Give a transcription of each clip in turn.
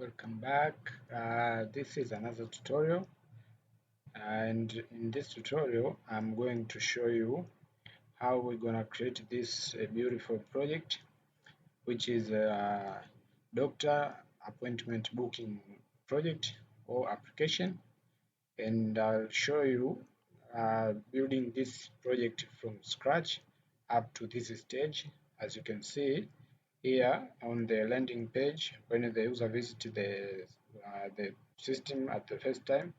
Welcome back. This is another tutorial, and in this tutorial I'm going to show you how we're gonna create this beautiful project, which is a doctor appointment booking project or application. And I'll show you building this project from scratch up to this stage. As you can see here on the landing page, when the user visits the system at the first time,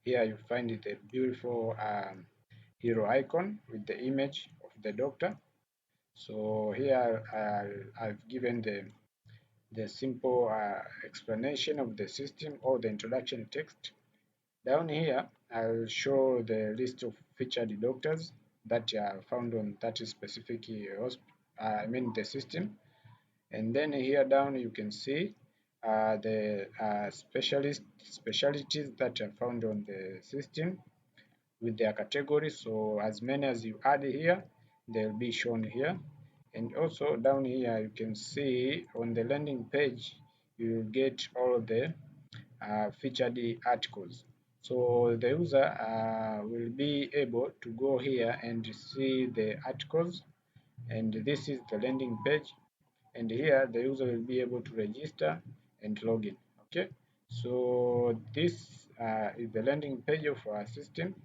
here you find the beautiful hero icon with the image of the doctor. So here I've given the simple explanation of the system or the introduction text. Down here, I'll show the list of featured doctors that are found on that specific the system. And then here down you can see the specialties that are found on the system with their categories. So as many as you add here, they'll be shown here. And also down here you can see on the landing page, you will get all the featured articles. So the user will be able to go here and see the articles, and this is the landing page, and here the user will be able to register and log in. Okay, so this is the landing page of our system.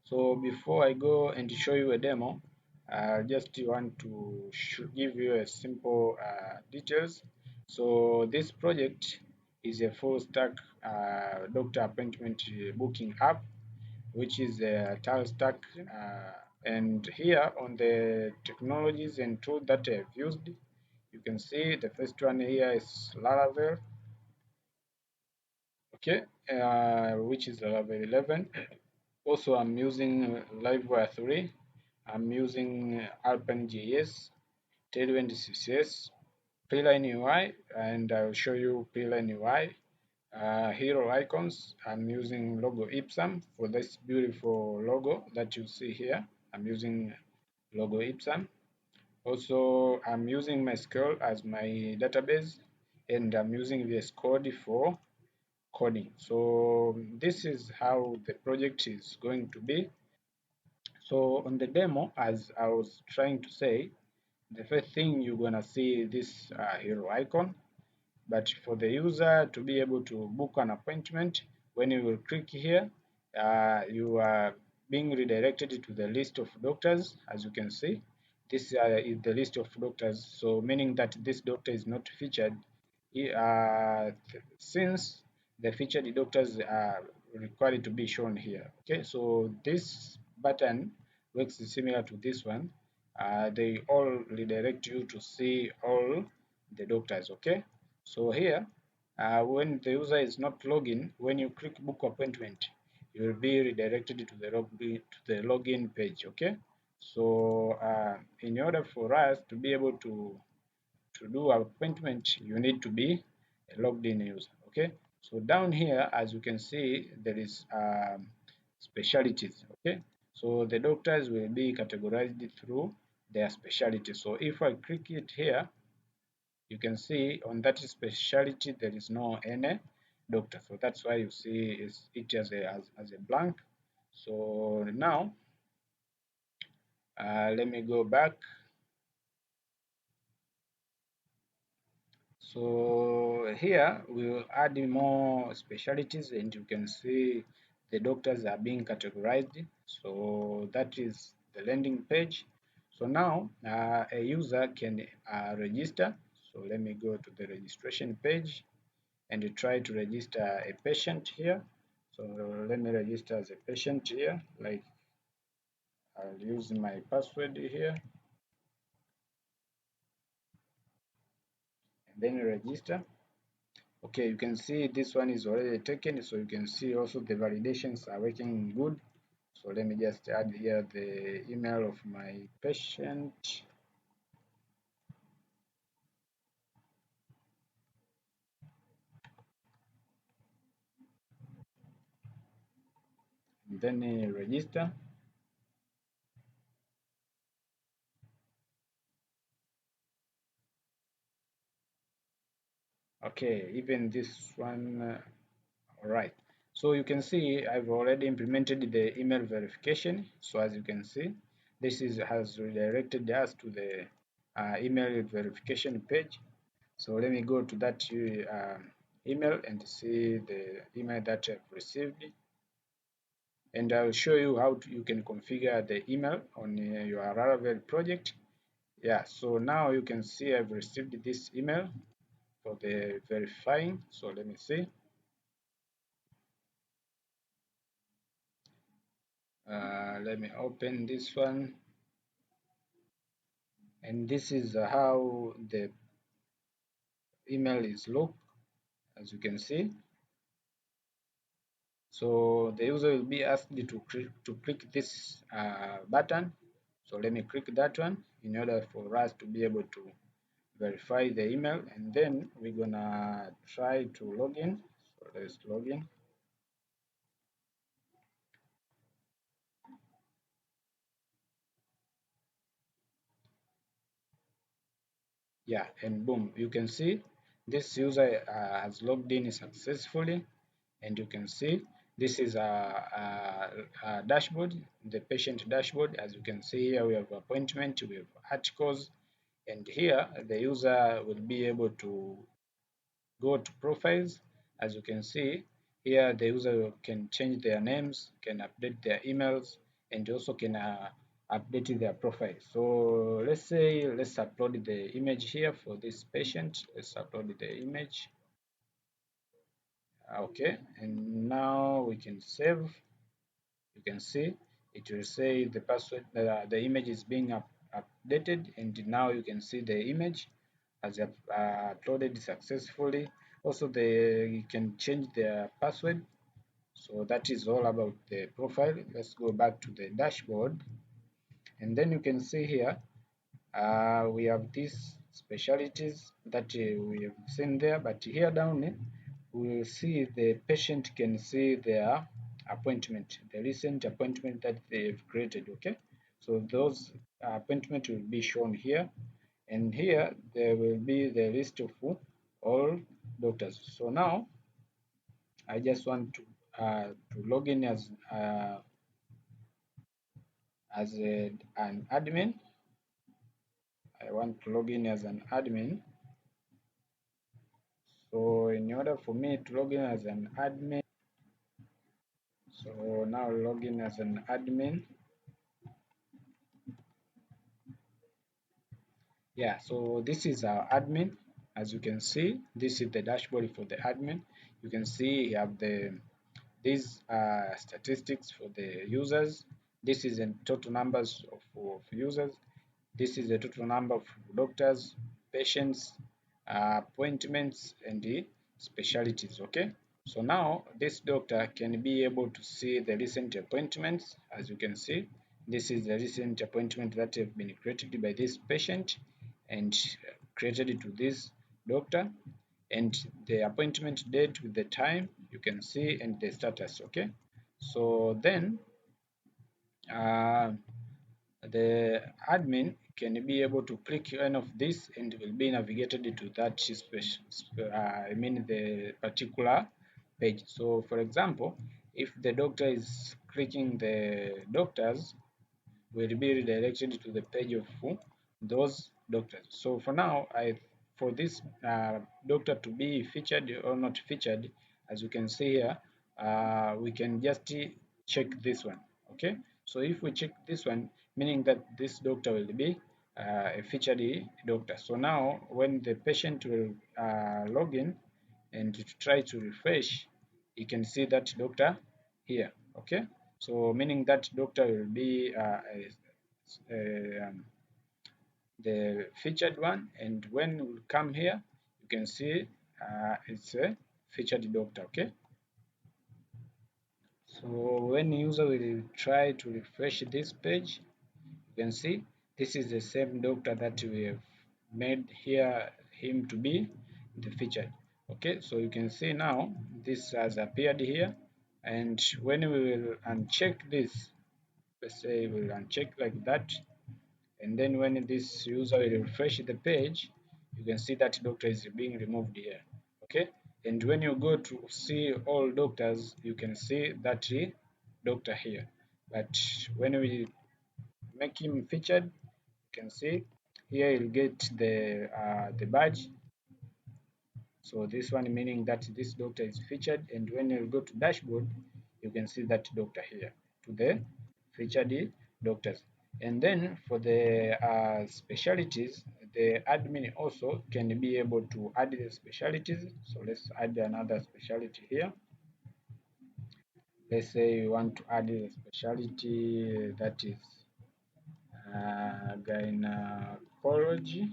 So before I go and show you a demo, I just want to give you a simple details. So this project is a full stack doctor appointment booking app, which is a tile stack. And here on the technologies and tools that I've used, you can see the first one here is Laravel, okay, which is Laravel 11. Also, I'm using Livewire 3. I'm using AlpenJS, Tailwind CSS, Preline UI, and I'll show you Preline UI. Hero icons, I'm using logo Ipsum for this beautiful logo that you see here. I'm using logo Ipsum. Also, I'm using MySQL as my database, and I'm using VS Code for coding. So this is how the project is going to be. So on the demo, as I was trying to say, the first thing you're gonna see this hero icon, but for the user to be able to book an appointment, when you will click here, you are being redirected to the list of doctors. As you can see, this is the list of doctors, so meaning that this doctor is not featured since the featured doctors are required to be shown here. Okay, so this button works similar to this one. They all redirect you to see all the doctors. Okay, so here when the user is not logging, when you click book appointment, you will be redirected to the login page. Okay, so in order for us to be able to do appointment, you need to be a logged in user. Okay, so down here, as you can see, there is specialties. Okay, so the doctors will be categorized through their specialty. So if I click it here, you can see on that specialty there is no any doctor, so that's why you see it as a blank. So now let me go back. So here we will add more specialties, and you can see the doctors are being categorized. So that is the landing page. So now a user can register. So let me go to the registration page and try to register a patient here. So let me register as a patient here, like I'll use my password here and then register. Okay, you can see this one is already taken, so you can see also the validations are working good. So let me just add here the email of my patient. And then register. Okay, even this one, all right. So you can see I've already implemented the email verification. So as you can see, this is has redirected us to the email verification page. So let me go to that email and see the email that I've received, and I'll show you how you can configure the email on your Laravel project. Yeah, so now you can see I've received this email for the verifying. So let me see. Let me open this one, and this is how the email is looked, as you can see. So the user will be asked to click this button. So let me click that one in order for us to be able to verify the email, and then we're gonna try to log in. So let's log in. Yeah, and boom, you can see this user has logged in successfully, and you can see this is a dashboard, the patient dashboard. As you can see here, we have appointment, we have articles, and here the user will be able to go to profiles. As you can see here, the user can change their names, can update their emails, and also can update their profile. So let's say let's upload the image here for this patient. Let's upload the image. Okay, and now we can save. You can see it will say the password, the image is being updated, and now you can see the image has uploaded successfully. Also, you can change the password. So that is all about the profile. Let's go back to the dashboard, and then you can see here we have these specialties that we have seen there, but here down we will see the patient can see their appointment, the recent appointment that they've created. Okay, so those appointment will be shown here, and here there will be the list of all doctors. So now I just want to log in as an admin. I want to log in as an admin. So in order for me to log in as an admin, so now log in as an admin. Yeah, so this is our admin. As you can see, this is the dashboard for the admin. You can see you have these statistics for the users. This is the total numbers of users. This is the total number of doctors, patients, appointments, and the specialties. Okay, so now this doctor can be able to see the recent appointments. As you can see, this is the recent appointment that have been created by this patient and created to this doctor, and the appointment date with the time you can see, and the status. Okay, so then uh, the admin can be able to click any of this and will be navigated to that the particular page. So for example, if the doctor is clicking the doctors, will be redirected to the page of those doctors. So for now, for this doctor to be featured or not featured, as you can see here, we can just check this one. Okay, so if we check this one, meaning that this doctor will be a featured doctor. So now when the patient will log in and to try to refresh, you can see that doctor here. Okay, so meaning that doctor will be the featured one, and when we come here you can see it's a featured doctor. Okay, so when user will try to refresh this page, you can see this is the same doctor that we have made here him to be the featured. Okay, so you can see now this has appeared here, and when we will uncheck this, let's say we'll uncheck like that, and then when this user will refresh the page, you can see that doctor is being removed here. okay. And when you go to see all doctors, you can see that doctor here. But when we make him featured, you can see here you'll get the badge. So this one meaning that this doctor is featured, and when you go to dashboard, you can see that doctor here to the featured doctors. And then for the specialties, the admin also can be able to add the specialties. So let's add another specialty here. Let's say we want to add a specialty that is gynecology,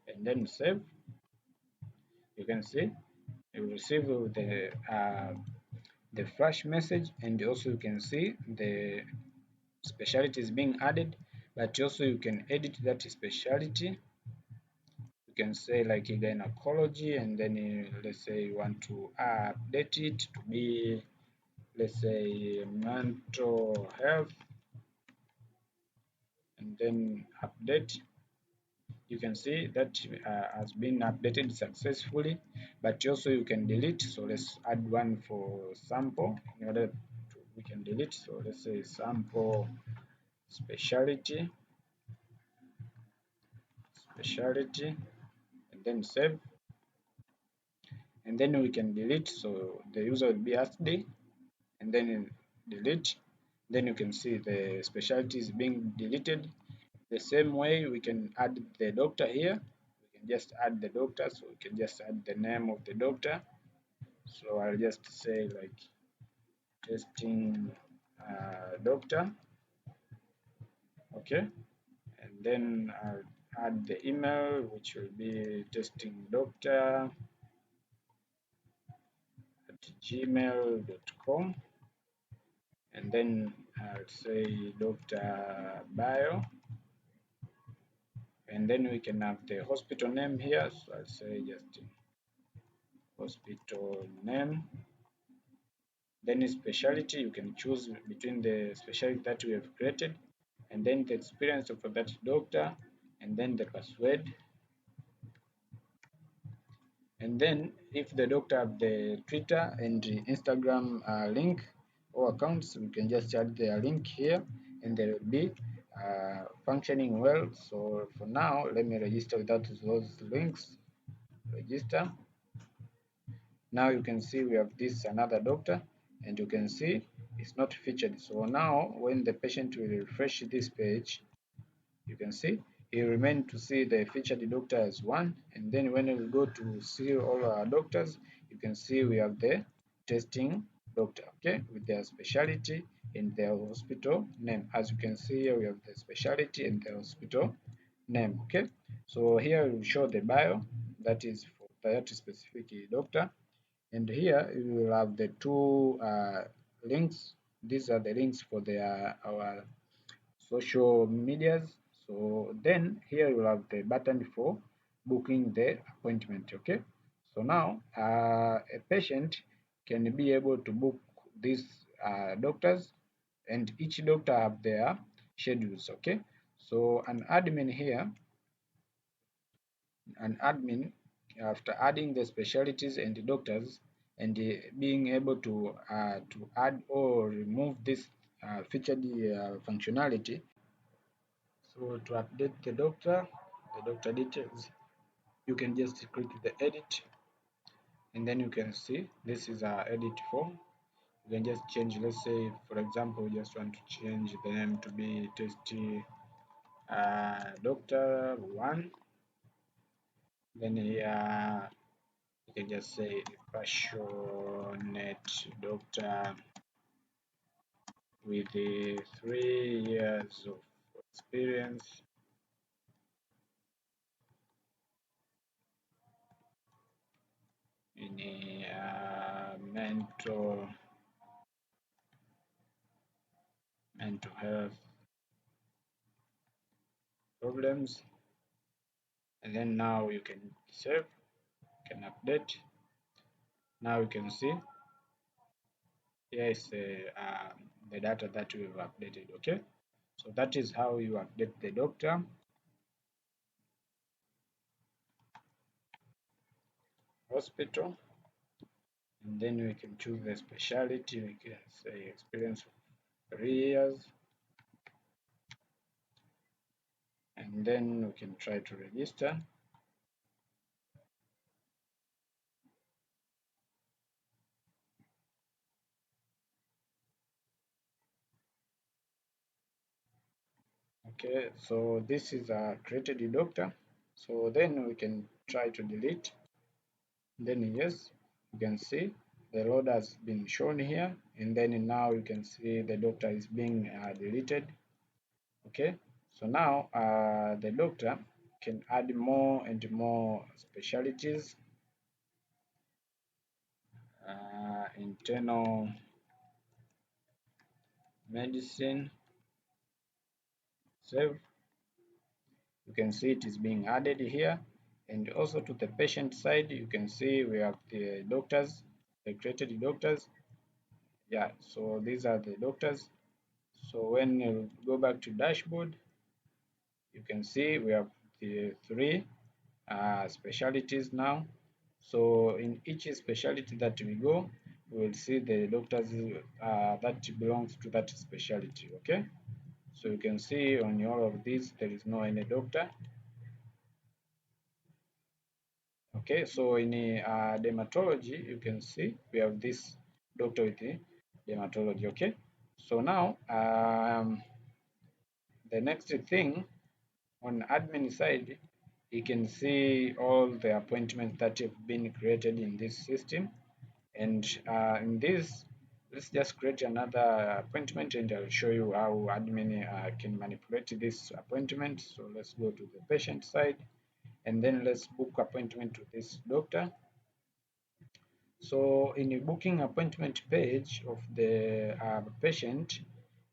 and then save. You can see you receive the flash message, and also you can see the specialty is being added, but also you can edit that specialty. You can say like gynecology, and then let's say you want to update it to be, let's say, mental health, and then update. You can see that has been updated successfully, but also you can delete. So let's add one for sample in order to, we can delete. So let's say sample specialty, and then save, and then we can delete. So the user will be asked, and then delete. Then you can see the specialty is being deleted. The same way we can add the doctor here. We can just add the doctor, so we can just add the name of the doctor. So I'll just say like testing doctor, okay, and then I'll add the email, which will be testing doctor at gmail.com, and then I'll say doctor bio, and then we can have the hospital name here. So I'll say just hospital name. Then specialty, you can choose between the specialty that we have created, and then the experience of that doctor, and then the password. And then if the doctor have the Twitter and the Instagram link or accounts, we can just add their link here, and they will be functioning well. So for now, let me register without those links. Register. Now you can see we have this another doctor, and you can see it's not featured. So now when the patient will refresh this page, you can see he remain to see the featured doctor as one, and then when we go to see all our doctors, you can see we have the testing doctor, okay, with their specialty and their hospital name. As you can see here, we have the specialty and the hospital name, okay. So here we show the bio, that is for that specific doctor, and here you will have the two links. These are the links for our social medias. So then here you have the button for booking the appointment, okay. So now a patient can be able to book these doctors, and each doctor have their schedules, okay. So an admin, after adding the specialties and the doctors, and being able to add or remove this featured functionality. So to update the doctor details, you can just click the edit, and then you can see this is our edit form. You can just change, let's say for example, we just want to change the name to be testy doctor 1. Then here you can just say passionate doctor with 3 years of experience in mental health problems. And then now you can save, can update. Now you can see here is the data that we've updated, okay. So that is how you update the doctor. hospital, and then we can choose the specialty. We can say experience of 3 years, and then we can try to register. Okay, so this is a created doctor. So then we can try to delete. Then yes, you can see the load has been shown here, and then now you can see the doctor is being deleted. Okay, so now the doctor can add more and more specialties. Internal medicine, save. You can see it is being added here, and also to the patient side you can see we have the doctors, the created doctors. Yeah, so these are the doctors. So when you go back to dashboard, you can see we have the three specialties now. So in each specialty that we go, we will see the doctors that belongs to that specialty. Okay, so you can see on all of these there is no any doctor. Okay, so in dermatology, you can see we have this doctor with the dermatology. Okay, so now the next thing on admin side, you can see all the appointments that have been created in this system. And in this, let's just create another appointment and I'll show you how admin can manipulate this appointment. So let's go to the patient side and then let's book appointment to this doctor. So in the booking appointment page of the patient,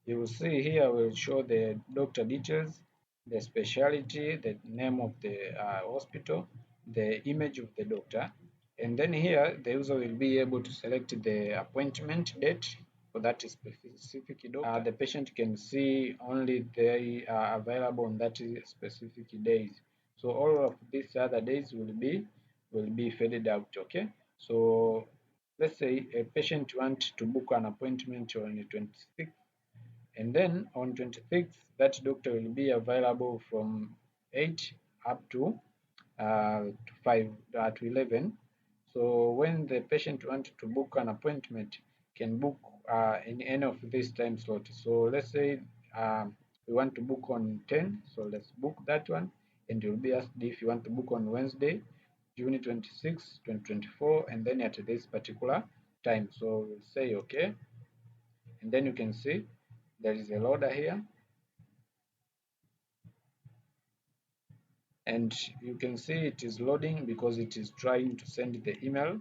you will see here will show the doctor details, the specialty, the name of the hospital, the image of the doctor, and then here the user will be able to select the appointment date for that specific doctor. The patient can see only they are available on that specific days. So all of these other days will be faded out. Okay. So let's say a patient wants to book an appointment on the 26th, and then on 26th that doctor will be available from 8 up to 5 to 11. So when the patient wants to book an appointment, can book in any of these time slots. So let's say we want to book on 10, so let's book that one, and you'll be asked if you want to book on Wednesday, June 26, 2024, and then at this particular time. So we'll say okay, and then you can see there is a loader here, and you can see it is loading because it is trying to send the email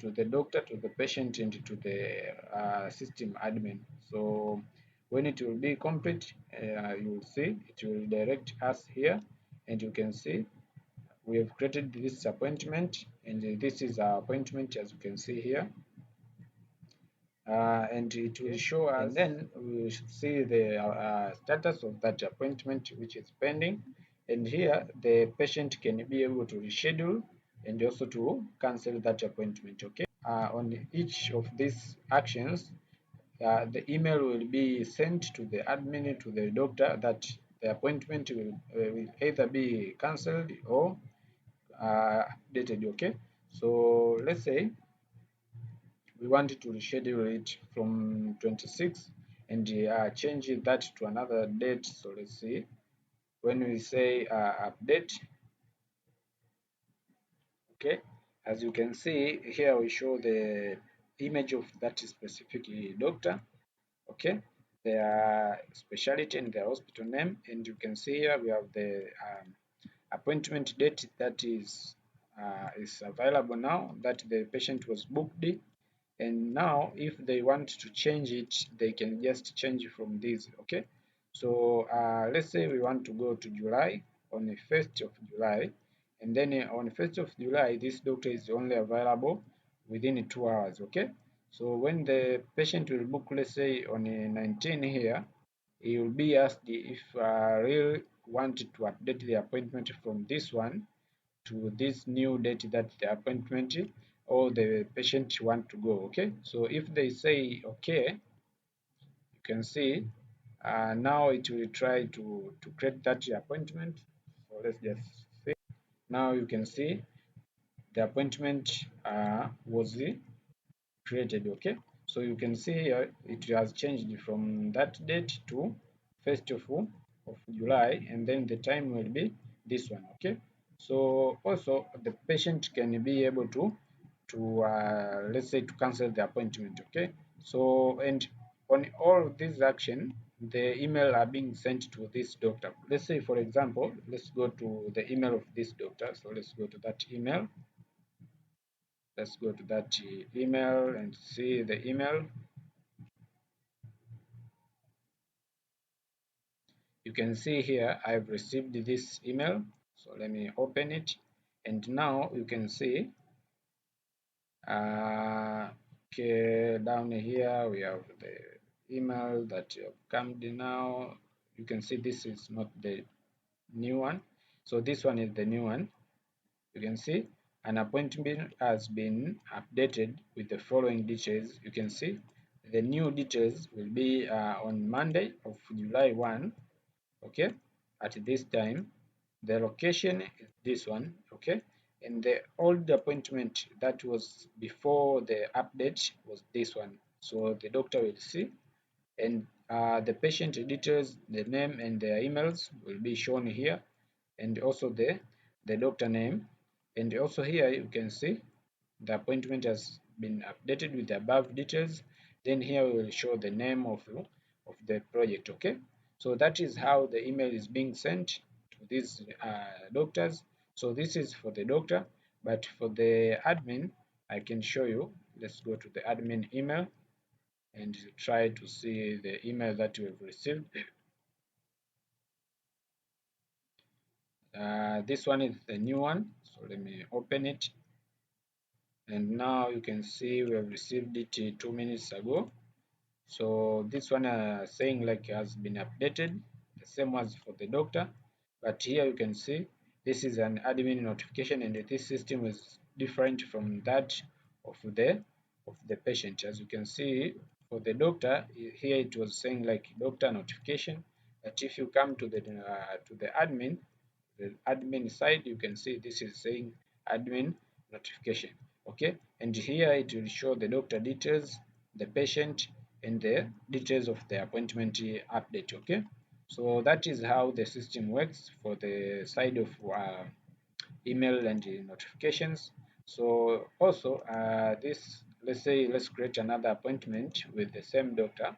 to the doctor, to the patient, and to the system admin. So when it will be complete, you will see it will direct us here, and you can see we have created this appointment, and this is our appointment as you can see here. And it will show us, and then we will see the status of that appointment which is pending, and here the patient can be able to reschedule and also to cancel that appointment. Okay, on each of these actions the email will be sent to the admin, to the doctor, that the appointment will either be cancelled or updated. Okay, so let's say we want to reschedule it from 26 and change that to another date. So let's see, when we say update, okay, as you can see here we show the image of that specific doctor, okay, their specialty and their hospital name, and you can see here we have the appointment date that is available now, that the patient was booked. And now if they want to change it, they can just change from this. Okay, so let's say we want to go to July, on the 1st of July, and then on the 1st of July this doctor is only available within 2 hours. Okay, so when the patient will book, let's say on the 19 here, he will be asked if really wanted to update the appointment from this one to this new date that the appointment or the patient want to go. Okay, so if they say okay, you can see now it will try to create that appointment. So let's just see. Now you can see the appointment was created. Okay, so you can see here it has changed from that date to 1st of July, and then the time will be this one. Okay, so also the patient can be able to let's say to cancel the appointment. Okay, so and on all these action, the email are being sent to this doctor. Let's say, for example, let's go to the email of this doctor. So let's go to that email. Let's go to that email and see the email. You can see here I've received this email. So let me open it, and now you can see uh, okay, down here we have the email that have come now. You can see this is not the new one, so this one is the new one. You can see an appointment has been updated with the following details. You can see the new details will be on Monday of July 1, okay, at this time. The location is this one, okay, and the old appointment that was before the update was this one. So the doctor will see, and the patient details, the name and their emails will be shown here, and also the doctor name. And also here you can see the appointment has been updated with the above details. Then here we will show the name of the project. Okay, so that is how the email is being sent to these doctors. So this is for the doctor, but for the admin I can show you. Let's go to the admin email and try to see the email that we have received. This one is the new one, so let me open it, and now you can see we have received it 2 minutes ago. So this one saying like has been updated, the same as for the doctor, but here you can see this is an admin notification, and this system is different from that of the patient. As you can see, for the doctor here it was saying like doctor notification, but if you come to the admin side, you can see this is saying admin notification. Okay, and here it will show the doctor details, the patient, and the details of the appointment update. Okay, so that is how the system works for the side of email and notifications. So also this, let's say, let's create another appointment with the same doctor,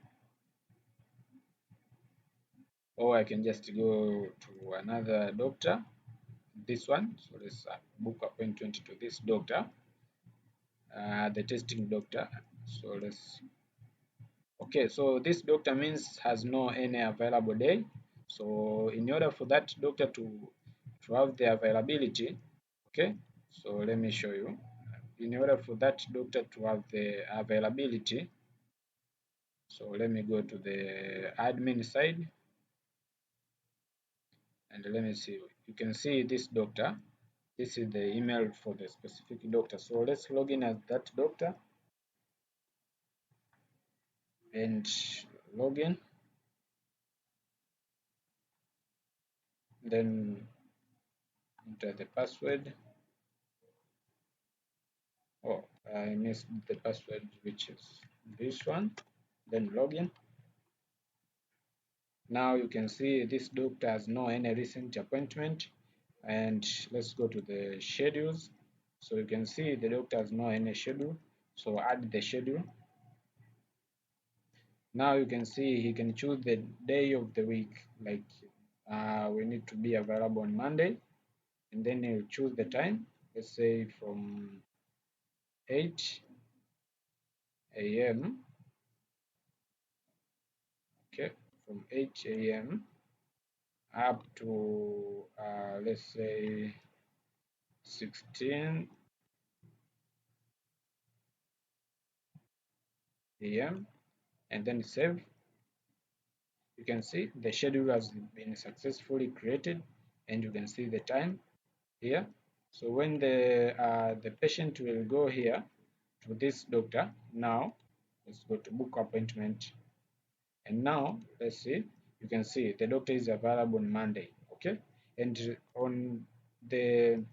or I can just go to another doctor, this one. So let's book appointment to this doctor, the testing doctor. So let's, okay, so this doctor means has no any available day. So in order for that doctor to have the availability, okay, so let me show you. In order for that doctor to have the availability, so let me go to the admin side, and let me see. You can see this doctor. This is the email for the specific doctor. So let's log in as that doctor and log in. Then enter the password. Oh, I missed the password, which is this one. Then login. Now you can see this doctor has no any recent appointment, and let's go to the schedules. So you can see the doctor has no any schedule, so add the schedule. Now you can see he can choose the day of the week, like we need to be available on Monday, and then he'll choose the time, let's say from 8 a.m. Okay, from 8 a.m. up to let's say 16 a.m. and then save. You can see the schedule has been successfully created, and you can see the time here. So when the patient will go here to this doctor, now let's go to book appointment, and now let's see, you can see the doctor is available on Monday, okay? And on the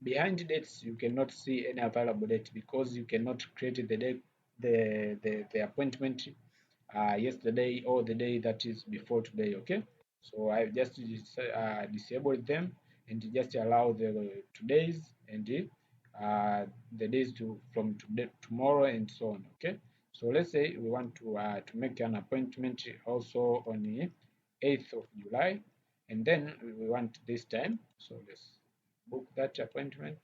behind dates you cannot see any available date because you cannot create the date, the appointment yesterday or the day that is before today, okay? So I just disabled them and just allow the today's and the days to from today, tomorrow and so on, okay? So let's say we want to make an appointment also on the 8th of July, and then we want this time, so let's book that appointment.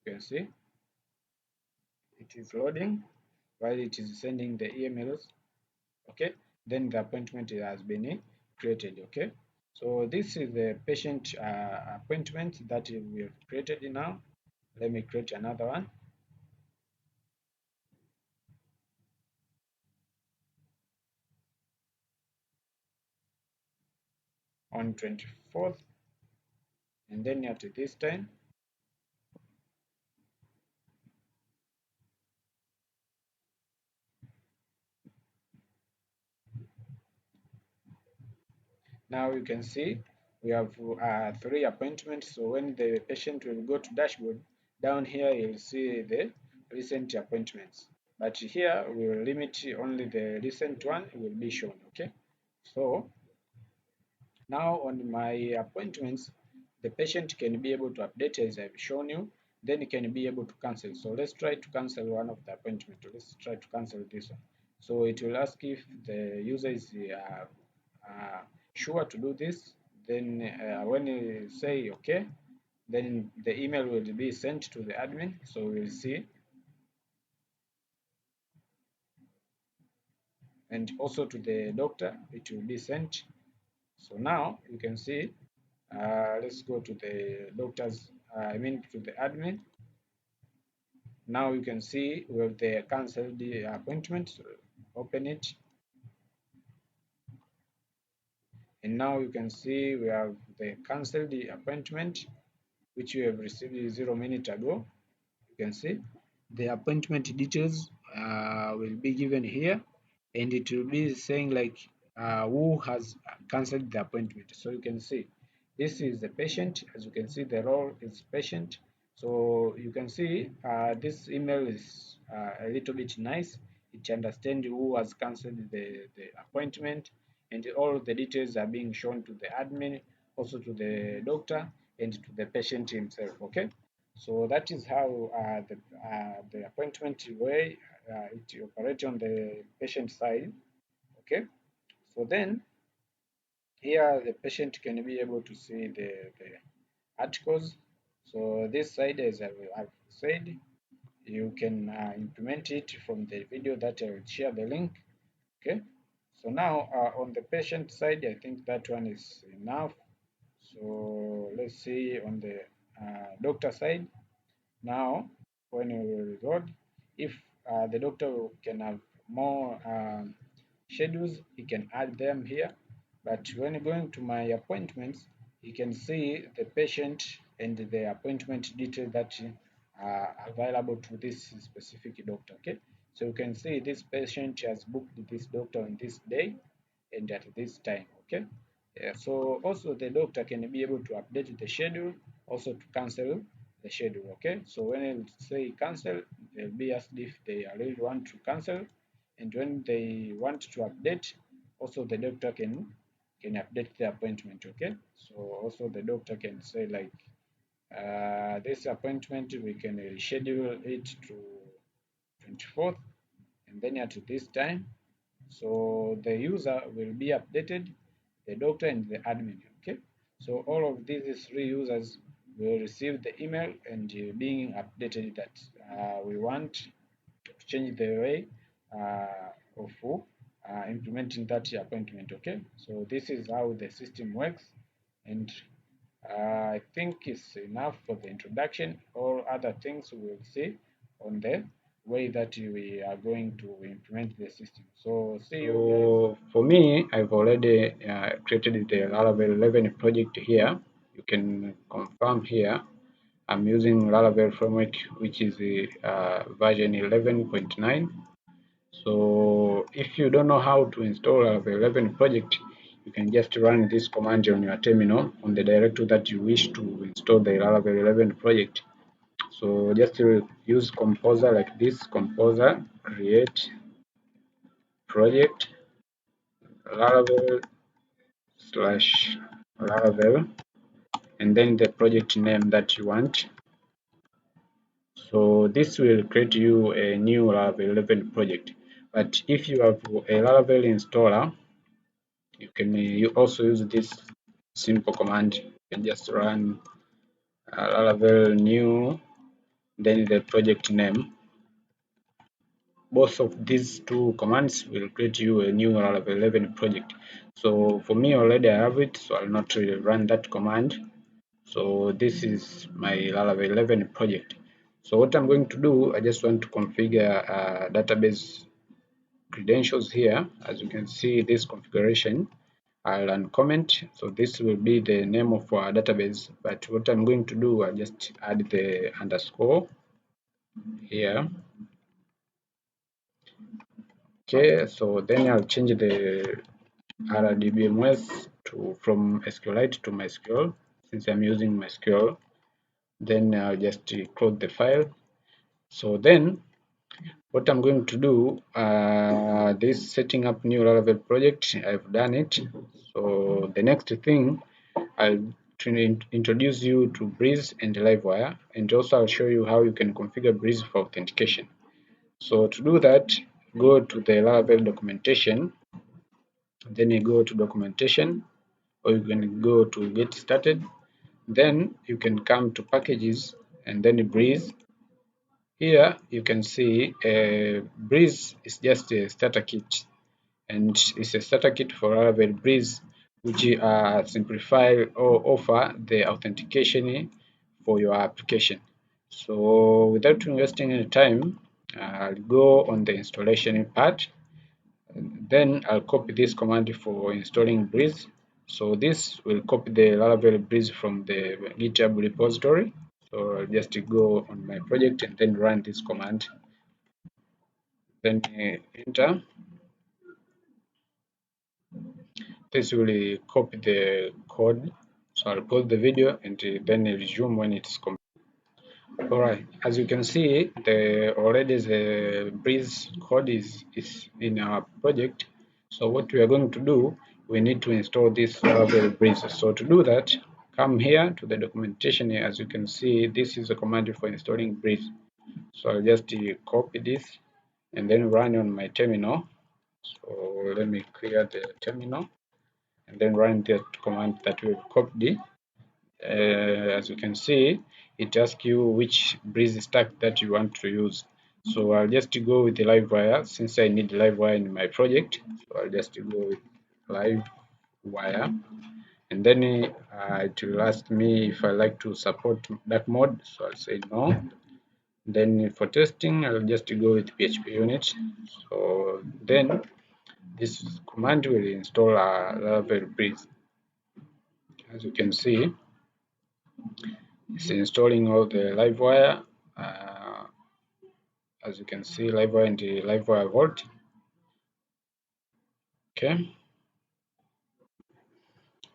You can see it is loading while it is sending the emails, okay? Then the appointment has been created, okay? So this is the patient appointment that we have created now. Let me create another one on 24th, and then at this time. Now you can see we have 3 appointments. So when the patient will go to dashboard, down here you'll see the recent appointments. But here we will limit only the recent one will be shown. Okay. So now on my appointments, the patient can be able to update as I've shown you. Then you can be able to cancel. So let's try to cancel one of the appointments. Let's try to cancel this one. So it will ask if the user is uh, sure to do this. Then when you say okay, then the email will be sent to the admin. So we'll see, and also to the doctor, it will be sent. So now you can see. Let's go to the doctor's. I mean to the admin. Now you can see we have the cancelled the appointment. So open it, and now you can see we have the cancelled the appointment, which we have received 0 minutes ago. You can see the appointment details will be given here, and it will be saying like who has cancelled the appointment. So you can see this is the patient. As you can see, the role is patient. So you can see this email is a little bit nice. It understands who has cancelled the appointment, and all the details are being shown to the admin, also to the doctor, and to the patient himself. Okay. So that is how the appointment way it operates on the patient side. Okay. So then here the patient can be able to see the articles. So this side, as I've said, you can implement it from the video that I will share the link. Okay. So now on the patient side, I think that one is enough. So let's see on the doctor side. Now, when you reload, if the doctor can have more schedules, he can add them here. But when going to my appointments, you can see the patient and the appointment detail that are available to this specific doctor. Okay, so you can see this patient has booked this doctor on this day and at this time. Okay, yeah, so also the doctor can be able to update the schedule, also to cancel the schedule. Okay, so when it say cancel, they'll be asked if they really want to cancel, and when they want to update, also the doctor can update the appointment. Okay, so also the doctor can say like this appointment we can reschedule it to 24th, and then at this time, so the user will be updated, the doctor and the admin. Okay, so all of these 3 users will receive the email and being updated that we want to change the way of implementing that appointment. Okay, so this is how the system works, and I think it's enough for the introduction. All other things we will see on the way that we are going to implement the system. So see you guys. So for me, I've already created the Laravel 11 project here. You can confirm here. I'm using Laravel framework, which is the version 11.9. So if you don't know how to install Laravel 11 project, you can just run this command on your terminal on the directory that you wish to install the Laravel 11 project. So just use composer like this, composer create project Laravel slash Laravel, and then the project name that you want. So this will create you a new Laravel 11 project. But if you have a Laravel installer, you can also use this simple command. You can just run Laravel new, then the project name. Both of these two commands will create you a new Laravel 11 project. So for me already I have it, so I'll not run that command. So this is my Laravel 11 project. So what I'm going to do, I just want to configure database credentials here. As you can see, this configuration, I'll uncomment. So this will be the name of our database. But what I'm going to do, I'll just add the underscore here. Okay, so then I'll change the RDBMS from SQLite to MySQL since I'm using MySQL. Then I'll just close the file. So then what I'm going to do, this setting up new Laravel project, I've done it. So the next thing, I'll introduce you to Breeze and Livewire, and also I'll show you how you can configure Breeze for authentication. So to do that, go to the Laravel documentation, then you go to documentation, or you can go to get started. Then you can come to packages and then Breeze. Here you can see Breeze is just a starter kit, and it's a starter kit for Laravel Breeze, which simplify or offer the authentication for your application. So without wasting any time, I'll go on the installation part. Then I'll copy this command for installing Breeze. So this will copy the Laravel Breeze from the GitHub repository. So I'll just go on my project and then run this command. Then enter. This will copy the code. So I'll pause the video and then resume when it's complete. Alright, as you can see, the Breeze code is in our project. So what we are going to do, we need to install this Laravel Breeze. So to do that, come here to the documentation. As you can see, this is a command for installing Breeze. So I'll just copy this and then run on my terminal. So let me clear the terminal and then run that command that we've copied. As you can see, it asks you which Breeze stack that you want to use. So I'll just go with the Livewire since I need Livewire in my project. So I'll just go with Livewire, and then it will ask me if I like to support dark mode. So I'll say no. Then for testing, I'll just go with PHP unit. So then this command will install Laravel Breeze. As you can see, it's installing all the Livewire. As you can see, Livewire and the Livewire Vault. Okay.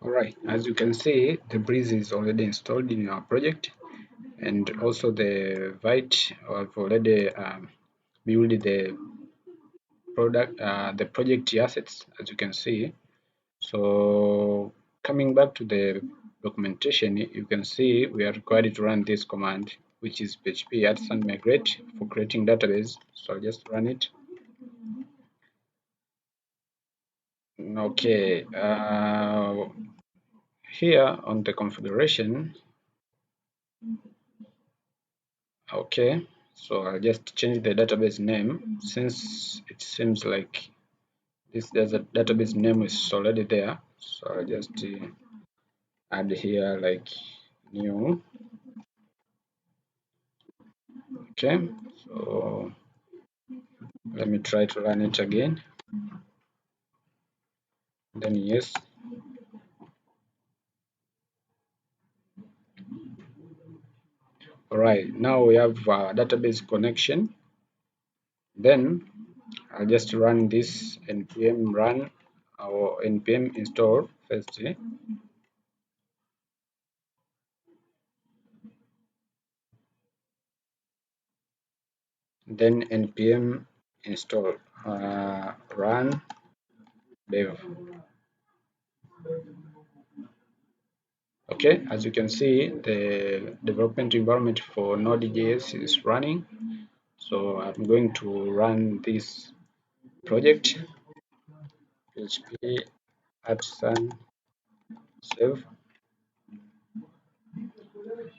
Alright, as you can see, the Breeze is already installed in our project, and also the Vite. I've already built the the project assets, as you can see. So coming back to the documentation, you can see we are required to run this command, which is php @migrate for creating database. So I'll just run it. Okay, here on the configuration, okay, so I'll just change the database name since it seems like this database name is already there. So I'll just add here like new. Okay, so Let me try to run it again. Then yes. Alright, now we have a database connection. Then I'll just run this npm run or npm install first. Then npm install run dev. Okay, as you can see, the development environment for Node.js is running. So I'm going to run this project php artisan save.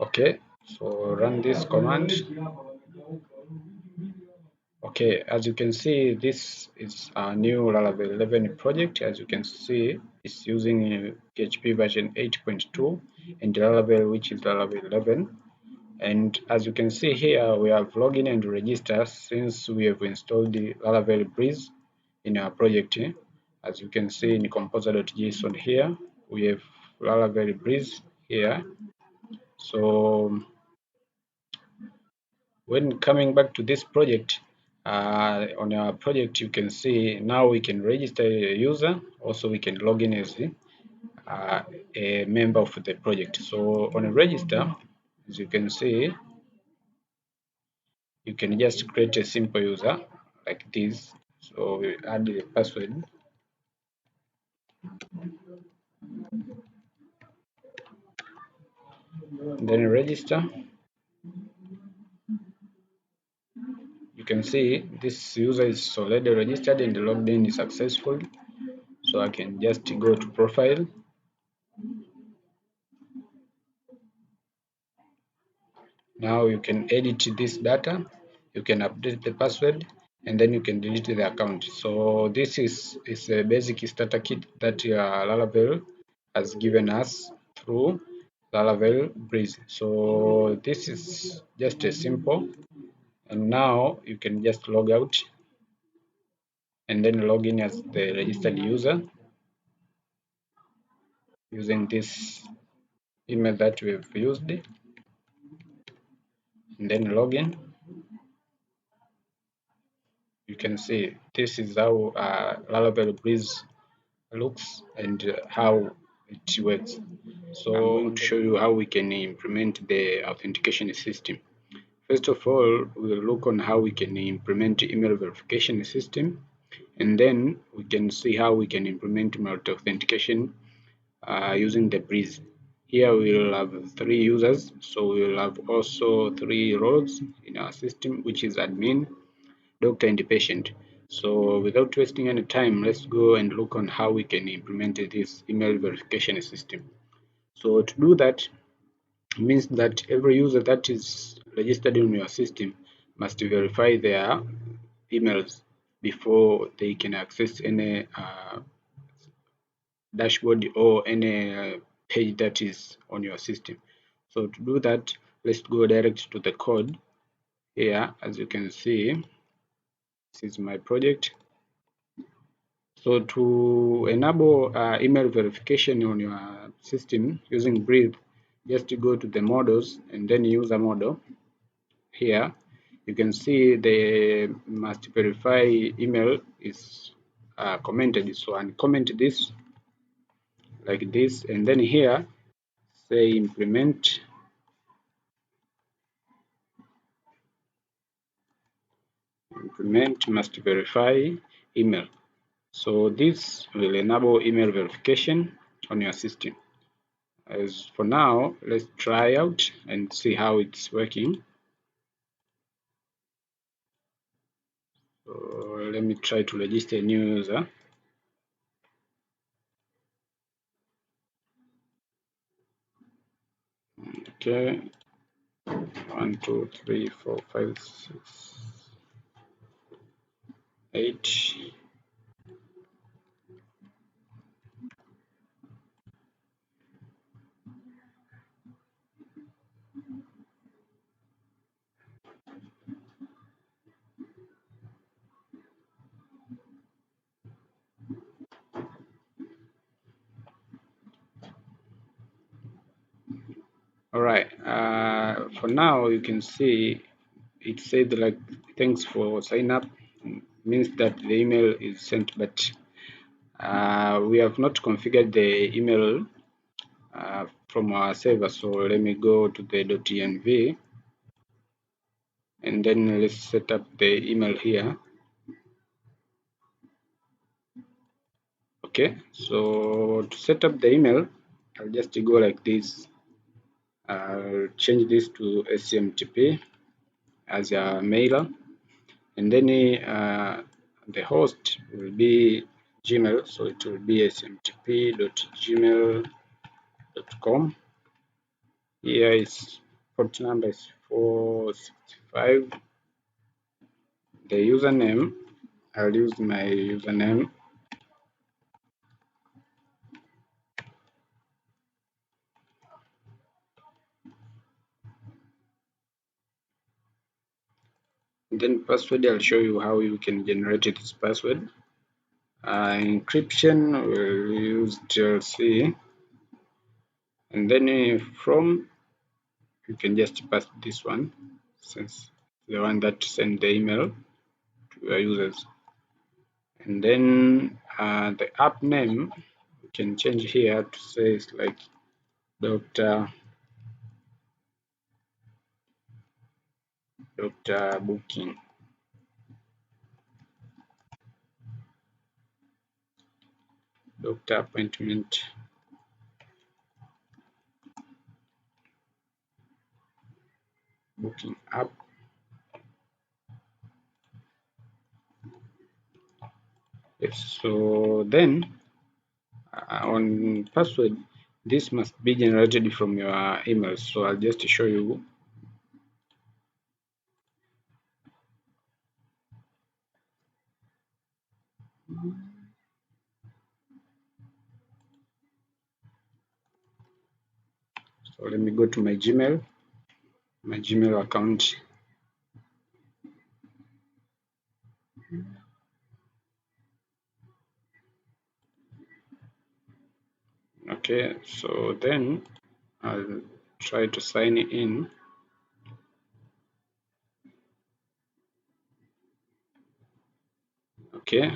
Okay, so run this command. Okay, as you can see, this is a new Laravel 11 project. As you can see, it's using PHP version 8.2 and Laravel, which is Laravel 11. And as you can see here, we have login and register since we have installed the Laravel Breeze in our project. As you can see in composer.json here, we have Laravel Breeze here. So when coming back to this project, on our project, you can see now we can register a user. Also, we can log in as a member of the project. So on a register, as you can see, you can just create a simple user like this. So we add the password. Then register. You can see this user is already registered and logged in successfully. So I can just go to profile. Now you can edit this data, you can update the password, and then you can delete the account. So this is a basic starter kit that Laravel has given us through Laravel Breeze. So this is just a simple, and now you can just log out and then log in as the registered user using this email that we have used, and then log in. You can see this is how Laravel Breeze looks and how it works. So I'm going to show you how we can implement the authentication system. First of all, we'll look on how we can implement email verification system, and then we can see how we can implement multi-authentication using the Breeze. Here we'll have 3 users, so we'll have also 3 roles in our system, which is admin, doctor, and patient. So without wasting any time, let's go and look on how we can implement this email verification system. So to do that means that every user that is registered in your system must verify their emails before they can access any dashboard or any page that is on your system. So to do that, let's go direct to the code. Here, as you can see, this is my project. So to enable email verification on your system using Breathe, just go to the models and then user model. Here you can see the must verify email is commented. So uncomment this like this, and then here say implement must verify email. So this will enable email verification on your system. As for now, let's try out and see how it's working. So let me try to register a new user. Okay, 1, 2, 3, 4, 5, 6, 8. All right. For now, you can see it said like thanks for sign up, means that the email is sent, but we have not configured the email from our server. So let me go to the .env and then let's set up the email here. Okay, so to set up the email, I'll just go like this. I'll change this to SMTP as a mailer, and then the host will be Gmail, so it will be smtp.gmail.com. Here is port number is 465. The username, I'll use my username. Then password, I'll show you how you can generate this password. Encryption, we'll use TLC, and then from, you can just pass this one since the one that send the email to your users. And then the app name, you can change here to say it's like Dr. Booking. Doctor appointment. Booking app. Yes, so then on password, this must be generated from your email. So I'll just show you. So let me go to my Gmail account. Okay, so then I'll try to sign in. Okay,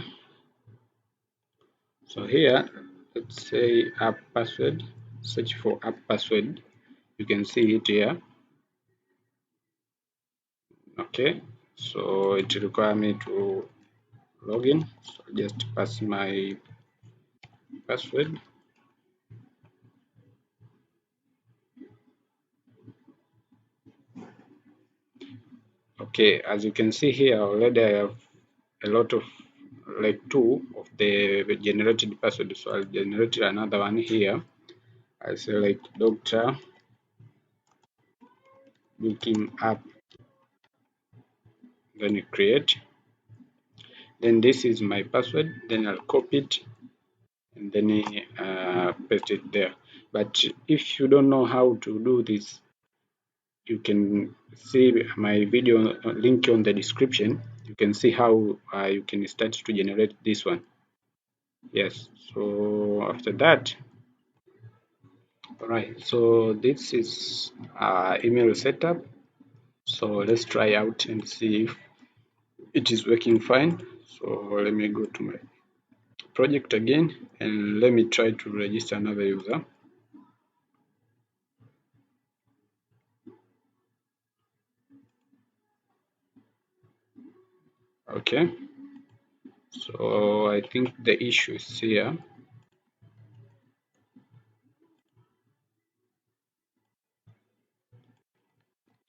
so here let's say app password, search for app password. You can see it here. Okay, so it requires me to log in, so just pass my password. Okay, as you can see here already I have a lot of like two of the generated password, so I'll generate another one here. I select Doctor Booking App, then you create. Then this is my password, then I'll copy it and then paste it there. But if you don't know how to do this, you can see my video link on the description. You can see how you can start to generate this one. Yes, so after that, all right, so this is email setup. So let's try out and see if it is working fine. So let me go to my project again and let me try to register another user. Okay, so I think the issue is here.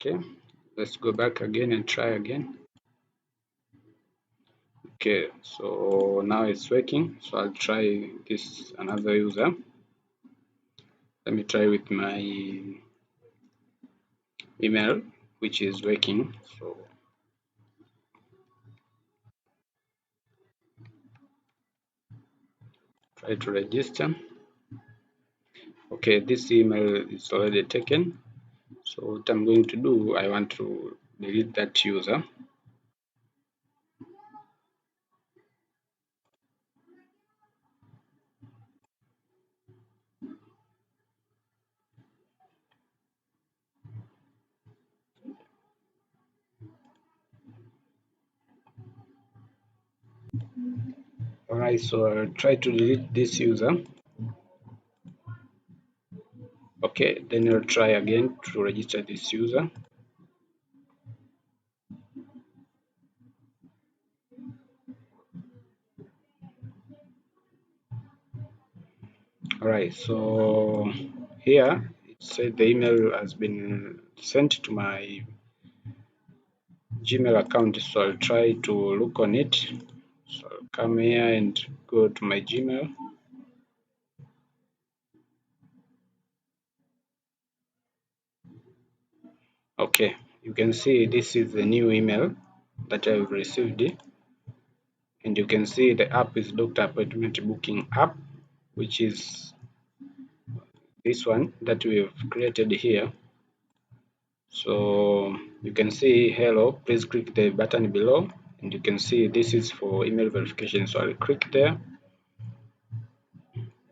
Okay, let's go back again and try again. Okay, so now it's working. So I'll try this another user. Let me try with my email, which is working. So try to register. Okay, this email is already taken. So what I'm going to do, I want to delete that user. Alright, so I'll try to delete this user. Okay, then you'll try again to register this user. Alright, so here it said the email has been sent to my Gmail account, so I'll try to look on it. So I'll come here and go to my Gmail. Okay, you can see this is the new email that I've received, and you can see the app is Doctor Appointment Booking app, which is this one that we have created here. So you can see hello, please click the button below, and you can see this is for email verification. So I'll click there.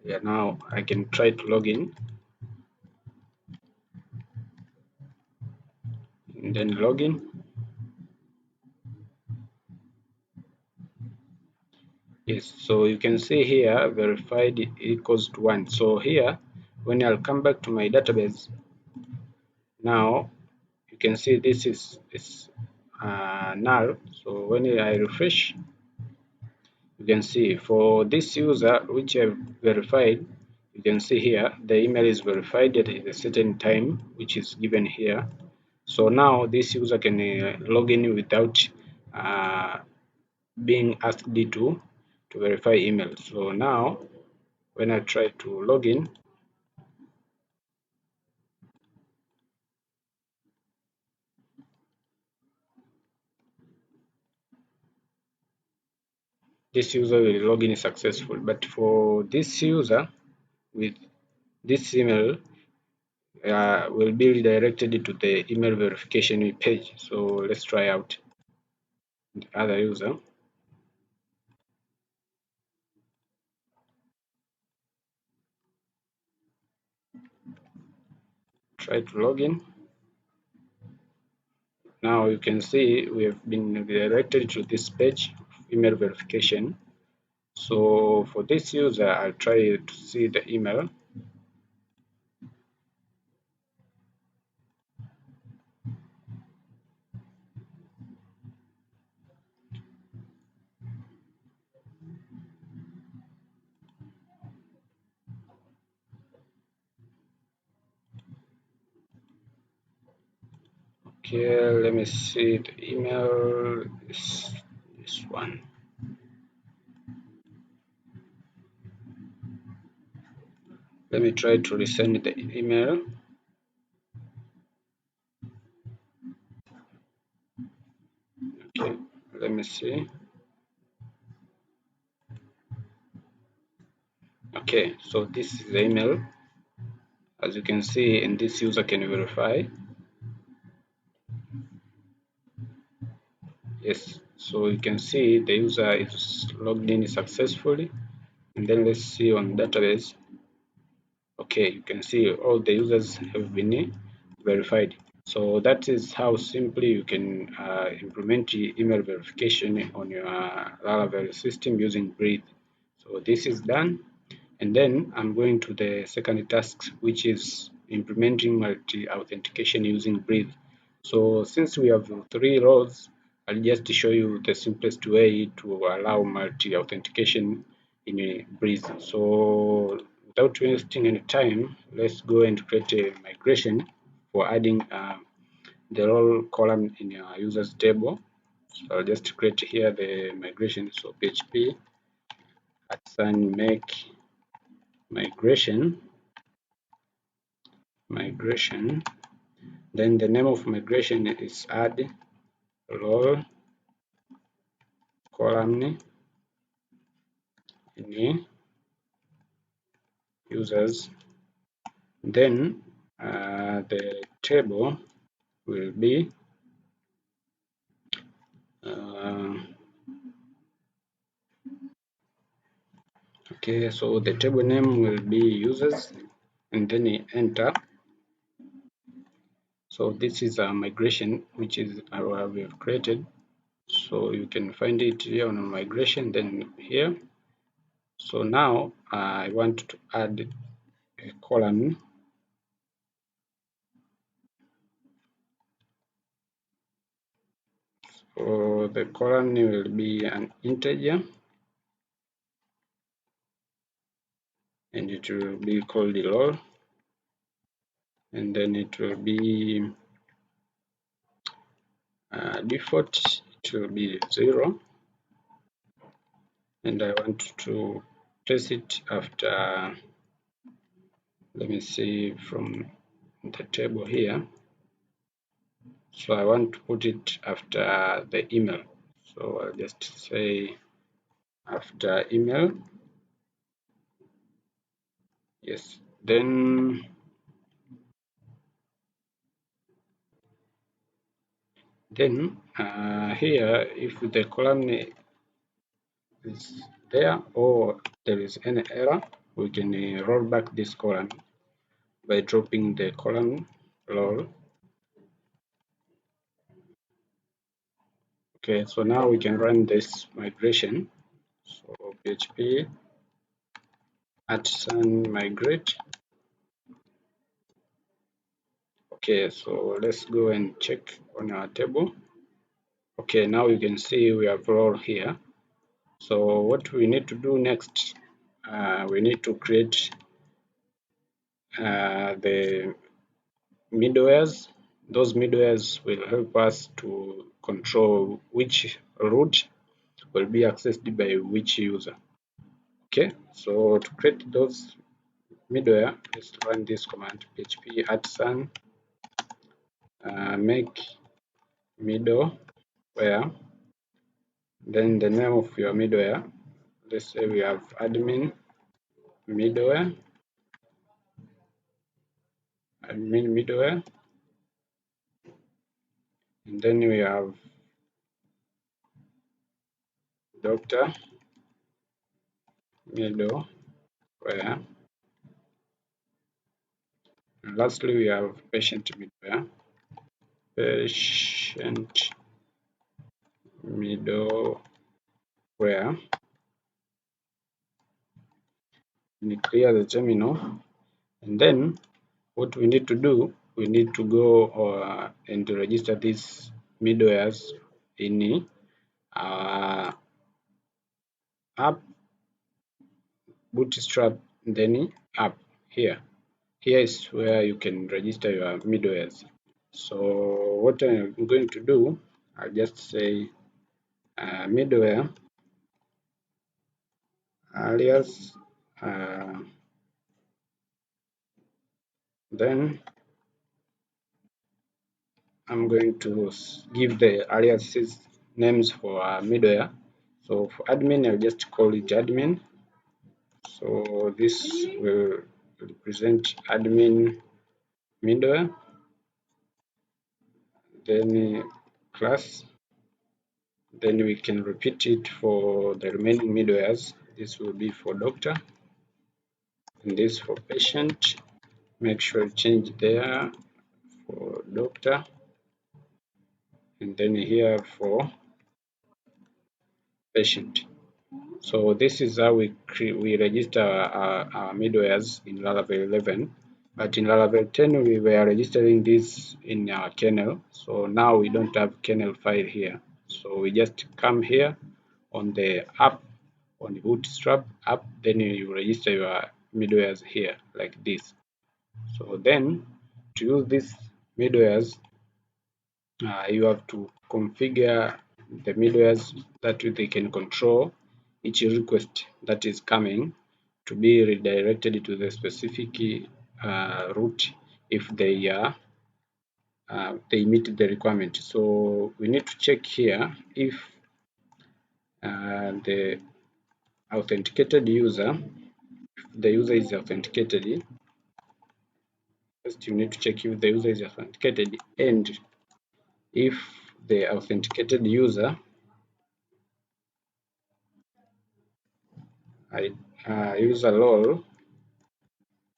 Yeah, now I can try to log in and then log in. Yes, so you can see here verified equals to 1. So here, when I'll come back to my database, now you can see this is null. So when I refresh, you can see for this user which I've verified, you can see here the email is verified at a certain time, which is given here. So now this user can log in without being asked to verify email. So now when I try to log in, this user will log in successful. But for this user with this email will be redirected to the email verification page. So let's try out the other user. Try to log in. Now you can see we have been redirected to this page of email verification. So for this user, I'll try to see the email. Okay, let me see the email. This one. Let me try to resend the email. Okay, let me see. Okay, so this is the email. As you can see, and this user can verify. Yes, so you can see the user is logged in successfully. And then let's see on database. Okay, you can see all the users have been verified. So that is how simply you can implement email verification on your Laravel system using Breathe. So this is done, and then I'm going to the second task, which is implementing multi-authentication using Breathe. So since we have 3 rows, I'll just show you the simplest way to allow multi-authentication in Breathe. So without wasting any time, let's go and create a migration for adding the role column in your users table. So I'll just create here the migration. So PHP assign make migration. Then the name of migration is add role column in users. Then the table will be okay, so the table name will be users, and then you enter. So this is a migration which is we have created. So you can find it here on migration, then here So now I want to add a column. So the column will be an integer, and it will be called roll, and then it will be default, it will be 0, and I want to place it after, let me see from the table here. So I want to put it after the email. So I'll just say after email. Yes. Then here, if the column is there or there is any error, we can roll back this column by dropping the column roll. Okay, so now we can run this migration. So PHP @migrate. Okay, so let's go and check on our table. Okay, now you can see we have role here. So what we need to do next, we need to create the middlewares. Those middlewares will help us to control which route will be accessed by which user. Okay, so to create those middleware, let's run this command: php make middleware. Then the name of your middleware, let's say we have admin middleware, and then we have doctor middleware, and lastly we have patient middleware. Patient middleware. And clear the terminal, and then what we need to do, we need to go and register these middlewares in our app bootstrap, then app here. Here is where you can register your middlewares. So what I'm going to do, I'll just say middleware alias, then I'm going to give the aliases names for middleware. So for admin, I'll just call it admin. So this will represent admin middleware. Then class. Then we can repeat it for the remaining middlewares. This will be for doctor, and this for patient. Make sure you change there for doctor, and then here for patient. So this is how we register our middlewares in Laravel 11. But in Laravel 10 we were registering this in our kernel. So now we don't have kernel file here. So we just come here on the app, on the bootstrap app, then you register your middlewares here like this. So then to use this middlewares, you have to configure the middlewares that they can control each request that is coming to be redirected to the specific route if they meet the requirement. So we need to check here if the authenticated user, if the user is authenticated. First you need to check if the user is authenticated, and if the authenticated user user role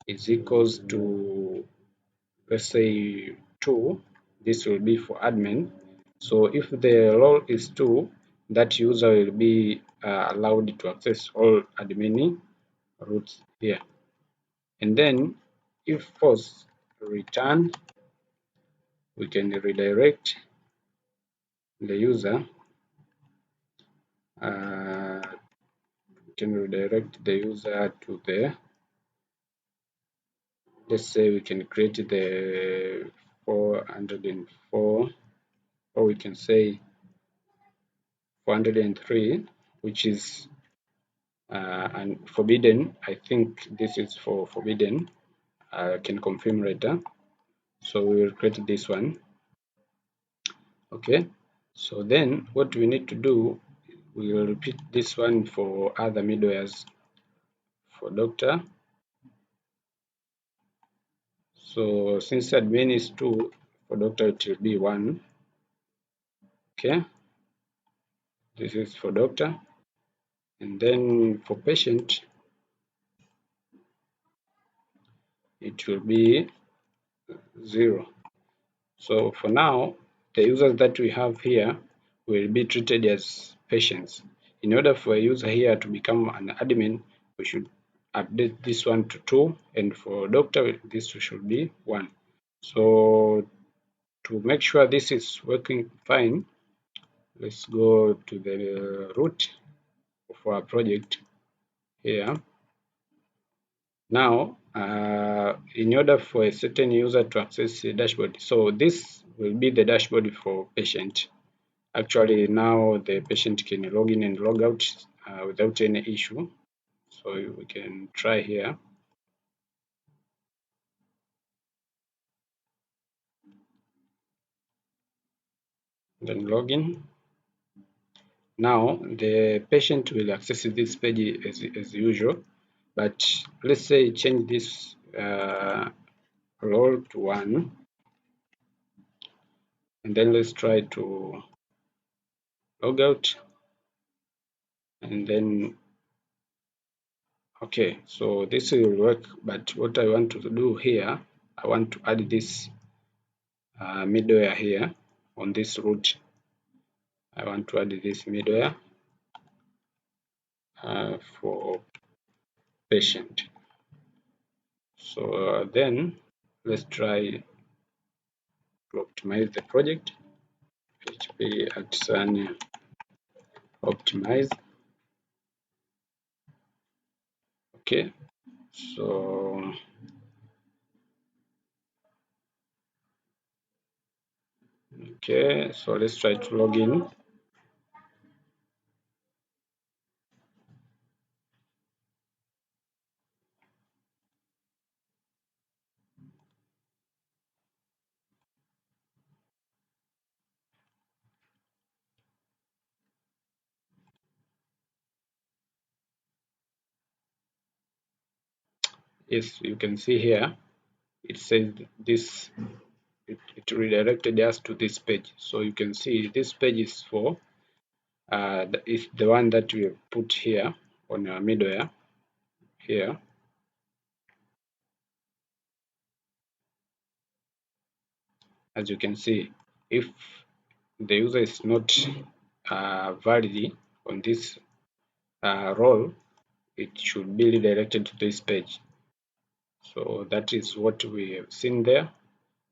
is equals to, let's say, 2. This will be for admin. So if the role is 2, that user will be allowed to access all admin routes here. And then if false, return, we can redirect the user to the, let's say we can create the 404, or we can say 403, which is and forbidden. I think this is for forbidden. I can confirm later. So we will create this one. Okay, so then what we need to do, we will repeat this one for other middlewares. For doctor, so since admin is 2, for doctor it will be 1. Okay, this is for doctor. And then for patient, it will be 0. So for now, the users that we have here will be treated as patients. In order for a user here to become an admin, we should update this one to 2, and for doctor, this should be 1. So to make sure this is working fine, let's go to the root of our project here. Now, in order for a certain user to access the dashboard, so this will be the dashboard for patient. Actually, now the patient can log in and log out without any issue. So we can try here. Then login. Now the patient will access this page as usual, but let's say change this role to 1, and then let's try to log out, and then okay, so this will work. But what I want to do here, I want to add this middleware here on this root. I want to add this middleware for patient. So then let's try to optimize the project. PHP artisan optimize. Okay, so let's try to log in. Yes, you can see here it says this, it redirected us to this page. So you can see this page is for is the one that we have put here on our middleware here. As you can see, if the user is not valid on this role, it should be redirected to this page. So that is what we have seen there.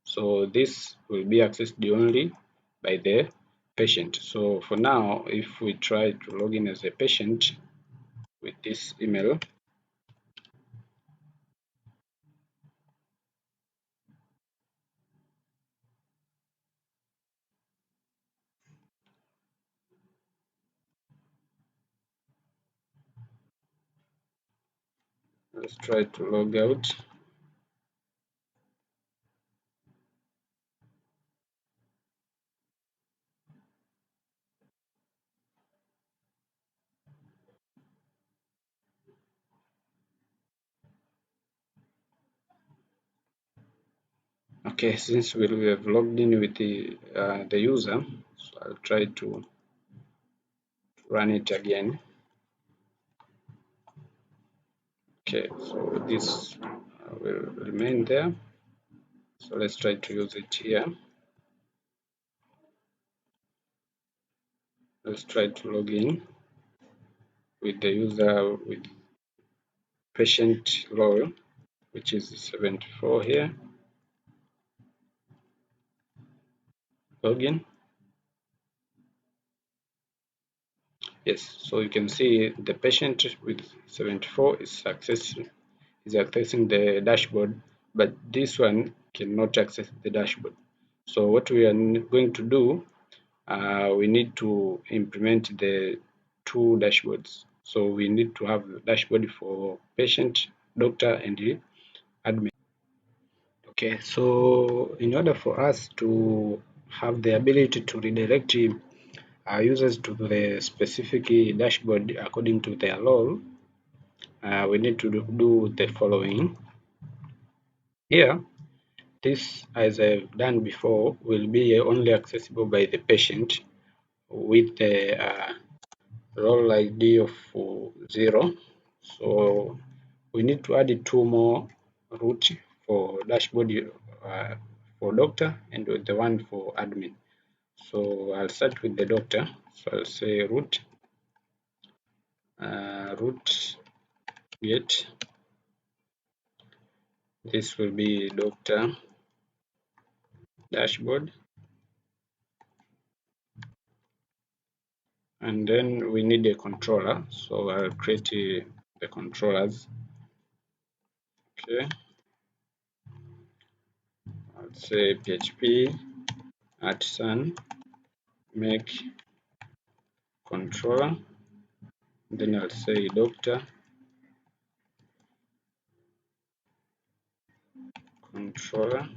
So this will be accessed only by the patient. So for now, if we try to log in as a patient with this email, let's try to log out. Okay, since we have logged in with the user, so I'll try to run it again. Okay, so this will remain there. So let's try to use it here. Let's try to log in with the user with patient role, which is 74 here. Login. Yes, so you can see the patient with 74 is accessing the dashboard, but this one cannot access the dashboard. So what we are going to do, we need to implement the two dashboards. So we need to have a dashboard for patient, doctor, and the admin. Okay, so in order for us to have the ability to redirect our users to the specific dashboard according to their role, we need to do the following. Here, this, as I've done before, will be only accessible by the patient with the role ID of 0. So we need to add two more root for dashboard for doctor and the one for admin. So I'll start with the doctor. So I'll say root get. This will be doctor dashboard, and then we need a controller. So I'll create the controllers. Okay, I'll say PHP artisan make controller. Then I'll say doctor controller.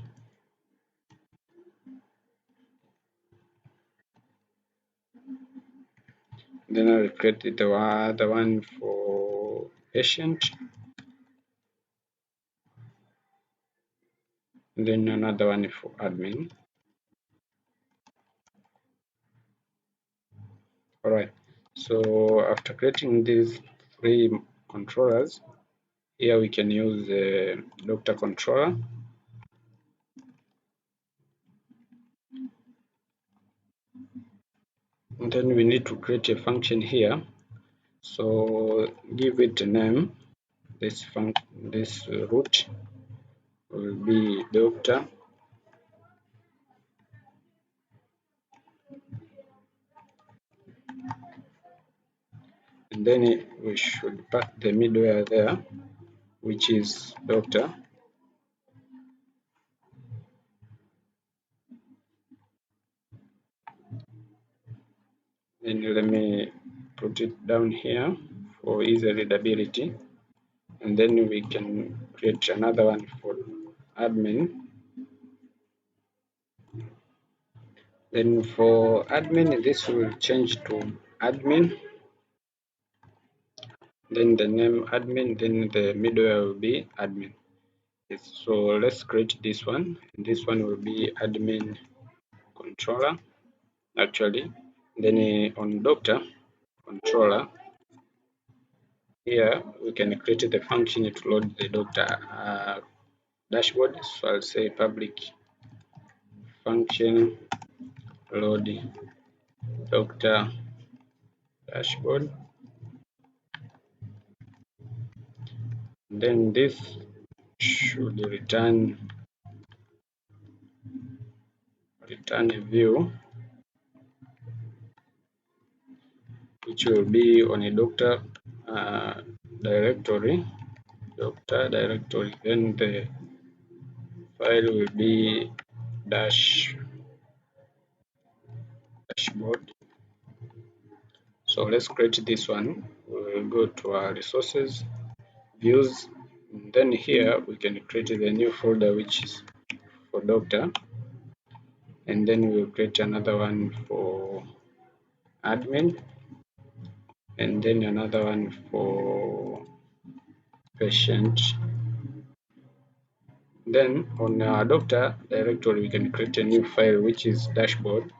Then I'll create the other one for patient. Then another one for admin. Alright, so after creating these three controllers, here we can use the doctor controller. And then we need to create a function here. So give it a name. This root will be doctor. And then we should pass the middleware there, which is doctor. Then let me put it down here for easy readability. And then we can create another one for admin. Then for admin, this will change to admin. Then the name admin, then the middleware will be admin. Yes, so let's create this one. And this one will be admin controller, actually. Then on doctor controller, here we can create the function to load the doctor dashboard. So I'll say public function load doctor dashboard. Then this should return a view which will be on a doctor directory. Then the file will be dashboard. So let's create this one. We'll go to our resources, views, and then here we can create the new folder which is for doctor, and then we'll create another one for admin, and then another one for patient. Then on our doctor directory we can create a new file which is dashboard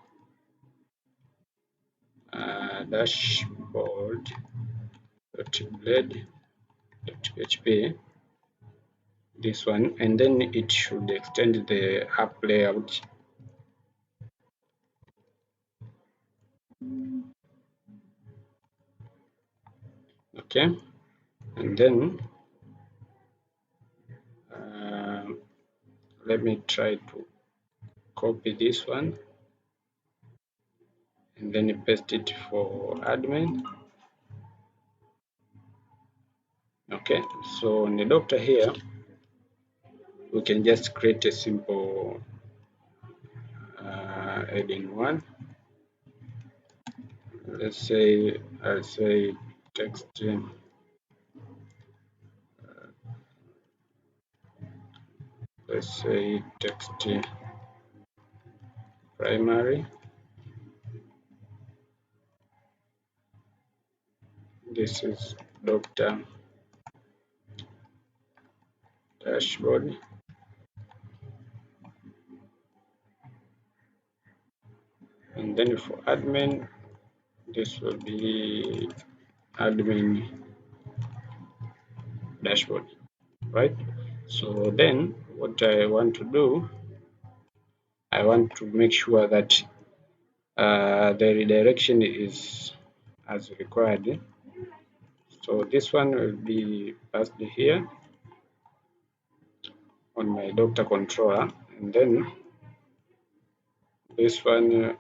dashboard.blade.php, this one, and then it should extend the app layout. Okay, and then let me try to copy this one and then paste it for admin. Okay, so on the doctor here, we can just create a simple heading one. Let's say I'll say text. Let's say text primary. This is doctor dashboard. And then for admin, this will be admin dashboard, right? So then what I want to do, I want to make sure that the redirection is as required. So this one will be passed here on my doctor controller, and then this one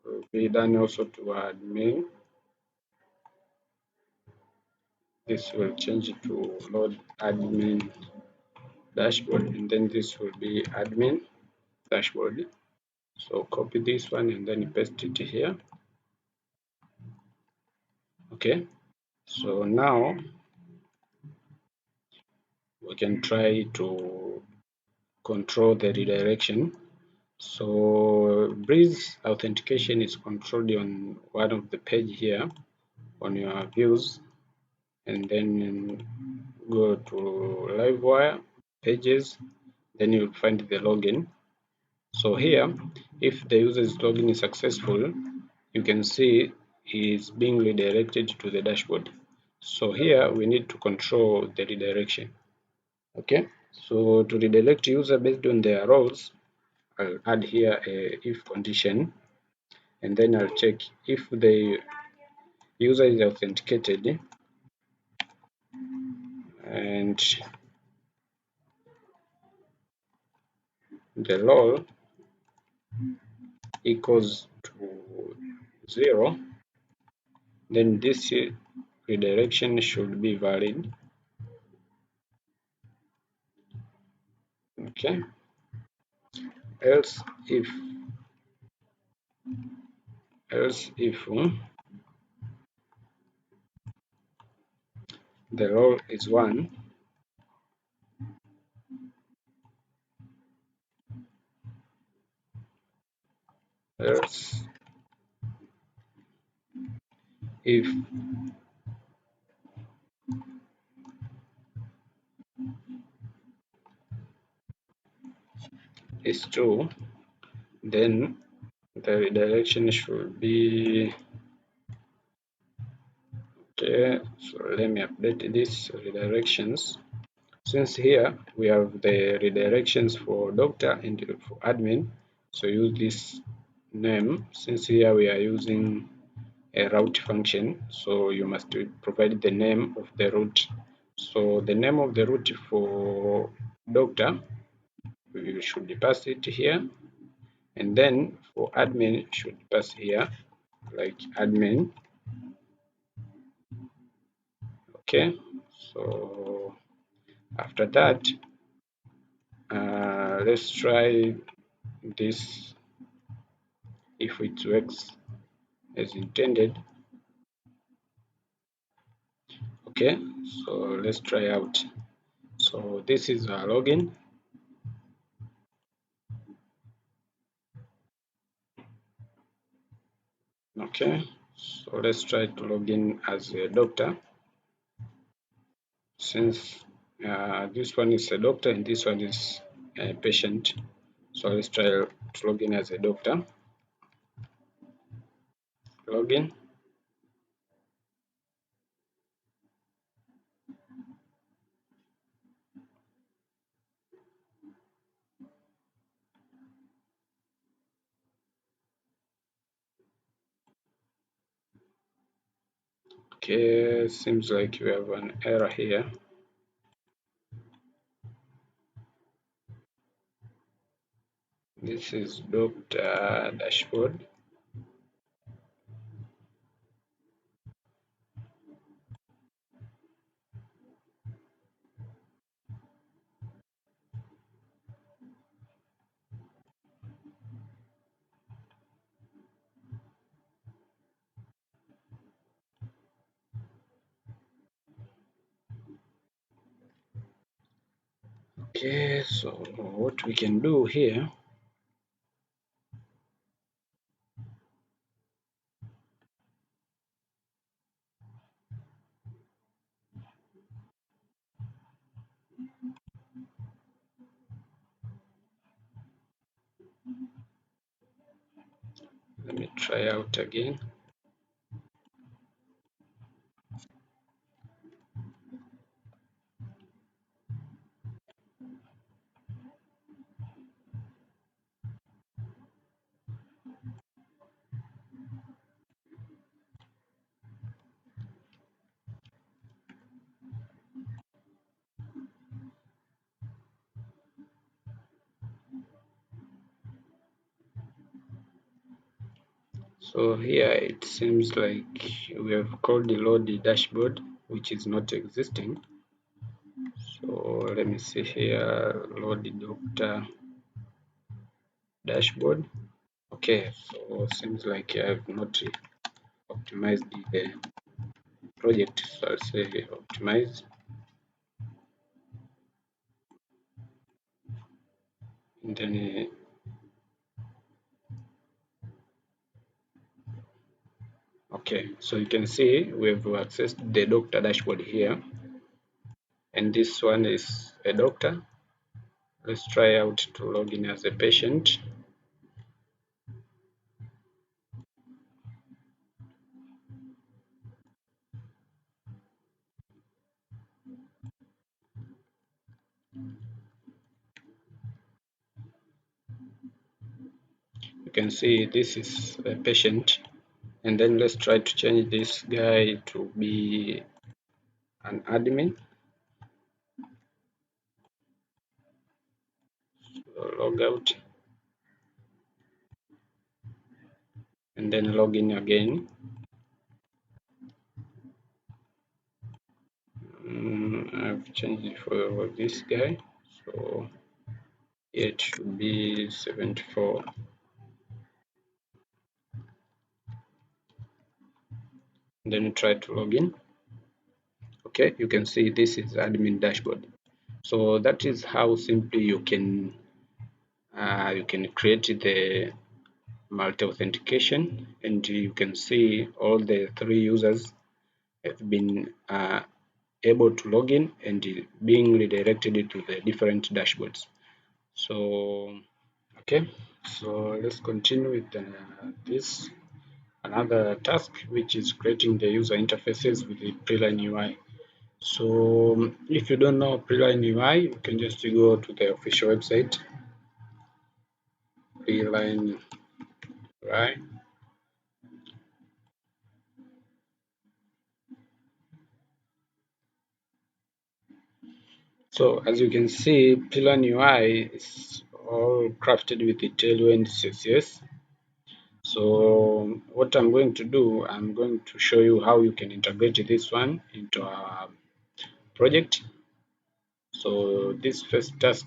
will be done also to admin. This will change it to load admin dashboard, and then this will be admin dashboard. So copy this one and then paste it here. Okay, so now we can try to control the redirection. So Breeze authentication is controlled on one of the page here on your views, and then go to Livewire pages, then you'll find the login. So here, if the user's login is successful, you can see he is being redirected to the dashboard. So here we need to control the redirection. Okay, so to redirect user based on their roles, I'll add here a if condition, and then I'll check if the user is authenticated and the role equals to 0, then this redirection should be valid. Okay, else if the role is 1, else if is 2, then the redirection should be okay. So let me update these redirections. Since here we have the redirections for doctor and for admin, so use this name. Since here we are using a route function, so you must provide the name of the route. So the name of the route for doctor, we should pass it here, and then for admin should pass here like admin. Okay, so after that let's try this if it works as intended. Okay, so let's try out. So this is our login. Okay, so let's try to log in as a doctor, since this one is a doctor and this one is a patient. So let's try to log in as a doctor. Login. Okay, seems like we have an error here. This is docked dashboard. Okay, so what we can do here, let me try out again. So here it seems like we have called the load the dashboard, which is not existing. So let me see here, load the doctor dashboard. Okay, so seems like I have not optimized the project. So I'll say optimize. And then okay, so you can see we've accessed the doctor dashboard here, and this one is a doctor. Let's try out to log in as a patient. You can see this is a patient, and then let's try to change this guy to be an admin. So log out and then log in again. I've changed it for this guy, so it should be 74. And then try to log in. Okay, you can see this is admin dashboard. So that is how simply you can create the multi-authentication, and you can see all the 3 users have been able to log in and being redirected to the different dashboards. So okay, so let's continue with this another task, which is creating the user interfaces with the Preline UI. So if you don't know Preline UI, you can just go to the official website, Preline UI. So as you can see, Preline UI is all crafted with the Tailwind CSS. So what I'm going to do, I'm going to show you how you can integrate this one into our project. So this first task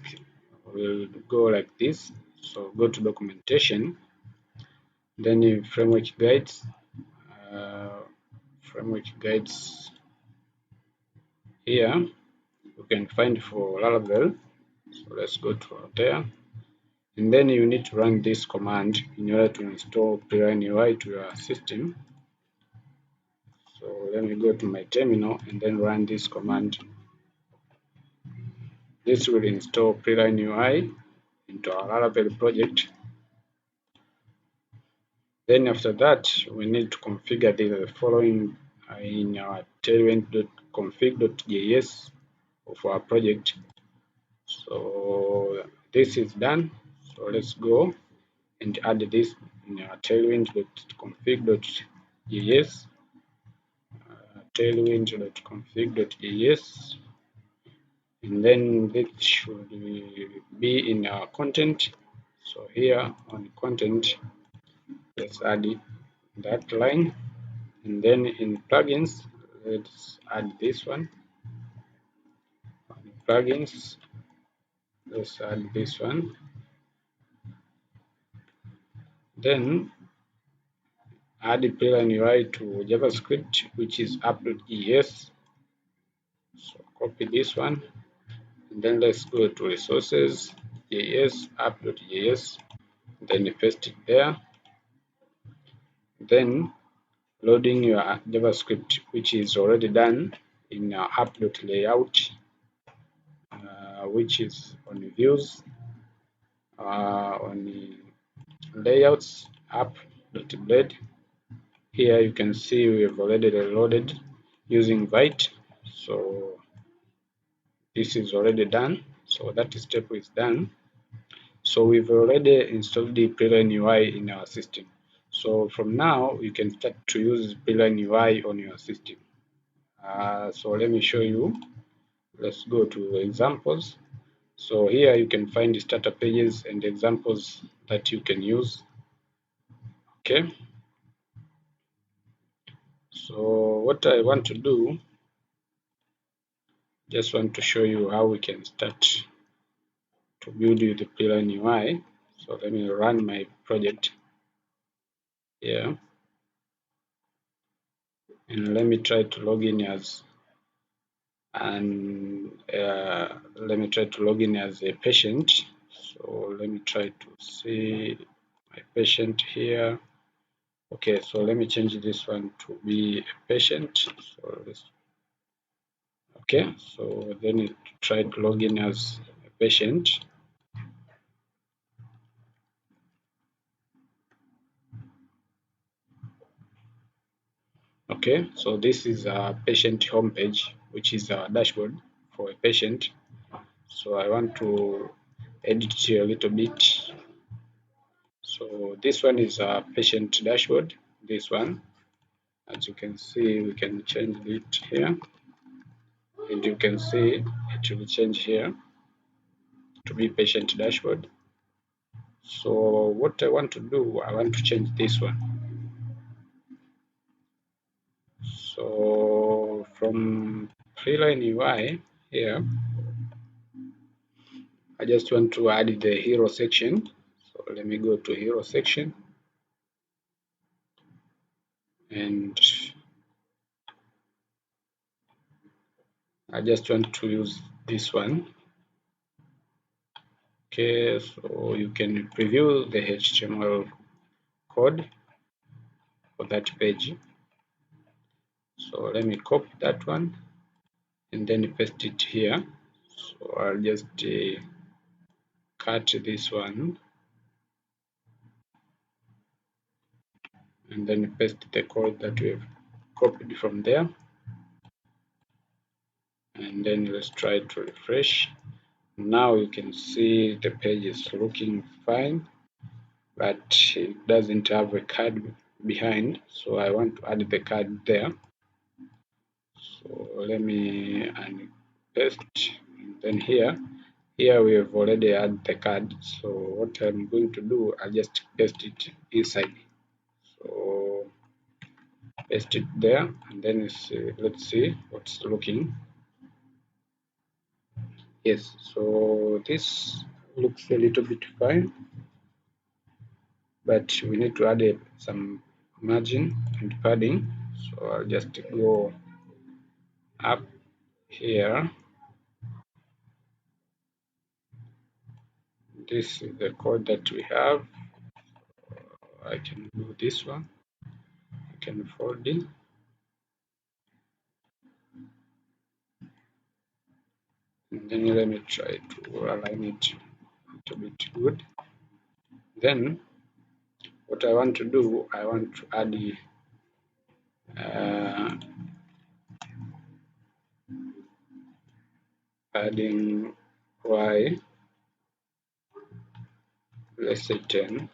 will go like this. So go to documentation, then in framework guides, uh, framework guides here you can find for Laravel. So let's go to there, and then you need to run this command in order to install Preline UI to your system. So let me go to my terminal and then run this command. This will install Preline UI into our Laravel project. Then after that, we need to configure the following in our tailwind.config.js of our project. So this is done. So let's go and add this in our tailwind.config.js. tailwind.config.es, and then this should be in our content. So here on content, let's add that line, and then in plugins, let's add this one. On plugins, let's add this one. Then add Preline UI to JavaScript, which is app.es. So copy this one, and then let's go to resources, JS, app.js, then paste it there. Then loading your JavaScript, which is already done in app.layout, which is on views, on layouts, app.blade. Here you can see we have already loaded using Vite. So this is already done. So that step is done. So we've already installed the Preline UI in our system. So from now you can start to use Preline UI on your system. So let me show you. Let's go to examples. So here you can find the starter pages and examples that you can use. Okay. So what I want to do, just want to show you how we can start to build with the Preline UI. So let me run my project here, and let me try to log in as a patient. So let me try to see my patient here. Okay, so let me change this one to be a patient. So let's, okay, so then it try to log in as a patient. Okay, so this is a patient homepage, which is a dashboard for a patient. So I want to edit here a little bit. So this one is a patient dashboard. This one, as you can see, we can change it here, and you can see it will change here to be patient dashboard. So what I want to do, I want to change this one. So from Preline UI here, I just want to add the hero section. So let me go to hero section, and I just want to use this one. Okay, so you can preview the HTML code for that page. So let me copy that one and then paste it here. So I'll just cut this one and then paste the code that we've copied from there. And then let's try to refresh. Now you can see the page is looking fine, but it doesn't have a card behind, so I want to add the card there. So let me paste, and then here we have already added the card. So what I'm going to do, I'll just paste it inside. So paste it there, and then let's see what's looking. Yes, so this looks a little bit fine, but we need to add some margin and padding. So I'll just go up here. This is the code that we have. I can do this one. I can fold in. And then let me try to align it a little bit good. Then what I want to do, I want to add padding y, let's say 10.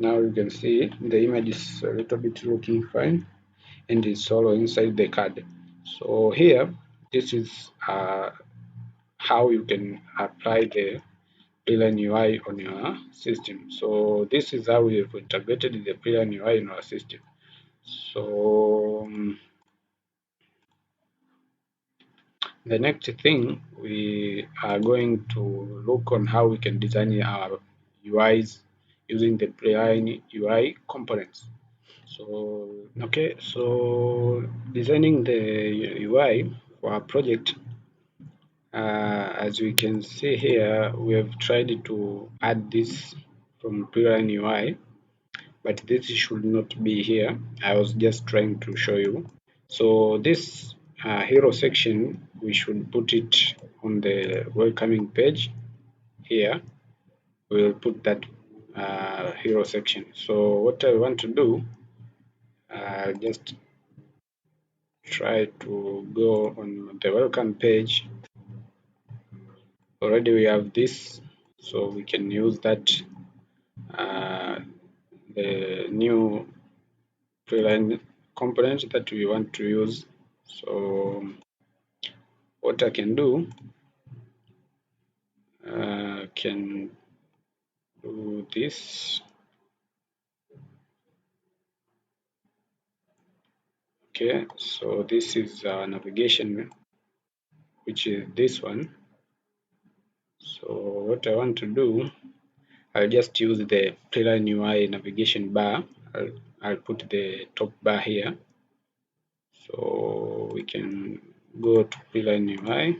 Now you can see the image is a little bit looking fine and it's all inside the card. So here, this is how you can apply the Preline UI on your system. So this is how we have integrated the Preline UI in our system. So the next thing, we are going to look on how we can design our UIs using the Preline UI components. So okay, so designing the UI for our project, as we can see here, we have tried to add this from Preline UI, but this should not be here. I was just trying to show you. So this hero section, we should put it on the welcoming page here. We'll put that hero section. So what I want to do, just try to go on the welcome page. Already we have this, so we can use that, the new Preline component that we want to use. So what I can do, can do this. Okay, so this is navigation, which is this one. So what I want to do, I'll just use the Preline UI navigation bar. I'll put the top bar here. So we can go to Preline UI.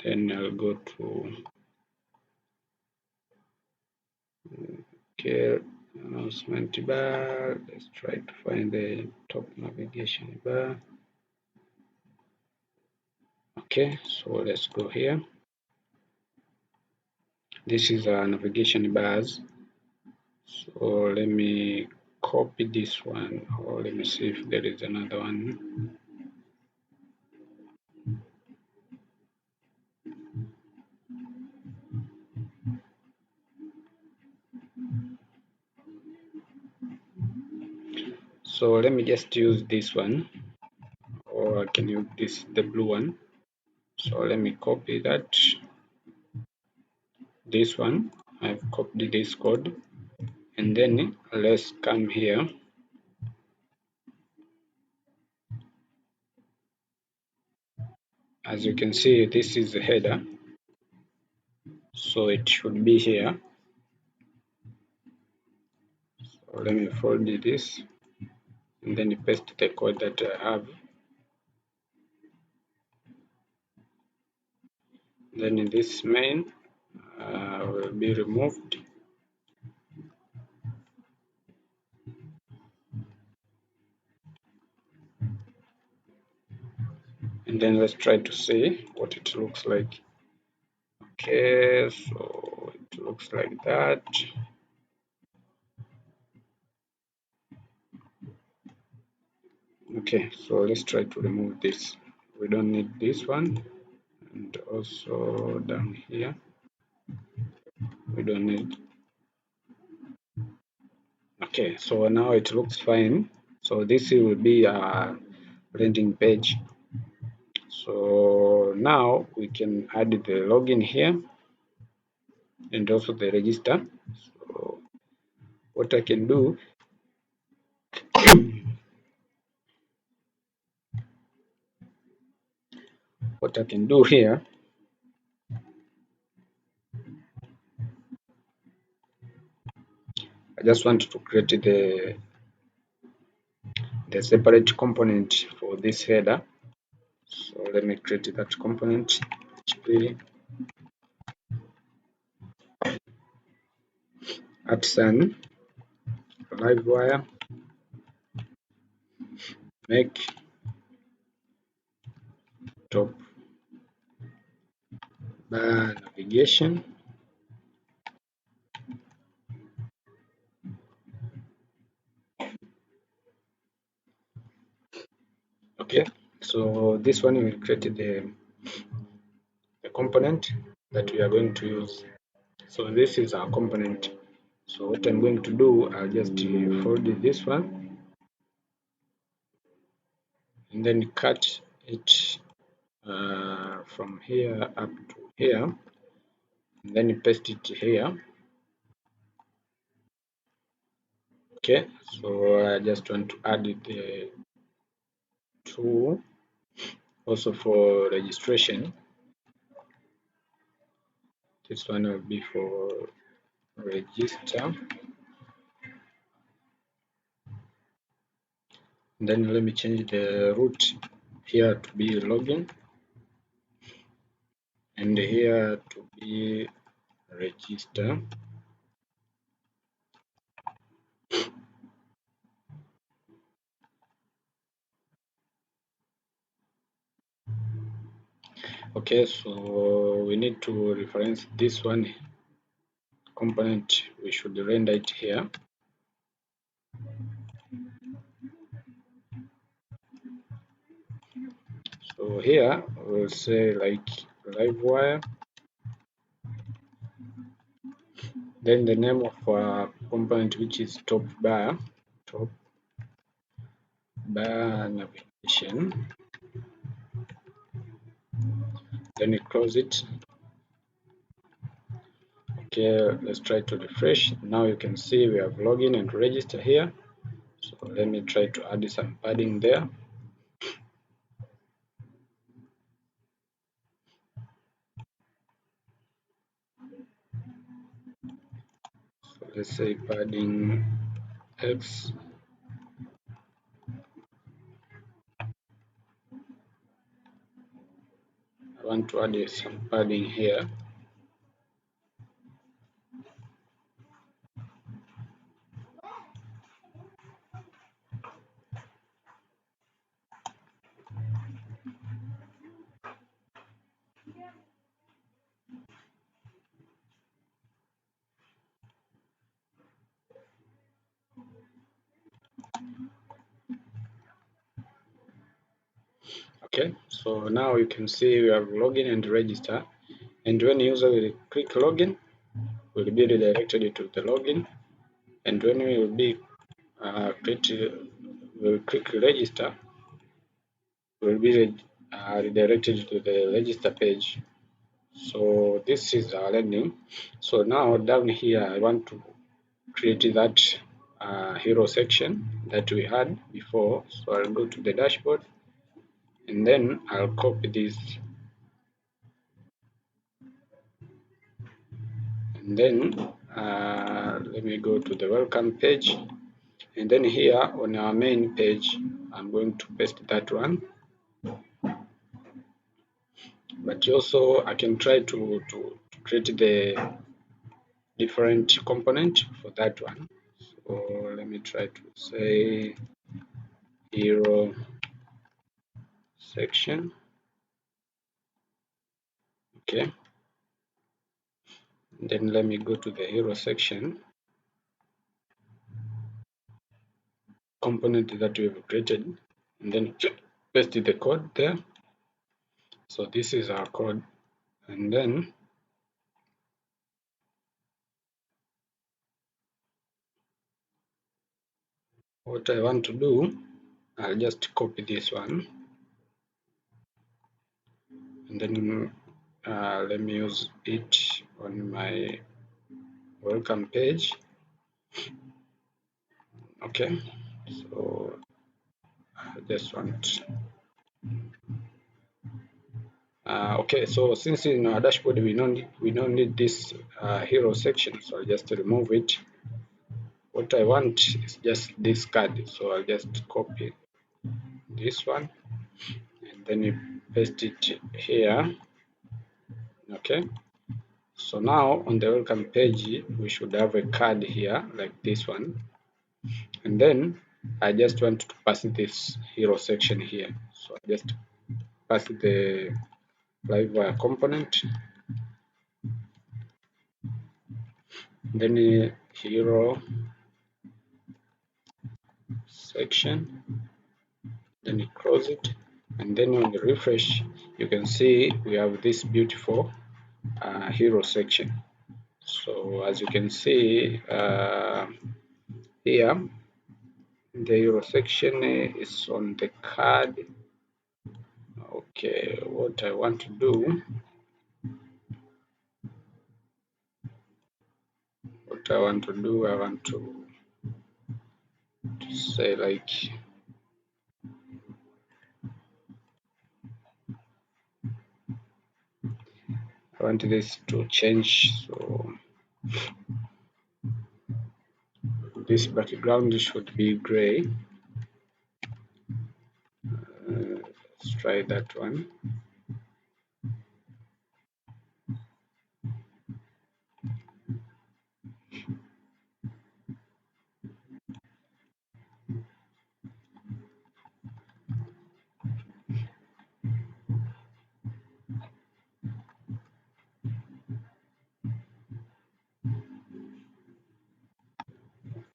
Then I'll go to announcement bar. Let's try to find the top navigation bar. Okay, so let's go here. This is our navigation bars. So let me copy this one, or let me see if there is another one. So let me just use this one, or I can use this, the blue one. So let me copy that. This one, I've copied this code, and then let's come here. As you can see, this is the header, so it should be here. So let me fold this and then paste the code that I have. Then this main will be removed. And then let's try to see what it looks like. Okay, so it looks like that. Okay, so let's try to remove this. We don't need this one, and also down here we don't need. Okay, so now it looks fine. So this will be a landing page. So now we can add the login here and also the register. So what I can do, what I can do here, I just want to create the separate component for this header. So let me create that component. HP @sun Livewire make top bar navigation. Okay, so this one will create the component that we are going to use. So this is our component. So what I'm going to do, I'll just fold this one and then cut it from here up to here, and then paste it here. Okay, so I just want to add the tool also for registration. This one will be for register. Then let me change the root here to be login and here to be register. Okay, so we need to reference this one component. We should render it here. So here we'll say like Livewire, then the name of our component, which is top bar navigation, then we close it. Okay, let's try to refresh. Now you can see we have login and register here. So let me try to add some padding there. So let's say padding X. I want to add some padding here. Okay, so now you can see we have login and register, and when user will click login, will be redirected to the login, and when we will be will click register, will be redirected to the register page. So this is our landing. So now down here I want to create that hero section that we had before. So I'll go to the dashboard and then I'll copy this, and then let me go to the welcome page, and then here on our main page I'm going to paste that one, but also I can try to create the different component for that one. So let me try to say hero section. Okay, then let me go to the hero section component that we've created, and then paste the code there. So this is our code, and then what I want to do, I'll just copy this one, and then let me use it on my welcome page. Okay, so I just want okay, so since in our dashboard we don't need this hero section, so I'll just remove it. What I want is just this card, so I'll just copy this one and then you paste it here. Okay, so now on the welcome page we should have a card here like this one, and then I just want to pass this hero section here, so I just pass the Livewire component, then hero section, then you close it, and then on the refresh you can see we have this beautiful hero section. So as you can see here, the euro section is on the card. Okay, what I want to do, I want to say like I want this to change, so this background should be gray. Let's try that one.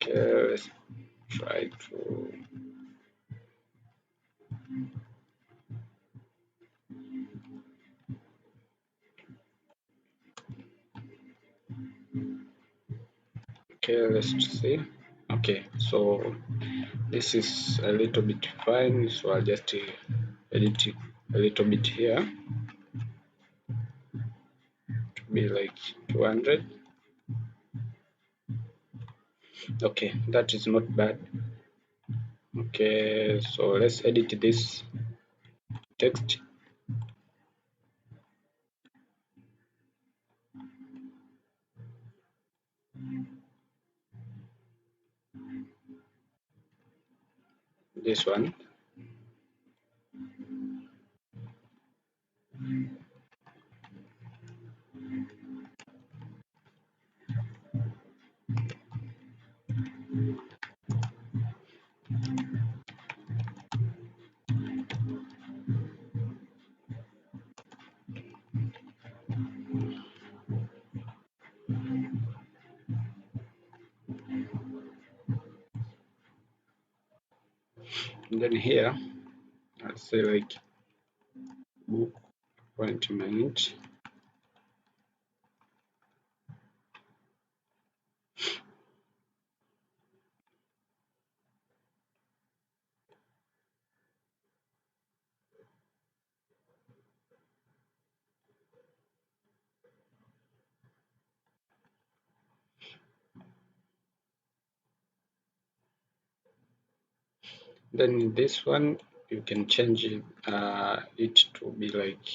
Okay, let's try to let's see. Okay, so this is a little bit fine, so I'll just edit it a little bit here to be like 200. Okay, that is not bad. Okay, so let's edit this text. This one. And then here, I'll say like book appointment. Then this one, you can change it to be like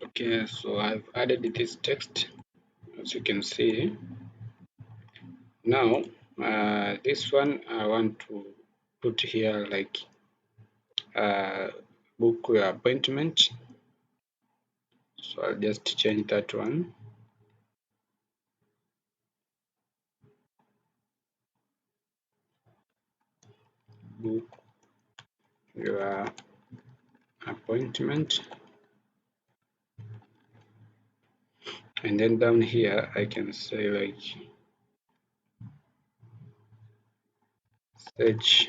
okay, so I've added this text, as you can see. Now, this one I want to put here like book your appointment. So I'll just change that one. Book your appointment. And then down here, I can say like search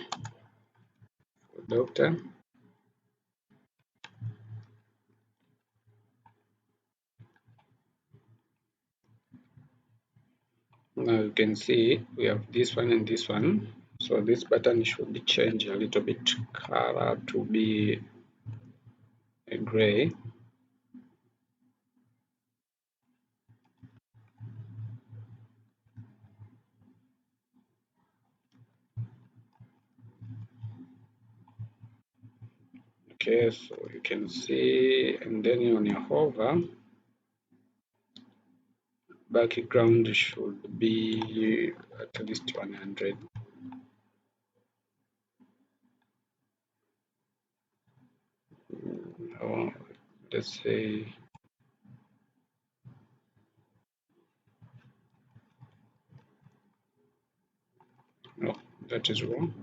for doctor. Now you can see we have this one and this one. So this button should be changed a little bit color to be a gray. Okay, so you can see, and then on your hover, background should be at least 100. Or let's say no, that is wrong.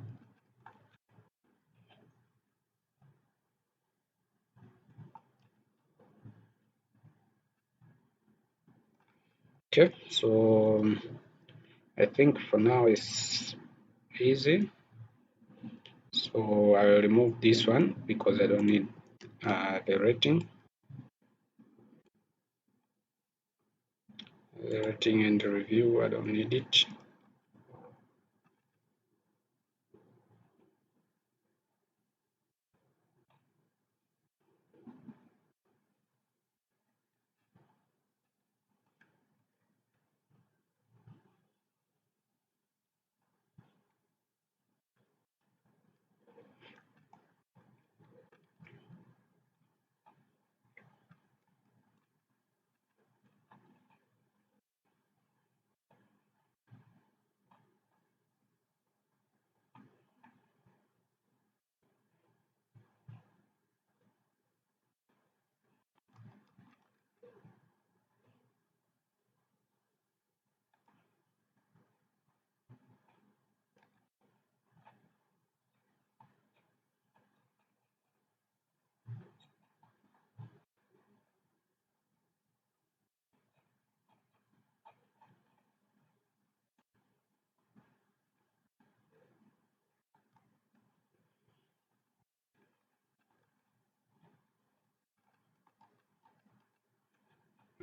Okay, so I think for now it's easy. So I will remove this one because I don't need the rating. The rating and the review, I don't need it.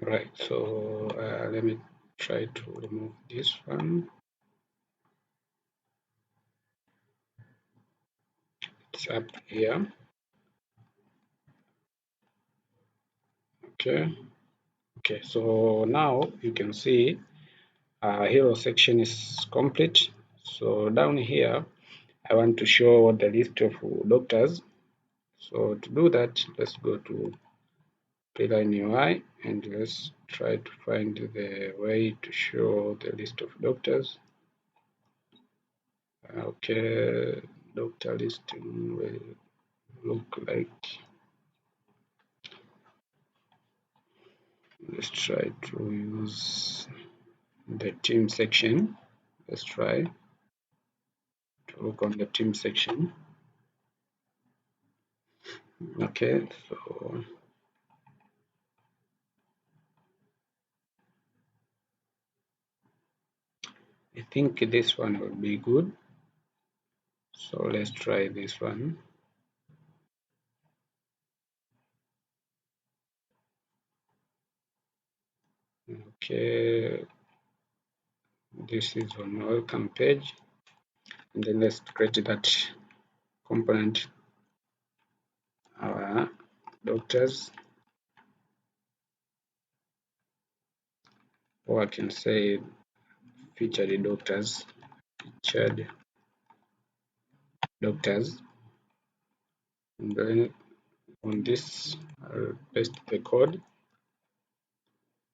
Right, so let me try to remove this one. It's up here. Okay, so now you can see hero section is complete. So down here I want to show the list of doctors. So to do that, let's go to Preline UI and let's try to find the way to show the list of doctors. Okay, doctor listing will look like, let's try to use the team section. Let's try to look on the team section. Okay, so I think this one will be good. So let's try this one. Okay, this is on welcome page, and then let's create that component, our doctors, or I can say featured doctors, featured doctors, and then on this I'll paste the code.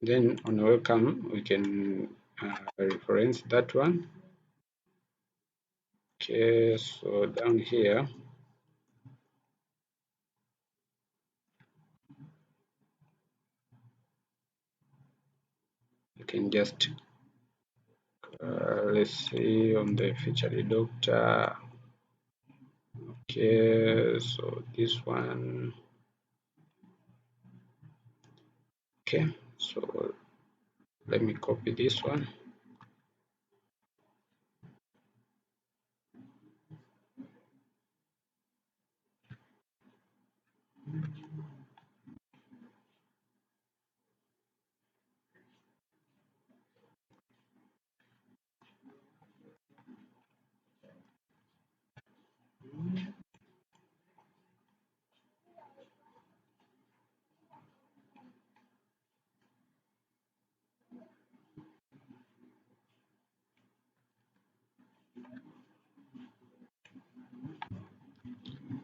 Then on welcome we can reference that one. Okay, so down here you can just let's see on the featured doctor. Okay, so this one. Okay, so let me copy this one.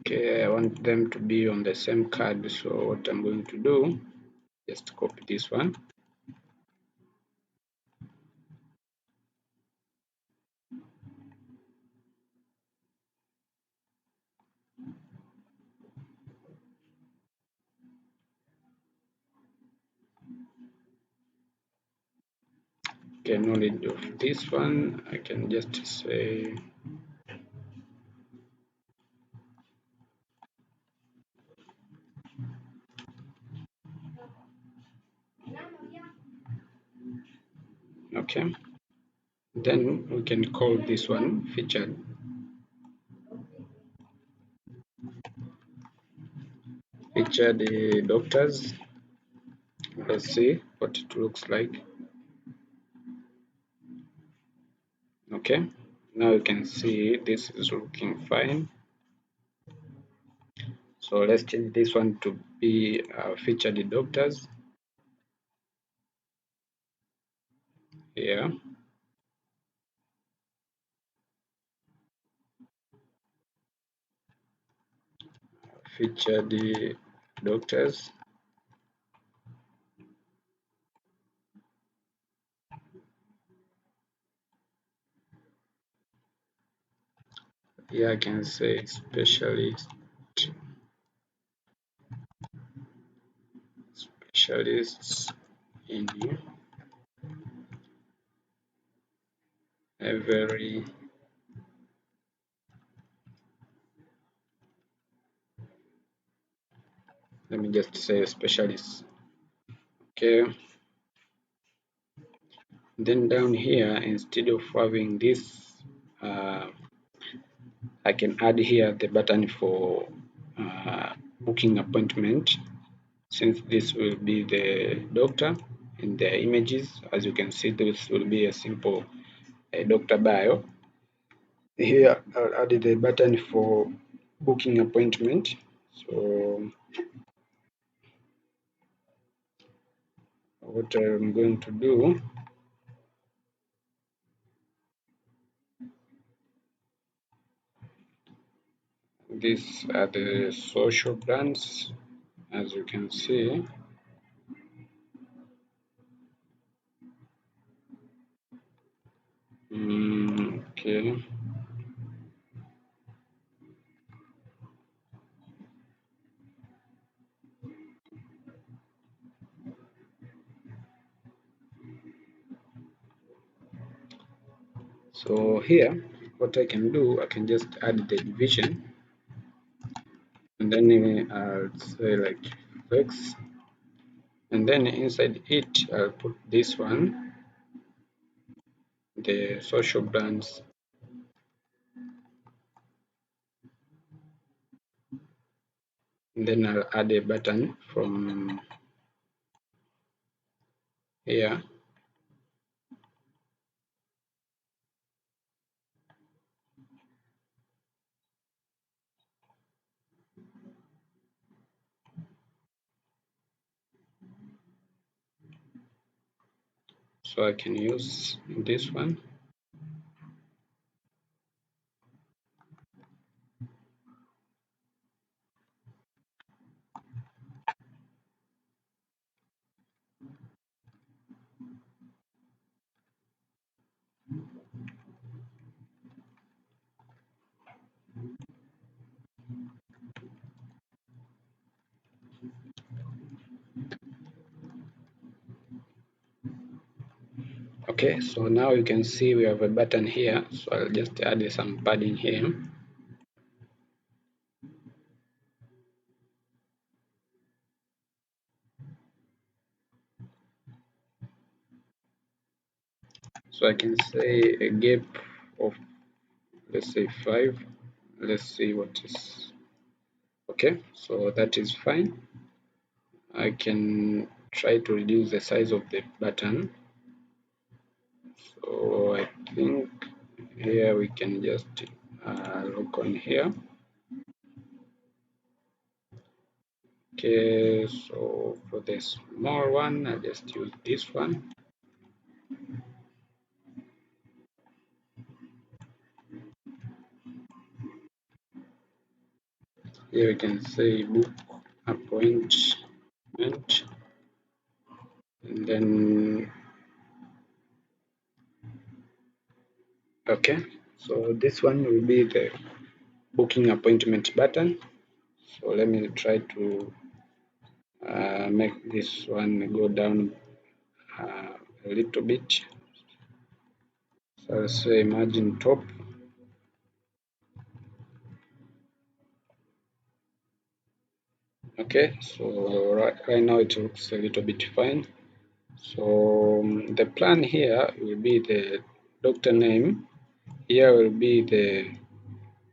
Okay, I want them to be on the same card, so what I'm going to do, just copy this one. Okay, no need of this one. I can just say okay. Then we can call this one featured. feature the doctors. Let's see what it looks like. Okay, now you can see this is looking fine. So let's change this one to be feature the doctors here. Feature the doctors. Here I can say specialists in every let me just say specialists. Okay, then down here, instead of having this, I can add here the button for booking appointment, since this will be the doctor in the images. As you can see, this will be a simple doctor bio. Here I'll add the button for booking appointment. So what I'm going to do, these are the social brands, as you can see. Okay. So here, what I can do, I can just add the division, and then I'll say like flex, and then inside it, I'll put this one, the social brands. And then I'll add a button from here. So I can use this one. Okay, so now you can see we have a button here. So I'll just add some padding here. So I can say a gap of, let's say 5. Let's see what is okay. So that is fine. I can try to reduce the size of the button. So I think here we can just look on here. Okay, so for the small one, I just use this one. Here we can say book appointment, and then okay, so this one will be the booking appointment button. So let me try to make this one go down a little bit. So I'll say margin top. Okay, so right now it looks a little bit fine. So the plan here will be the doctor name, here will be the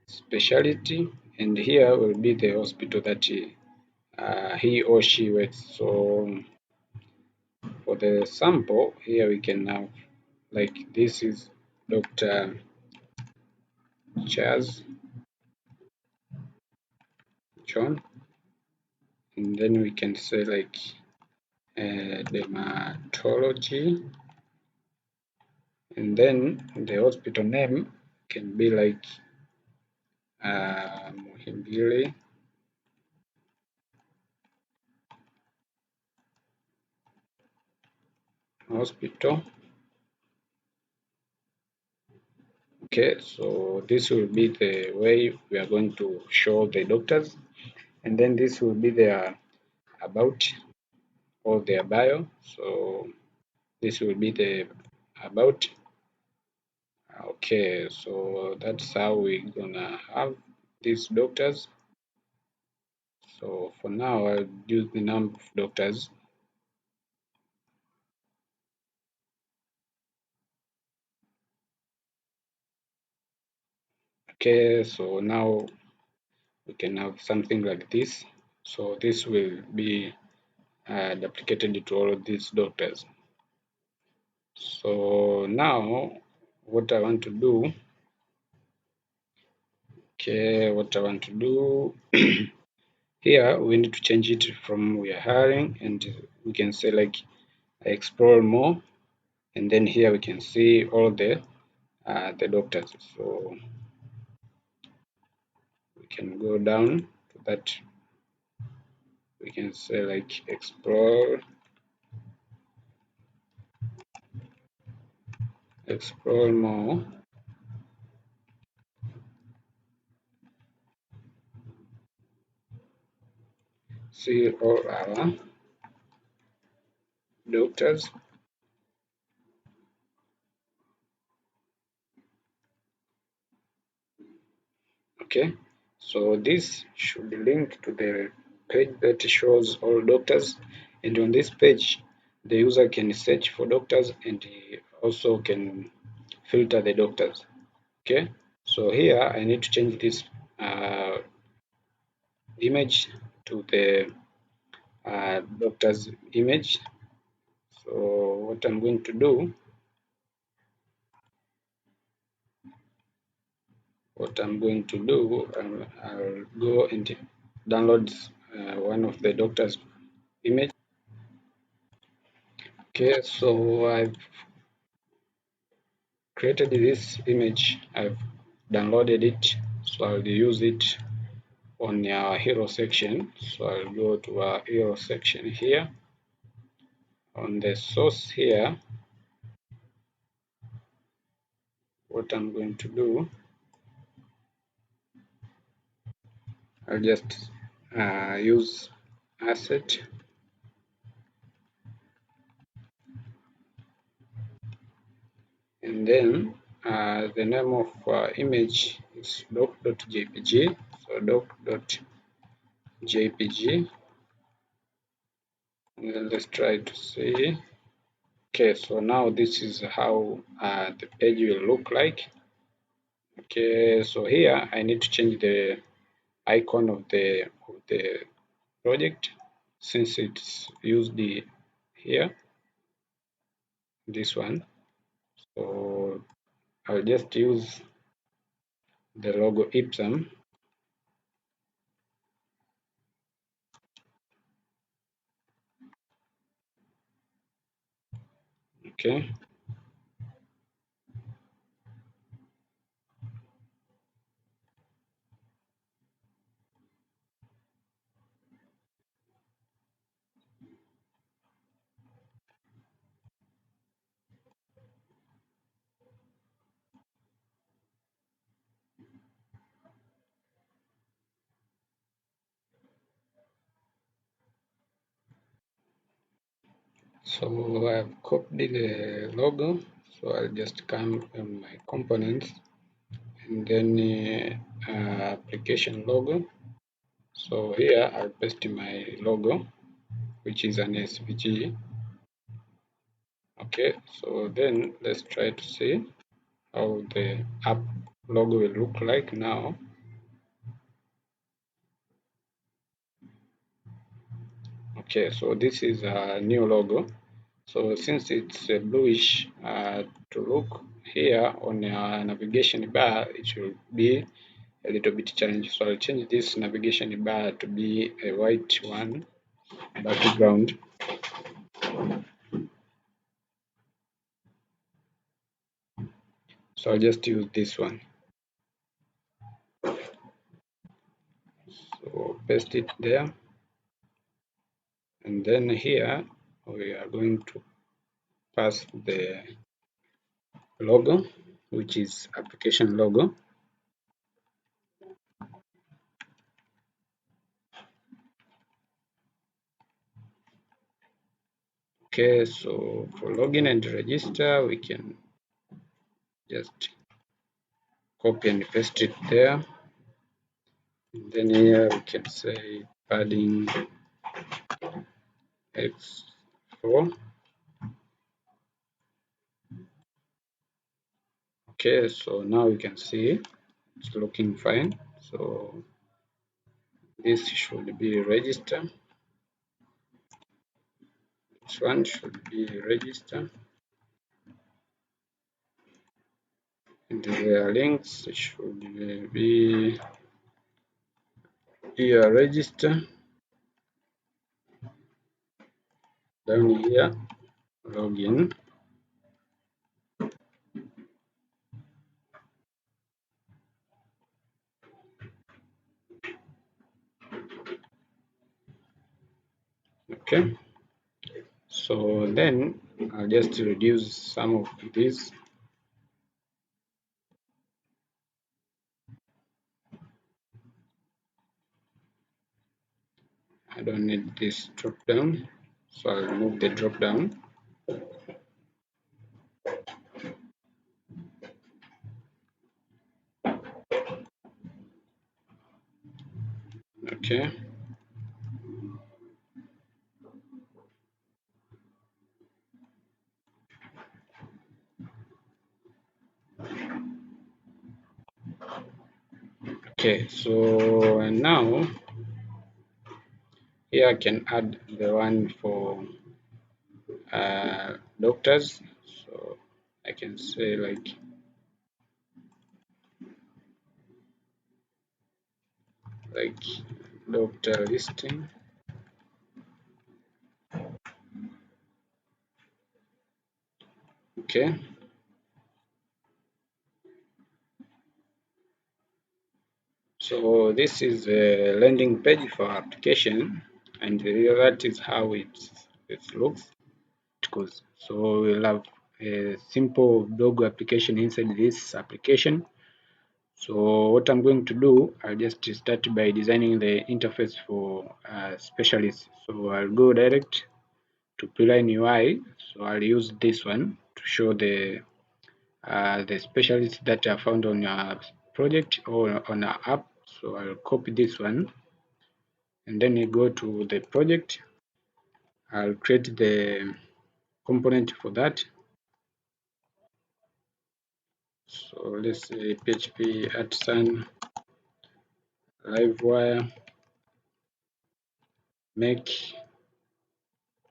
specialty, and here will be the hospital that he or she works. So for the sample here we can have, like, this is Dr. Chaz John, and then we can say like dermatology, and then the hospital name can be like Muhimbili Hospital. Okay, so this will be the way we are going to show the doctors, and then this will be their about or their bio. So this will be the about. Okay, so that's how we're gonna have these doctors. So for now, I'll use the number of doctors. Okay, so now we can have something like this. So this will be duplicated to all of these doctors. So now what I want to do, okay, what I want to do here, we need to change it from we are hiring, and we can say like explore more, and then here we can see all the doctors. So we can go down to that, we can say like explore more, see all our doctors. Okay, so this should link to the page that shows all doctors, and on this page the user can search for doctors, and he also can filter the doctors. Okay, so here I need to change this image to the doctor's image. So what I'm going to do, I'll go and download one of the doctor's image. Okay, so I've created this image, I've downloaded it, so I'll use it on our hero section. So I'll go to our hero section here. On the source here, what I'm going to do, I'll just use asset, and then the name of image is doc.jpg. So doc.jpg, and then let's try to see. Okay, so now this is how the page will look like. Okay, so here I need to change the icon of the project, since it's used here, this one. So I'll just use the logo Ipsum. Okay, so I've copied the logo. So I'll just come on my components, and then application logo. So here I'll paste my logo, which is an SVG. Okay, so then let's try to see how the app logo will look like now. Okay, so this is a new logo. So since it's bluish to look here on your navigation bar, it should be a little bit challenging. So I'll change this navigation bar to be a white one background. So I'll just use this one. So paste it there. And then here we are going to pass the logo, which is application logo. Okay, so for login and register, we can just copy and paste it there. And then here we can say padding X4. Okay, so now you can see it's looking fine. So this should be register. This one should be register. And the links should be here register. Down here, login. Okay, so then I'll just reduce some of these. I don't need this drop down, so I'll remove the drop down. Okay. Okay, so now here I can add the one for doctors. So I can say like doctor listing. Okay. So this is a landing page for application, and that is how it looks. Because so we'll have a simple blog application inside this application. So what I'm going to do, I'll just start by designing the interface for specialists. So I'll go direct to Preline UI. So I'll use this one to show the specialists that are found on your project or on our app. So I'll copy this one, and then you go to the project. I'll create the component for that. So let's say PHP artisan Livewire make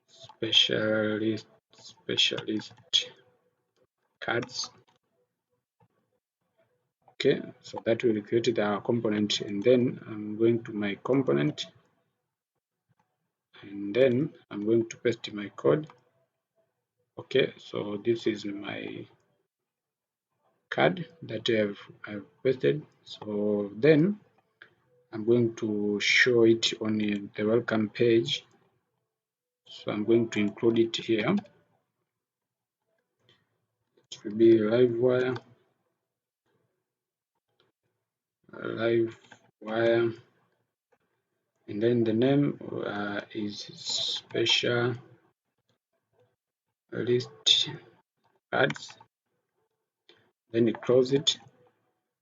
specialist cards. Okay, so that will create the component, and then I'm going to my component, and then I'm going to paste my code. Okay, so this is my card that I've pasted. So then I'm going to show it on the welcome page. So I'm going to include it here. It will be Livewire, and then the name is special list ads. Then you close it,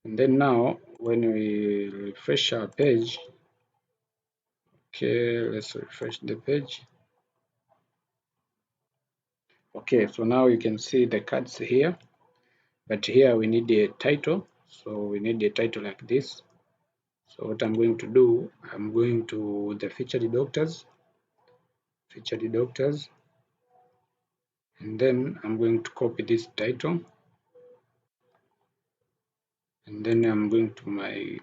and then now when we refresh our page, okay, let's refresh the page. Okay, so now you can see the cards here, but here we need a title. So we need a title like this. So what I'm going to do, I'm going to the featured doctors, featured doctors, and then I'm going to copy this title, and then I'm going to my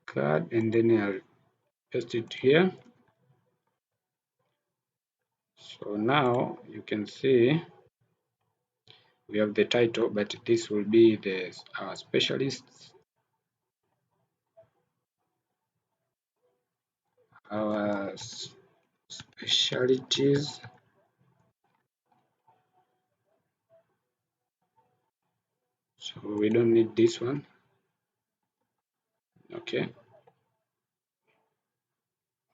card, and then I'll paste it here. So now you can see we have the title, but this will be our specialists, our specialties. So we don't need this one. Okay,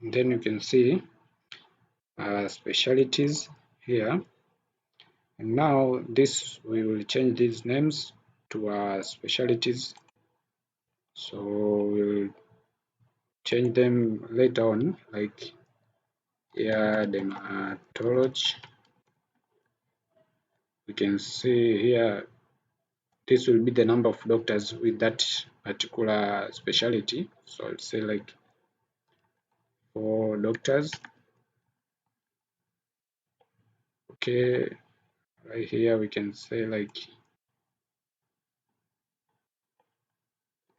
and then you can see specialties here, and now this we will change these names to our specialties, so we'll change them later on, like here dermatology. We can see here this will be the number of doctors with that particular specialty, so I'll say like 4 doctors. Okay, right here we can say like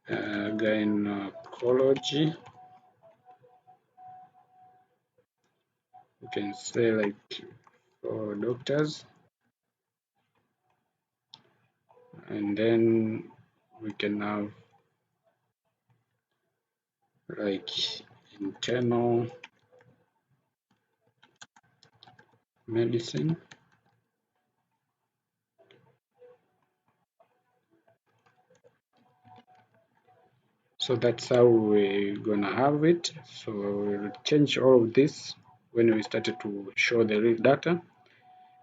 gynecology. We can say like 4 doctors, and then we can have like internal medicine. So that's how we're gonna have it. So we'll change all of this when we started to show the real data.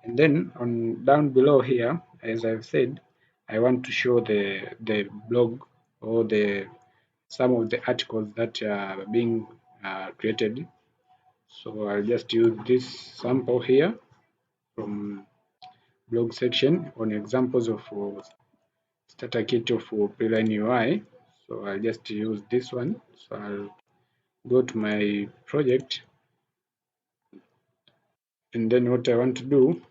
And then on down below here, as I've said, I want to show the blog or the some of the articles that are being created. So I'll just use this sample here from blog section on examples of starter kit of Preline UI. So I'll just use this one. So I'll go to my project, and then what I want to do,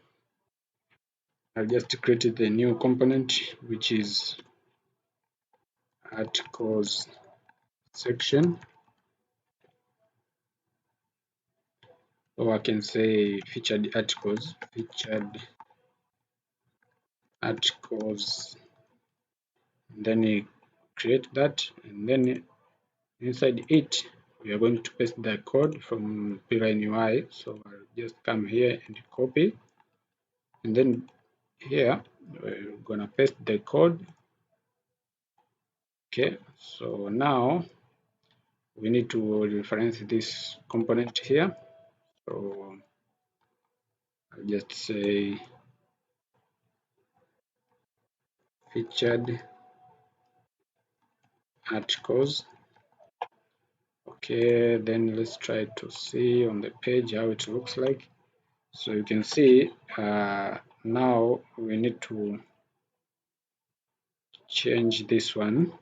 I'll just create the new component, which is articles section, or I can say featured articles, then you create that, and then inside it we are going to paste the code from Preline UI. So I'll just come here and copy, and then here we're gonna paste the code. Okay, so now we need to reference this component here. So I'll just say featured articles. Okay, then let's try to see on the page how it looks like. So you can see now we need to change this one.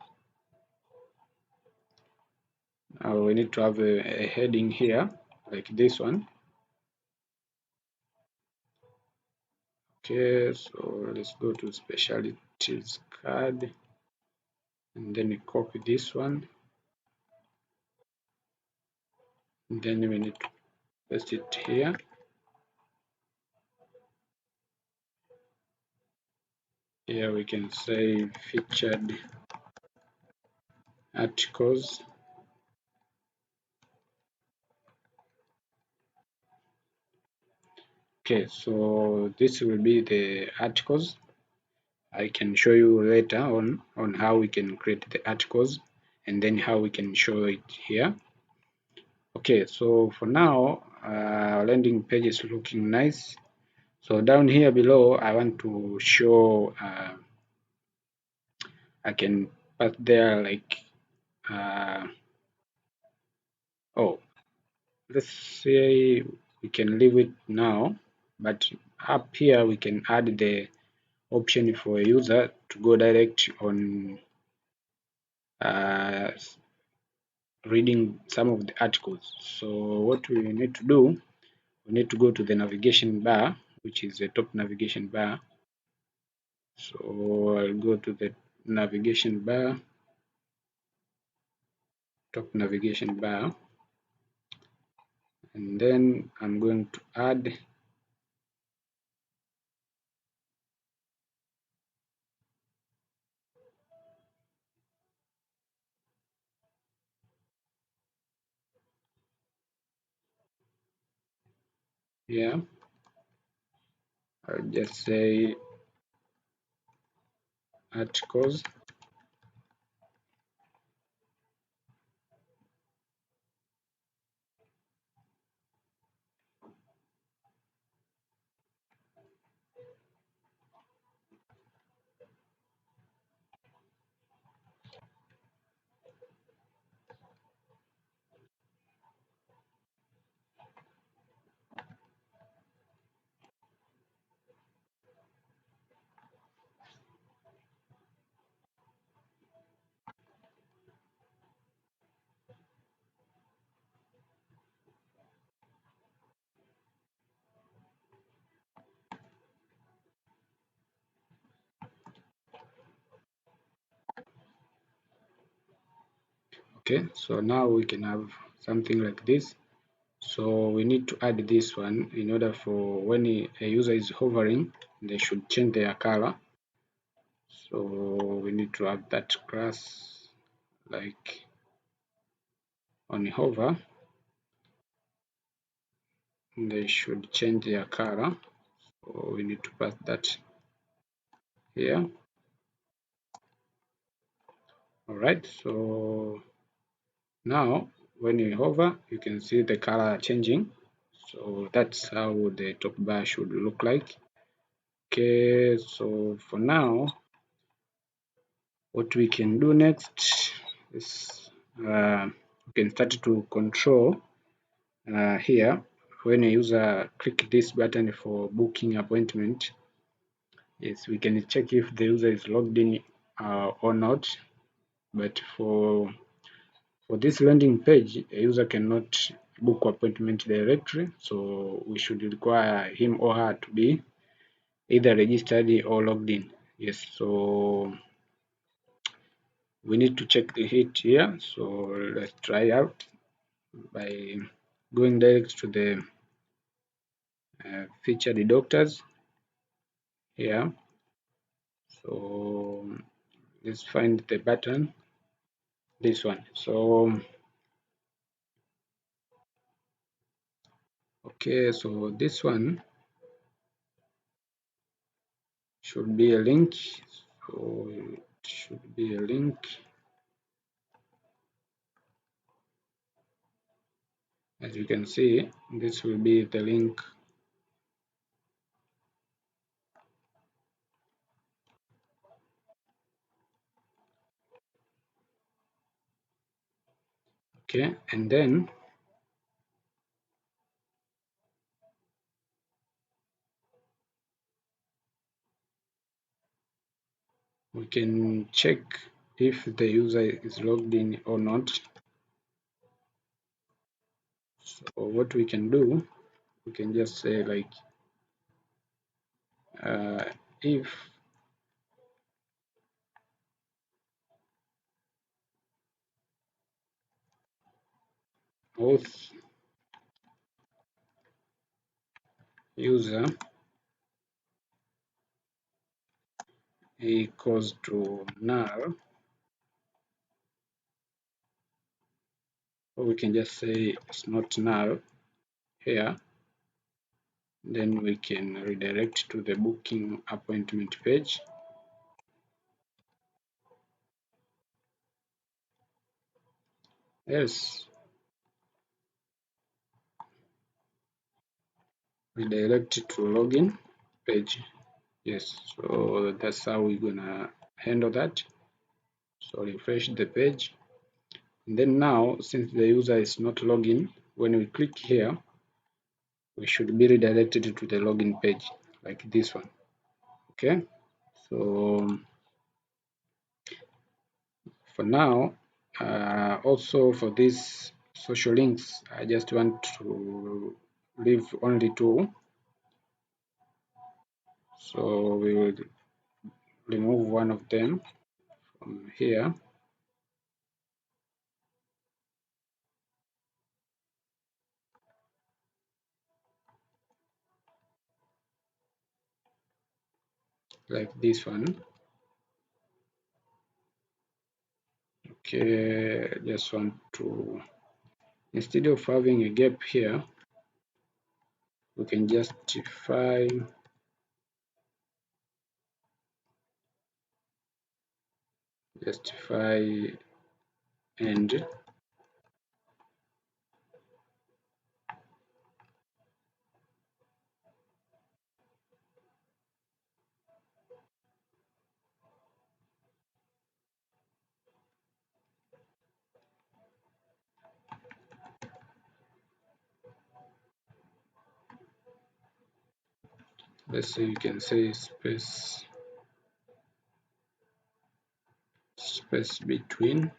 Now we need to have a heading here like this one. Okay, so let's go to specialties card, and then we copy this one, and then we need to paste it here. Here we can say featured articles. Okay, so this will be the articles. I can show you later on how we can create the articles and then how we can show it here. Okay, so for now, landing page is looking nice. So down here below, I want to show, I can put there like, oh, let's say we can leave it now, but up here we can add the option for a user to go direct on reading some of the articles. So what we need to do, we need to go to the navigation bar, which is the top navigation bar. So I'll go to the navigation bar, top navigation bar, and then I'm going to add here. I'll just say articles. Okay, so now we can have something like this. So we need to add this one in order for when a user is hovering, they should change their color. So we need to have that class, like on hover, they should change their color. So we need to pass that here. All right, so now when you hover, you can see the color changing. So that's how the top bar should look like. Okay, so for now, what we can do next is we can start to control here when a user click this button for booking appointment. Yes, we can check if the user is logged in or not. But for this landing page, a user cannot book appointment directly, so we should require him or her to be either registered or logged in. Yes, so we need to check the hit here. So let's try out by going direct to the featured doctors here. So let's find the button, this one. So okay, so this one should be a link. So it should be a link. As you can see, this will be the link. Okay, and then we can check if the user is logged in or not. So what we can do, we can just say like if auth user equals to null, or we can just say it's not null here, then we can redirect to the booking appointment page. Yes, redirect to login page. Yes, so that's how we're gonna handle that. So refresh the page, and then now since the user is not logged in, when we click here, we should be redirected to the login page like this one. Okay, so for now, also for these social links, I just want to leave only two. So we will remove one of them from here. Like this one. Okay, just want to, instead of having a gap here, we can justify and let's say you can say space between.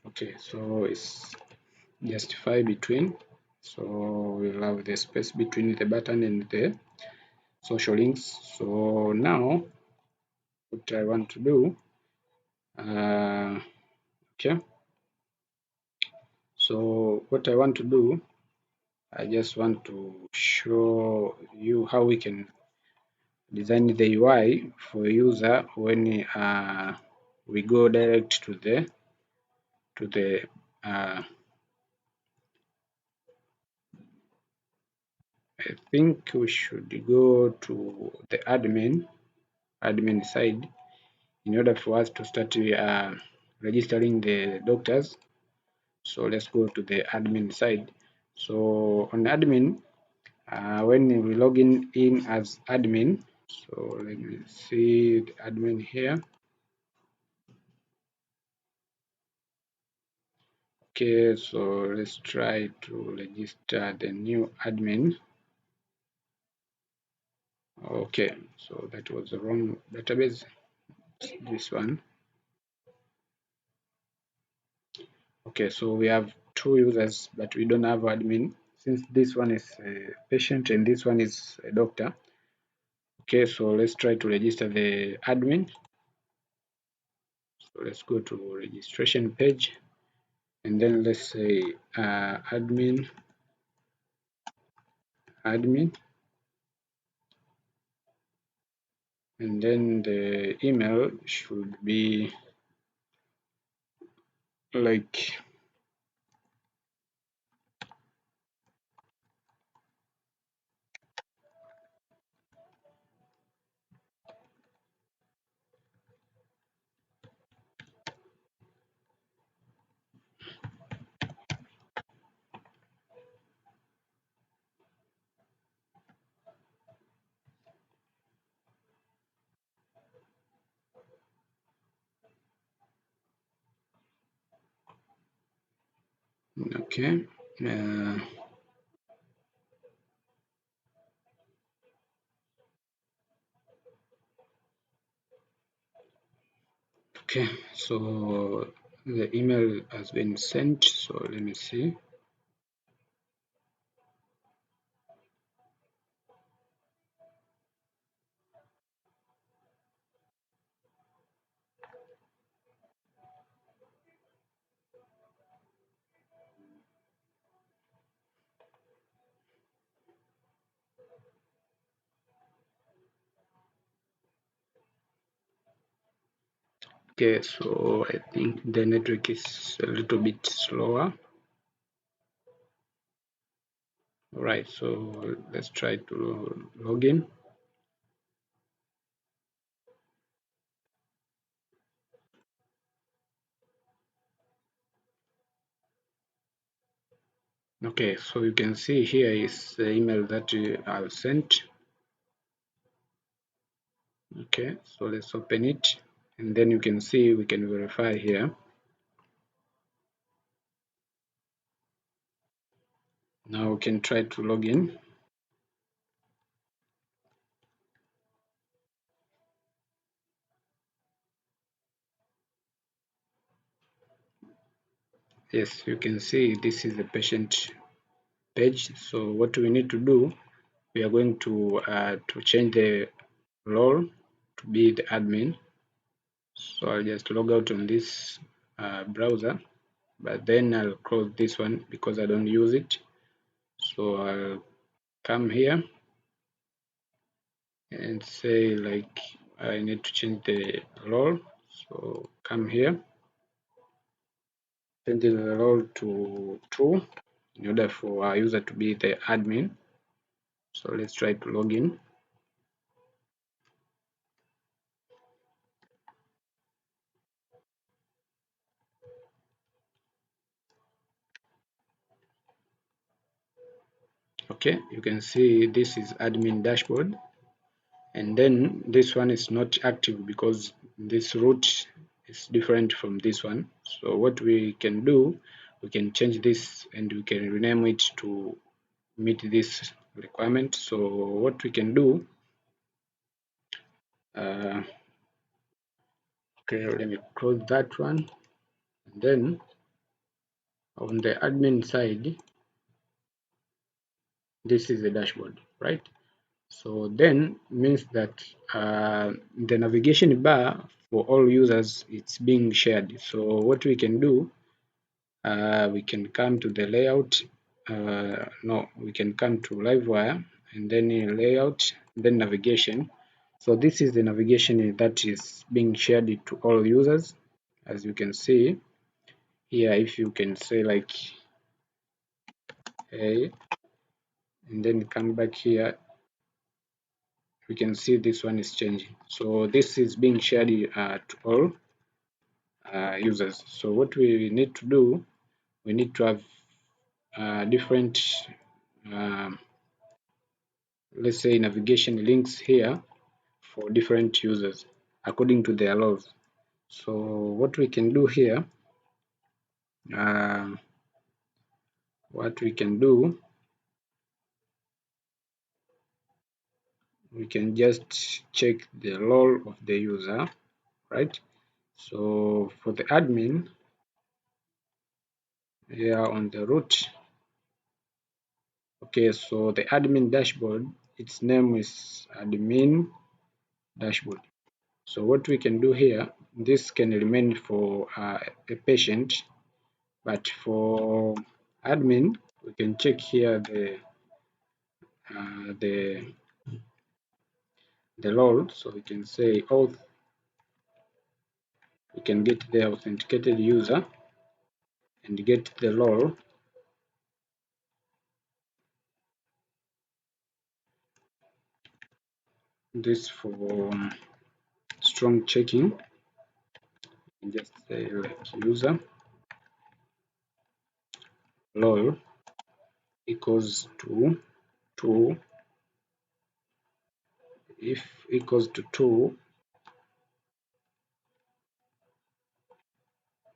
Okay, so it's justify between, so we'll have the space between the button and the social links. So now what I want to do, okay, so what I want to do, I just want to show you how we can design the UI for user when we go direct to the I think we should go to the admin side in order for us to start registering the doctors. So let's go to the admin side. So on admin, when we log in as admin, so let me see the admin here. Okay, so let's try to register the new admin. Okay, so that was the wrong database. This one. Okay, so we have two users, but we don't have admin since this one is a patient and this one is a doctor. Okay, so let's try to register the admin. So let's go to registration page and then let's say admin, and then the email should be like okay. Okay, so the email has been sent, so let me see. Okay, so I think the network is a little bit slower. All right, so let's try to log in. Okay, so you can see here is the email that I've sent. Okay, so let's open it, and then you can see we can verify here. Now we can try to log in. Yes, you can see this is the patient page. So what we need to do, we are going to change the role to be the admin. So I'll just log out on this browser, but then I'll close this one because I don't use it. So I'll come here and say like I need to change the role. So come here, change the role to true in order for our user to be the admin. So let's try to log in. Okay, you can see this is admin dashboard, and then this one is not active because this root is different from this one. So what we can do, we can change this and we can rename it to meet this requirement. So what we can do, okay, let me close that one, and then on the admin side, this is the dashboard, right? So then means that the navigation bar for all users, it's being shared. So what we can do, we can come to the layout. No, we can come to Livewire and then in layout, then navigation. So this is the navigation that is being shared to all users. As you can see here, if you can say like hey, and then come back here, we can see this one is changing. So this is being shared to all users. So what we need to do, we need to have different, um, let's say, navigation links here for different users according to their roles. So what we can do here, uh, what we can do, we can just check the role of the user, right? So for the admin, here on the root, okay, so the admin dashboard, its name is admin dashboard. So what we can do here, this can remain for a patient, but for admin, we can check here uh, the the role. So we can say auth. We can get the authenticated user and get the role. This for strong checking. And just say like user role equals to 2. If equals to 2,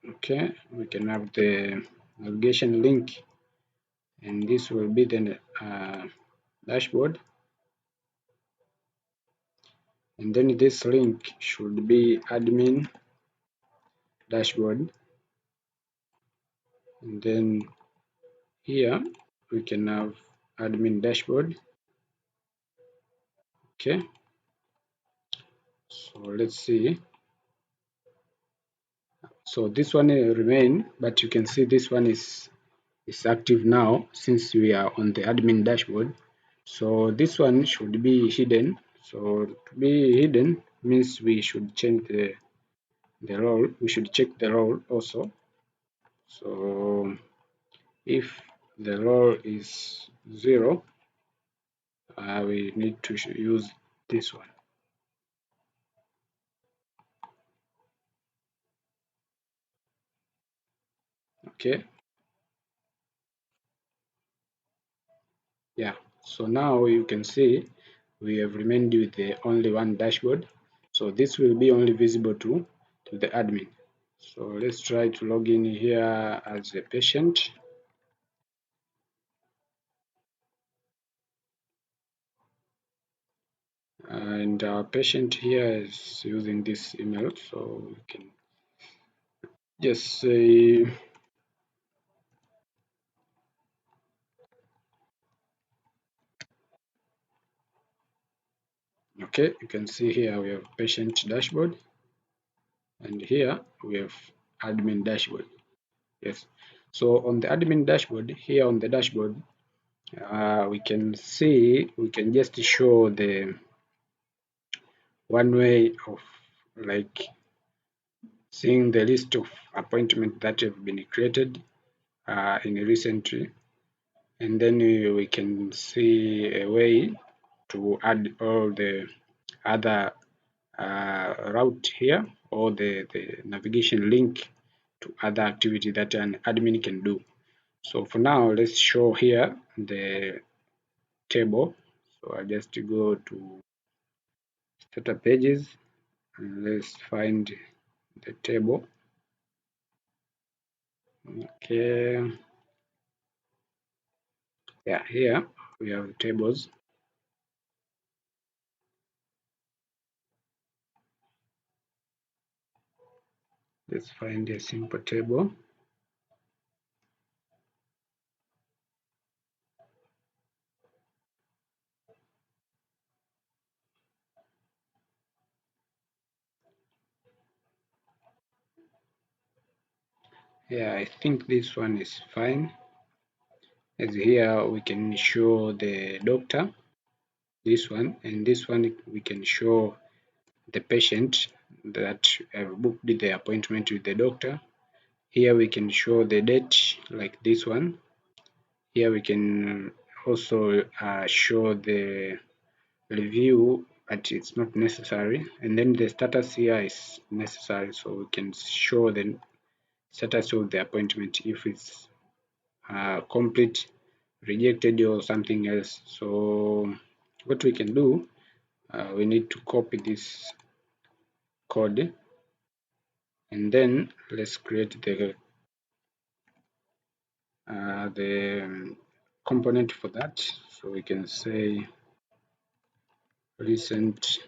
okay, we can have the navigation link, and this will be the dashboard, and then this link should be admin dashboard, and then here we can have admin dashboard. Okay, so let's see. So this one remain, but you can see this one is active now since we are on the admin dashboard. So this one should be hidden. So to be hidden means we should change the role. We should check the role also. So if the role is 0, we need to use this one. Okay, yeah. So now you can see we have remained with the only one dashboard. So this will be only visible to the admin. So let's try to log in here as a patient. and our patient here is using this email, so we can just say okay. You can see here we have patient dashboard, and here we have admin dashboard. Yes, so on the admin dashboard, here on the dashboard, we can just show the one way of like seeing the list of appointments that have been created in recently, and then we can see a way to add all the other route here, or the navigation link to other activity that an admin can do. So for now, let's show here the table. So I'll just go to starter pages and let's find the table. Okay, yeah, here we have tables. Let's find a simple table. Yeah, I think this one is fine. As here we can show the doctor, this one, and this one we can show the patient that booked the appointment with the doctor. Here we can show the date like this one. Here we can also show the review, but it's not necessary. And then the status here is necessary, so we can show the status of the appointment if it's complete, rejected, or something else. So what we can do, we need to copy this code, and then let's create the component for that. So we can say recent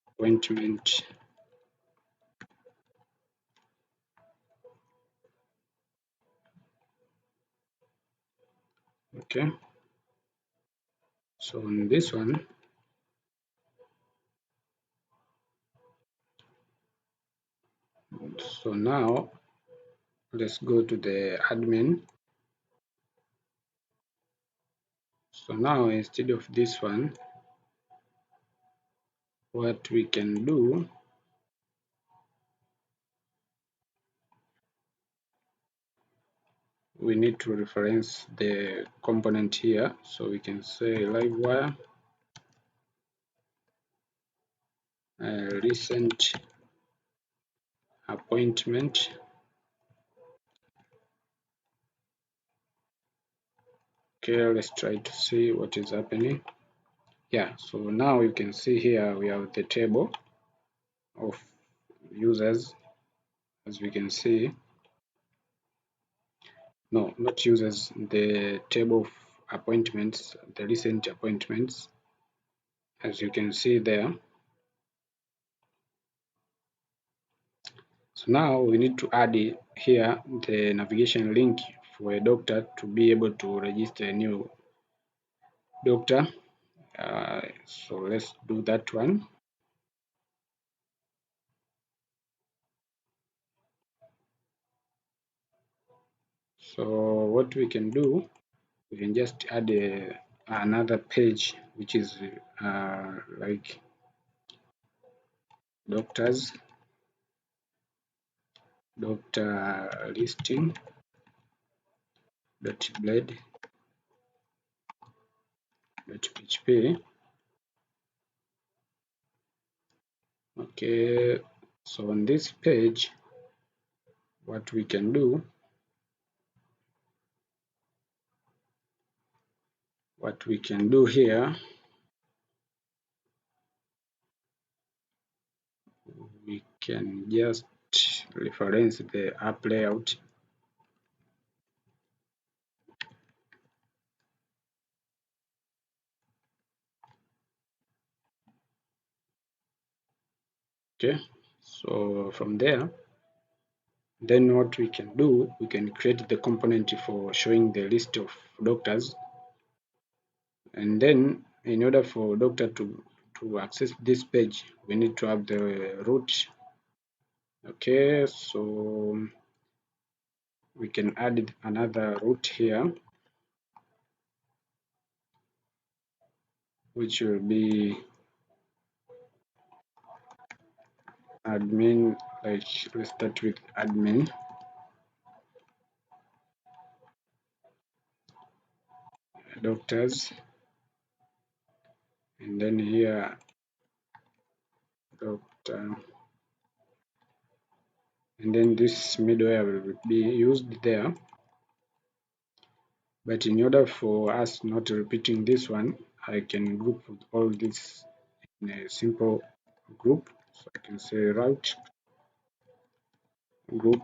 appointment okay. So on this one, so now let's go to the admin. So now instead of this one, what we can do, we need to reference the component here. So we can say Livewire recent appointment. Okay, let's try to see what is happening. Yeah, so now you can see here we have the table of users, as we can see. No, not users, the table of appointments, the recent appointments, as you can see there. So now we need to add here the navigation link for a doctor to be able to register a new doctor. So let's do that one. So what we can do, we can just add another page which is like doctor listing blade php. Okay, so on this page, what we can do, here, we can just reference the app layout. Okay, so from there, then what we can do, we can create the component for showing the list of doctors. And then in order for doctor to access this page, we need to have the root. Okay, so we can add another root here, which will be admin. Like, let's start with admin, doctors, and then here doctor, and then this middleware will be used there. But in order for us not repeating this one, I can group all this in a simple group. So I can say route group,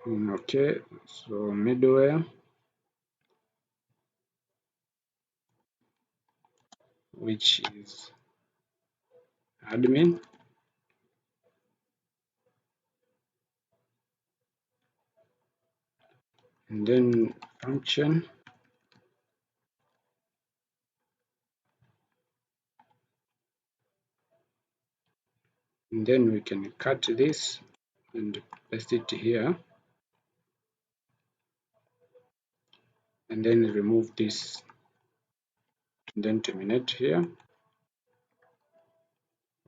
okay, so middleware, which is admin, and then function, and then we can cut this and paste it here, and then remove this, and then terminate here.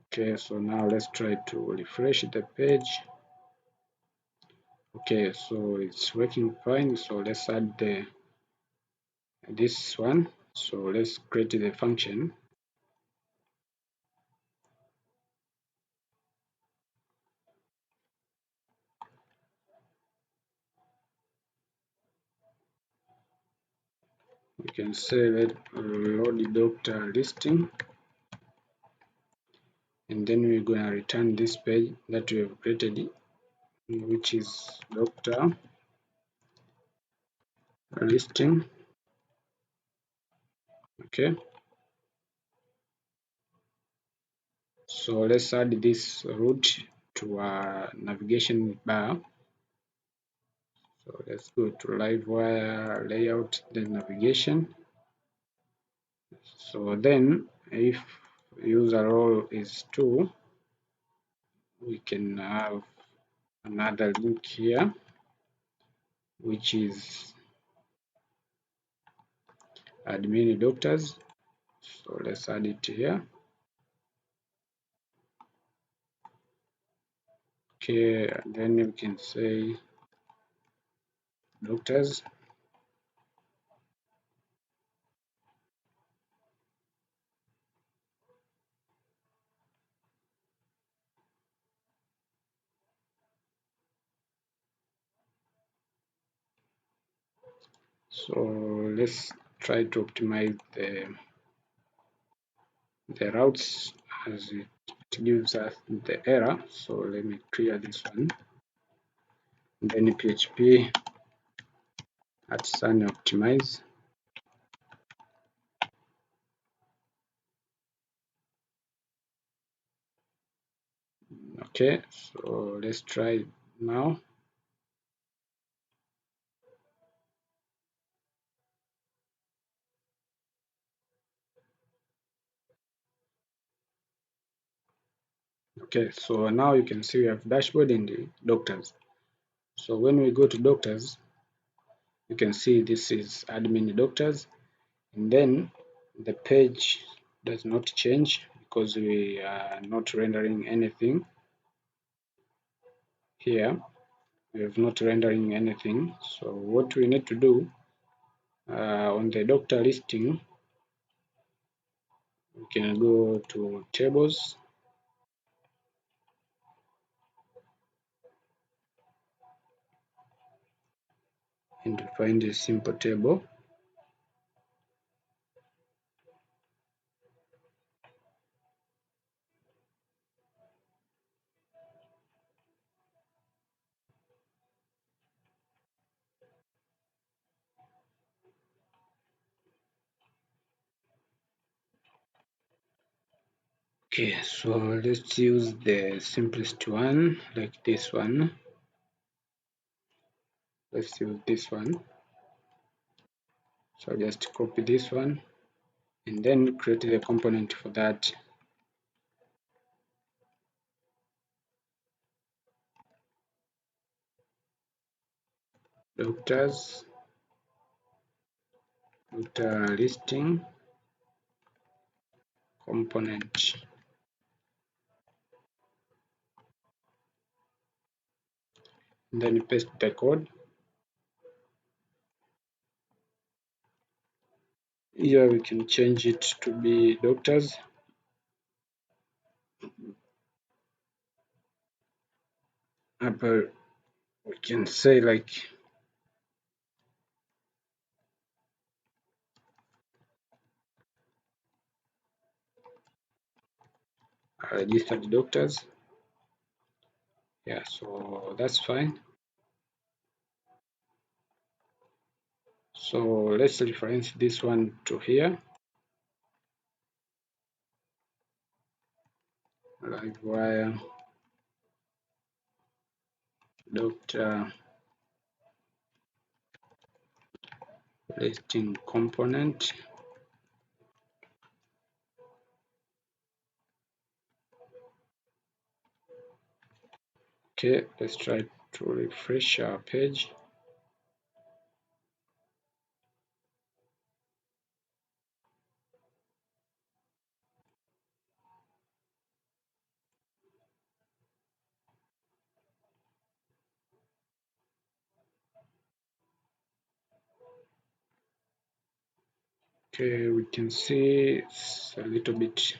Okay, so now let's try to refresh the page. Okay, so it's working fine. So let's add this one. So let's create the function. We can say let load doctor listing, and then we're going to return this page that we have created, which is doctor listing. Okay, so let's add this route to our navigation bar. So let's go to Livewire layout, then navigation. So then if user role is 2, we can have another link here, which is admin doctors. So let's add it here. Okay, then you can say doctors. So let's try to optimize the routes as it gives us the error. So let me clear this one. And then PHP at sun optimize. Okay, so let's try now. Okay, so now you can see we have dashboard and the doctors. So when we go to doctors, you can see this is admin doctors, and then the page does not change because we are not rendering anything here. We have not rendering anything. So what we need to do on the doctor listing, we can go to tables, and find a simple table. Okay, so let's use the simplest one, like this one. Let's use this one. So just copy this one and then create the component for that. Doctor listing component. And then paste the code. Here we can change it to be doctors. But we can say like registered doctors. Yeah, so that's fine. So let's reference this one to here. Livewire doctor listing component. Okay, let's try to refresh our page. Okay, we can see it's a little bit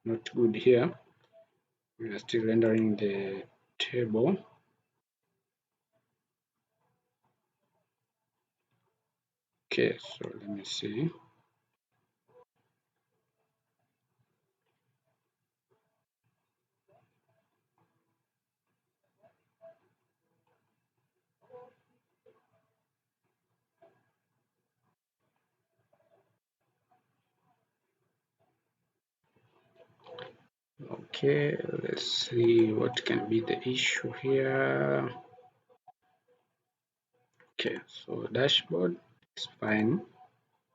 not good here. We are still rendering the table. Okay, so let me see. Okay, let's see what can be the issue here. Okay, so dashboard is fine,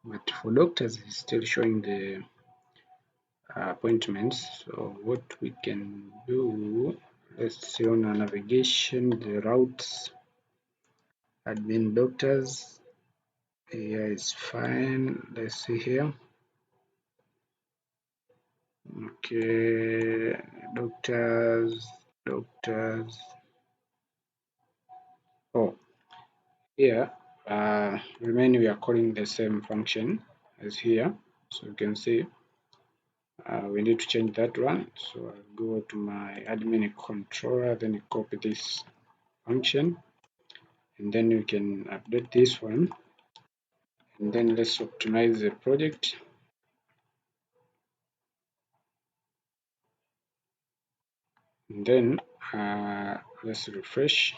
but for doctors it's still showing the appointments. So what we can do, let's see on our navigation, the routes, admin doctors, here is fine. Let's see here. Okay, doctors. Oh, here, remain we are calling the same function as here. So you can see we need to change that one. So I'll go to my admin controller, then copy this function, and then we can update this one. And then let's optimize the project. And then let's refresh.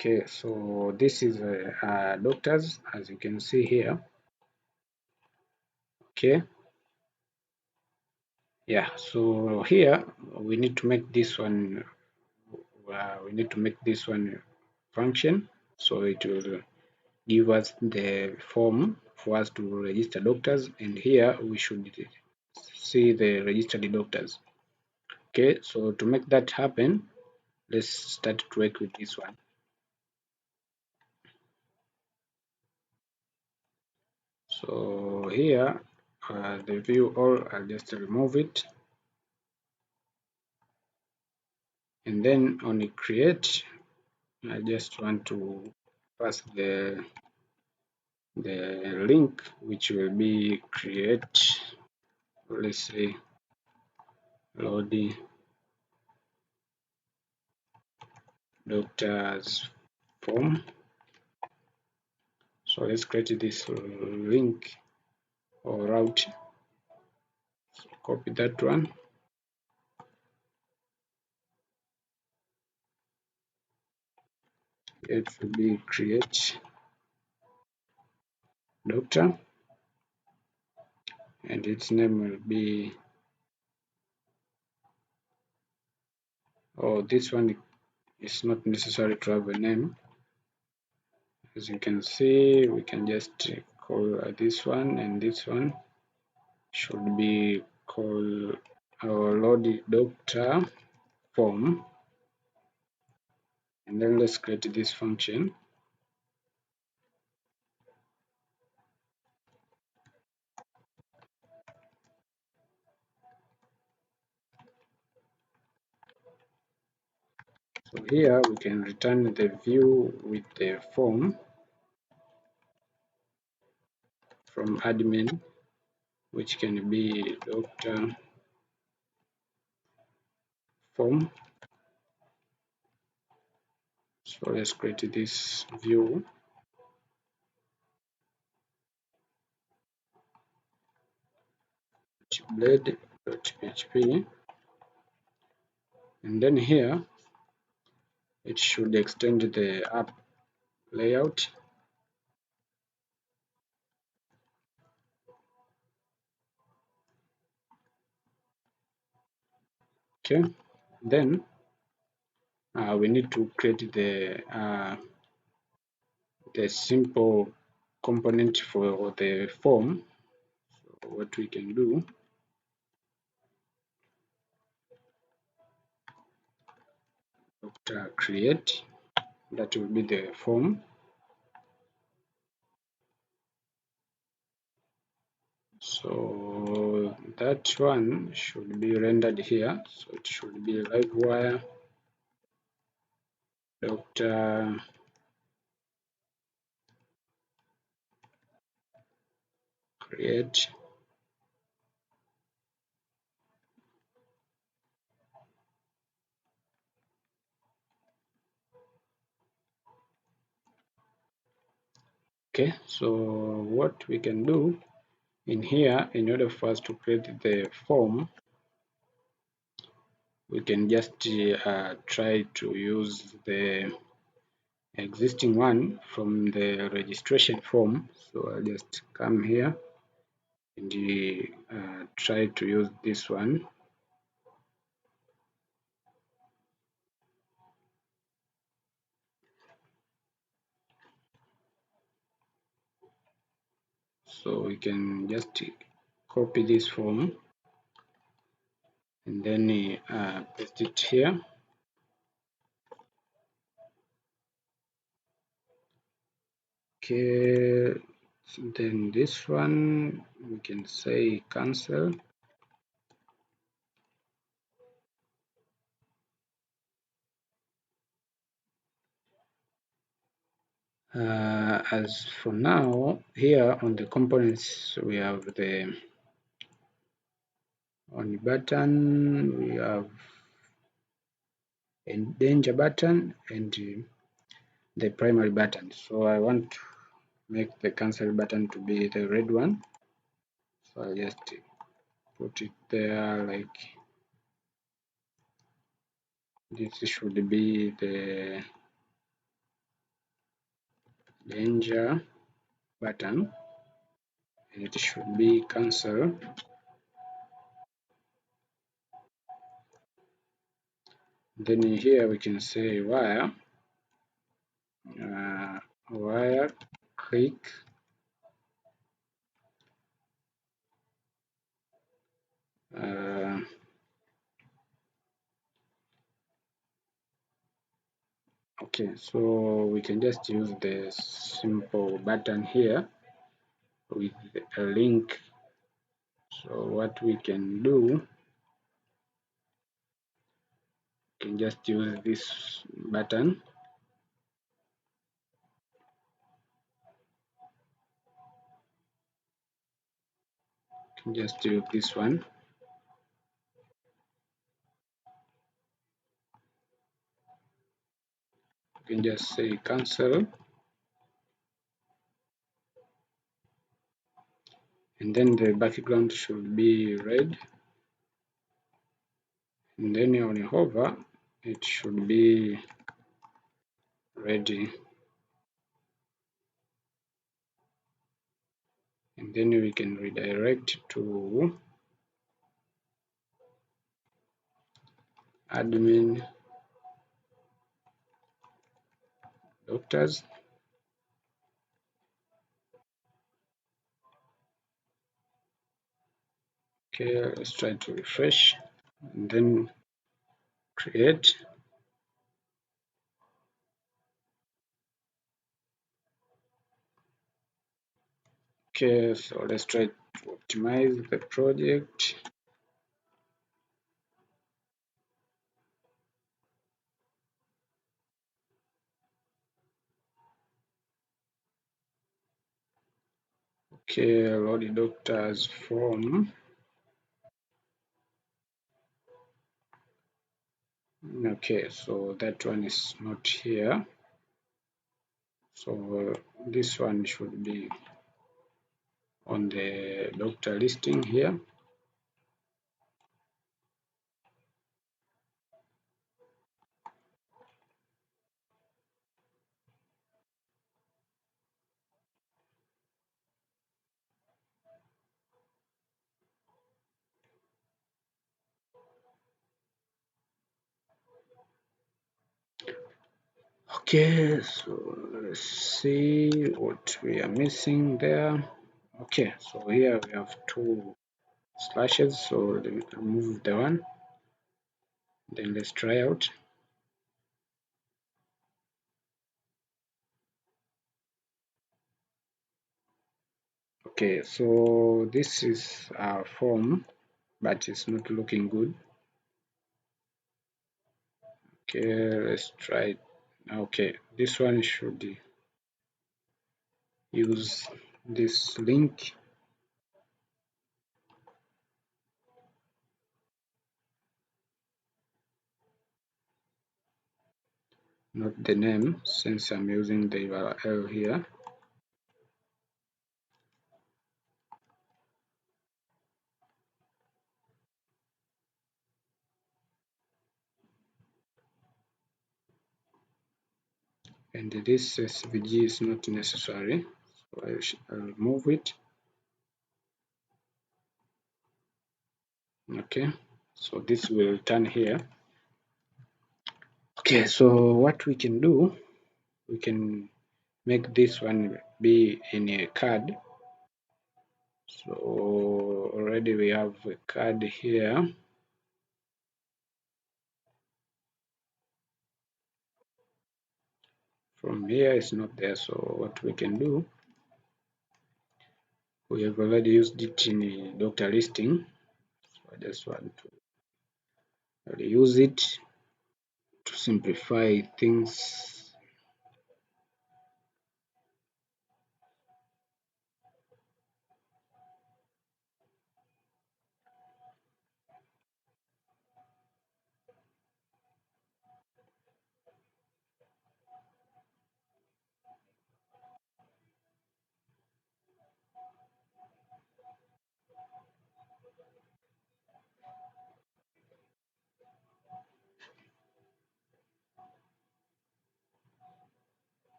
Okay, so this is doctors, as you can see here. Okay, yeah, so here we need to make this one function, so it will give us the form for us to register doctors, and here we should see the registered doctors. Okay, so to make that happen, let's start to work with this one. So here the view all, I'll just remove it, and then on the create I just want to pass the link, which will be create, let's say load doctor's form. So let's create this link or route. So copy that one. It will be create doctor, and its name will be, oh, this one is not necessary to have a name. As you can see, we can just call this one, and this one should be called our load doctor form. And then let's create this function. So here we can return the view with the form from admin, which can be doctor form. So let's create this view. Blade.php, and then here it should extend the app layout. Okay, then we need to create the simple component for the form. So what we can do, doctor create, that will be the form. So that one should be rendered here. So it should be Livewire doctor create. Okay, so what we can do in here, in order for us to create the form, we can just try to use the existing one from the registration form. So I'll just come here and try to use this one. So we can just copy this form and then paste it here. Okay, then this one we can say cancel. As for now, here on the components we have the on button, we have a danger button and the primary button. So I want to make the cancel button to be the red one. So I'll just put it there like this. Should be the danger button, and it should be cancel. Then here we can say wire wire click okay, so we can just use the simple button here with a link. So what we can do, we can just use this button. We can just use this one. can just say cancel, and then the background should be red, and then when you hover it should be ready, and then we can redirect to admin doctors. Okay, let's try to refresh and then create. Okay, so let's try to optimize the project. Okay, load the doctor's form. Okay, so that one is not here. So this one should be on the doctor listing here. Okay, so let's see what we are missing there. Okay, so here we have two slashes, so let me remove the one, then let's try out. Okay, so this is our form, but it's not looking good. Okay, let's try it. Okay, this one should use this link. Not the name, since I'm using the URL here. And this SVG is not necessary, so I'll remove it. Okay, so this will return here. Okay, so what we can do, we can make this one be in a card. So already we have a card here. From here it's not there, so what we can do, we have already used it in the doctor listing, so I just want to reuse it to simplify things.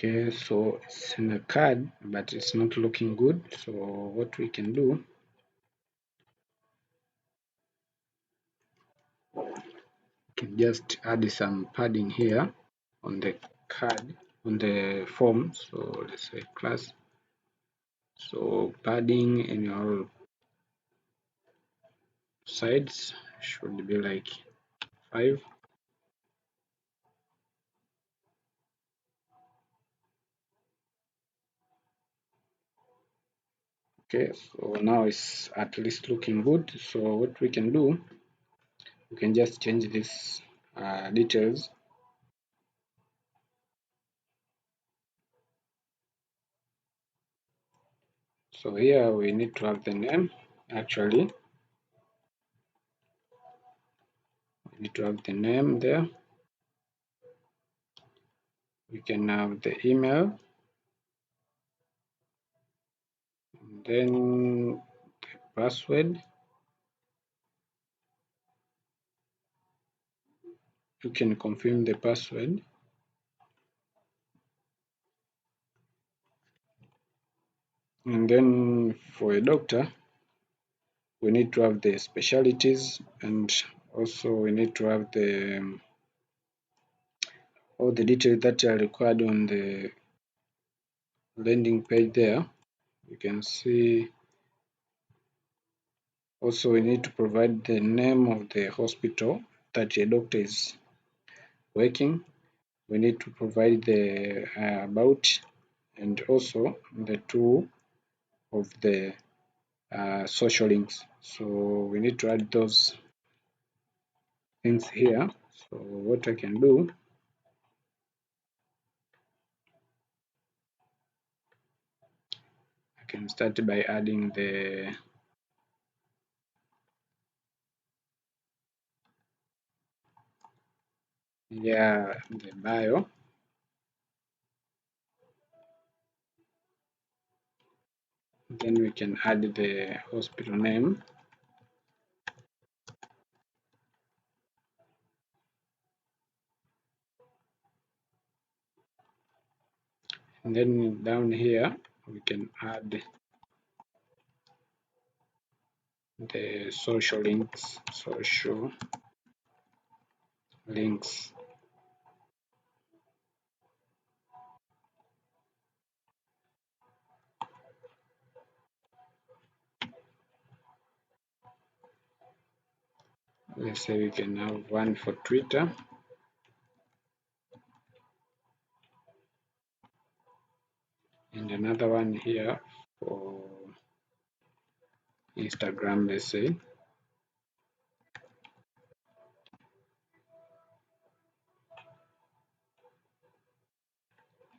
Okay, so it's in a card, but it's not looking good. So what we can do, we can just add some padding here on the card. on the form. So let's say class. So padding in your sides should be like 5. Okay, so now it's at least looking good. So what we can do, we can just change this details. So here we need to have the name. Actually, we need to have the name there. We can have the email, and then the password. You can confirm the password. And then for a doctor, we need to have the specialties, and also we need to have the all the details that are required on the landing page there. You can see also we need to provide the name of the hospital that a doctor is working. We need to provide the about, and also the two of the social links. So we need to add those things here. So what I can do, I can start by adding the the bio. Then we can add the hospital name. And then down here we can add the social links. Let's say we can have one for Twitter, and another one here for Instagram, let's say.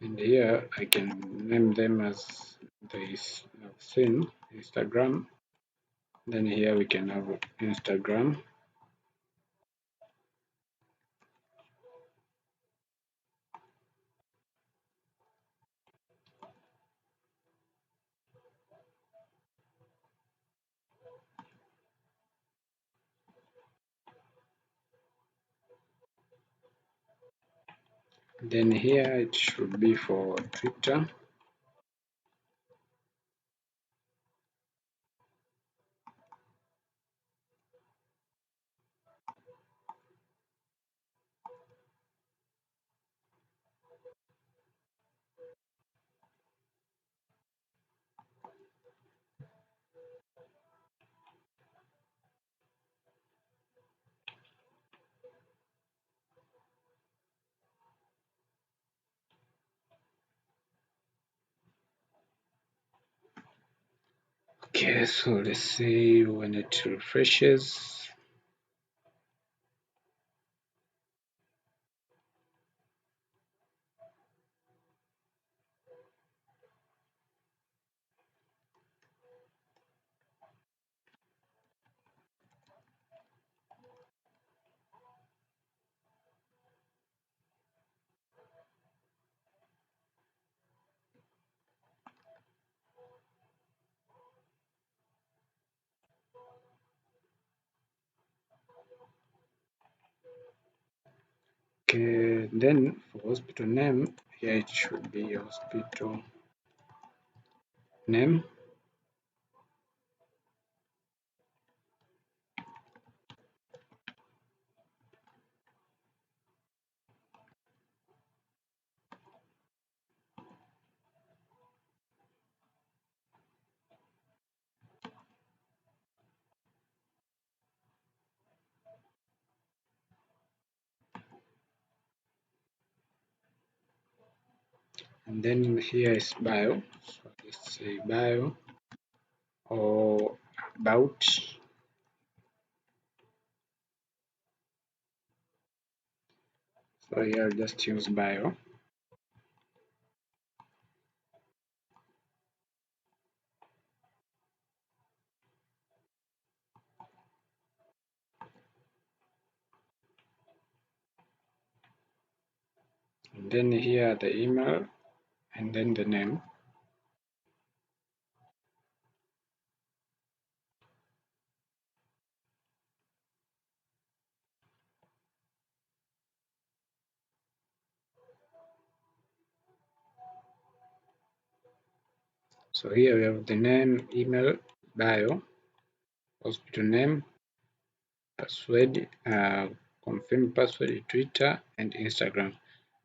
And here I can name them as this same Instagram. Then here we can have Instagram. Then here it should be for Twitter. Okay, so let's see when it refreshes. Okay, then for hospital name, here it should be hospital name. and then here is bio. So let's say bio or about. So here I'll just use bio. And then here the email and then the name. So here we have the name, email, bio, hospital name, password, confirm password, Twitter and Instagram.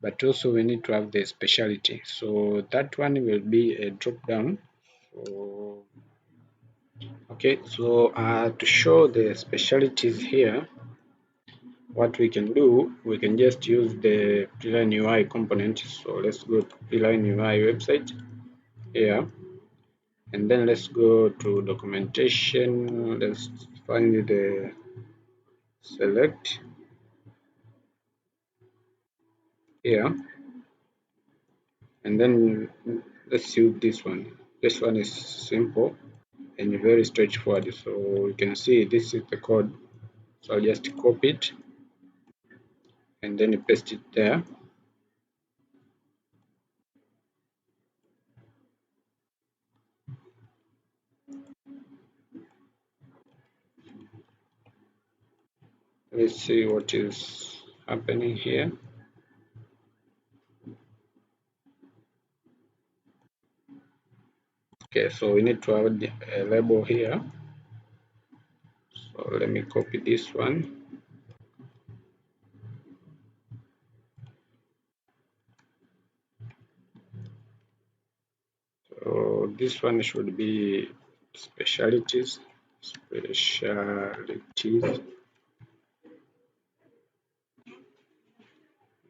But also we need to have the specialty. So that one will be a drop down. So okay, so to show the specialties here, what we can do, we can just use the Preline UI component. So let's go to Preline UI website here, and then let's go to documentation. Let's find the select here, and then let's use this one. This one is simple and very straightforward. So you can see this is the code. So I'll just copy it and then paste it there. Let's see what is happening here. Okay, so we need to add a label here. So let me copy this one. So this one should be specialties,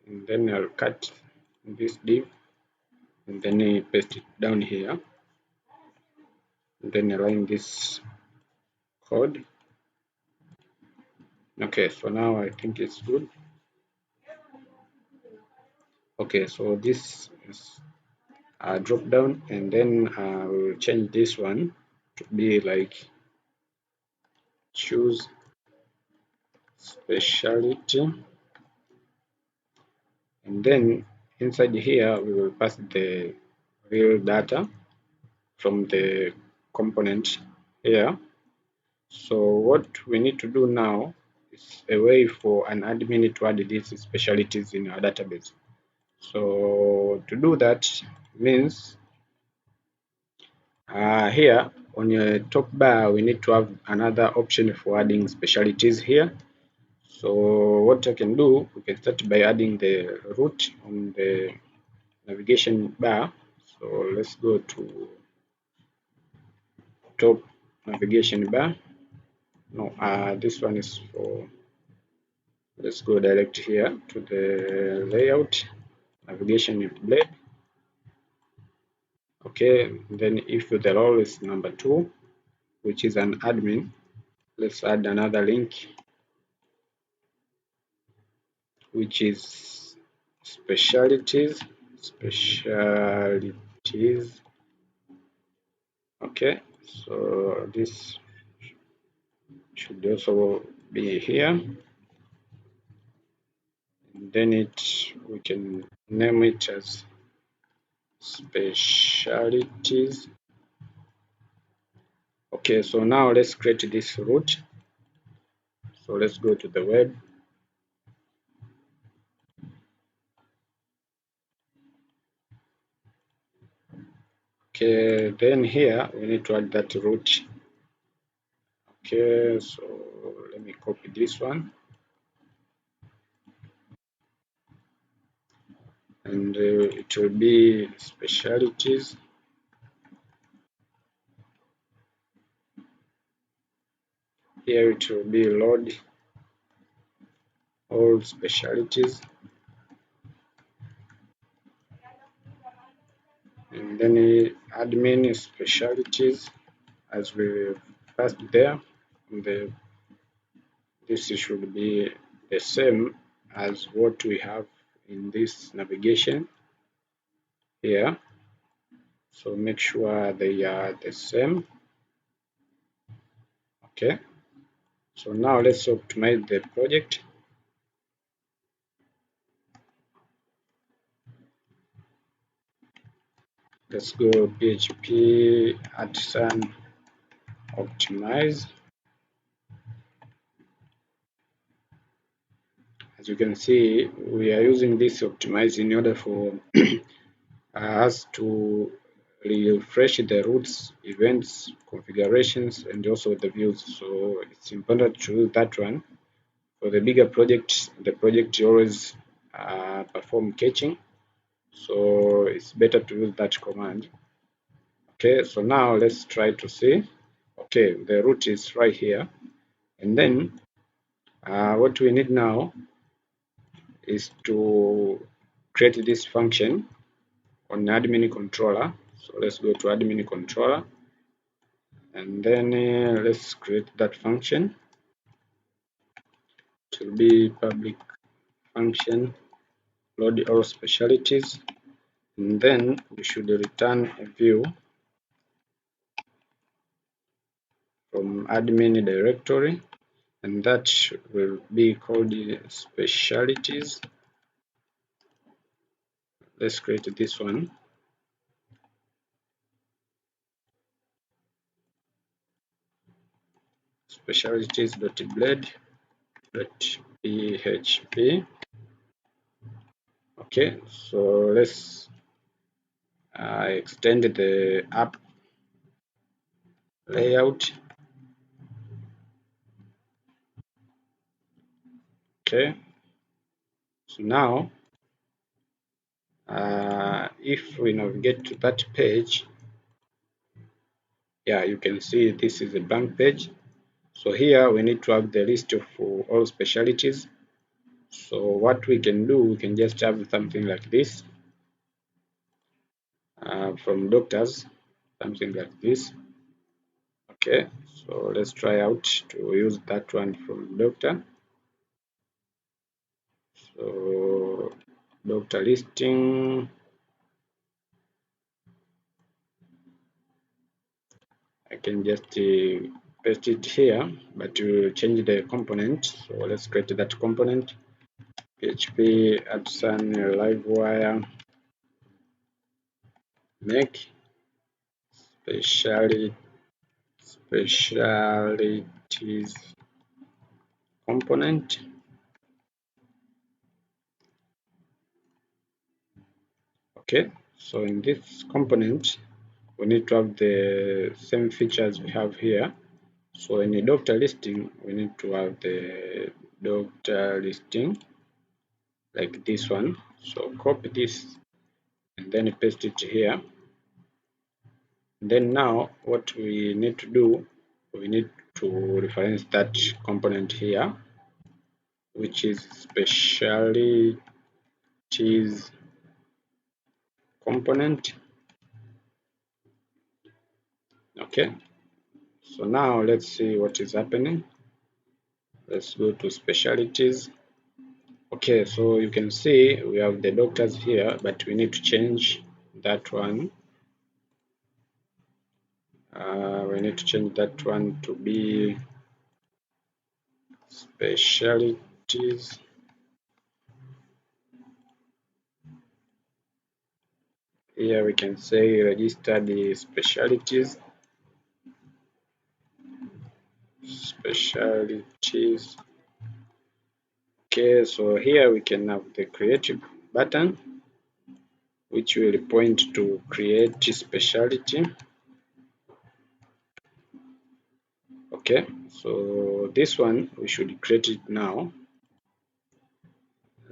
and then I'll cut this div and then I paste it down here, and then align this code. Okay, so now I think it's good. Okay, so this is a drop down, and then I will change this one to be like choose specialty, and then inside here we will pass the real data from the component here. So what we need to do now is a way for an admin to add these specialties in our database. So to do that means here on your top bar we need to have another option for adding specialties here. So what I can do, we can start by adding the root on the navigation bar. So let's go to top navigation bar. No, this one is for, let's go direct here to the layout, navigation with blade. Okay, then if the role is number 2, which is an admin, let's add another link, which is specialties. Okay, so this should also be here. And then we can name it as specialties. Okay, so now let's create this root. So let's go to the web. Okay, then here we need to add that root. Okay, so let me copy this one, and it will be specialties. Here it will be load all specialties. admin specialties as we passed there. This should be the same as what we have in this navigation here. So make sure they are the same. Okay. So now let's optimize the project. Let's go PHP artisan optimize. As you can see, we are using this optimize in order for us to refresh the routes, events, configurations, and also the views. So it's important to use that one. For the bigger projects, the project always perform caching. So it's better to use that command. Okay, so now let's try to see. Okay, the route is right here. And then what we need now is to create this function on admin controller. So let's go to admin controller and then let's create that function. It will be public function load all specialties, and then we should return a view from admin directory, and that will be called specialties. Let's create this one. Specialties.blade.php. Okay, so let's extend the app layout. Okay, so now if we navigate to that page, yeah, you can see this is a blank page. So here we need to have the list of all specialties. So what we can do, we can just have something like this from doctors, something like this. Okay, so let's try out to use that one from doctor. So doctor listing, I can just paste it here, but to change the component. So let's create that component. PHP artisan livewire make specialties component. Okay, so in this component we need to have the same features we have here. So in the doctor listing we need to have the doctor listing like this one. So copy this and then paste it here. And then now what we need to do, we need to reference that component here, which is specialties component. Okay, so now let's see what is happening. Let's go to specialties. Okay, so you can see we have the doctors here, but we need to change that one. We need to change that one to be specialties. Here we can say register the specialties. Okay, so here we can have the creative button, which will point to create specialty. Okay, so this one we should create it now,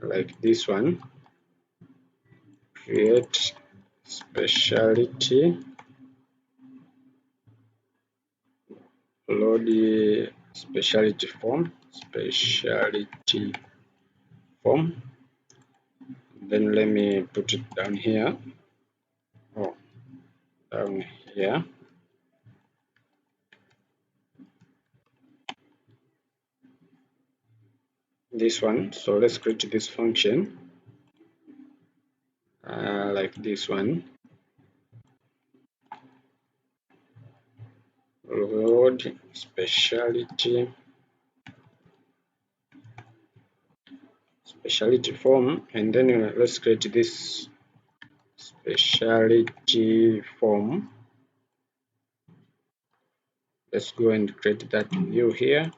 like this one. Create specialty, load the specialty form, then let me put it down here. Oh, down here. This one. So let's create this function like this one. Load specialty form, and then let's create this specialty form. Let's go and create that view here.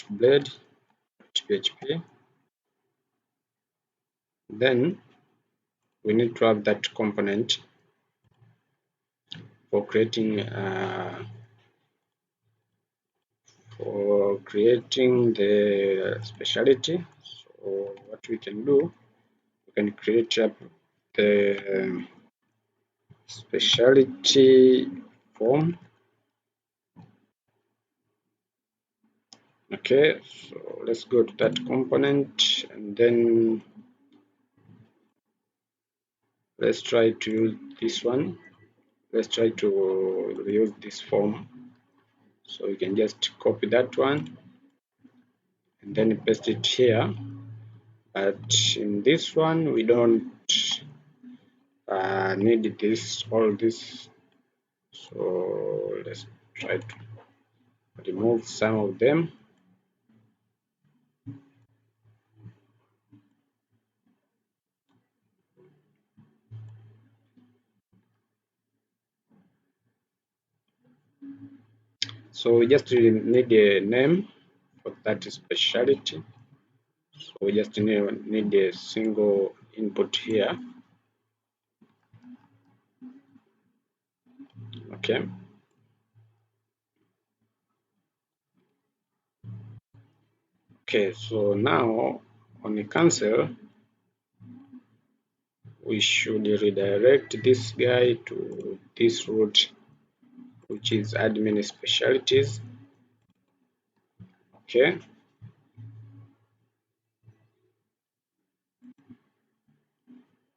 .blade.php. Then we need to have that component for creating the specialty. So what we can do, we can create up the specialty form. Okay, so let's go to that component, and then let's try to use this one. Let's try to use this form. So we can just copy that one and then paste it here. But in this one, we don't need all this. So let's try to remove some of them. So we just need a name for that specialty. So we just need a single input here. Okay. Okay, so now on the cancel, we should redirect this guy to this root, which is admin specialties. Okay.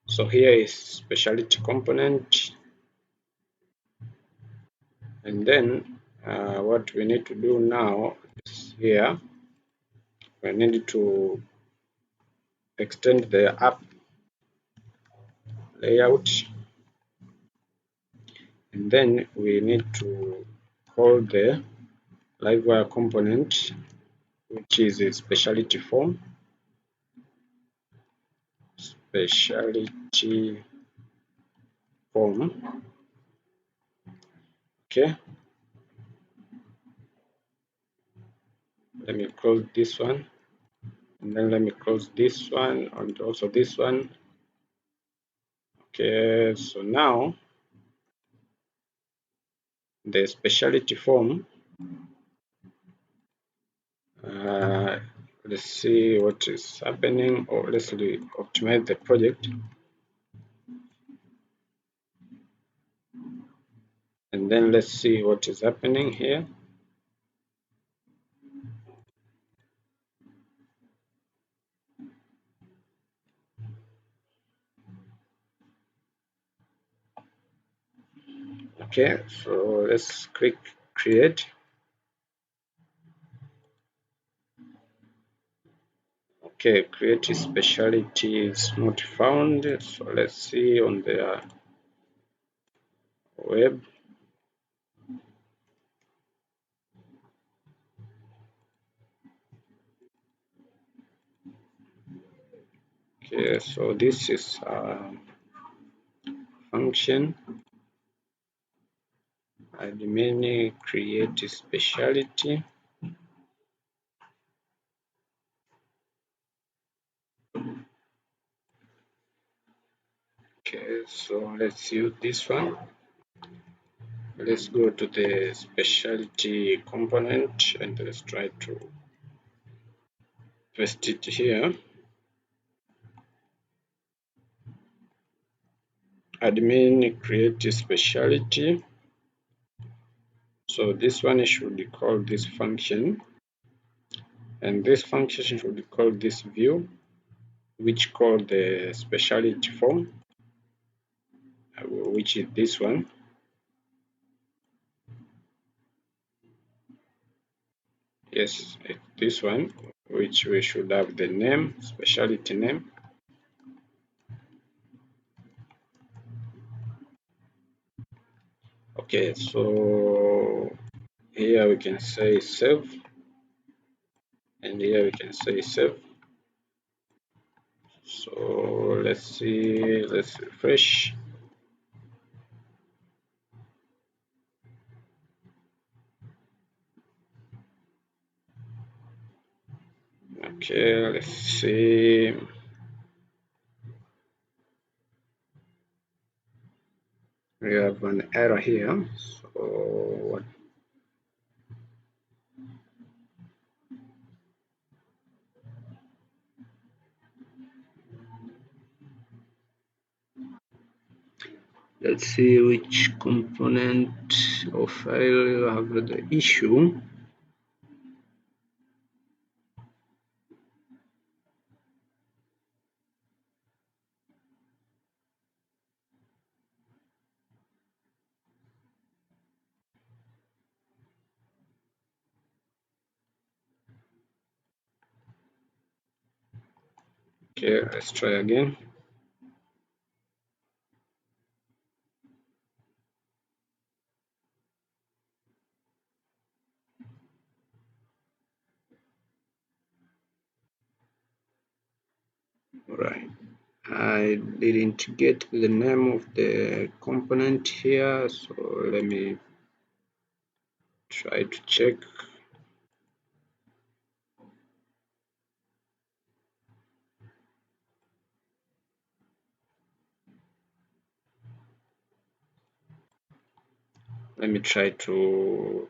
So here is specialty component, and then what we need to do now is here we need to extend the app layout, and then we need to call the Livewire component, which is a specialty form. Specialty form. Okay. Let me close this one, and then let me close this one and also this one. Okay, so now the specialty form, let's see what is happening, or let's optimize the project, and then let's see what is happening here. Okay, so let's click create. Okay, create specialty is not found, so let's see on the web. Okay, so this is a function admin create specialty. Okay, so let's use this one. Let's go to the specialty component and let's try to paste it here. Admin create specialty. So this one should be called this function, and this function should be called this view, which called the specialty form. which is this one. Yes, it's this one, which we should have the name, specialty name. Okay, so here we can say save, and here we can say save. So let's see, let's refresh. Okay, let's see. We have an error here. So what? Let's see which component or file have the issue. Okay, let's try again. Right. I didn't get the name of the component here, so let me try to check. Let me try to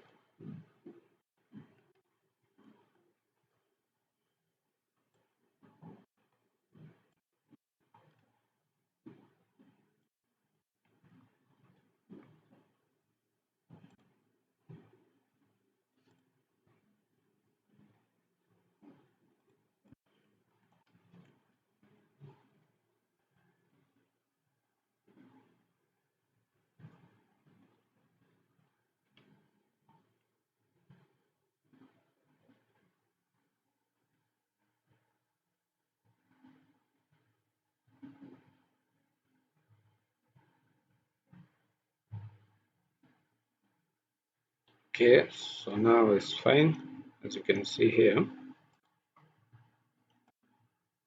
Okay, so now it's fine, as you can see here.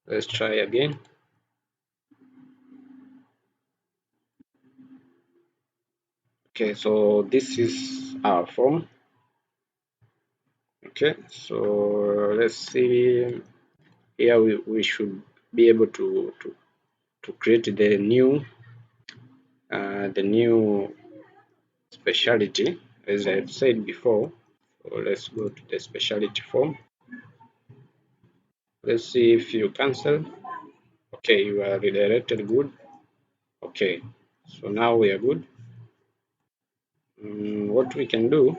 Let's try again. Okay, so this is our form. Okay, so let's see. Here we should be able to create the new specialty, as I've said before. So let's go to the specialty form. Let's see if you cancel. Okay, you are redirected. Good. Okay, so now we are good. What we can do,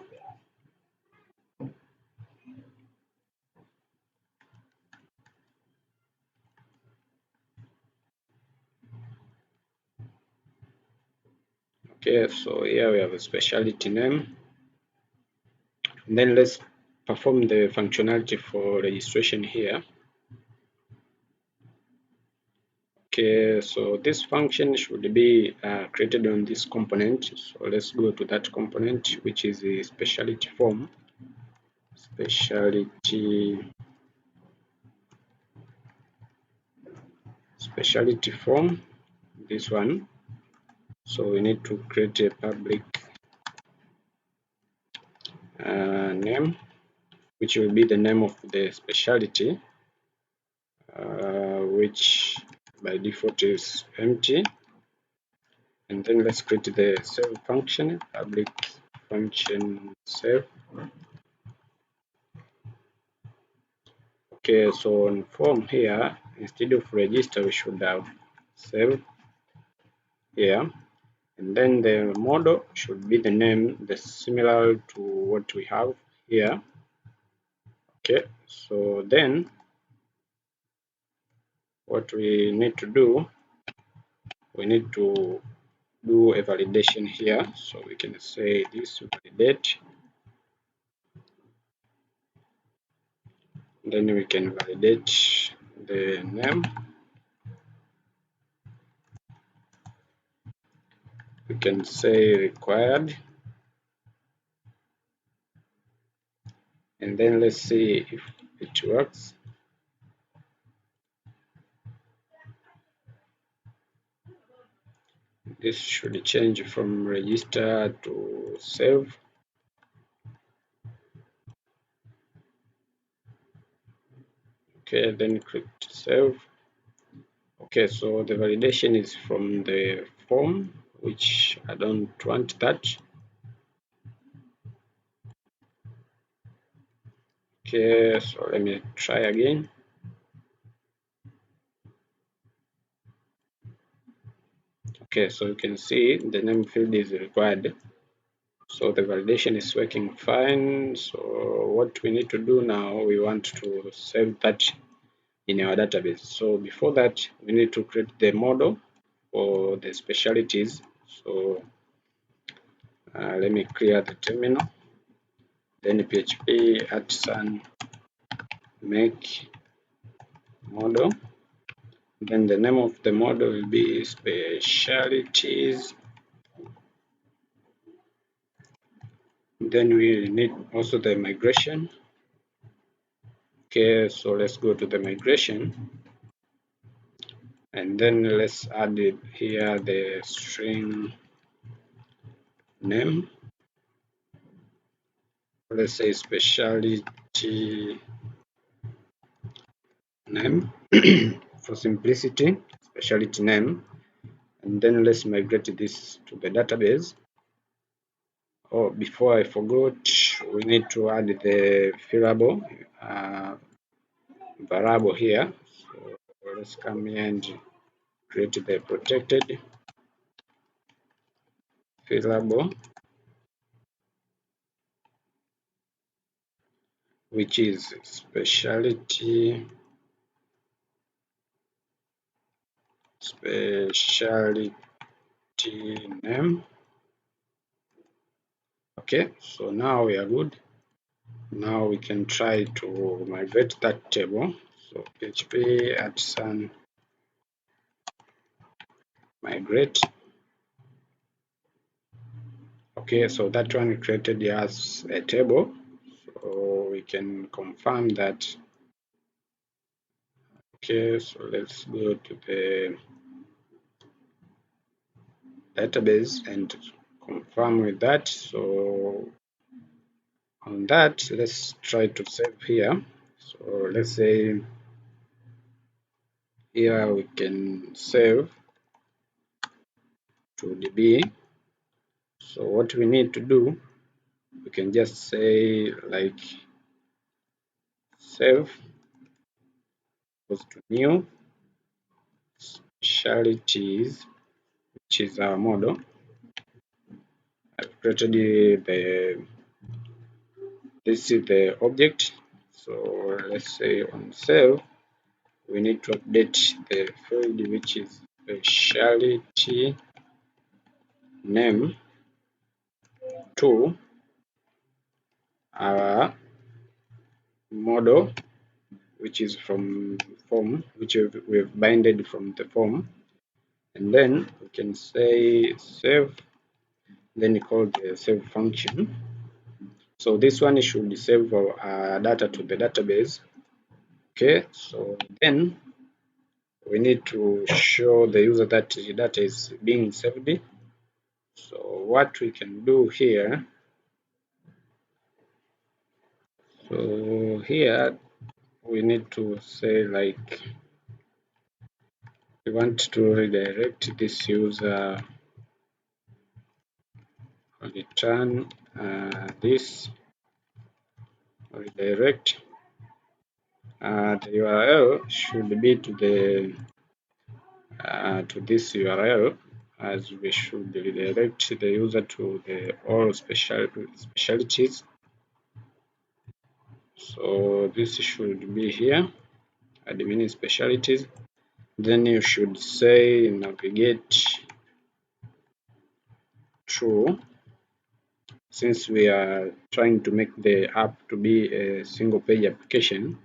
okay, so here we have a specialty name. And then let's perform the functionality for registration here. Okay, so this function should be created on this component. So let's go to that component, which is the specialty form. Specialty form, this one. So we need to create a public name, which will be the name of the specialty, which by default is empty. And then let's create the save function, public function save. Okay, so on form here, instead of register, we should have save here. And then the model should be the name, the similar to what we have here. Okay, so then what we need to do, we need to do a validation here. So we can say this validate, then we can validate the name. We can say required, and then let's see if it works. This should change from register to save. Okay, then click to save. Okay, so the validation is from the form, which I don't want that. Okay, so let me try again. Okay, so you can see the name field is required. So the validation is working fine. So what we need to do now, we want to save that in our database. So before that, we need to create the model for the specialties. So let me clear the terminal. Then PHP @ make model. Then the name of the model will be specialties. Then we need also the migration. Okay, so let's go to the migration, and then let's add it here the string name. Let's say specialty name for simplicity, specialty name, and then let's migrate this to the database. Oh, before I forgot, we need to add the fillable variable here. So let's come here and create the protected fillable, which is specialty name. Okay, so now we are good. Now we can try to migrate that table. So PHP @ migrate. Okay, so that one created as a table. So we can confirm that. Okay, so let's go to the database and confirm with that. So on that, let's try to save here. So let's say here we can save to DB. So what we need to do, we can just say like save goes to new specialties, which is our model. I've created this is the object. So let's say on save, we need to update the field which is specialty name to our model, which is from form, which we've binded from the form, and then we can say save, then call the save function. So this one should save our data to the database. Okay, so then we need to show the user that the data is being saved. So what we can do here, so here we need to say like we want to redirect this user, return this, redirect the URL should be to the to this URL, as we should redirect the user to the all specialties. So this should be here, admin specialties. Then you should say navigate true, since we are trying to make the app to be a single page application.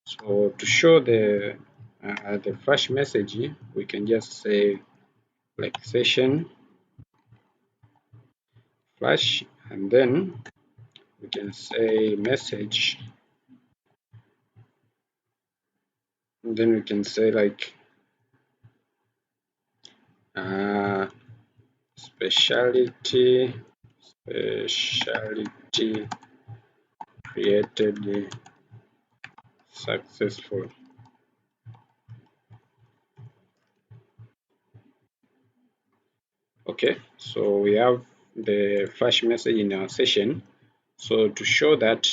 So to show the flash message, we can just say like session flash, and then we can say message, and then we can say like uh, specialty created successful. Okay, so we have the flash message in our session. So to show that,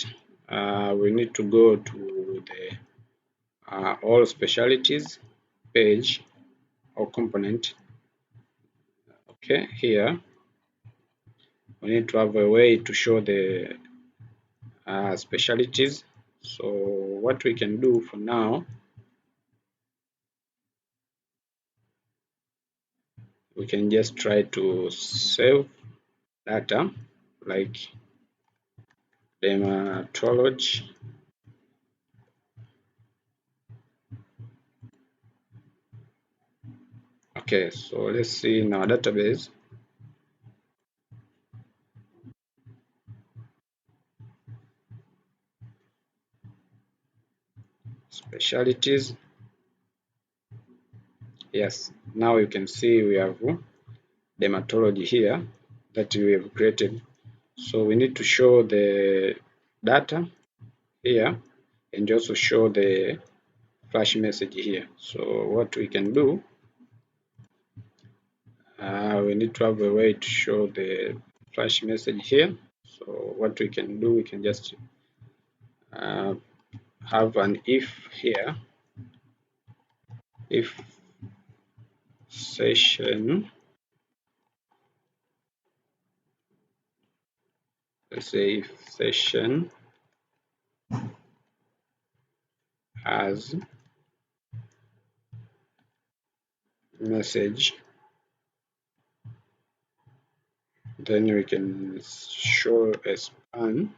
we need to go to the all specialties page or component. Okay, here we need to have a way to show the specialties. So what we can do for now, we can just try to save data like dermatology. Okay, so let's see in our database. Specialties. Yes, now you can see we have dermatology here that we have created. So we need to show the data here and also show the flash message here. So what we can do, we need to have a way to show the flash message here. So what we can do, we can just have an if here, if session, let's say if session has message, then we can show a span,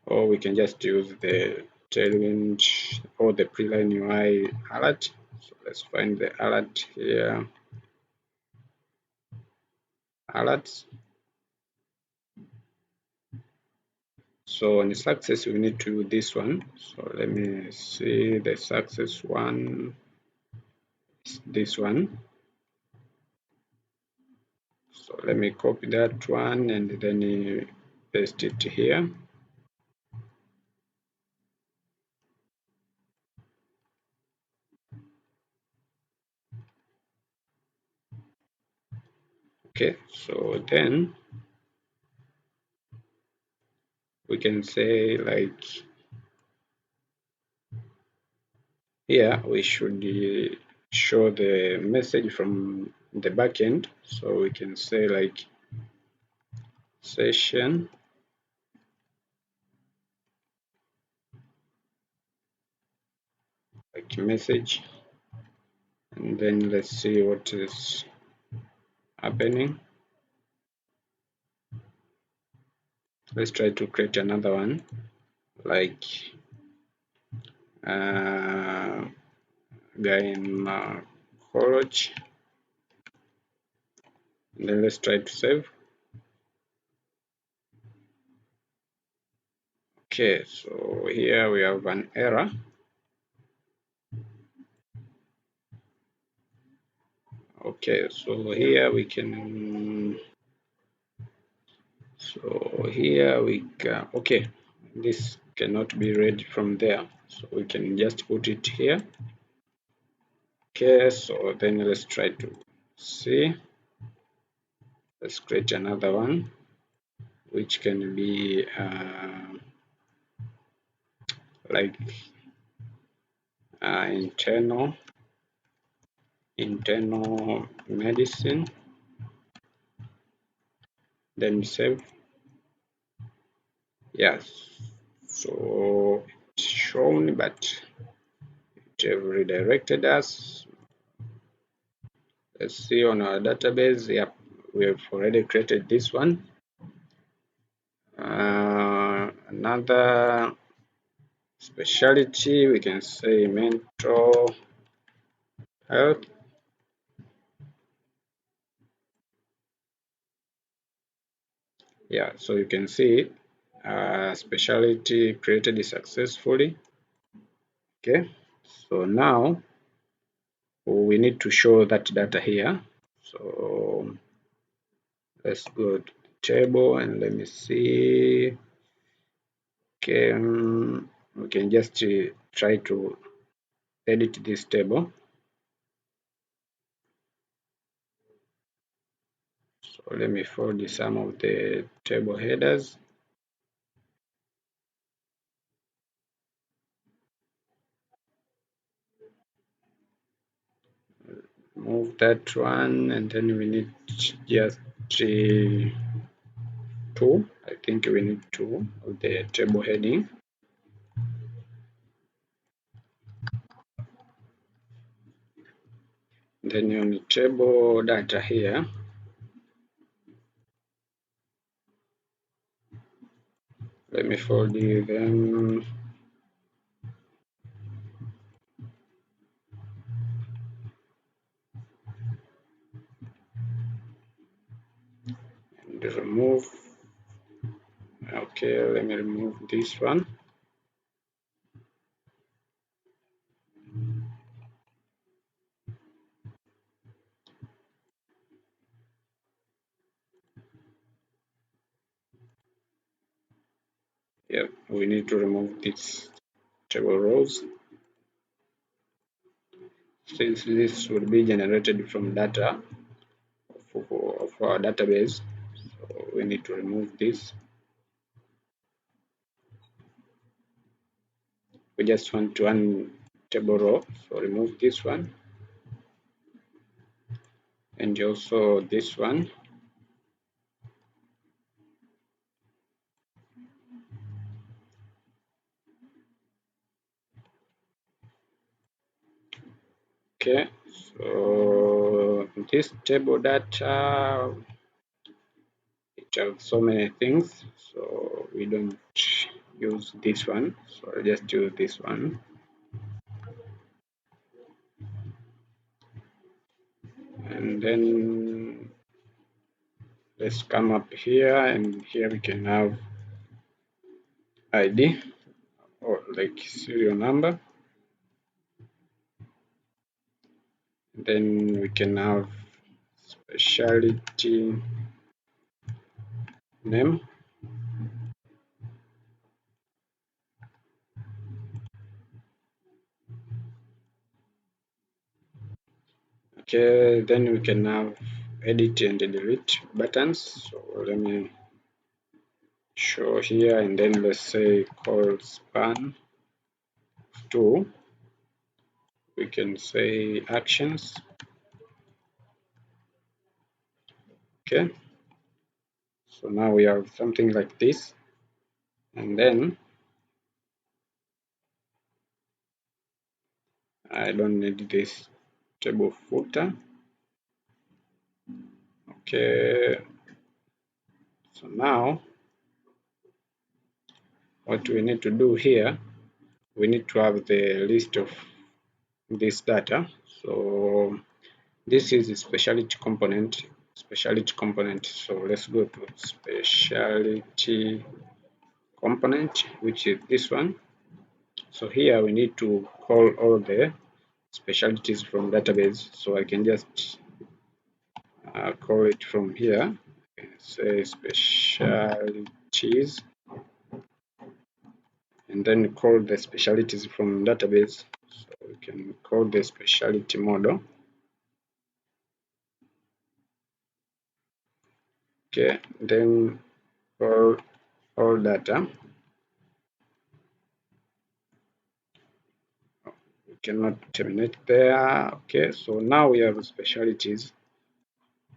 or we can just use the tailwind or the Preline UI alert. So let's find the alert here, alerts. So on the success, we need to do this one. So let me see the success one, this one. So let me copy that one and then paste it here. Okay, so then we can say like here we should show the message from the backend. So we can say like session like message, and then let's see what is happening. Let's try to create another one like gynecology, and then let's try to save. Okay, so here we have an error. Okay, so here we can, so here we can, okay, this cannot be read from there, so we can just put it here. Okay, so then let's try to see. Let's create another one which can be like internal medicine, then save. Yes, so it's shown, but it have redirected us. Let's see on our database. Yep, we have already created this one. Another specialty, we can say mental health. Yeah, so you can see specialty created successfully. Okay, so now we need to show that data here. So let's go to the table and let me see. Okay, we can just try to edit this table. So let me fold some of the table headers. Move that one, and then we need just two. I think we need two of the table heading. Then on the table data here, let me fold them. And remove. Okay, let me remove this one. Yeah, we need to remove these table rows, since this will be generated from data of our database. So we need to remove this. We just want one table row, so remove this one, and also this one. Okay, so this table data, it has so many things, so we don't use this one, so I'll just use this one. And then let's come up here, and here we can have ID or like serial number. Then we can have specialty name. Okay, then we can have edit and delete buttons. So let me show here, and then let's say call span to, we can say actions. Okay, so now we have something like this, and then I don't need this table footer. Okay, so now what we need to do here, we need to have the list of this data. So this is a specialty component. So let's go to specialty component, which is this one. So here we need to call all the specialties from database. So I can just call it from here. Say specialties, and then call the specialties from database. So we can call the specialty model. Okay, then call all data. We cannot terminate there. Okay, so now we have specialties.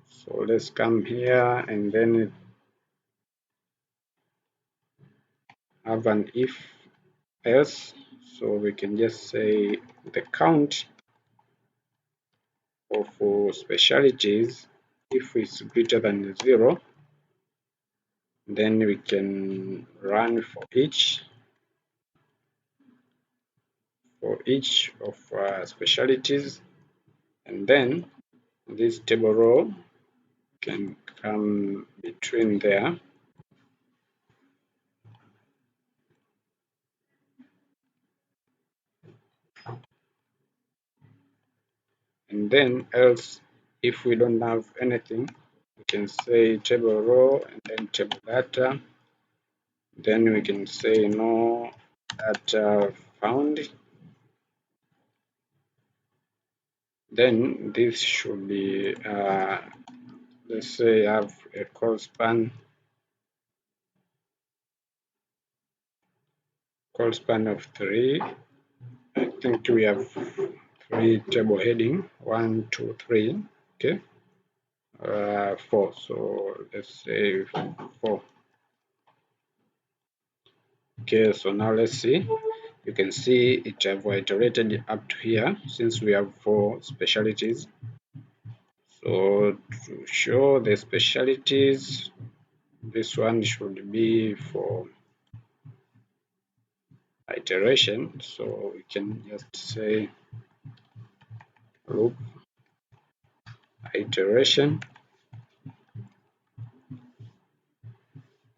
So let's come here and then have an if else. So we can just say the count of specialties if it's greater than 0, then we can run for each of specialties, and then this table row can come between there, and then else if we don't have anything, we can say table row and then table data, then we can say no data found. Then this should be let's say have a call span of 3. I think we have 3 table heading, 1 2 3, okay, 4, so let's say 4. Okay, so now let's see. You can see it have iterated up to here since we have 4 specialties. So to show the specialties, this one should be for iteration. So we can just say loop iteration.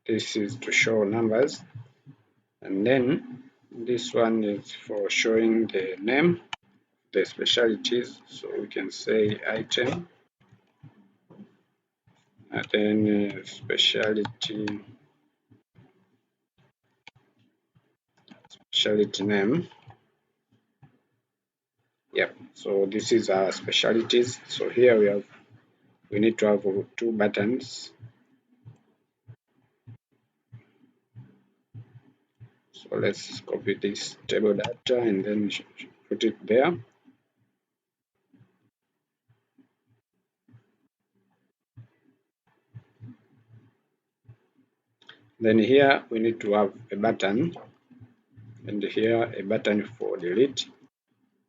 This is to show numbers, and then this one is for showing the name, the specialties. So we can say item, and then specialty name. Yep, so this is our specialties. So here we need to have 2 buttons. So let's copy this table data and then put it there. Then here we need to have a button, and here a button for delete.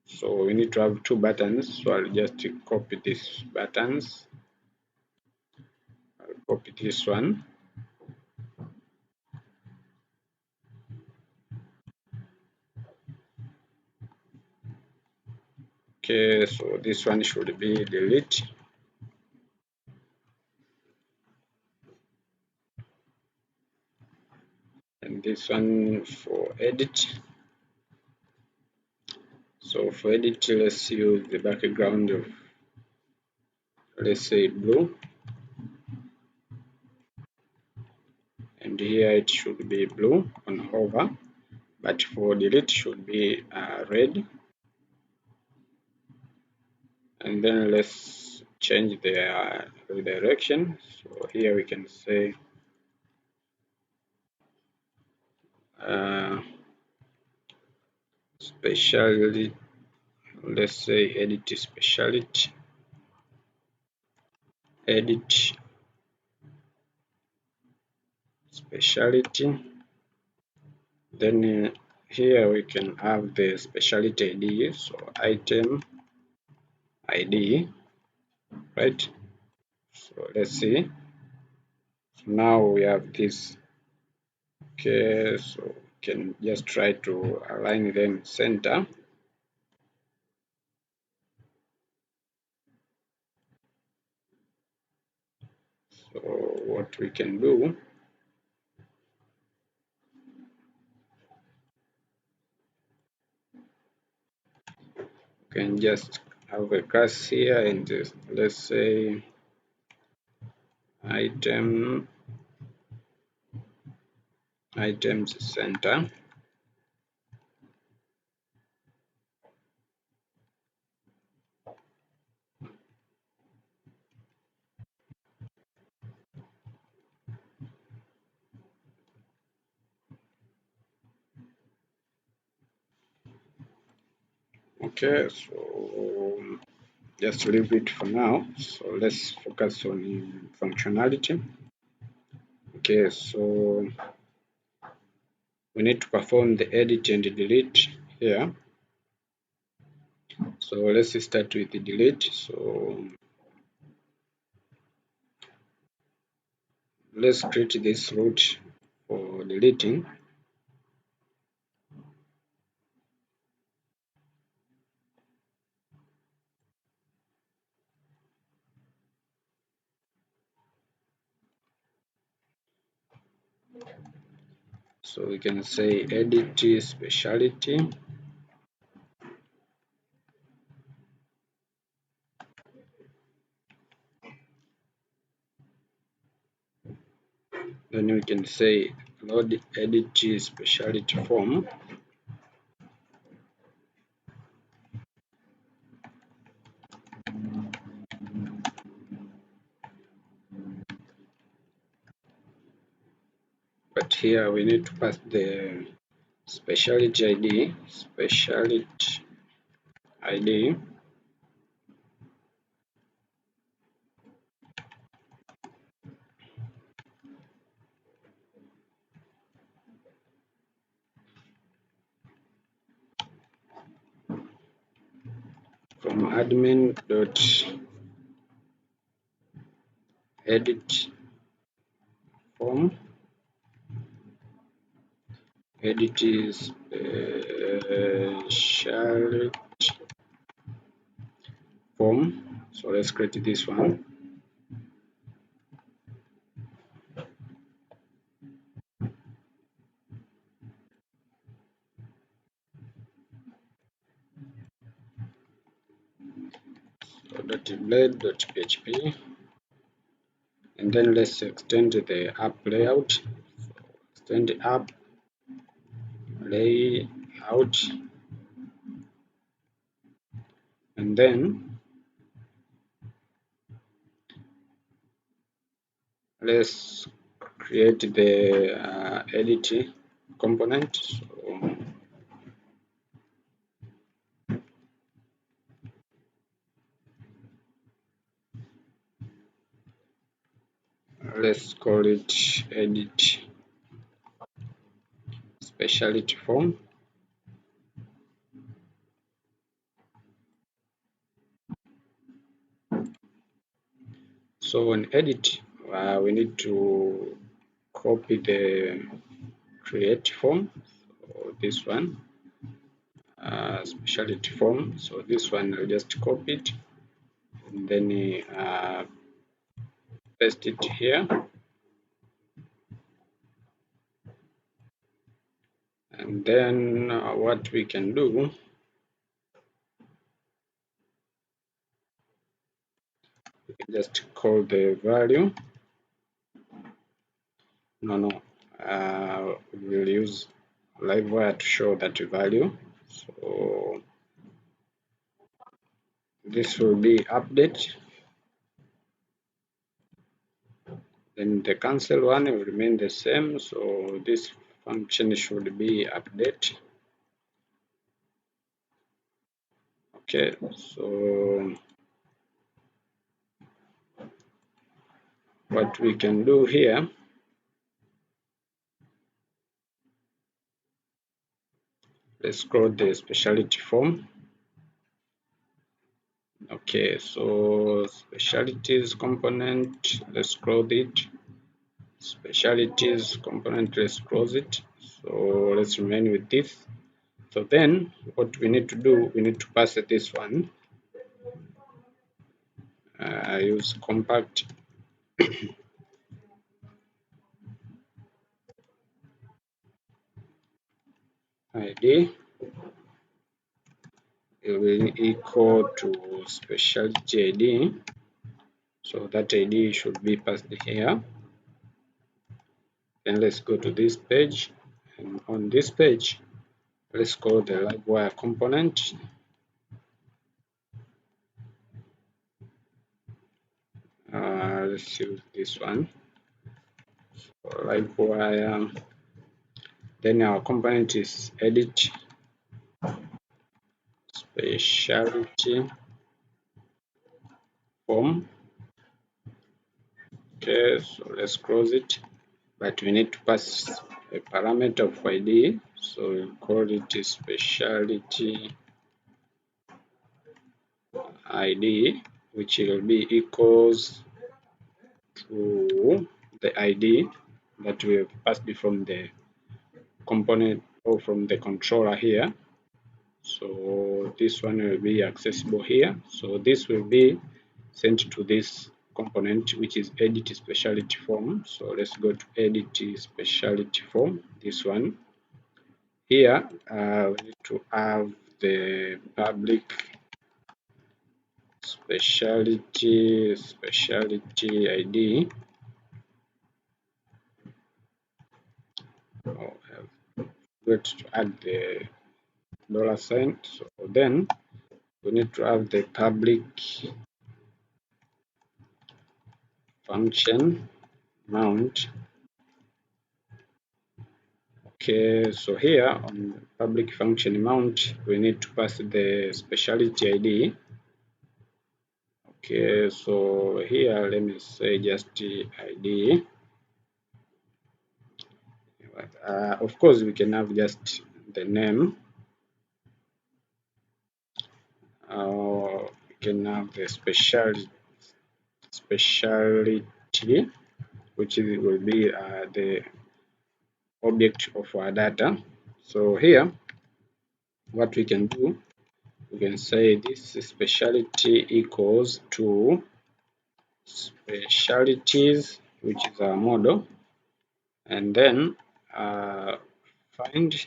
So we need to have 2 buttons. So I'll just copy these buttons. I'll copy this one. Okay, so this one should be delete. And this one for edit. So for edit, let's use the background of, let's say, blue. And here it should be blue on hover, but for delete should be red. And then let's change the redirection. So here we can say specialty, let's say edit specialty, edit specialty. Then here we can have the specialty ID, so item ID, right? So let's see. So now we have this. Okay, so we can just try to align them center. So what we can do, we can just have a class here and just, let's say items center. Okay, so just leave it for now. So let's focus on functionality. Okay, so we need to perform the edit and delete here. So let's start with the delete. So let's create this route for deleting. So we can say edit specialty. Then we can say load edit specialty form. But here we need to pass the specialty ID, from admin.edit form, edit specialty form. So let's create this one. So .blade.php, and then let's extend the app layout. So extend the app layout, and then let's create the edit component. So let's call it edit specialty form. So on edit, we need to copy the create form. So this one, specialty form. So this one I'll just copy it and then paste it here. And then what we can do, we can just call the value. We will use Livewire to show that value. So this will be update. Then the cancel one will remain the same. So this function should be update. Okay, so what we can do here, let's scroll the specialty form. Okay, so specialties component, let's scroll it. Specialties component, let's close it. So let's remain with this. So then what we need to do, we need to pass this one. Use compact ID. It will equal to specialty ID. So that ID should be passed here. Then let's go to this page, and on this page, let's call the Livewire component. Let's use this one. So Livewire. Then our component is edit specialty form. Okay, so let's close it. But we need to pass a parameter of ID. So we'll call it specialty ID, which will be equals to the ID that we have passed from the component or from the controller here. So this one will be accessible here. So this will be sent to this component, which is edit specialty form. So let's go to edit specialty form, this one. Here we need to have the public specialty ID. Oh, I've got to add the $sign. So then we need to have the public function mount. Okay, so here on public function mount, we need to pass the specialty ID. Okay, so here let me say just ID. Of course, we can have just the name. We can have the specialty, which will be the object of our data. So here, what we can do, we can say this specialty equals to specialties, which is our model, and then find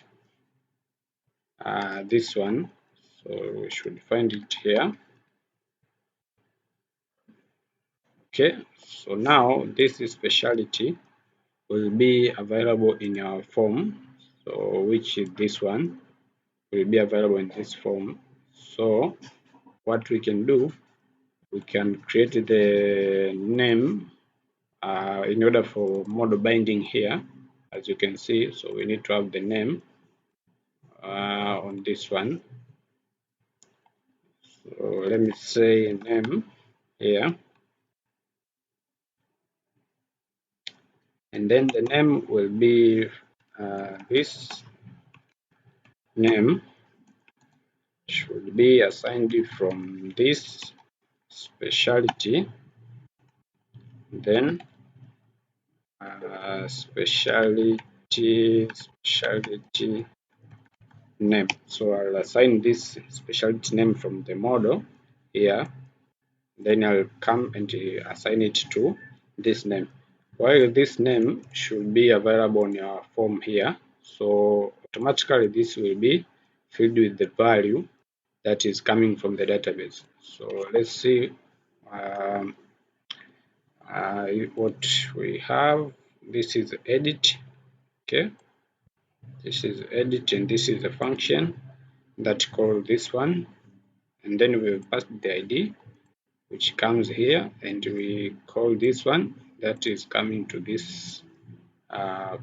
this one. So we should find it here. Okay, so now this specialty will be available in our form, so which is this one will be available in this form. So what we can do, we can create the name in order for model binding here, as you can see. So we need to have the name on this one. So let me say name here, and then the name will be this name should be assigned from this specialty, then specialty name. So I'll assign this specialty name from the model here, then I'll come and assign it to this name, while this name should be available in your form here. So automatically this will be filled with the value that is coming from the database. So let's see what we have. This is edit. Okay, this is edit, and this is a function that call this one, and then we pass the ID which comes here, and we call this one that is coming to this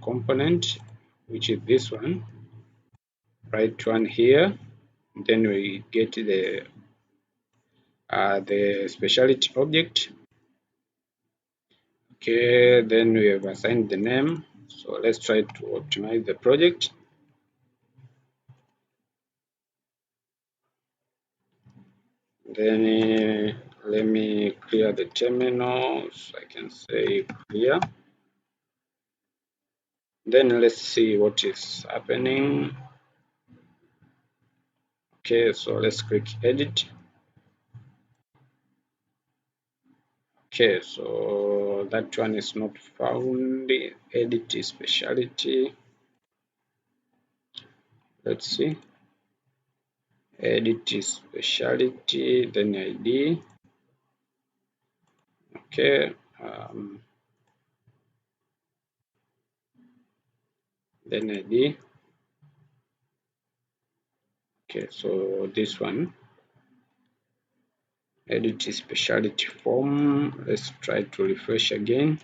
component, which is this one, right one here. Then we get the specialty object. Okay, then we have assigned the name. So let's try to optimize the project. Then let me clear the terminal, so I can say clear. Then let's see what is happening. Okay, so let's click edit. Okay, so that one is not found. Edit specialty. Let's see. Edit specialty, then ID. Okay. Then ID. Okay, so this one. Edit specialty form. Let's try to refresh again.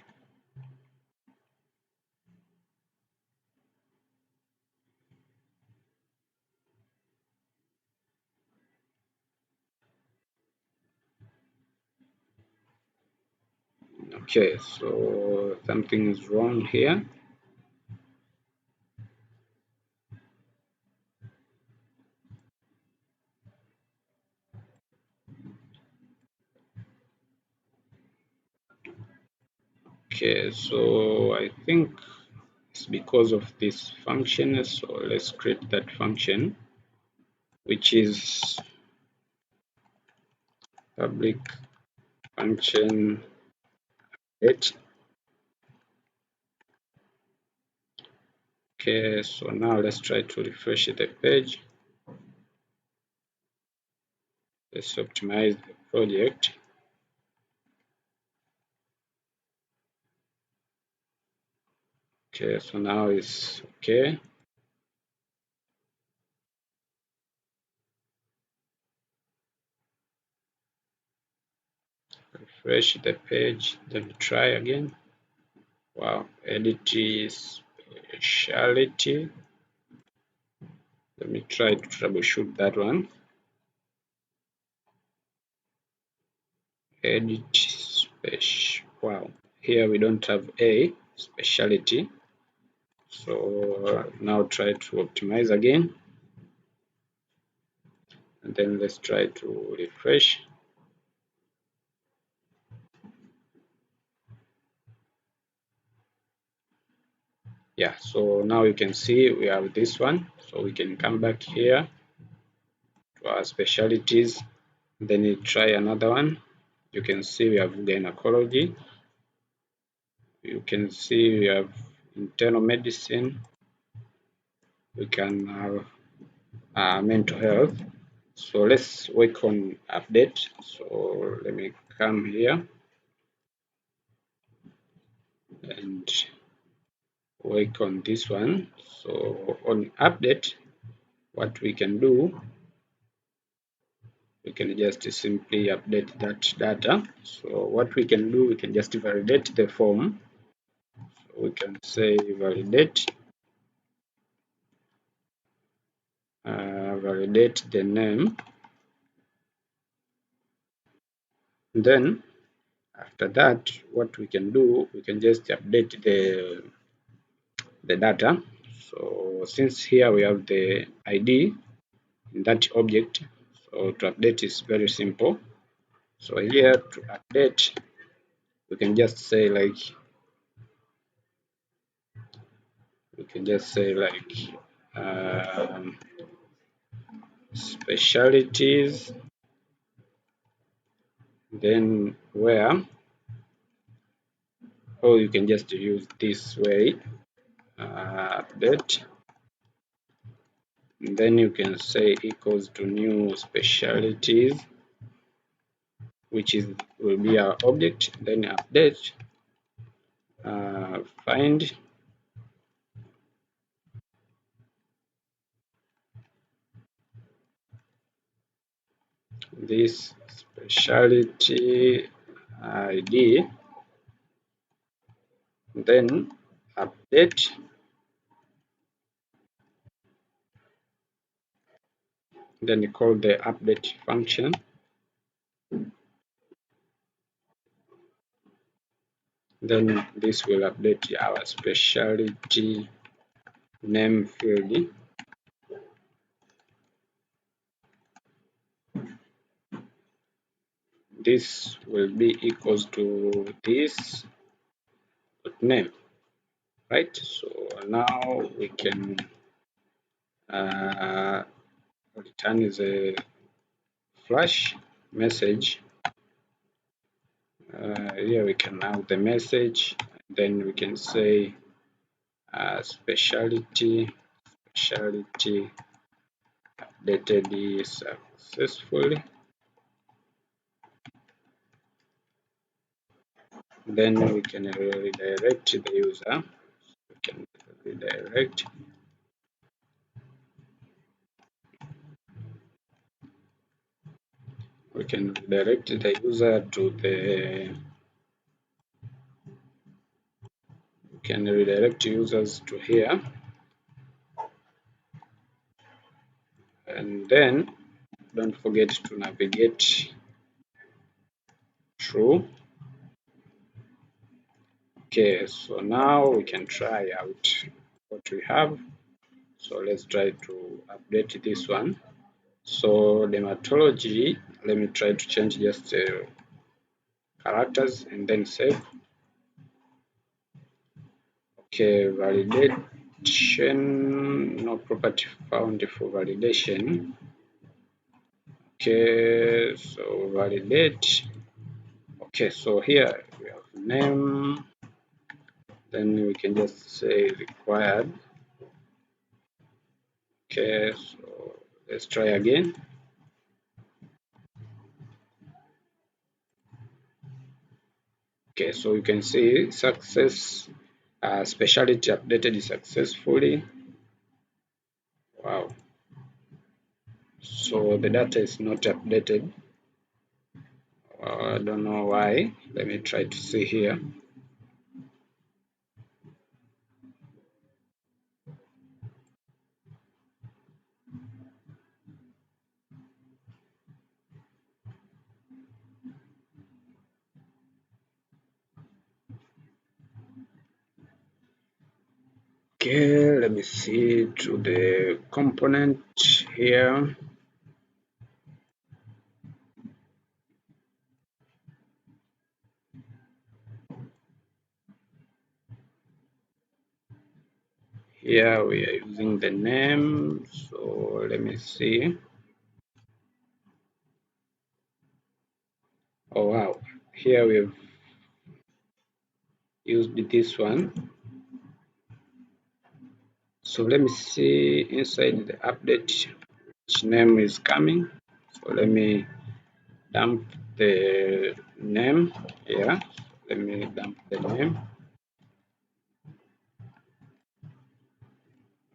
Okay, so something is wrong here. Okay, so I think it's because of this function, so let's create that function, which is public function get. Okay, so now let's try to refresh the page. Let's optimize the project. Okay, so now it's okay. Refresh the page, then try again. Wow, edit specialty. Let me try to troubleshoot that one. Edit special. Wow, here we don't have a specialty. So now try to optimize again. And then let's try to refresh. Yeah, so now you can see we have this one. So we can come back here to our specialties. Then you try another one. You can see we have gynecology. You can see we have internal medicine. We can have mental health. So let's work on update. So let me come here and work on this one. So on update, what we can do, we can just simply update that data. So what we can do, we can just validate the form. So we can say validate, validate the name. Then after that, what we can do, we can just update the data. So since here we have the ID in that object, so to update is very simple. So here to update, we can just say like, specialties, then where, or you can just use this way, update, and then you can say equals to new specialties, which is will be our object, then update, find this specialty ID, then update, then you call the update function, then this will update our specialty name field. This will be equals to this name, right? So now we can return the flash message. Here we can have the message, then we can say specialty updated successfully. Then we can redirect the user. We can redirect. We can redirect the user to the. We can redirect users to here, and then don't forget to navigate through. Okay, so now we can try out what we have. So let's try to update this one. So dermatology, let me try to change just characters and then save. Okay, validation, no property found for validation. Okay, so validate. Okay, so here we have name, then we can just say required. Okay, so let's try again. Okay, so you can see success, specialty updated successfully. Wow. So the data is not updated. I don't know why. Let me try to see here. Okay, let me see to the component here. Here we are using the name, so let me see. Oh wow, here we've used this one. So let me see inside the update which name is coming. So let me dump the name here. Let me dump the name.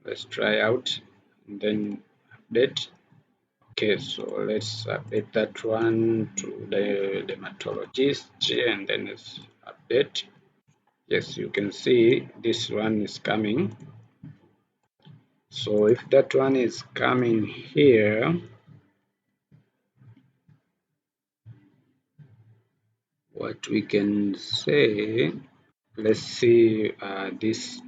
Let's try out and then update. Okay, so let's update that one to the dermatologist and then let's update. Yes, you can see this one is coming. So if that one is coming here, what we can say, let's see this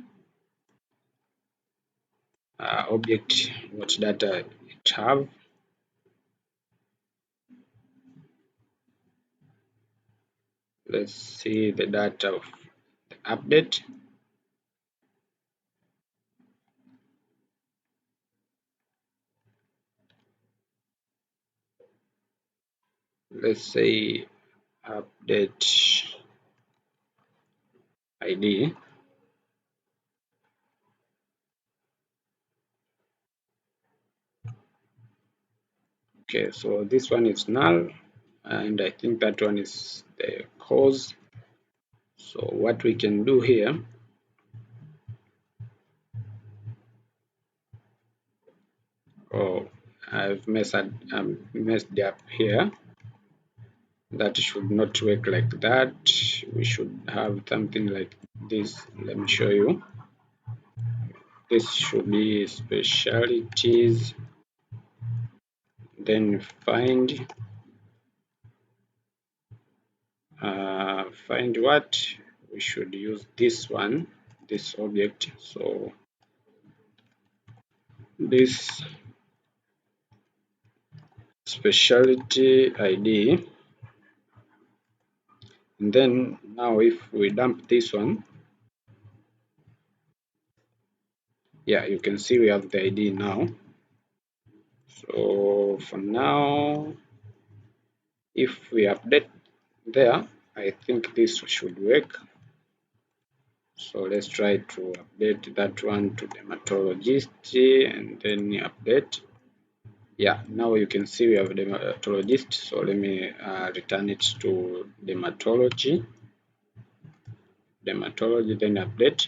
object, what data it have. Let's see the data of the update. Let's say update ID. Okay, so this one is null, and I think that one is the cause. So what we can do here, oh, I've messed up here. That should not work like that. We should have something like this. Let me show you. This should be specialties, then find what we should use this one, this object. So this specialty ID, and then now if we dump this one, yeah, you can see we have the ID now. So for now, if we update there, I think this should work. So let's try to update that one to dermatologist and then update. Yeah, now you can see we have dermatologist. So let me return it to dermatology, then update.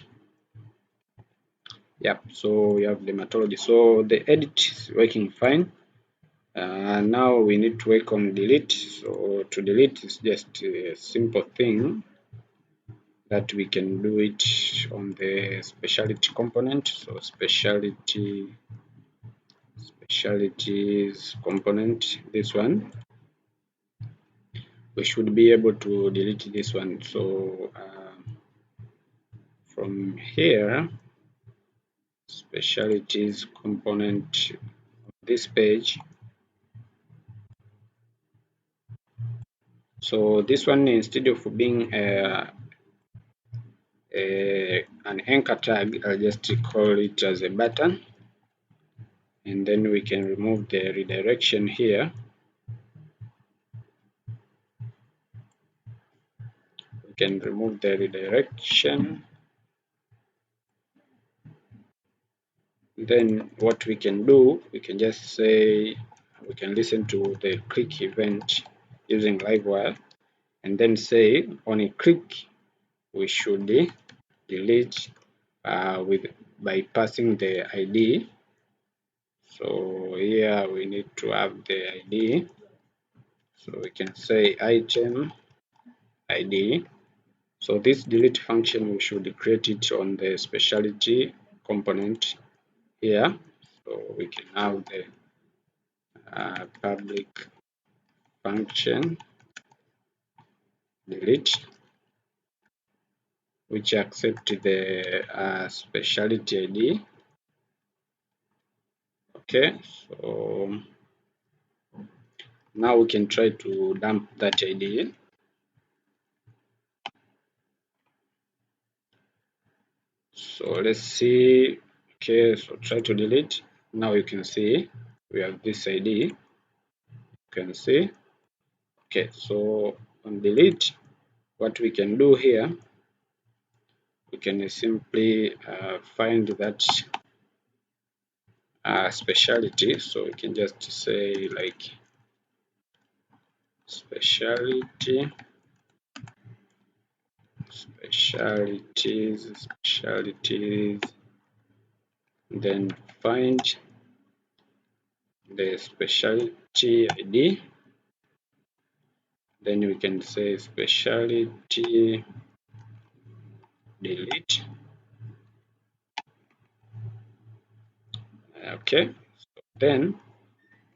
Yep, so we have dermatology. So the edit is working fine. Now we need to work on delete. So to delete is just a simple thing that we can do it on the specialty component. So specialties component, this one, we should be able to delete this one. So from here, specialties component, this page. So this one, instead of being a an anchor tag. I'll just call it as a button, and then we can remove the redirection here. We can remove the redirection. Then what we can do, we can just say we can listen to the click event using Livewire, and then say on a click we should delete by passing the ID. So here we need to have the ID. So we can say item ID. So this delete function, we should create it on the specialty component here. So we can have the public function delete, which accept the specialty ID. Okay, so now we can try to dump that ID. So let's see. Okay, so try to delete. Now you can see we have this ID. You can see. Okay, so on delete, what we can do here, we can simply find that specialty. So we can just say like specialties, then find the specialty ID. Then we can say specialty delete. Okay, so then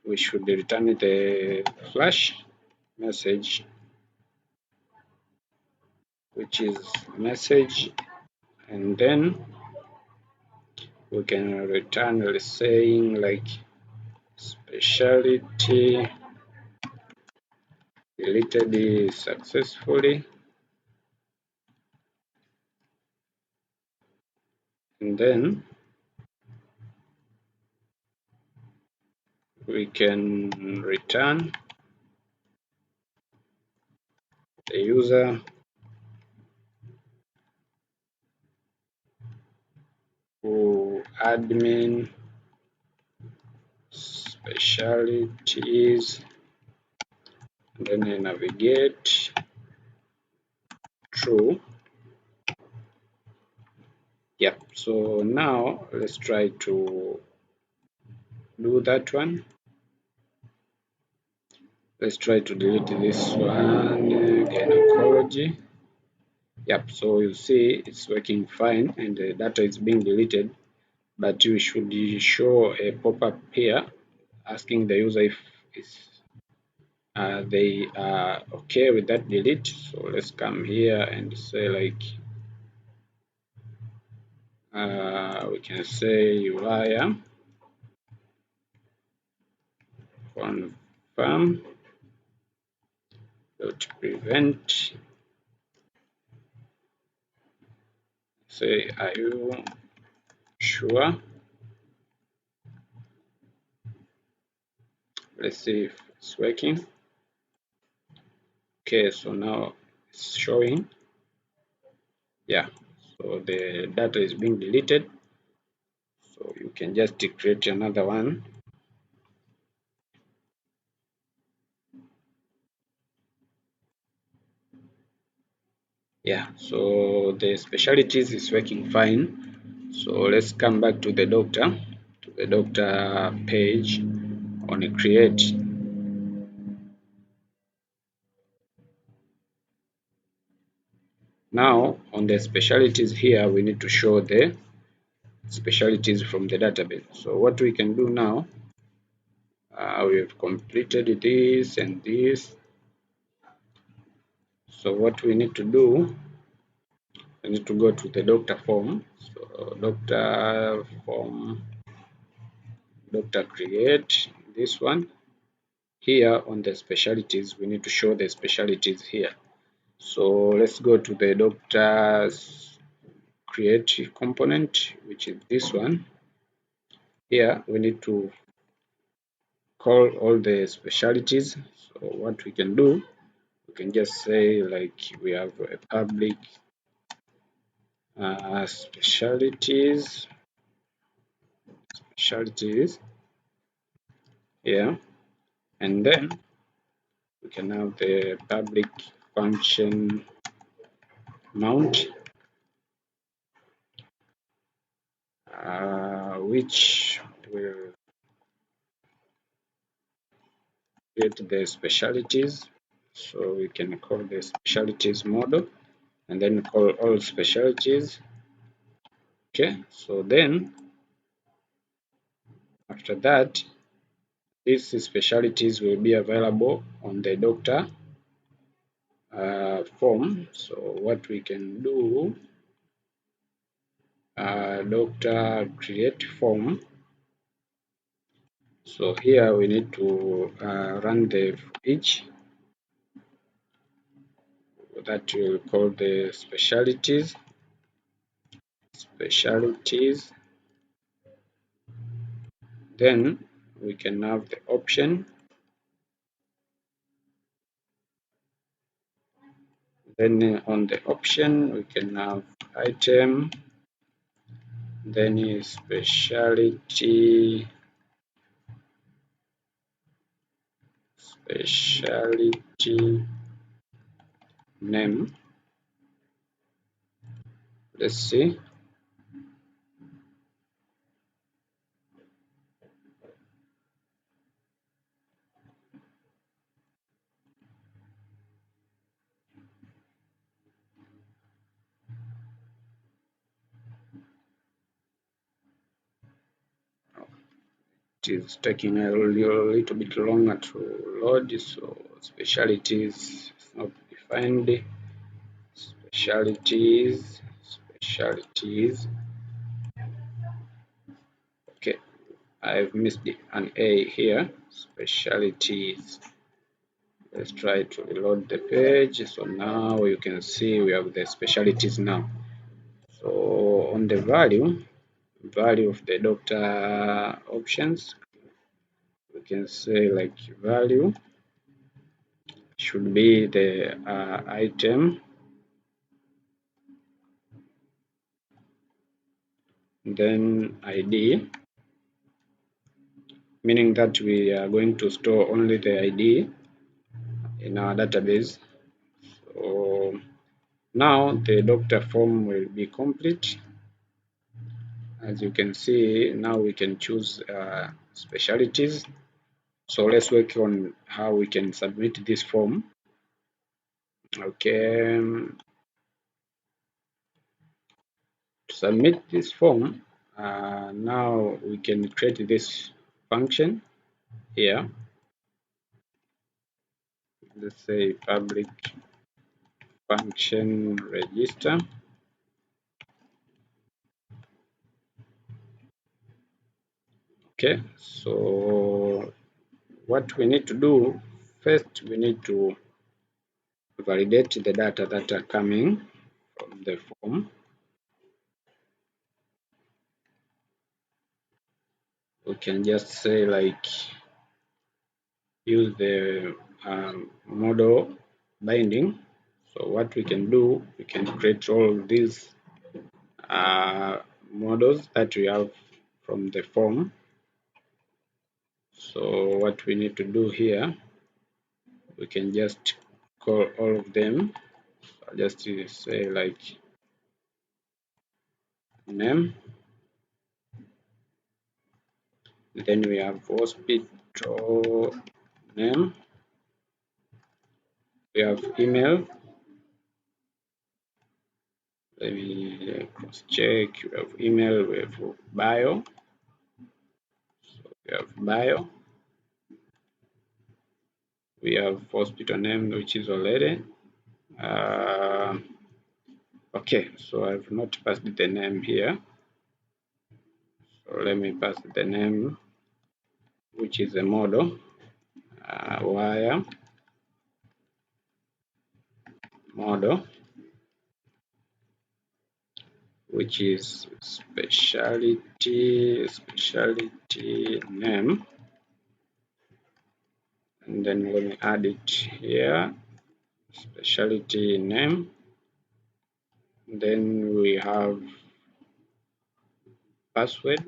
we should return the flash message, which is message, and then we can return saying like specialty deleted successfully, and then we can return the user who admin specialties, and then I navigate through. Yep, so now let's try to do that one. Let's try to delete this one, gynecology. Yep, so you see it's working fine and the data is being deleted, but we should show a pop-up here asking the user if they are okay with that delete. So let's come here and say like we can say UI confirm prevent, say are you sure. Let's see if it's working. Okay, so now it's showing. Yeah, so the data is being deleted, so you can just create another one. Yeah, so the specialties is working fine. So let's come back to the doctor page on a create. Now on the specialties here, we need to show the specialties from the database. So what we can do now, we have completed this and this. So what we need to do, we need to go to the doctor form. So doctor form, doctor create, this one. Here on the specialties, we need to show the specialties here. So let's go to the doctors create component, which is this one. Here we need to call all the specialties. So what we can do, we can just say like we have a public specialties here, and then we can have the public function mount, which will get the specialties. So we can call the specialties model and then call all specialties. Okay, so then after that, these specialties will be available on the doctor form. So what we can do, doctor create form. So here we need to run the each that will call the specialties. Then we can have the option. Then on the option we can have item. Then is specialty name. Let's see. It is taking a little bit longer to load, so specialties is not defined. Specialties. Okay, I've missed an A here. Specialties. Let's try to reload the page. So now you can see we have the specialties now. So on the value of the doctor options, we can say like value should be the item, then ID, meaning that we are going to store only the ID in our database. So now the doctor form will be complete. As you can see, now we can choose specialties. So let's work on how we can submit this form. Okay, to submit this form, now we can create this function here. Let's say public function register. Okay, so what we need to do first, we need to validate the data that are coming from the form. We can just say like use the model binding. So what we can do, we can create all these models that we have from the form. So what we need to do here, we can just call all of them. I'll just say like name. Then we have hospital name. We have email. Let me cross check. We have email. We have bio. So we have bio. We have hospital name, which is already. Okay, so I've not passed the name here. So let me pass the name, which is a model. Wire model. which is specialty name, and then let me add it here, specialty name. Then we have password.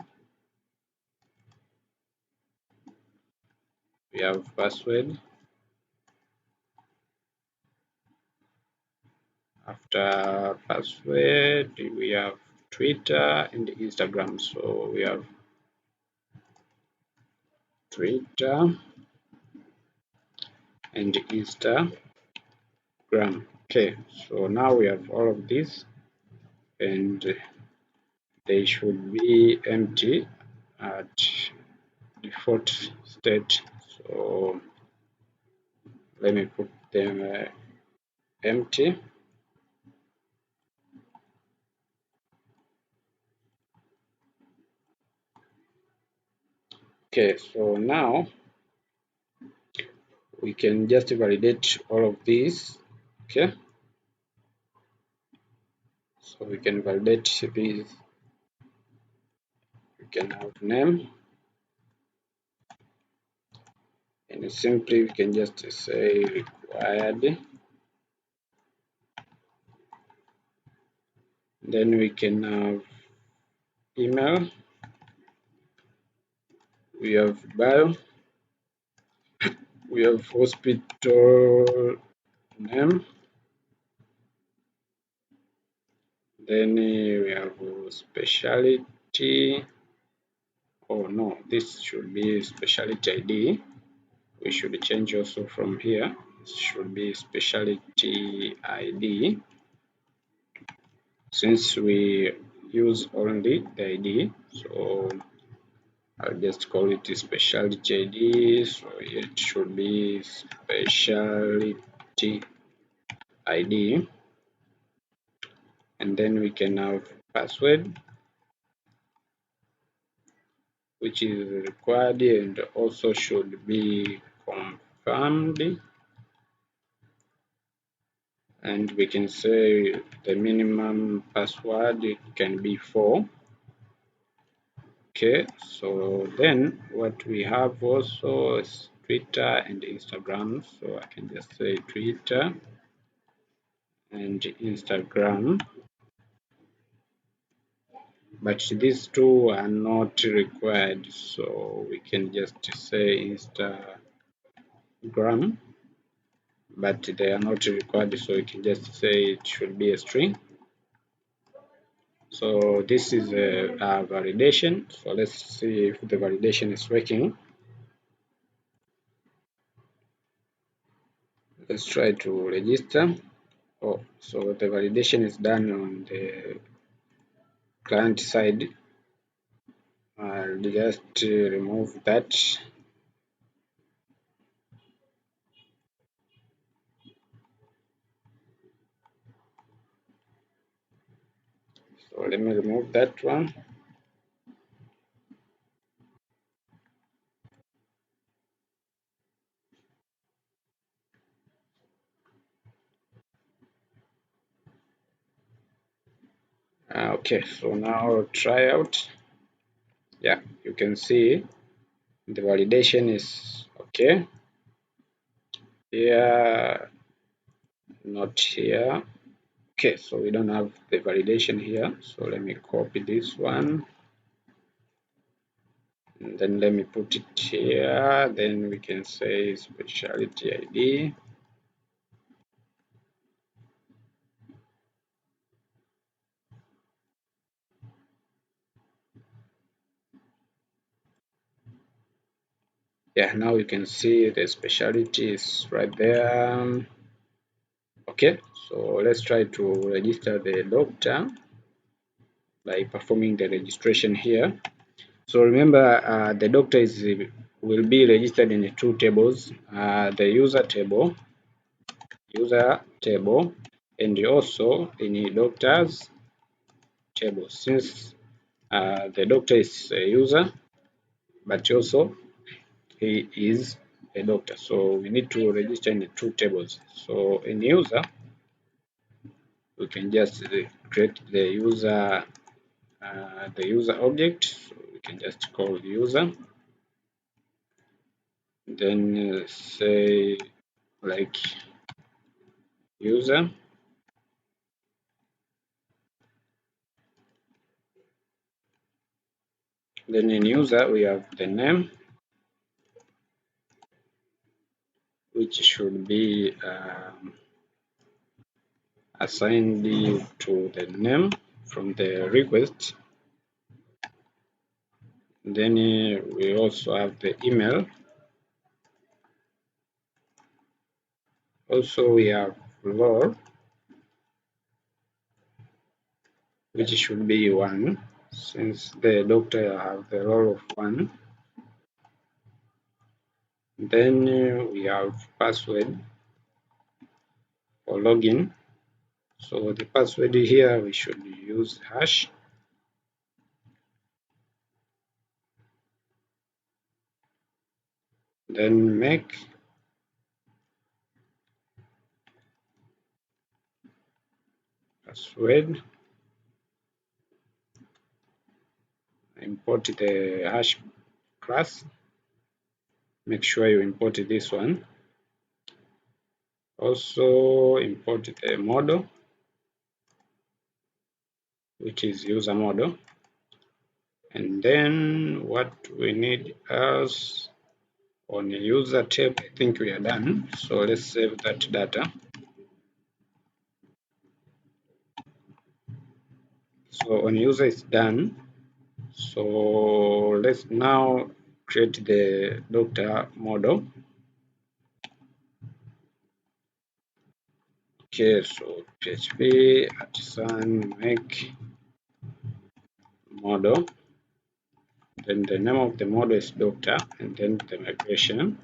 After password, we have Twitter and Instagram. So we have Twitter and Instagram. Okay, so now we have all of these, and they should be empty at default state. So let me put them empty. Okay, so now we can just validate all of these. Okay, so we can validate these. We can have name, and simply we can just say required. Then we can have email, we have bio, we have hospital name, then we have specialty. Oh no, this should be specialty ID. We should change also from here. It should be specialty ID, since we use only the ID. So I'll just call it specialty ID. So it should be specialty ID, and then we can have password, which is required and also should be confirmed, and we can say the minimum password, it can be 4. Okay, so then what we have also is Twitter and Instagram. So I can just say Twitter and Instagram, but these two are not required, so we can just say Instagram, but they are not required, so we can just say it should be a string. So this is a validation. So let's see if the validation is working. Let's try to register. Oh, so the validation is done on the client side. I'll just remove that. So let me remove that one. Okay, so now try out. Yeah, you can see the validation is okay. Here, not here. Okay, so we don't have the validation here. So let me copy this one. And then let me put it here. Then we can say specialty ID. Yeah, now you can see the specialty is right there. Okay, so let's try to register the doctor by performing the registration here. So remember, the doctor will be registered in two tables: the user table, and also in the doctor's table. Since the doctor is a user, but also he is a doctor, so we need to register in the two tables. So in user, we can just create the user object. So we can just call user, then say like user. Then in user we have the name, which should be assigned to the name from the request. Then we also have the email. Also we have role, which should be 1, since the doctor have the role of 1. Then we have password for login. So the password here we should use hash. Then make password, import the hash class. Make sure you import this one. Also import the model, which is user model. And then what we need else on the user tab, I think we are done. So let's save that data. So on user is done. So let's now create the doctor model. Okay, so PHP artisan make model. Then the name of the model is doctor, and then the migration.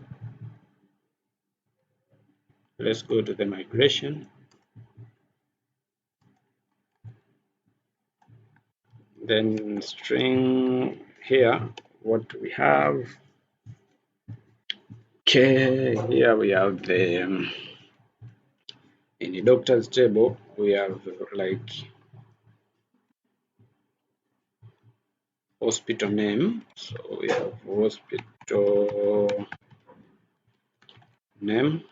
Let's go to the migration. Then string here, what we have. Okay, here we have the in the doctor's table we have like hospital name. So we have hospital name.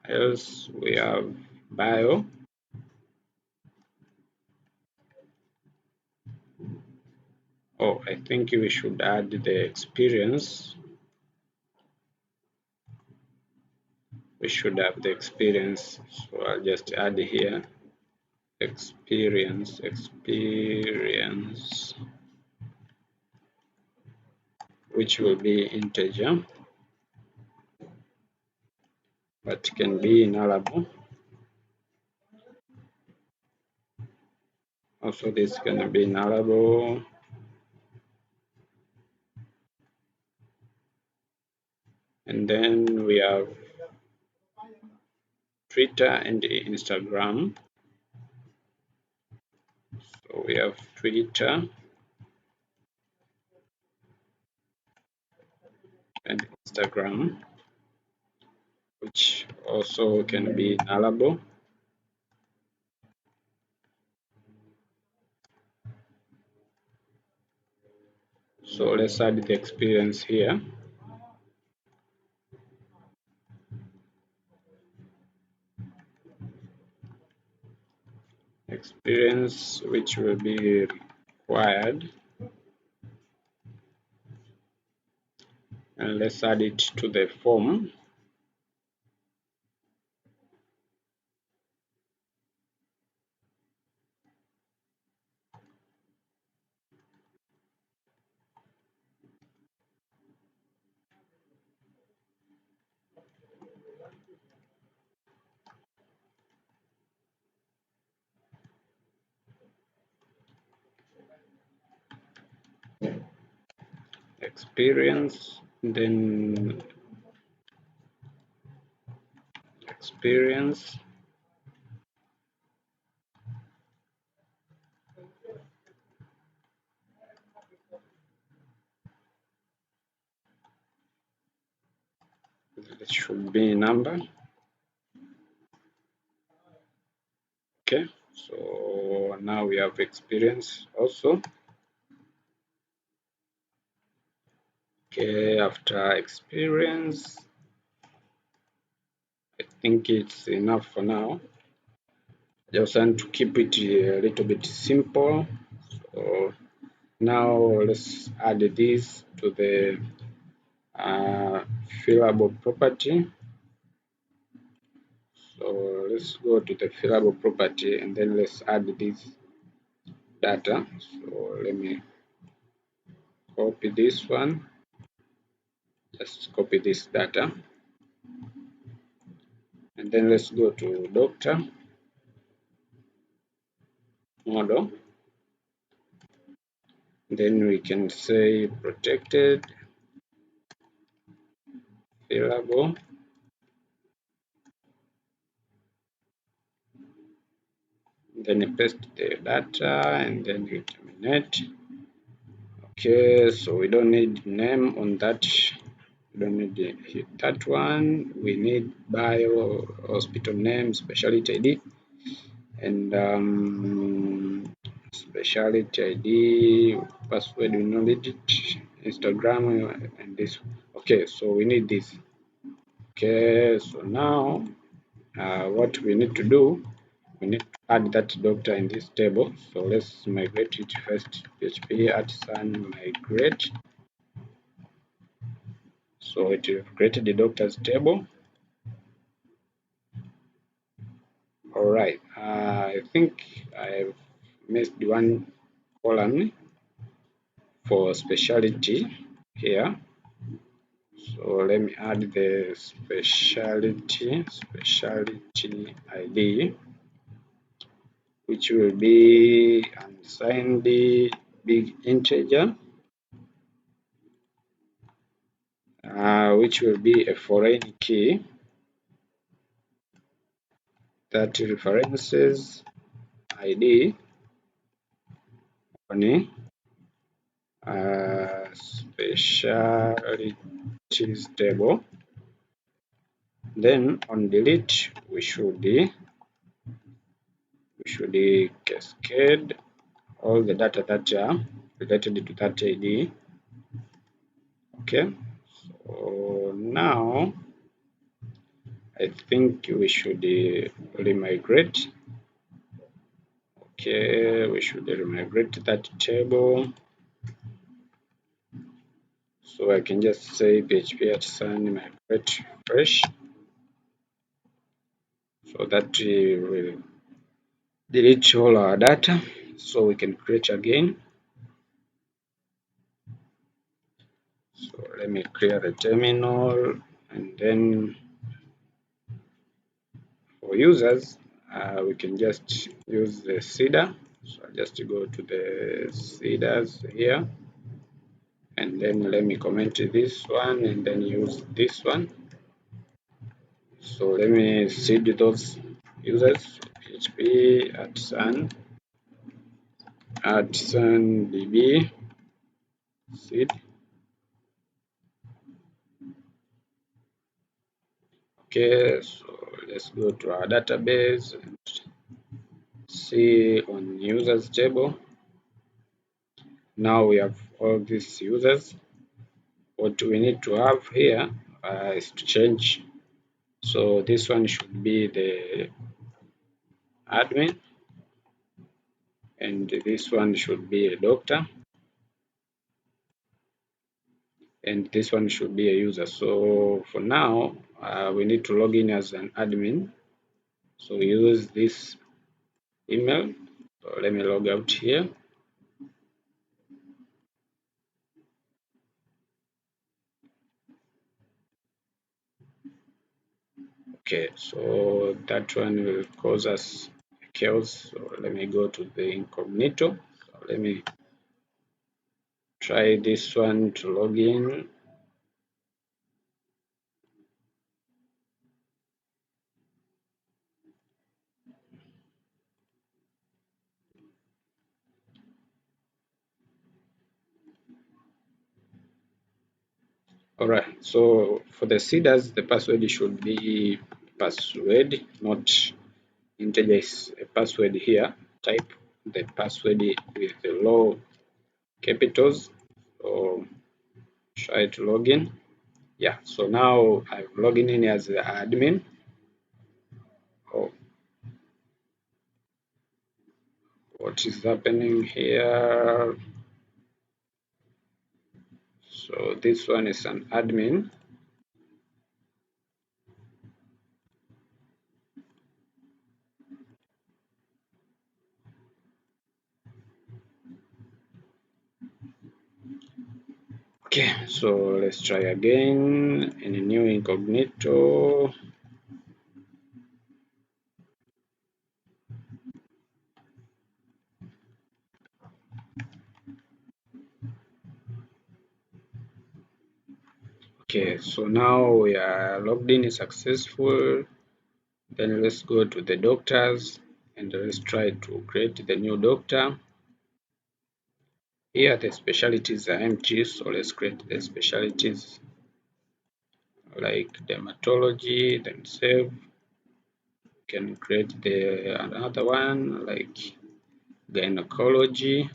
Else we have bio. Oh, I think we should add the experience. We should have the experience. So I'll just add here experience, which will be integer, but can be nullable. Also, this can be nullable. And then we have Twitter and Instagram. So we have Twitter and Instagram, which also can be nullable. So let's add the experience here. Experience which will be required, and let's add it to the form. Experience, then experience, it should be number, Okay, so now we have experience also. Okay, after experience, I think it's enough for now. Just want to keep it a little bit simple. So now let's add this to the fillable property. So let's go to the fillable property and then let's add this data. So let me copy this one. Just copy this data. And then let's go to doctor model. Then we can say protected fillable. Then you paste the data and then you terminate. Okay, so we don't need name on that. We don't need that one. We need bio, hospital name, specialty ID, and specialty ID, password. We don't need it. Instagram and this. Okay, so we need this. Okay, so now what we need to do, we need to add that doctor in this table. So let's migrate it first. PHP artisan migrate. So it will create the doctors table. All right, I think I've missed one column for specialty here. So let me add the specialty ID, which will be unsigned big integer, which will be a foreign key that references ID on specialties table. Then on delete, we should cascade all the data that are related to that ID. Okay, so now I think we should remigrate. Okay, we should remigrate that table. So I can just say PHP artisan migrate fresh, so that we will delete all our data so we can create again. So let me clear the terminal, and then for users we can just use the seeder. So I just go to the seeders here, and then let me comment this one and then use this one. So let me seed those users. PHP artisan db seed. Okay, so let's go to our database and see on users table. Now we have all these users. What we need to have here is to change. So this one should be the admin, and this one should be a doctor, and this one should be a user. So for now, we need to log in as an admin. So use this email. So let me log out here. Okay, so that one will cause us chaos. So let me go to the incognito. So let me try this one to log in. All right, so for the seeders, the password should be password, not integer is a password here. Type the password with the low capitals. So try to log in. Yeah, so now I'm logging in as the admin. Oh, what is happening here? So this one is an admin. Okay, so let's try again in a new incognito. Okay, so now we are logged in successful. Then let's go to the doctors and let's try to create the new doctor. Here the specialties are empty, so let's create the specialties like dermatology, then save. We can create another one like gynecology.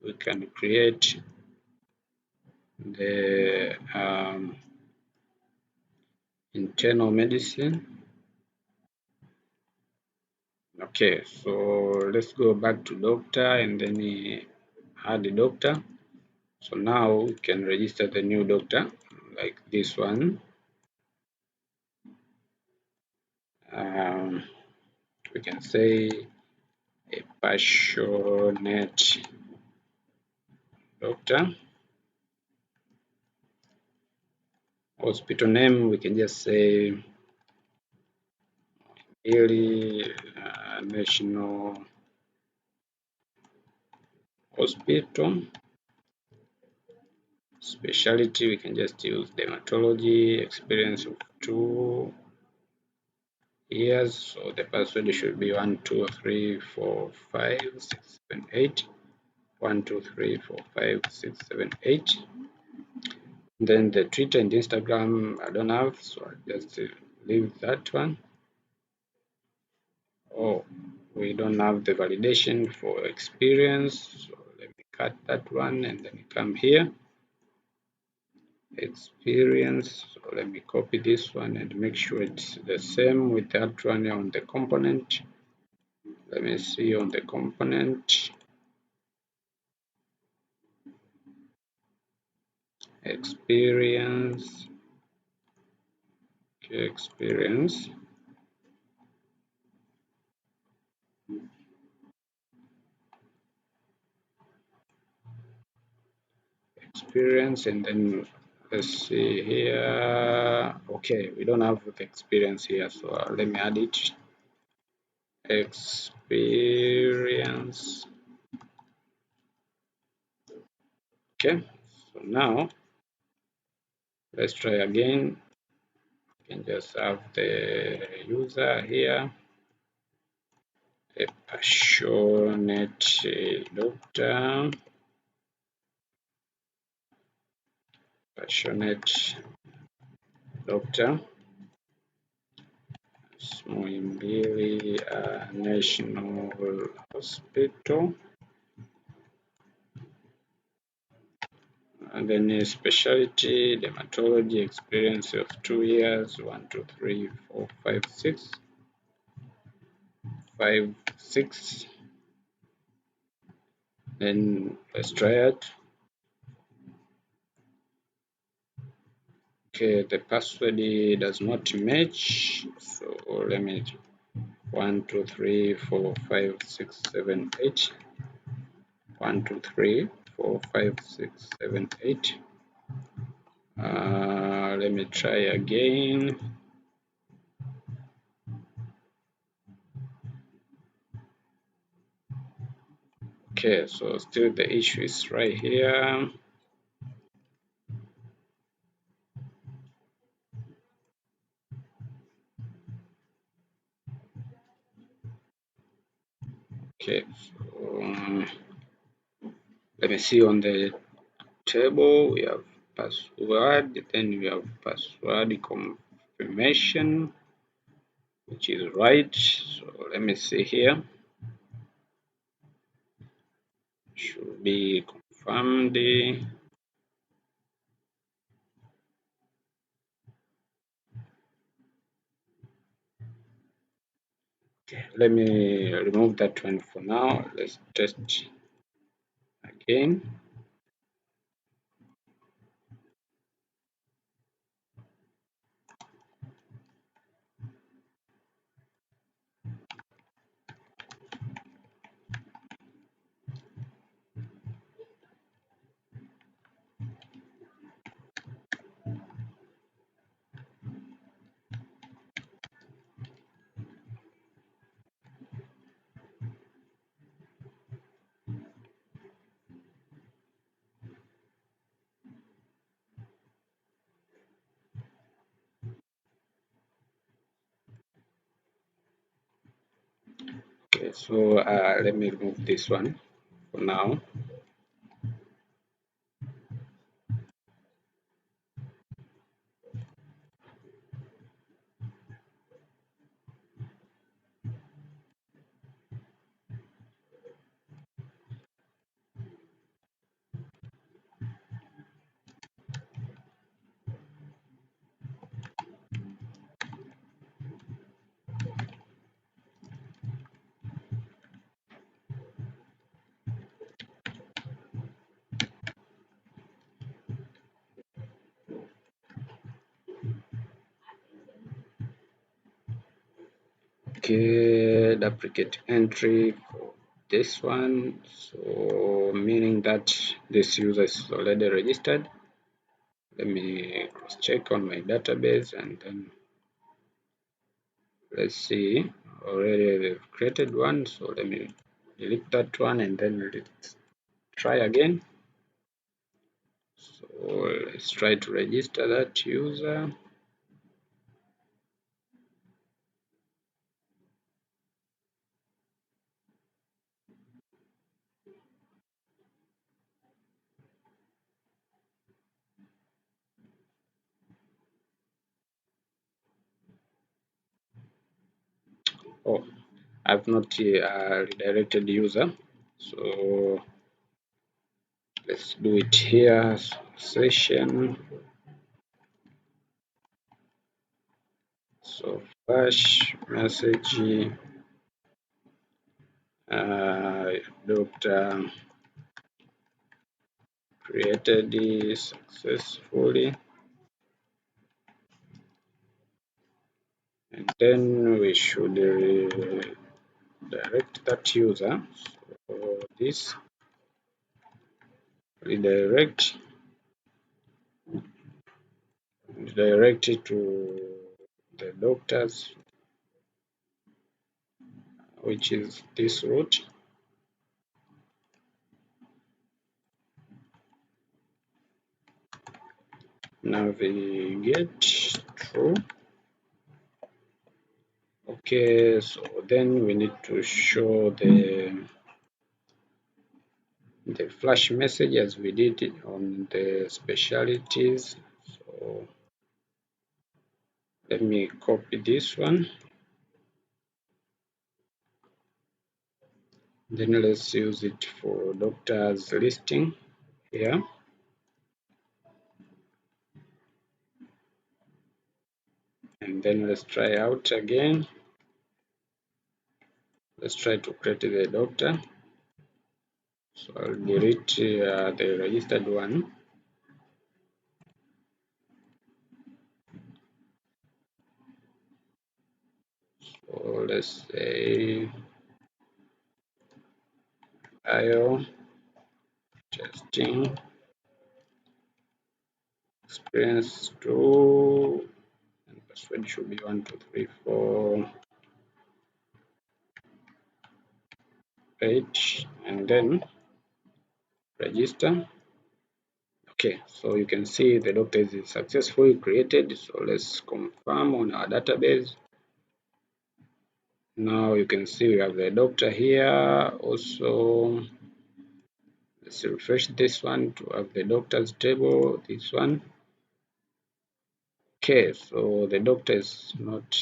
We can create the internal medicine. Okay, so let's go back to doctor and then add the doctor. So now we can register the new doctor like this one. We can say a passionate doctor. Hospital name, we can just say National Hospital. Specialty, we can just use dermatology, experience of 2 years. So the password should be 1, 2, 3, 4, 5, 6, 7, 8. 1, 2, 3, 4, 5, 6, 7, 8. Then the Twitter and Instagram I don't have, so I'll just leave that one. Oh, we don't have the validation for experience, so let me cut that one and then come here. Experience, so let me copy this one and make sure it's the same with that one on the component. Let me see on the component. Experience. Okay, experience. Experience, and then let's see here. Okay, we don't have the experience here, so let me add it. Experience. Okay, so now let's try again. You can just have the user here, a passionate doctor, passionate doctor, Muhimbili National Hospital. And then a specialty, dermatology, experience of 2 years, 1, 2, 3, 4, 5, 6, 5, 6. Then let's try it. Okay, the password does not match. So let me 1, 2, 3, 4, 5, 6, 7, 8. 1, 2, 3, 4, 5, 6, 7, 8. Let me try again. Okay, so still the issue is right here. Okay, so let me see on the table. We have password, then we have password confirmation. which is right. So let me see here. Should be confirmed. Okay, let me remove that one for now. Let's test again. Okay, so let me remove this one for now. Okay, duplicate entry for this one. So meaning that this user is already registered. Let me cross check on my database and then let's see. Already they've created one. So let me delete that one and then let's try again. So let's try to register that user. Oh, I've not redirected user. So let's do it here. Session. So flash message doctor created successfully, and then we should direct that user. So this redirect it to the doctors, which is this route. Navigate through. Okay, so then we need to show the flash message as we did it on the specialties. So let me copy this one. Then let's use it for doctors listing here. And then let's try out again. Let's try to create the doctor. So I'll delete the registered one. So let's say IO testing experience 2 and password should be 1234 8 and then register. Okay, so you can see the doctor is successfully created. So let's confirm on our database. Now you can see we have the doctor here. Also, let's refresh this one to have the doctor's table. This one. Okay, so the doctor is not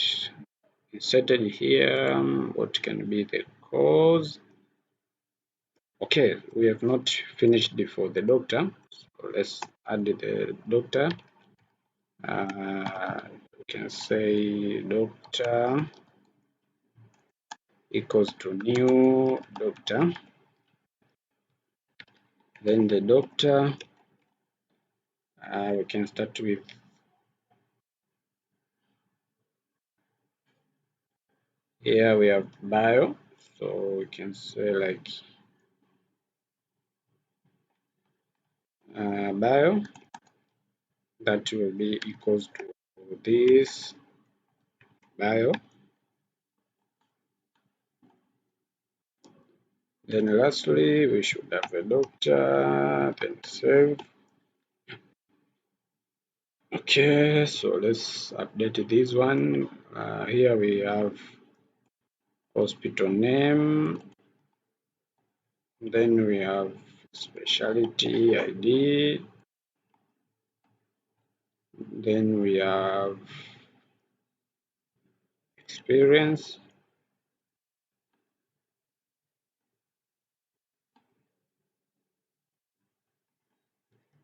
inserted here. What can be the cause? Okay, we have not finished for the doctor, so let's add the doctor. We can say doctor equals to new doctor. Then the doctor, we can start with here we have bio, so we can say like bio, that will be equals to this bio. Then lastly, we should have a doctor, then save. Okay, so let's update this one. Here we have hospital name, then we have specialty ID, then we have experience,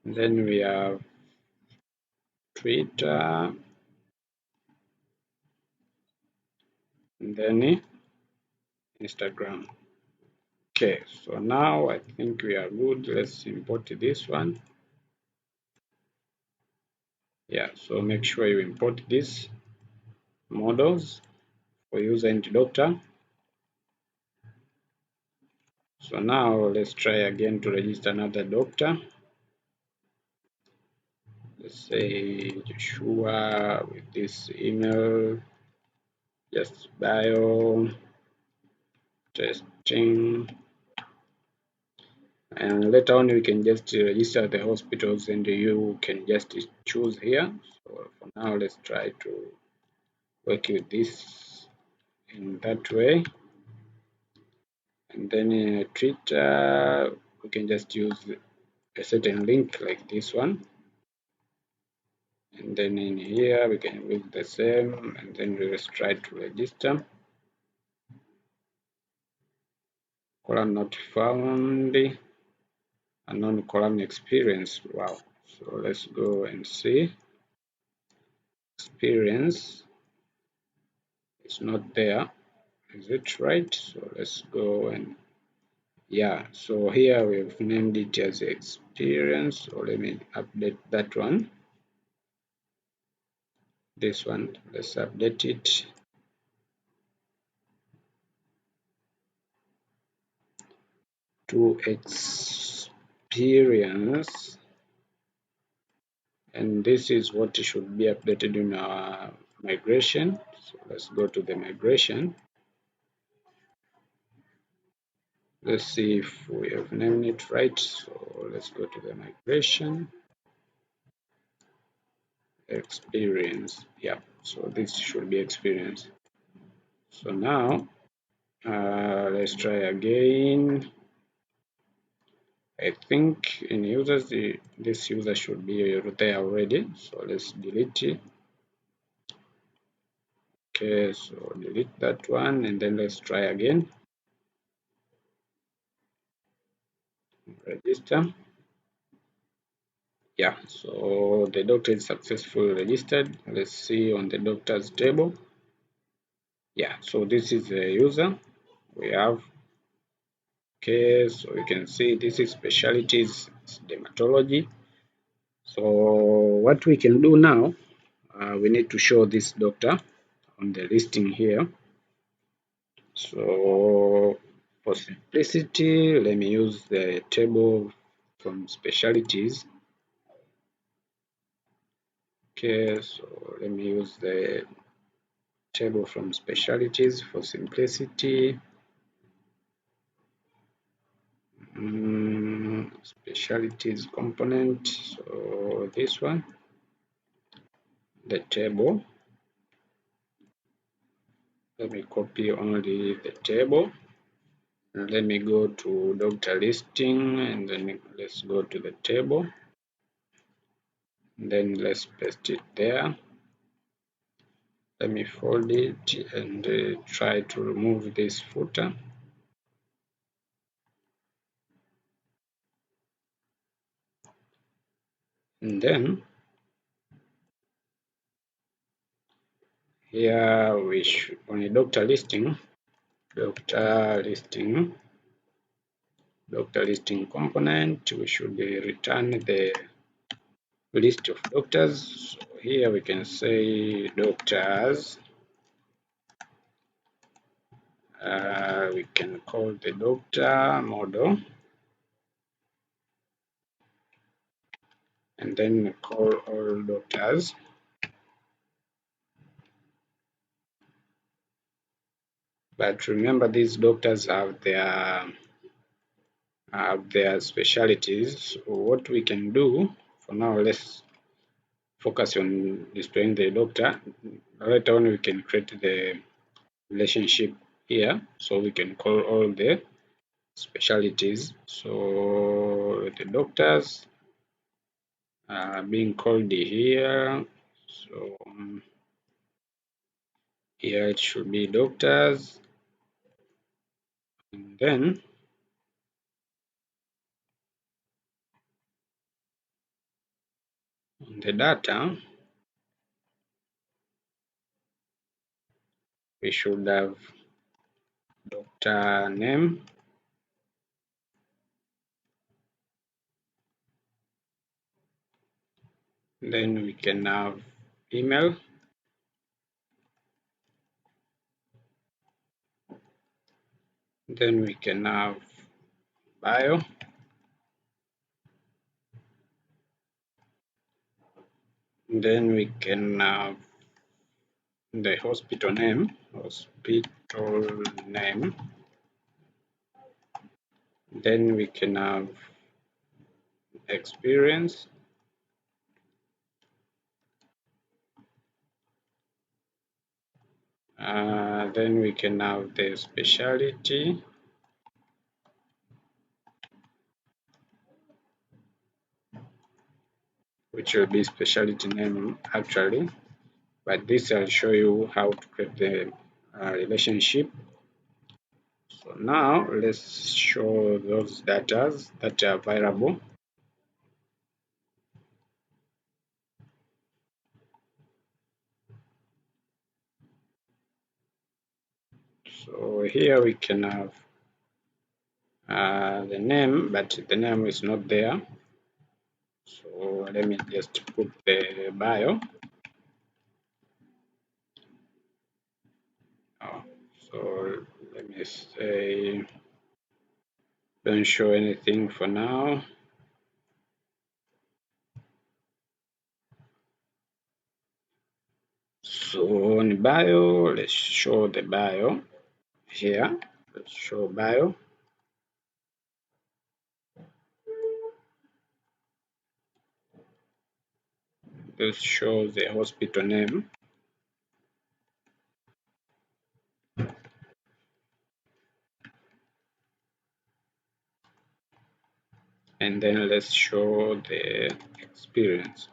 then we have Twitter, and then Instagram. Okay, so now I think we are good. Let's import this one. Yeah, so make sure you import these models for user and doctor. So now let's try again to register another doctor. Let's say Joshua with this email, just bio testing, and later on we can just register the hospitals and you can just choose here. So for now let's try to work with this in that way, and then in Twitter we can just use a certain link like this one, and then in here we can use the same, and then we just try to register. Column not found, unknown column experience. Wow, so let's go and see. Experience is not there, is it right? So let's go and yeah, so here we've named it as experience, so let me update that one. This one, let's update it to experience, and this is what should be updated in our migration. So let's go to the migration. Let's see if we have named it right. So let's go to the migration experience. Yeah, so this should be experience. So now let's try again. I think in users this user should be there already, so let's delete it. Okay, so delete that one, and then let's try again. Register. Yeah, so the doctor is successfully registered. Let's see on the doctor's table. Yeah, so this is the user we have. Okay, so you can see this is specialties dermatology. So what we can do now, we need to show this doctor on the listing here. So for simplicity, let me use the table from specialties. Okay, so let me use the table from specialties for simplicity. Specialties component, so this one, the table. Let me copy only the table. And let me go to doctor listing, and then let's go to the table. And then let's paste it there. Let me fold it and try to remove this footer. And then here we should, on a doctor listing component, we should return the list of doctors. So here we can say doctors. We can call the doctor model and then call all doctors. But remember, these doctors have their specialties. So what we can do for now, let's focus on displaying the doctor. Later on, we can create the relationship here, so we can call all the specialties. So the doctors are being called here. So here it should be doctors, and then on the data we should have doctor name, then we can have email, then we can have bio, then we can have the hospital name, then we can have experience, then we can have the specialty, which will be specialty name actually, but this I'll show you how to create the relationship. So now let's show those data that are available. So here we can have the name, but the name is not there. So let me just put the bio. So let me say don't show anything for now. So on bio, let's show the bio here. Let's show bio. Let's show the hospital name. And then let's show the experience.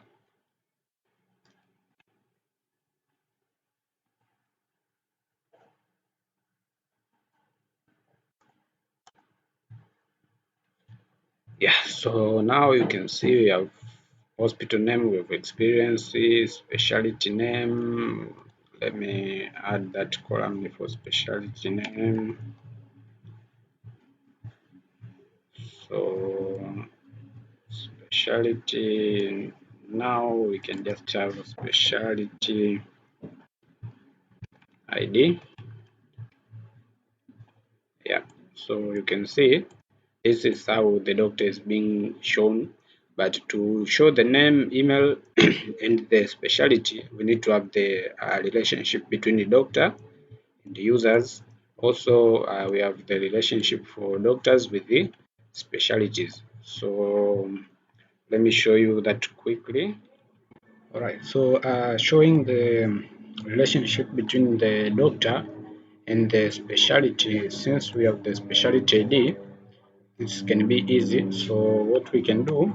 Yeah, so now you can see we have hospital name, we have experiences, specialty name. Let me add that column for specialty name. So specialty, now we can just have a specialty ID. Yeah, so you can see this is how the doctor is being shown. But to show the name, email, and the specialty, we need to have the relationship between the doctor and the users. Also, we have the relationship for doctors with the specialties. So let me show you that quickly. All right, so showing the relationship between the doctor and the specialty, since we have the specialty ID, this can be easy. So what we can do,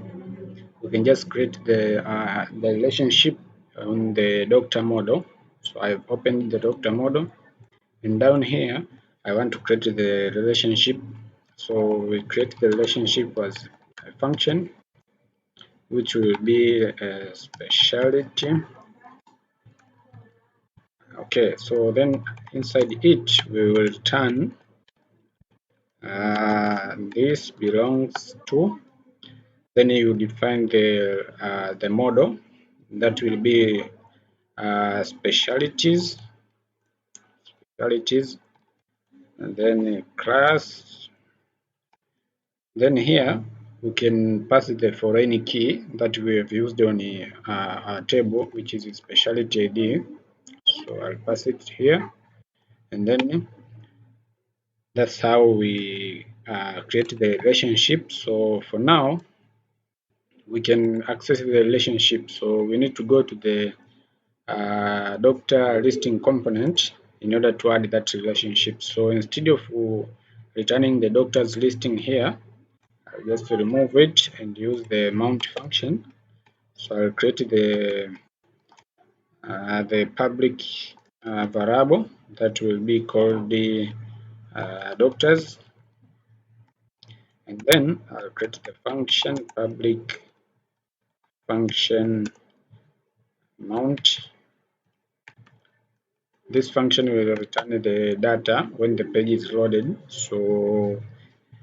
we can just create the relationship on the doctor model. So So I've opened the doctor model, and down here I want to create the relationship. So we create the relationship as a function, which will be a specialty. Okay, so then inside it we will return this belongs to. Then you define the model that will be specialties, and then class. Then here we can pass the foreign key that we have used on our table, which is specialty ID. So I'll pass it here, and then that's how we create the relationship. So for now, we can access the relationship. So we need to go to the doctor listing component in order to add that relationship. So instead of returning the doctor's listing here, I'll just remove it and use the mount function. So I'll create the public variable that will be called the doctors, and then I'll create the function public function mount. This function will return the data when the page is loaded. So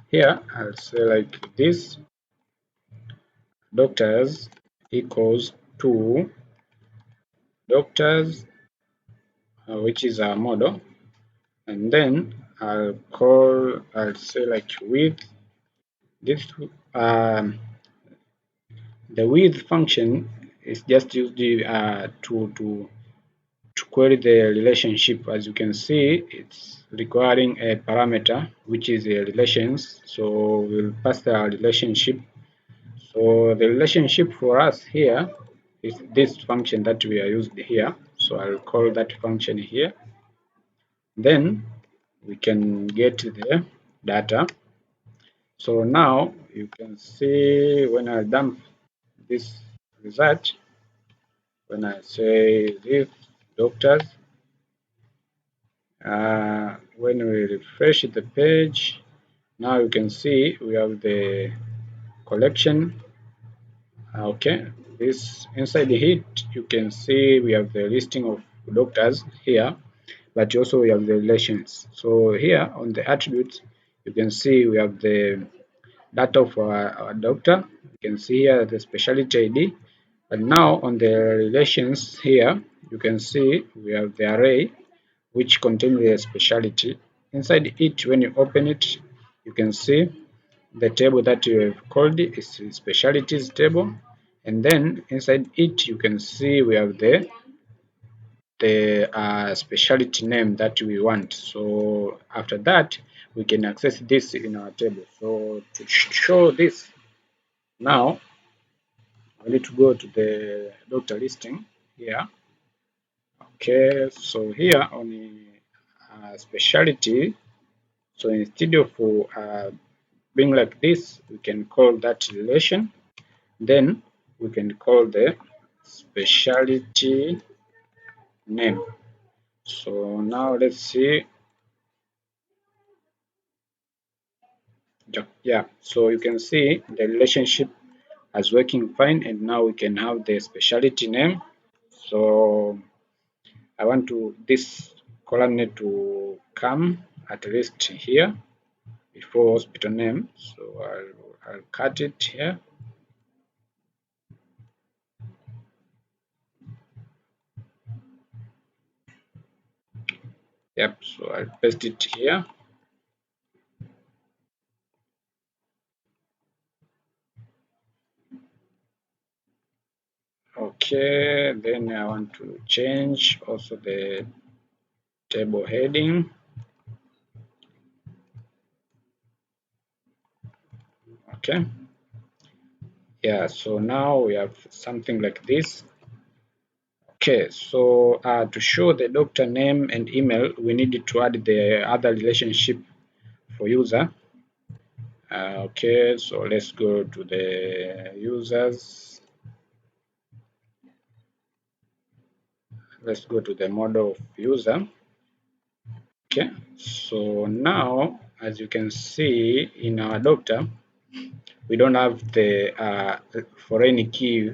here I'll say like this: doctors equals to doctors, which is our model, and then I'll say like with this. The with function is just used to query the relationship. As you can see, it's requiring a parameter which is a relations. So we'll pass the relationship. So the relationship for us here is this function that we are used here. So I'll call that function here. Then we can get the data. So now you can see when I dump this result, when I say this doctors, when we refresh the page, now you can see we have the collection. Okay, this inside the hit, you can see we have the listing of doctors here, but also we have the relations. So here on the attributes, you can see we have the data of our doctor. You can see here the specialty ID. And now on the relations here, you can see we have the array which contains the specialty. Inside it, when you open it, you can see the table that you have called is specialties table, and then inside it you can see we have the specialty name that we want. So after that we can access this in our table. So to show this, now we need to go to the doctor listing here. Okay, so here on specialty, so instead of being like this, we can call that relation. Then we can call the specialty name. So now let's see. Yeah, so you can see the relationship as working fine, and now we can have the specialty name. So I want this column need to come at least here before hospital name. So I'll cut it here. Yep, so I'll paste it here. Okay, then I want to change also the table heading. Okay, yeah, so now we have something like this. Okay, so to show the doctor name and email, we need to add the other relationship for user. Okay, so let's go to the users. let's go to the model of user. Okay, so now as you can see in our doctor, we don't have the foreign key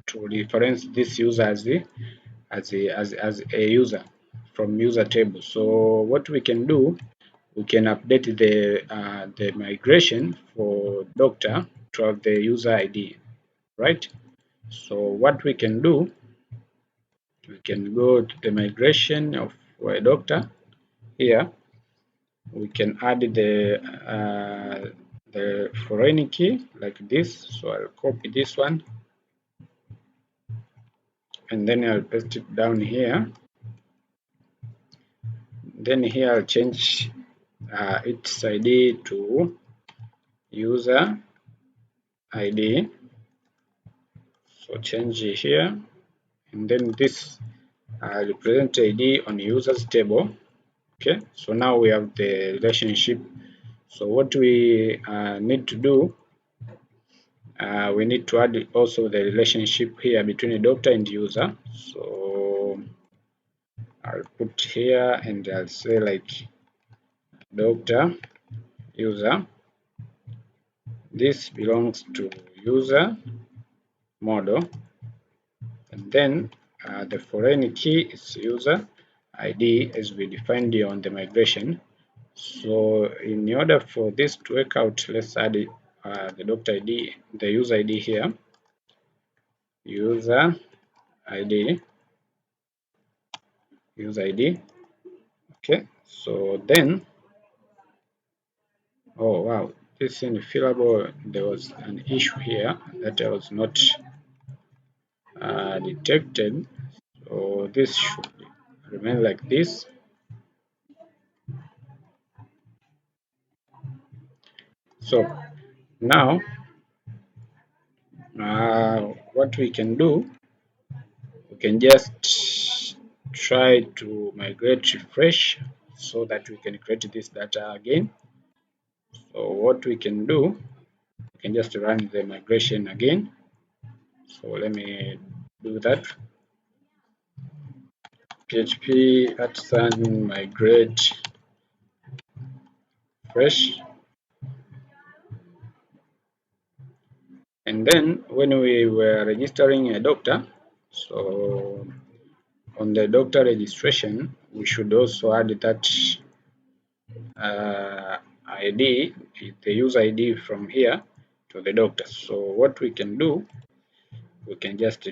to reference this user as a user from user table. So what we can do, we can update the migration for doctor to have the user ID, right? So what we can do, we can go to the migration of a doctor here. We can add the foreign key like this. So I'll copy this one and then I'll paste it down here. Then here I'll change its ID to user ID. So change it here, and then this represent ID on users table. Okay, so now we have the relationship. So what we need to do, we need to add also the relationship here between a doctor and user. So I'll put here and I'll say like doctor user. This belongs to user model, and then the foreign key is user ID as we defined here on the migration. So in order for this to work out, let's add the doctor ID, the user ID here, user ID, user ID. Okay, so then, oh wow, this infillable, there was an issue here that I was not detected. So this should remain like this. So now what we can do, we can just try to migrate refresh so that we can create this data again. So what we can do, we can just run the migration again. So let me do that. PHP @ migrate fresh. And then when we were registering a doctor, so on the doctor registration, we should also add that ID, the user ID from here to the doctor. So what we can do, we can just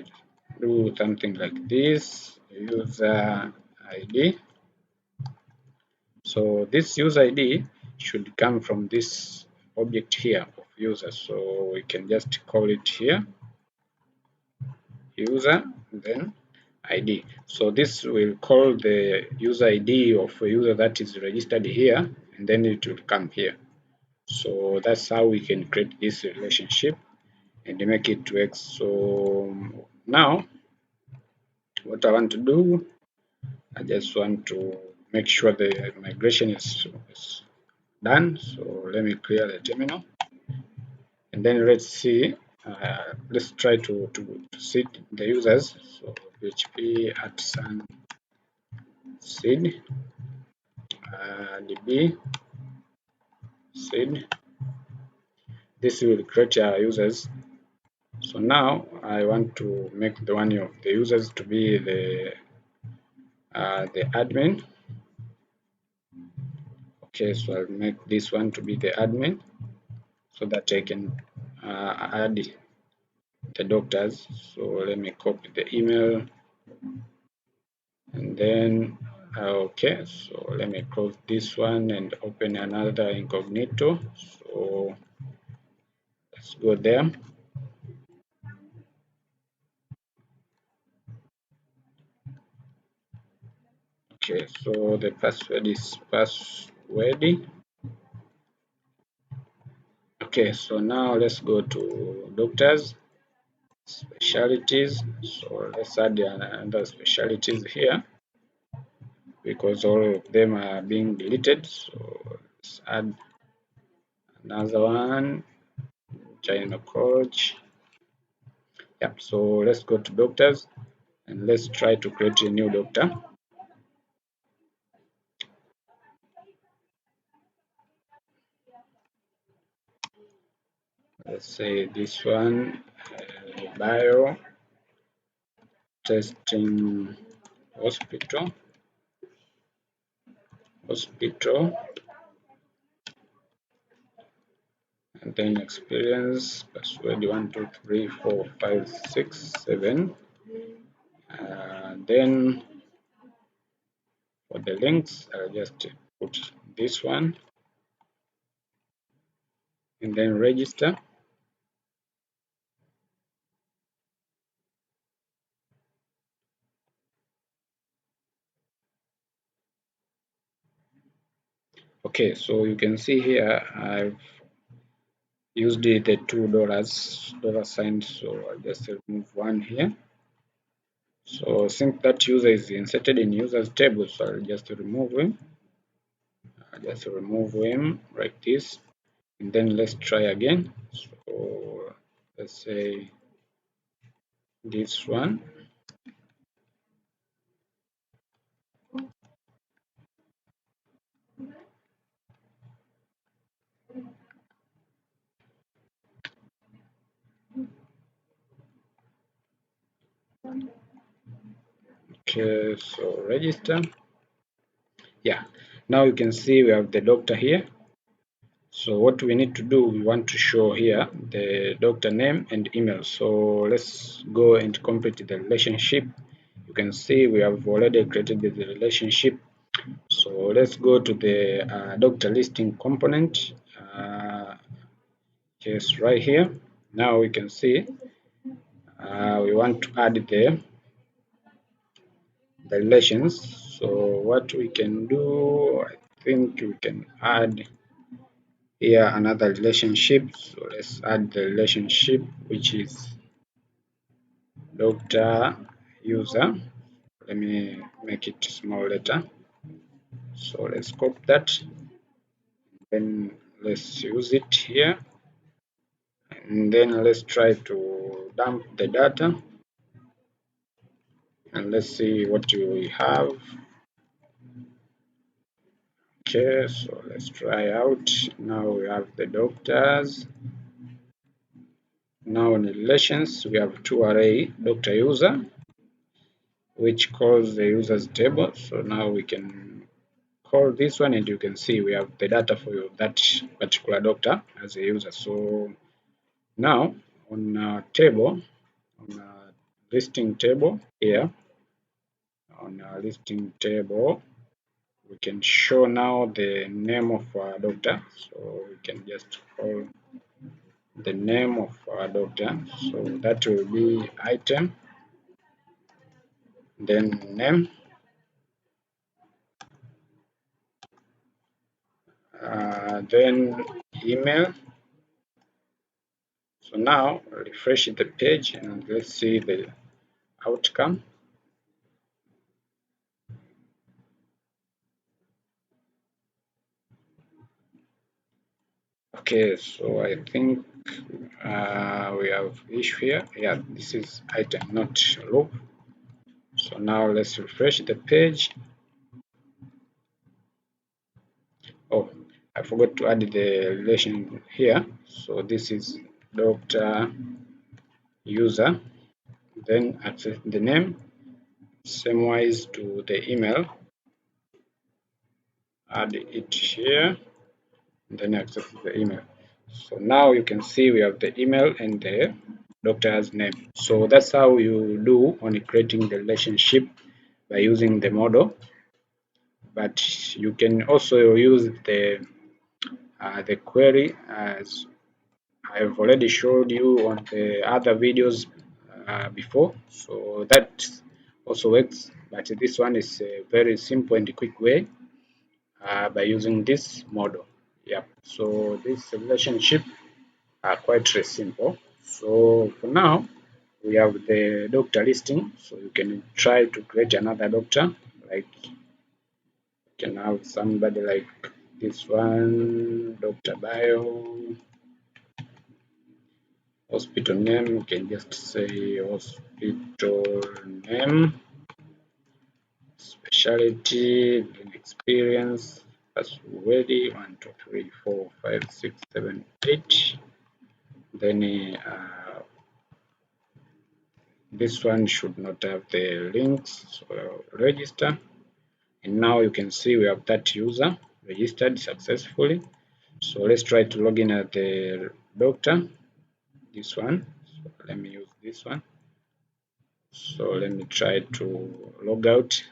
do something like this, user ID. So this user ID should come from this object here of user. So we can just call it here, user, then ID. So this will call the user ID of a user that is registered here, and then it will come here. So that's how we can create this relationship and make it work. So now what I want to do, I just want to make sure the migration is done. So let me clear the terminal, and then let's see. Let's try to seed the users. So PHP @ seed db seed. This will create our users. So now I want to make the one of the users to be the admin. Okay, so I'll make this one to be the admin so that I can add the doctors. So let me copy the email, and then okay, so let me close this one and open another incognito. So let's go there. Okay, so the password is password. Okay, so now let's go to doctors specialties. So let's add another specialties here because all of them are being deleted. So let's add another one, gynecologist. Yep, so let's go to doctors. and let's try to create a new doctor. Let's say this one, bio testing hospital, and then experience password 1234567. Then for the links, I'll just put this one and then register. Okay, so you can see here I've used the $2 sign, so I'll just remove one here. So since that user is inserted in users table, so I'll just remove him. Like this, and then let's try again. So let's say this one. Okay, so register. Yeah, now you can see we have the doctor here. So what we need to do, we want to show here the doctor name and email. So let's go and complete the relationship. You can see we have already created the relationship. So let's go to the doctor listing component. Just right here. Now we can see we want to add the relations. So what we can do, I think we can add here another relationship. So let's add the relationship, which is doctor user. Let me make it small letter. So let's copy that. Then let's use it here. And then let's try to dump the data. And let's see what we have. Okay, so let's try out. Now we have the doctors. Now in relations, we have two array doctor user, which calls the users table. So now we can call this one, and you can see we have the data for that particular doctor as a user. So now on our table, on our listing table here, on our listing table, we can show now the name of our doctor. So we can just call the name of our doctor. So that will be item, then name, then email. So now refresh the page and let's see the outcome. Okay, so I think we have issue here. Yeah, this is item, not loop. So now let's refresh the page. Oh, I forgot to add the relation here. So this is doctor user, then access the name, same wise to the email, add it here, and then access the email. So now you can see we have the email and the doctor's name. So that's how you do on creating the relationship by using the model. But you can also use the query, as I've already showed you on the other videos before. So that also works, but this one is a very simple and quick way by using this model. Yep. So this relationship are quite simple. So for now, we have the doctor listing. So you can try to create another doctor. Like you can have somebody like this one, Dr. Bio. Hospital name, you can just say hospital name, specialty, then experience, that's already 1, 2, 3, 4, 5, 6, 7, 8. Then this one should not have the links, so register. And now you can see we have that user registered successfully. So let's try to log in at the doctor, this one. So let me use this one. So let me try to log out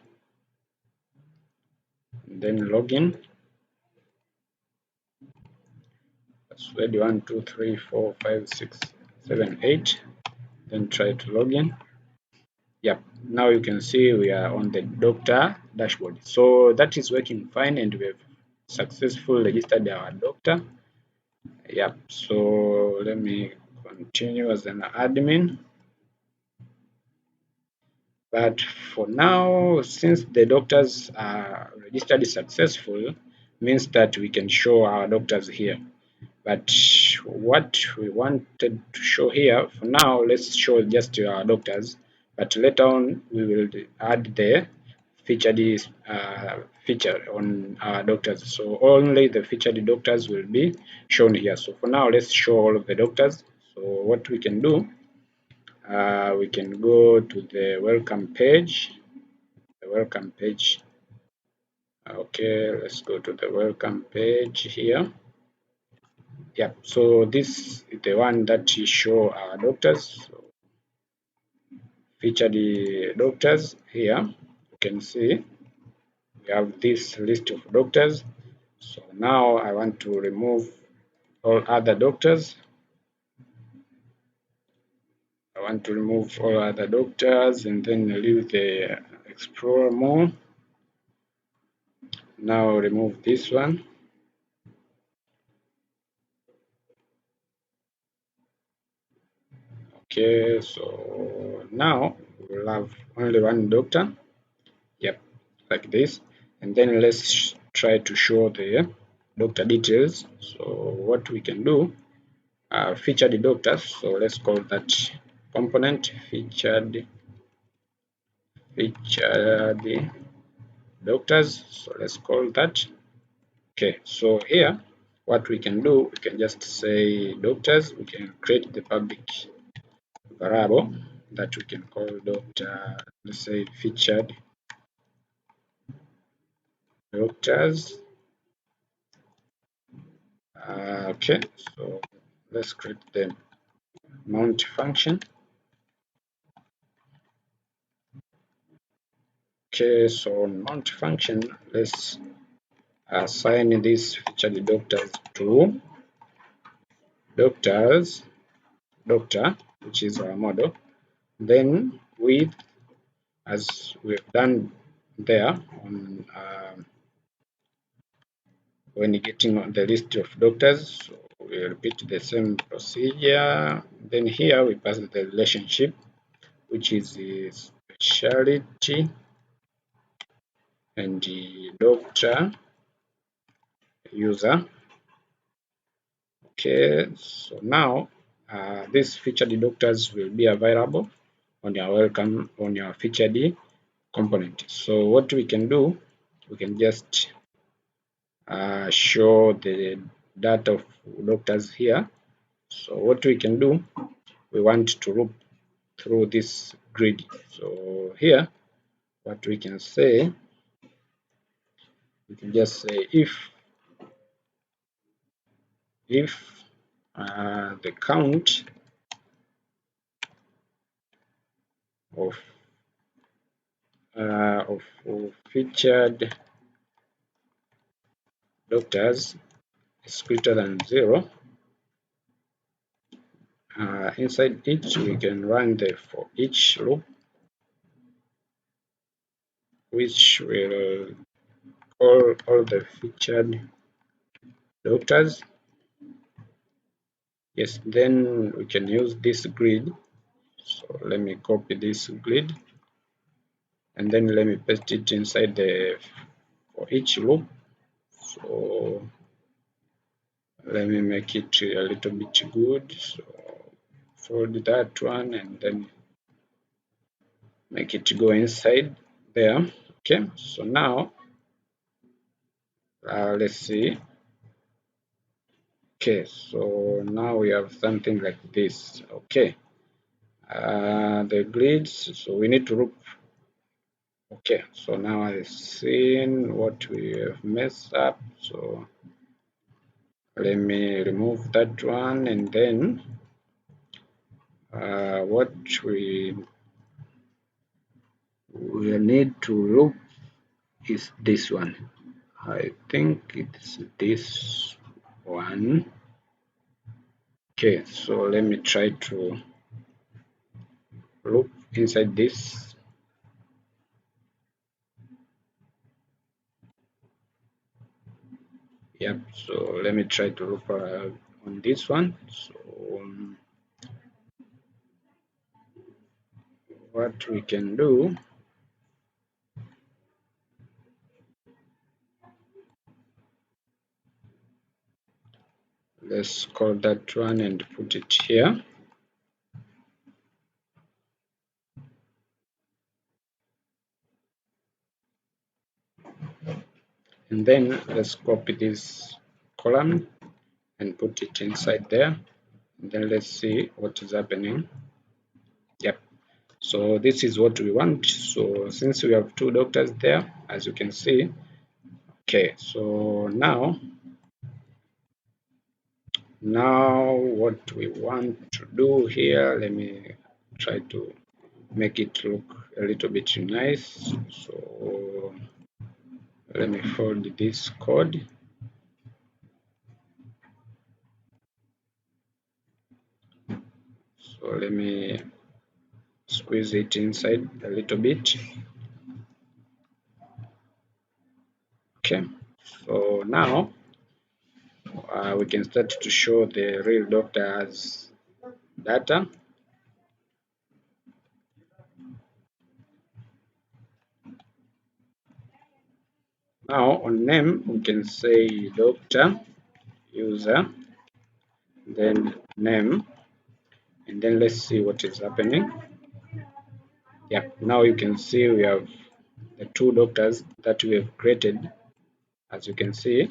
and then log in. That's ready 1, 2, 3, 4, 5, 6, 7, 8. Then try to log in. Yep, now you can see we are on the doctor dashboard. So that is working fine and we have successfully registered our doctor. Yep, so let me continue as an admin. But for now, since the doctors are registered successful, means that we can show our doctors here. But what we wanted to show here, for now, let's show just our doctors. But later on, we will add the featured feature on our doctors. So only the featured doctors will be shown here. So for now, let's show all of the doctors. So what we can do, we can go to the welcome page. The welcome page. Okay, let's go to the welcome page here. Yeah, so this is the one that you show our doctors. So feature the doctors here. You can see we have this list of doctors. So now I want to remove all other doctors. I want to remove all other doctors and then leave the explore more. Now remove this one. Okay, so now we'll have only one doctor. Yep, like this. And then let's try to show the doctor details. So what we can do, featured doctors. So let's call that component featured doctors. So let's call that. Okay, so here what we can do, we can just say doctors. We can create the public variable that we can call doctor. Let's say featured doctors. Okay, so let's create the mount function. Okay, so on mount function, let's assign this featured doctors to doctor, which is our model. Then with, as we've done there on when getting on the list of doctors, so we repeat the same procedure. Then here we pass the relationship, which is the specialty and the doctor user. Okay, so now these featured doctors will be available on your welcome on your featured component. So what we can do, we can just show the data of doctors here. So what we can do, we want to loop through this grid. So here, what we can say, we can just say if the count of featured doctors is greater than 0, inside each we can run the for each loop, which will call all the featured doctors. Yes, then we can use this grid. So let me copy this grid and then let me paste it inside the for each loop. So let me make it a little bit good. So fold that one and then make it go inside there. Okay, so now let's see. Okay, so now we have something like this. Okay, the grids, so we need to look. Okay, so now I've seen what we have messed up, so let me remove that one, and then what we need to look is this one. I think it's this one. Okay, so let me try to look inside this. Yep, so let me try to look on this one. So what we can do, let's call that one and put it here. And then let's copy this column and put it inside there. And then let's see what is happening. Yep, so this is what we want. So since we have two doctors there, as you can see. Okay, so now what we want to do here, let me try to make it look a little bit nice. So let me fold this code. So let me squeeze it inside a little bit. Okay, so now we can start to show the real doctor's data. Now on name we can say doctor, user, then name, and then let's see what is happening. Yeah, now you can see we have the two doctors that we have created, as you can see.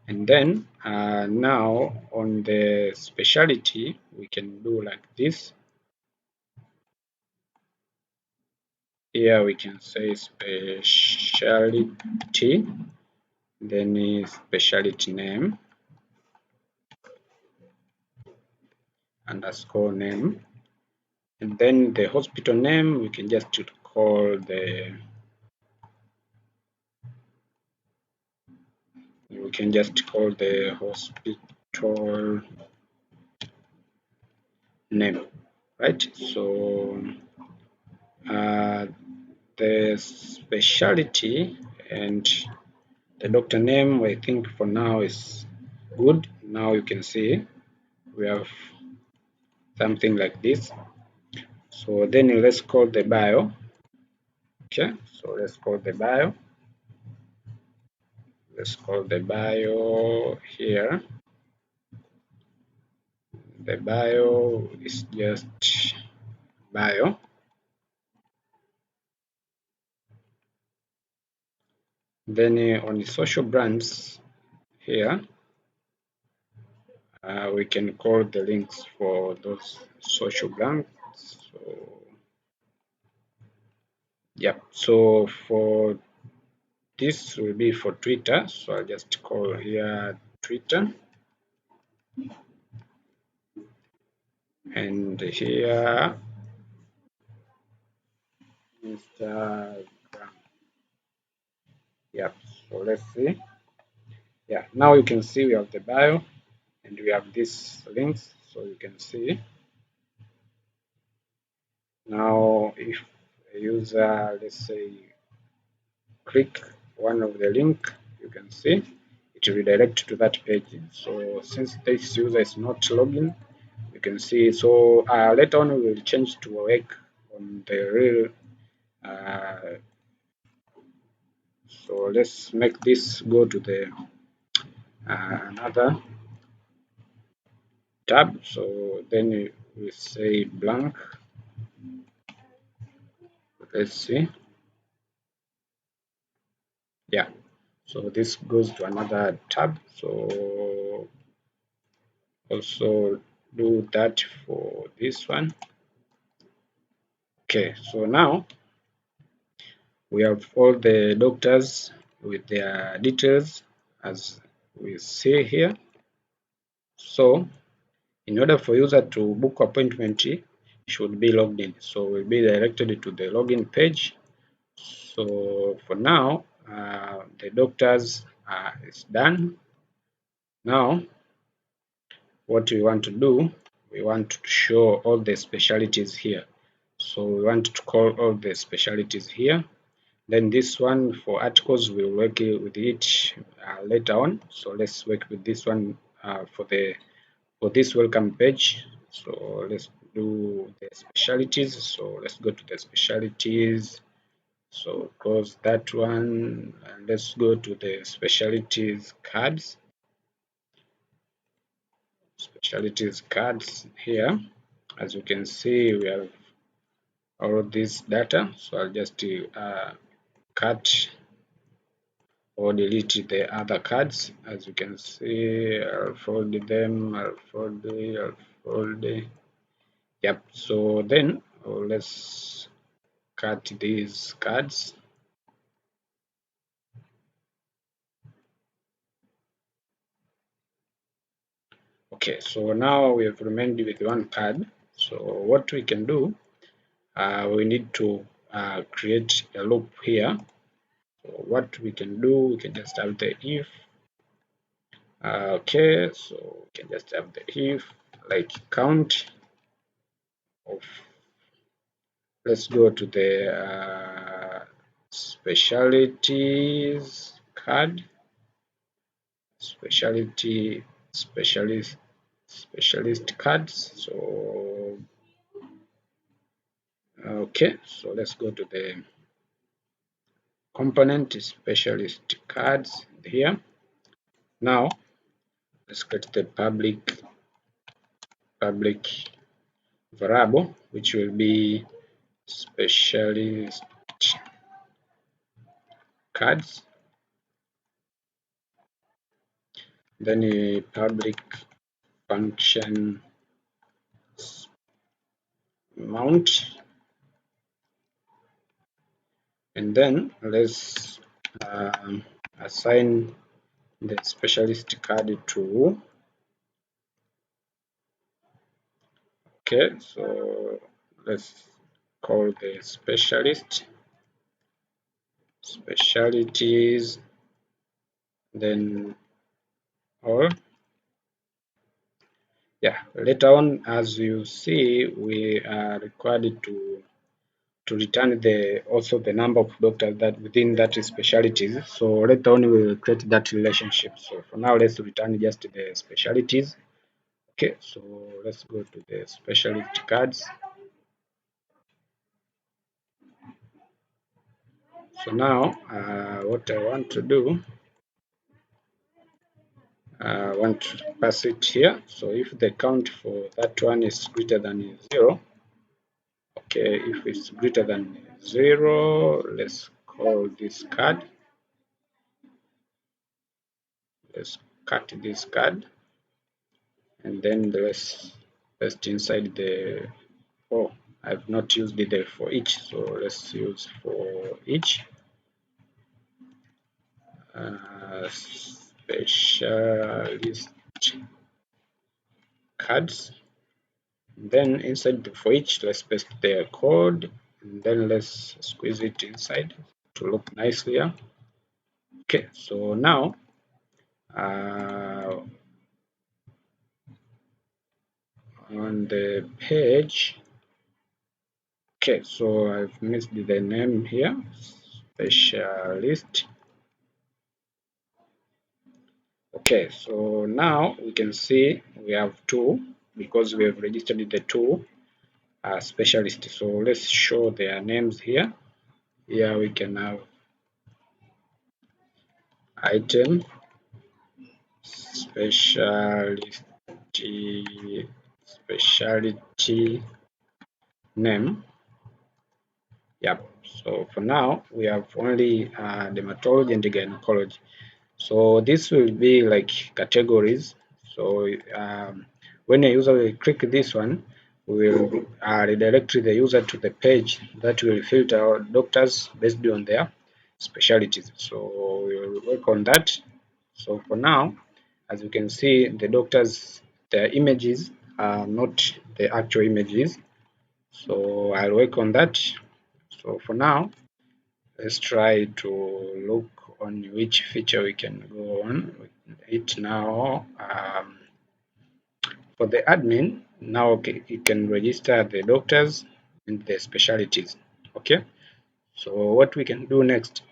And then now on the specialty we can do like this. Here we can say specialty, then specialty name underscore name, and then the hospital name we can just call the hospital name, right? So the specialty and the doctor name, I think for now is good. Now you can see we have something like this. So then let's call the bio. Okay, so let's call the bio. Let's call the bio here. The bio is just bio. Then on the social brands here, we can call the links for those social brands. So yeah, so for this will be for Twitter, so I'll just call here Twitter, and here Instagram. Yeah, so let's see. Yeah, now you can see we have the bio and we have these links, so you can see. Now if a user, let's say, click one of the link, you can see it will redirect to that page. So since this user is not logging, you can see. So later on we will change to work on the real. So let's make this go to the another tab. So then we say blank. Let's see. Yeah, so this goes to another tab, so also do that for this one. Okay, so now we have all the doctors with their details as we see here. So in order for user to book appointment, he should be logged in. So we'll be directed to the login page. So for now, the doctors is done. Now, what we want to do, we want to show all the specialties here. So we want to call all the specialties here. Then this one for articles, we'll work with it later on. So let's work with this one for this welcome page. So let's do the specialties. So let's go to the specialties. So close that one, and let's go to the specialties cards. Specialties cards here. As you can see, we have all this data. So I'll just cut or delete the other cards. As you can see, I'll fold them, I'll fold. Yep. So then let's cut these cards. Okay, so now we have remained with one card. So what we can do, we need to create a loop here. So what we can do, we can just have the if. Okay, so we can just have the if like count of. Let's go to the specialties card. Specialist cards. So okay, so let's go to the component specialist cards here. Now let's create the public variable, which will be specialist cards, then a public function mount, and then let's assign the specialist card to. Okay, so let's call the specialties, then all. Yeah, later on, as you see, we are required to return also the number of doctors that within that specialties. So later on we will create that relationship. So for now, let's return just the specialties. Okay, so let's go to the specialty cards. So now what I want to do, I want to pass it here. So if the count for that one is greater than 0, okay, if it's greater than 0, let's call this card. Let's cut this card, and then let's paste inside the. Oh, I've not used the for each, so let's use for each. Specialist cards. Then inside the for each, let's paste the code, and then let's squeeze it inside to look nice here. Okay, so now on the page. Okay, so I've missed the name here, specialist. Okay, so now we can see we have two because we have registered the two specialists. So let's show their names here. Here we can have item specialist specialty name. Yep. So for now we have only dermatology and gynecology. So this will be like categories. So when a user will click this one, we will redirect the user to the page that will filter doctors based on their specialties. So we will work on that. So for now, as you can see, the doctors, their images are not the actual images. So I'll work on that. So for now, let's try to look on which feature we can go on with it now. For the admin, now okay, you can register the doctors and the specialties. Okay, so what we can do next,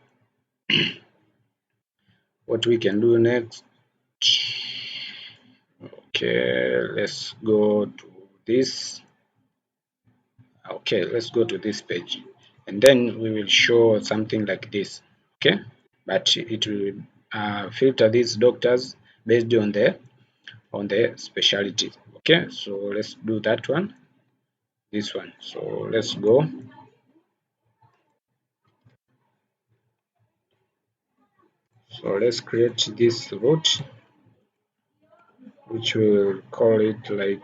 okay, let's go to this. Okay, let's go to this page, and then we will show something like this. Okay, but it will filter these doctors based on the specialty. Okay, so let's do that one, this one. So let's go. So let's create this route, which we'll call it like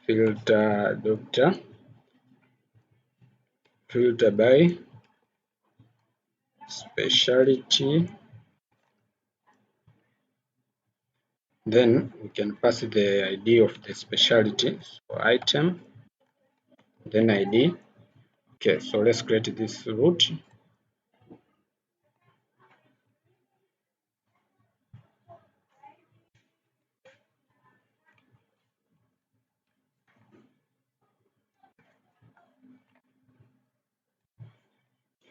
filter doctor, filter by specialty. Then we can pass the ID of the specialty, so item, then ID. Okay, so let's create this route.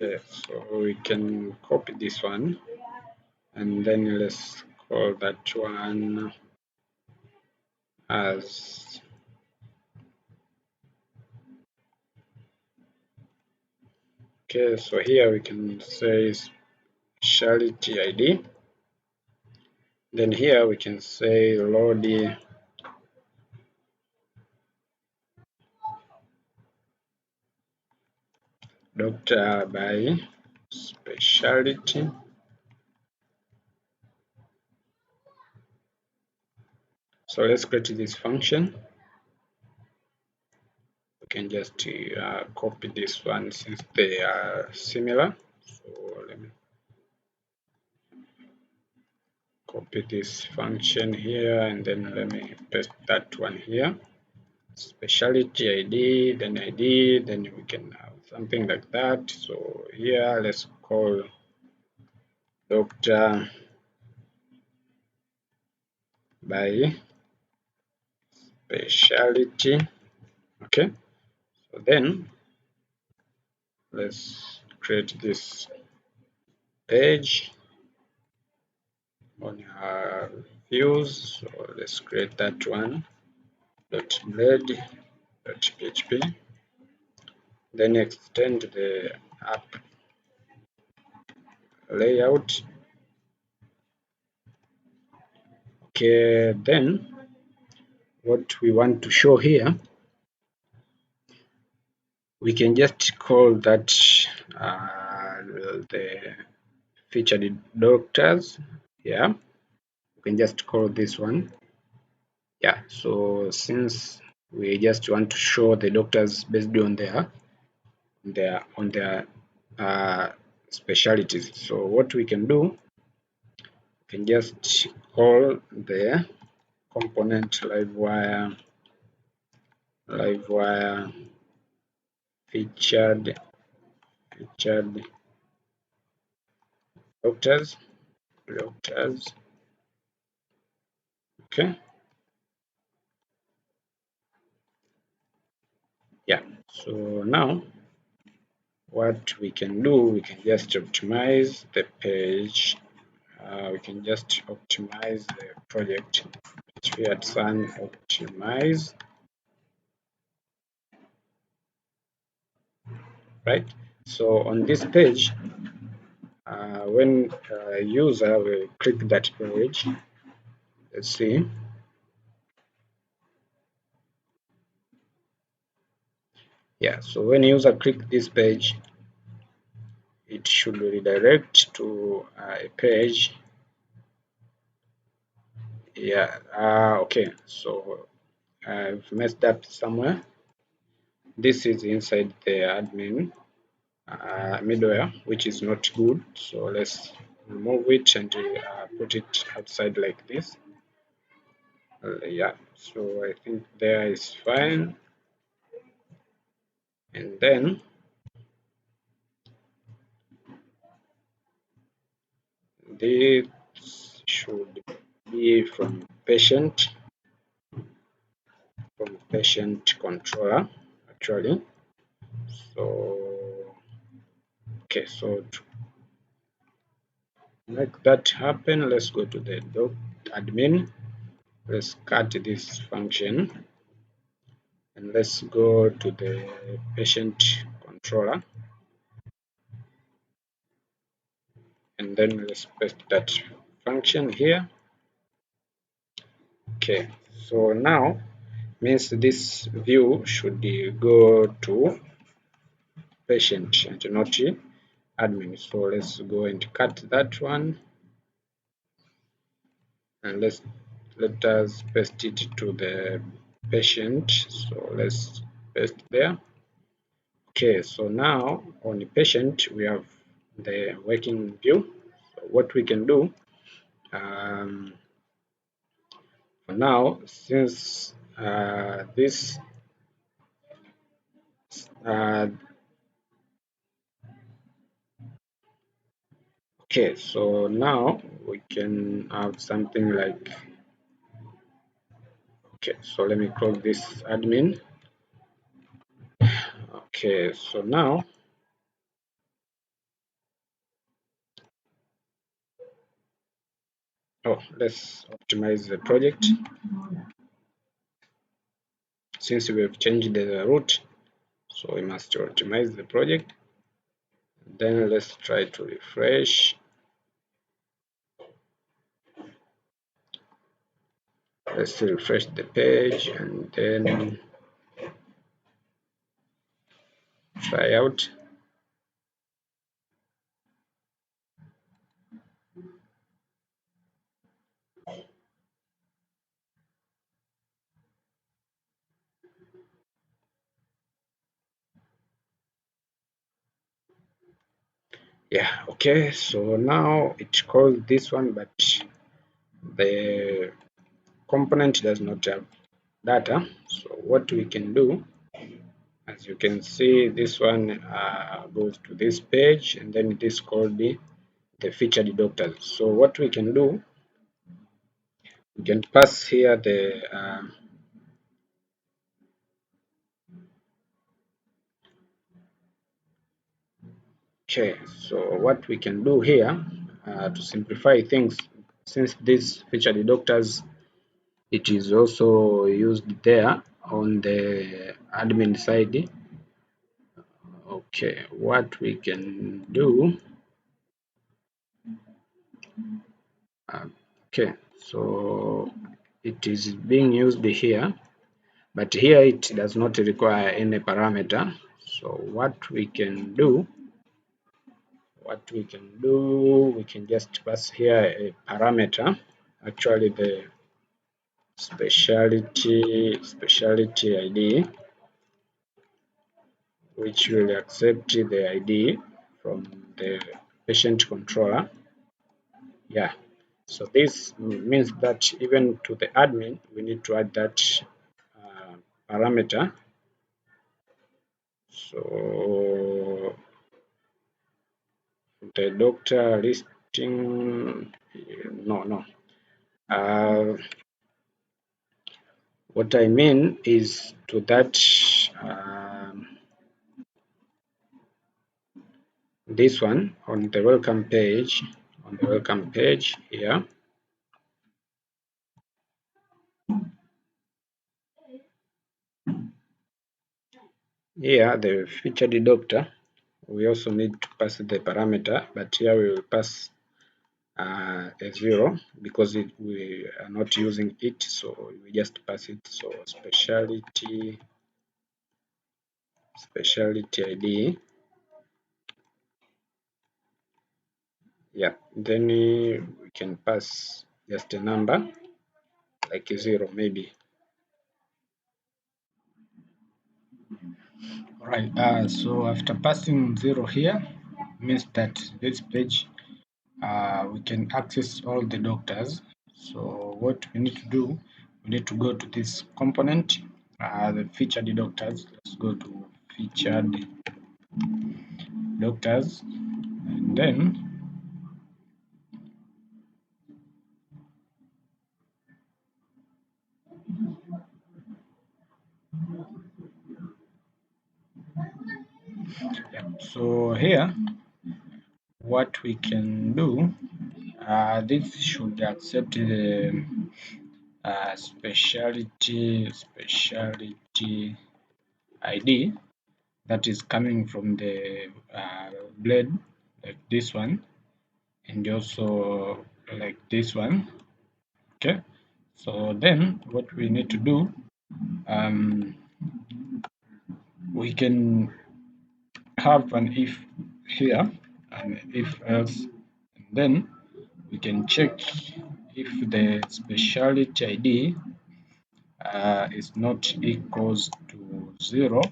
Okay, so we can copy this one, and then let's call that one as okay. So here we can say specialty ID. Then here we can say load doctor by specialty. So let's create this function. We can just copy this one since they are similar. So let me copy this function here, and then let me paste that one here. Specialty ID, then we can have something like that. So here let's call doctor by specialty. Okay, so then let's create this page on our views. So let's create that one, .blade.php, then extend the app layout. Okay, then what we want to show here, we can just call that the featured doctors. Yeah, we can just call this one. Yeah, so since we just want to show the doctors based on their uh, specialties, so what we can do, we can just call the component livewire featured doctors. Okay, yeah, so now what we can do, we can just optimize the page. We can just optimize the project, php at sun optimize, right? So on this page, when a user will click that page, Let's see. Yeah, so when user click this page, it should redirect to a page. Yeah, okay, so I've messed up somewhere. This is inside the admin middleware, which is not good. So let's remove it and put it outside like this. Yeah, so I think there is fine. And then this should be from patient controller actually. So okay, so to make that happen, let's go to the admin. Let's cut this function and let's go to the patient controller, and then let's paste that function here. Okay, so now means this view should go to patient and not admin. So let's go and cut that one, and let us paste it to the patient. So let's paste there. Okay, so now on the patient we have the working view. So what we can do for now, since this uh, okay, so now we can have something like, okay, so let me close this admin. Okay, so now let's optimize the project. Since we have changed the route, so we must optimize the project. Then let's try to refresh. Let's refresh the page and then try out. Yeah, okay, so now it calls this one, but the component does not have data. So what we can do, as you can see, this one goes to this page, and then it is called the featured doctors. So what we can do, we can pass here the okay, so what we can do here to simplify things, since these featured doctors, it is also used there on the admin side. Okay, what we can do, okay, so it is being used here, but here it does not require any parameter. So what we can do, we can just pass here a parameter, actually the specialty ID, which will accept the ID from the patient controller. Yeah, so this means that even to the admin we need to add that parameter. So the doctor listing, no. What I mean is to that this one on the welcome page, here. Here the featured doctor, we also need to pass the parameter, but here we will pass a 0 because we are not using it, so we just pass it. So specialty ID, yeah, then we can pass just a number like a 0 maybe. Alright, so after passing 0 here means that this page we can access all the doctors. So what we need to do, we need to go to this component, the featured doctors. Let's go to featured doctors, and then so here what we can do, this should accept the specialty ID that is coming from the blade, like this one, and also like this one. Okay, so then what we need to do, we can have an if here and if else, and then we can check if the specialty ID is not equals to 0.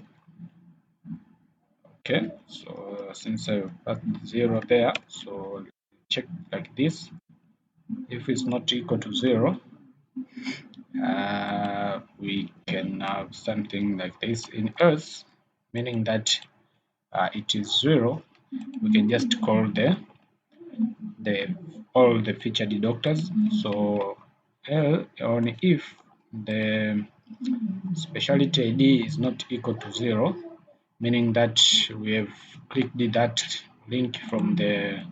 Okay, so since I put 0 there, so check like this. If it's not equal to 0, we can have something like this in else, meaning that it is 0. We can just call all the featured doctors. So only if the specialty ID is not equal to 0, meaning that we have clicked that link from the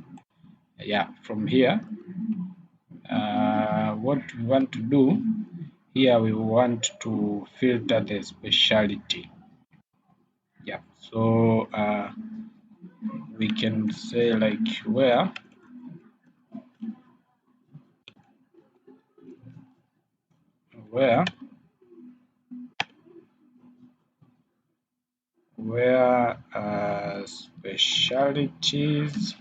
from here. What we want to do here, we want to filter the specialty. Yeah, so we can say like where specialties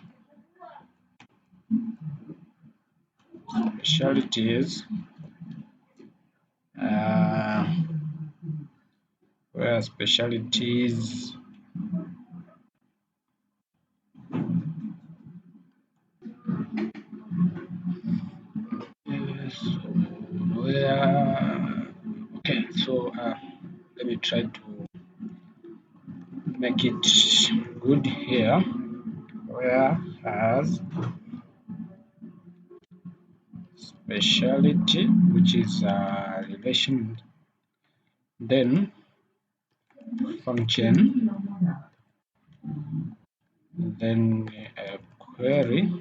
where specialties okay, so let me try to make it good here. Where as specialty, which is relation, then function, then query,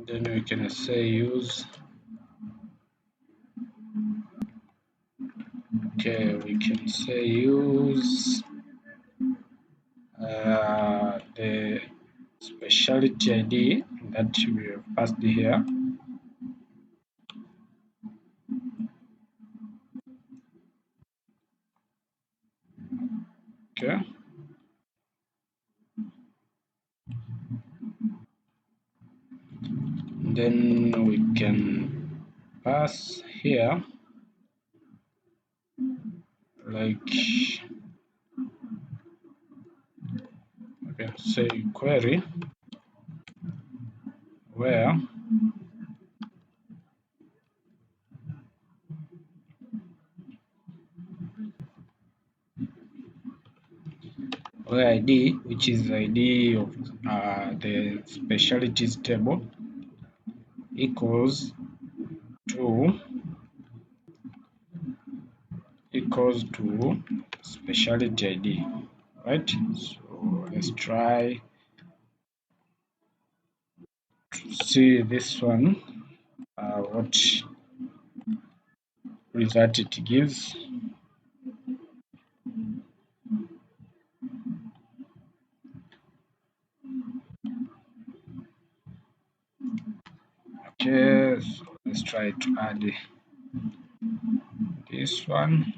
then we can say use. Okay, we can say use the specialty ID that we have passed here. Okay. Then we can pass here like okay, say query where ID, which is ID of the specialties table, equals to specialty ID, right? So let's try to see this one, what result it gives. Okay, so let's try to add this one.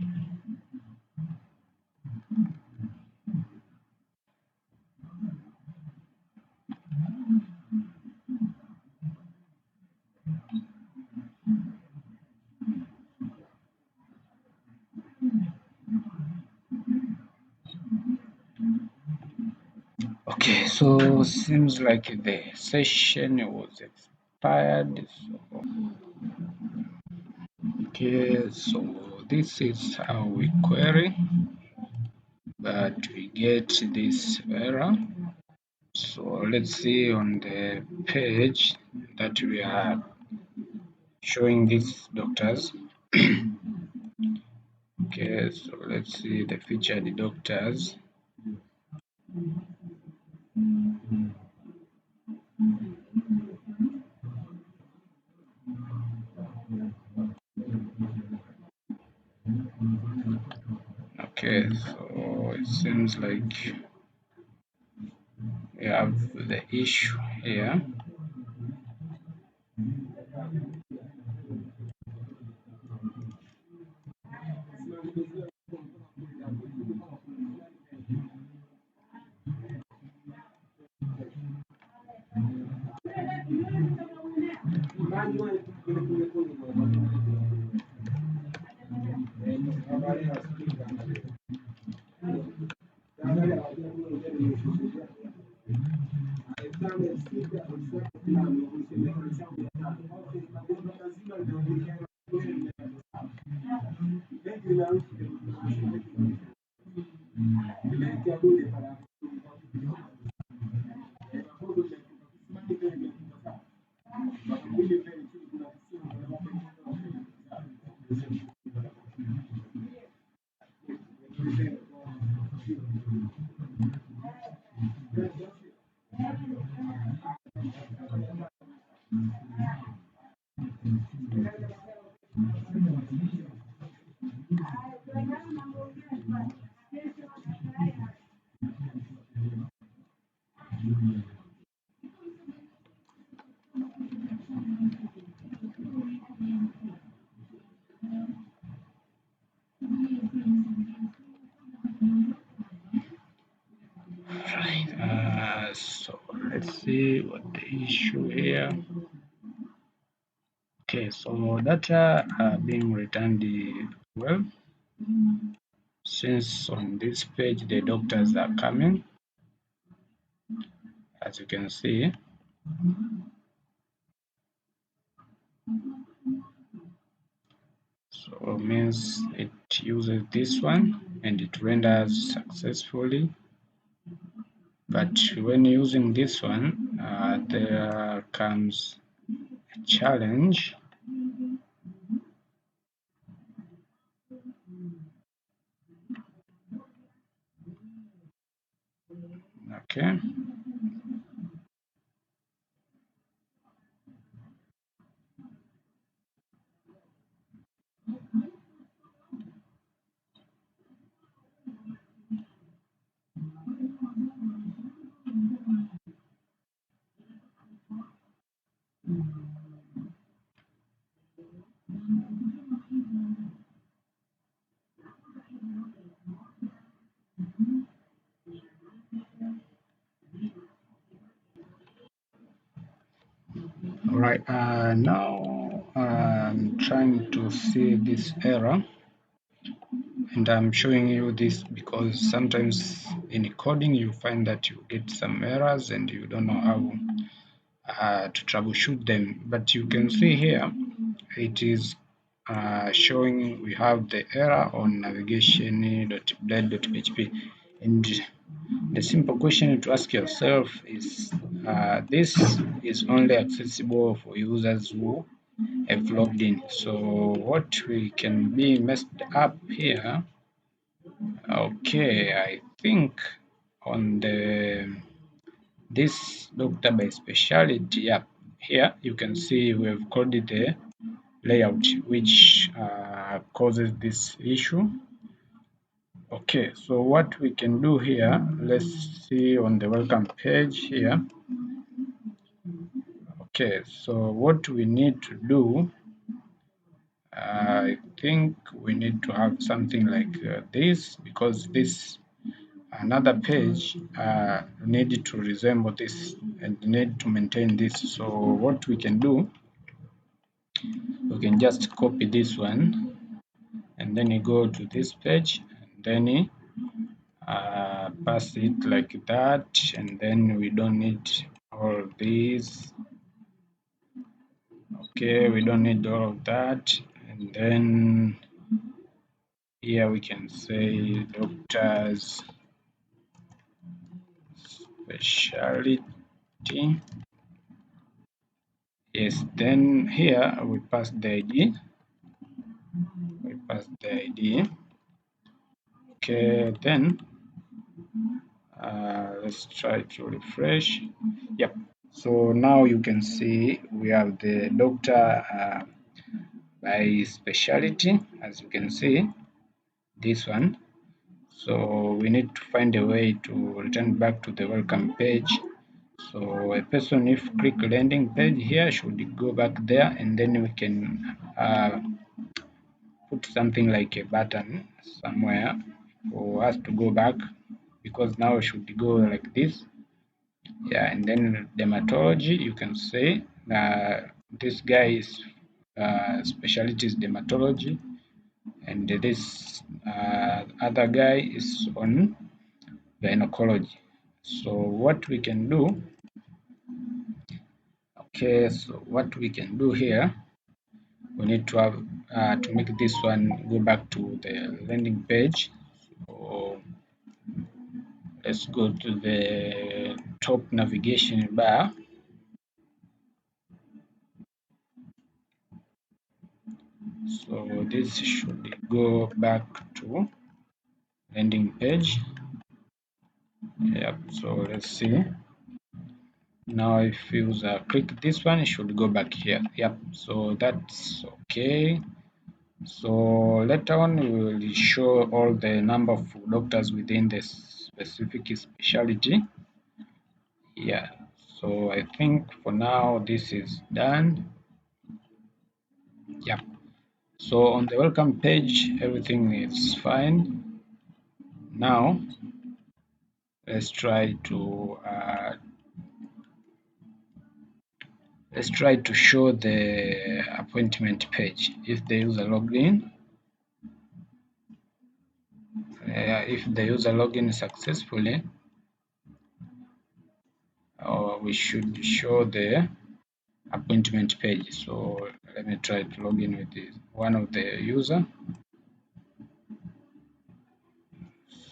Okay, so seems like the session was expired. So, okay, so this is how we query, but we get this error. So let's see on the page that we are showing these doctors. Okay, so let's see the featured doctors. Okay, so it seems like we have the issue here. Right, so let's see what the issue here. Okay, so data are being returned well, since on this page the doctors are coming, as you can see. So means it uses this one and it renders successfully. But when using this one, there comes a challenge. Okay. All right. Now I'm trying to see this error, and I'm showing you this because sometimes in coding you find that you get some errors and you don't know how to troubleshoot them. But you can see here it is showing we have the error on navigation.blade.php, and the simple question to ask yourself is this is only accessible for users who have logged in. So what we can be messed up here. Okay, I think on this doctor by specialty, yeah, here you can see we have coded the layout which causes this issue. Okay, so what we can do here, let's see on the welcome page here. Okay, so what we need to do, I think we need to have something like this, because this another page need to resemble this and need to maintain this. So what we can do, we can just copy this one and then you go to this page and then pass it like that, and then we don't need all of these. Okay, we don't need all of that, and then here we can say doctors specialty. Yes, then here we pass the ID. We pass the ID. Okay, then let's try to refresh. Yep. So now you can see we have the doctor by specialty, as you can see, this one. So we need to find a way to return back to the welcome page. So a person, if click landing page here, should go back there, and then we can put something like a button somewhere for us to go back, because now it should go like this. Yeah, and then dermatology, you can say this guy is specialty is dermatology, and this other guy is on gynecology. So what we can do, okay, so what we can do here, we need to have to make this one go back to the landing page. So let's go to the top navigation bar. So this should go back to landing page. Yep, so let's see. Now if you click this one, it should go back here. Yep, so that's okay. So later on we will show all the number of doctors within the specific specialty. Yeah, so I think for now this is done. Yeah, so on the welcome page everything is fine. Now let's try to show the appointment page. If the user login, if the user login successfully, we should show the appointment page. So let me try to log in with one of the user.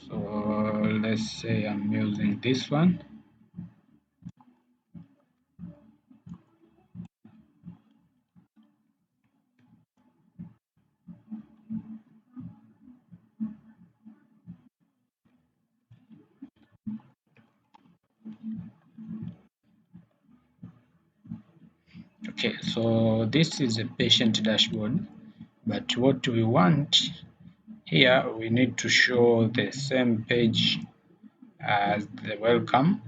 So let's say I'm using this one. Okay, so this is a patient dashboard, but what we want here, we need to show the same page as the welcome,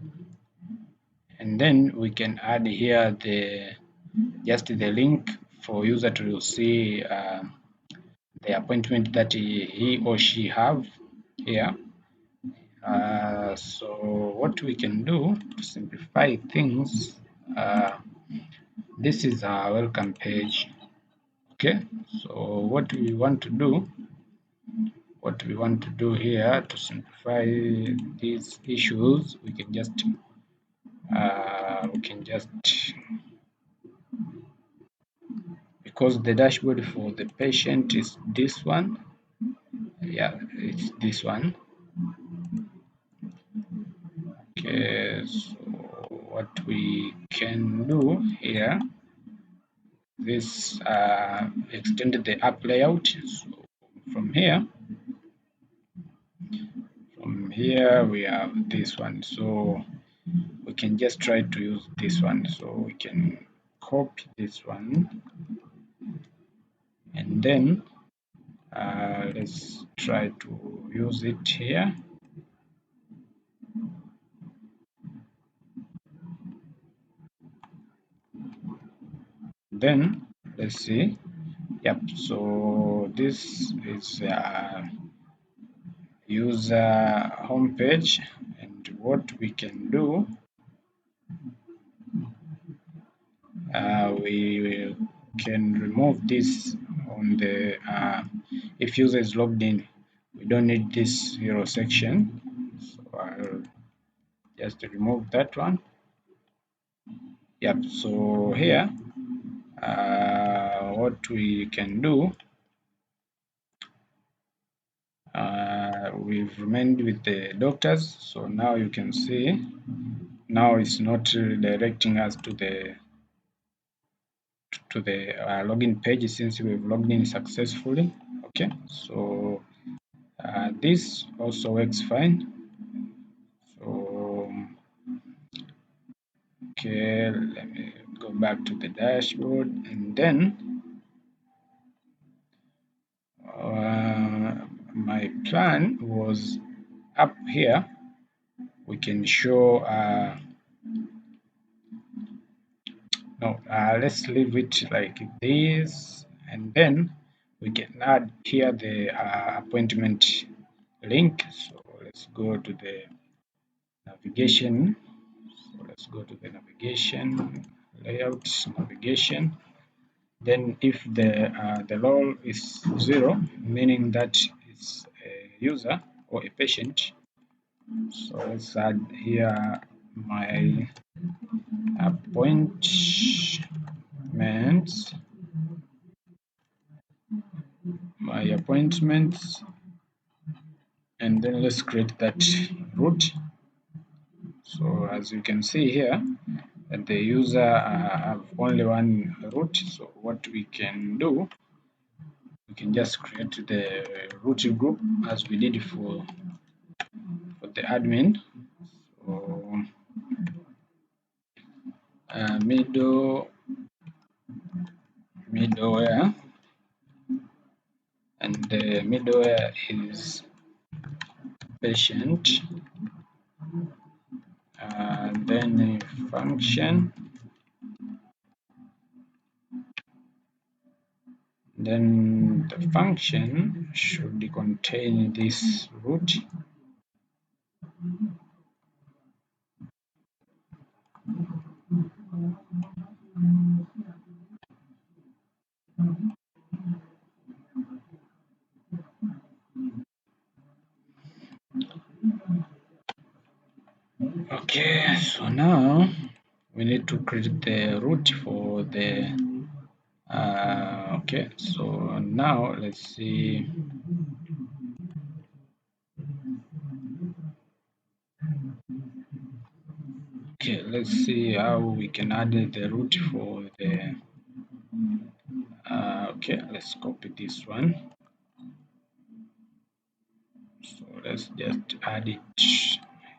and then we can add here just the link for user to see the appointment that he or she have here. So what we can do to simplify things, this is our welcome page. Okay, so what we want to do here to simplify these issues, we can just because the dashboard for the patient is this one. Yeah, it's this one. Okay, so what we can do here, this extended the app layout. So from here we have this one, so we can just try to use this one. So we can copy this one, and then let's try to use it here. then let's see. Yep, so this is user homepage, and what we can do, we can remove this on the if user is logged in. We don't need this hero section, so I'll just remove that one. Yep, so here what we can do, we've remained with the doctors, so now you can see now it's not redirecting us to the login page since we've logged in successfully. Okay, so this also works fine. So okay, let me go back to the dashboard, and then my plan was up here we can show no, let's leave it like this, and then we can add here the appointment link. So let's go to the navigation. So let's go to the navigation, layout, navigation. Then if the role is 0, meaning that it's a user or a patient, so let's add here my appointments, and then let's create that root. So as you can see here, the user have only one root. So what we can do, we can just create the root group as we did for the admin. So middleware, and the middleware is patient, then function, then the function should contain this root. Okay, so now we need to create the root for the okay, so now let's see. Okay, let's see how we can add the root for the okay, let's copy this one. So let's just add it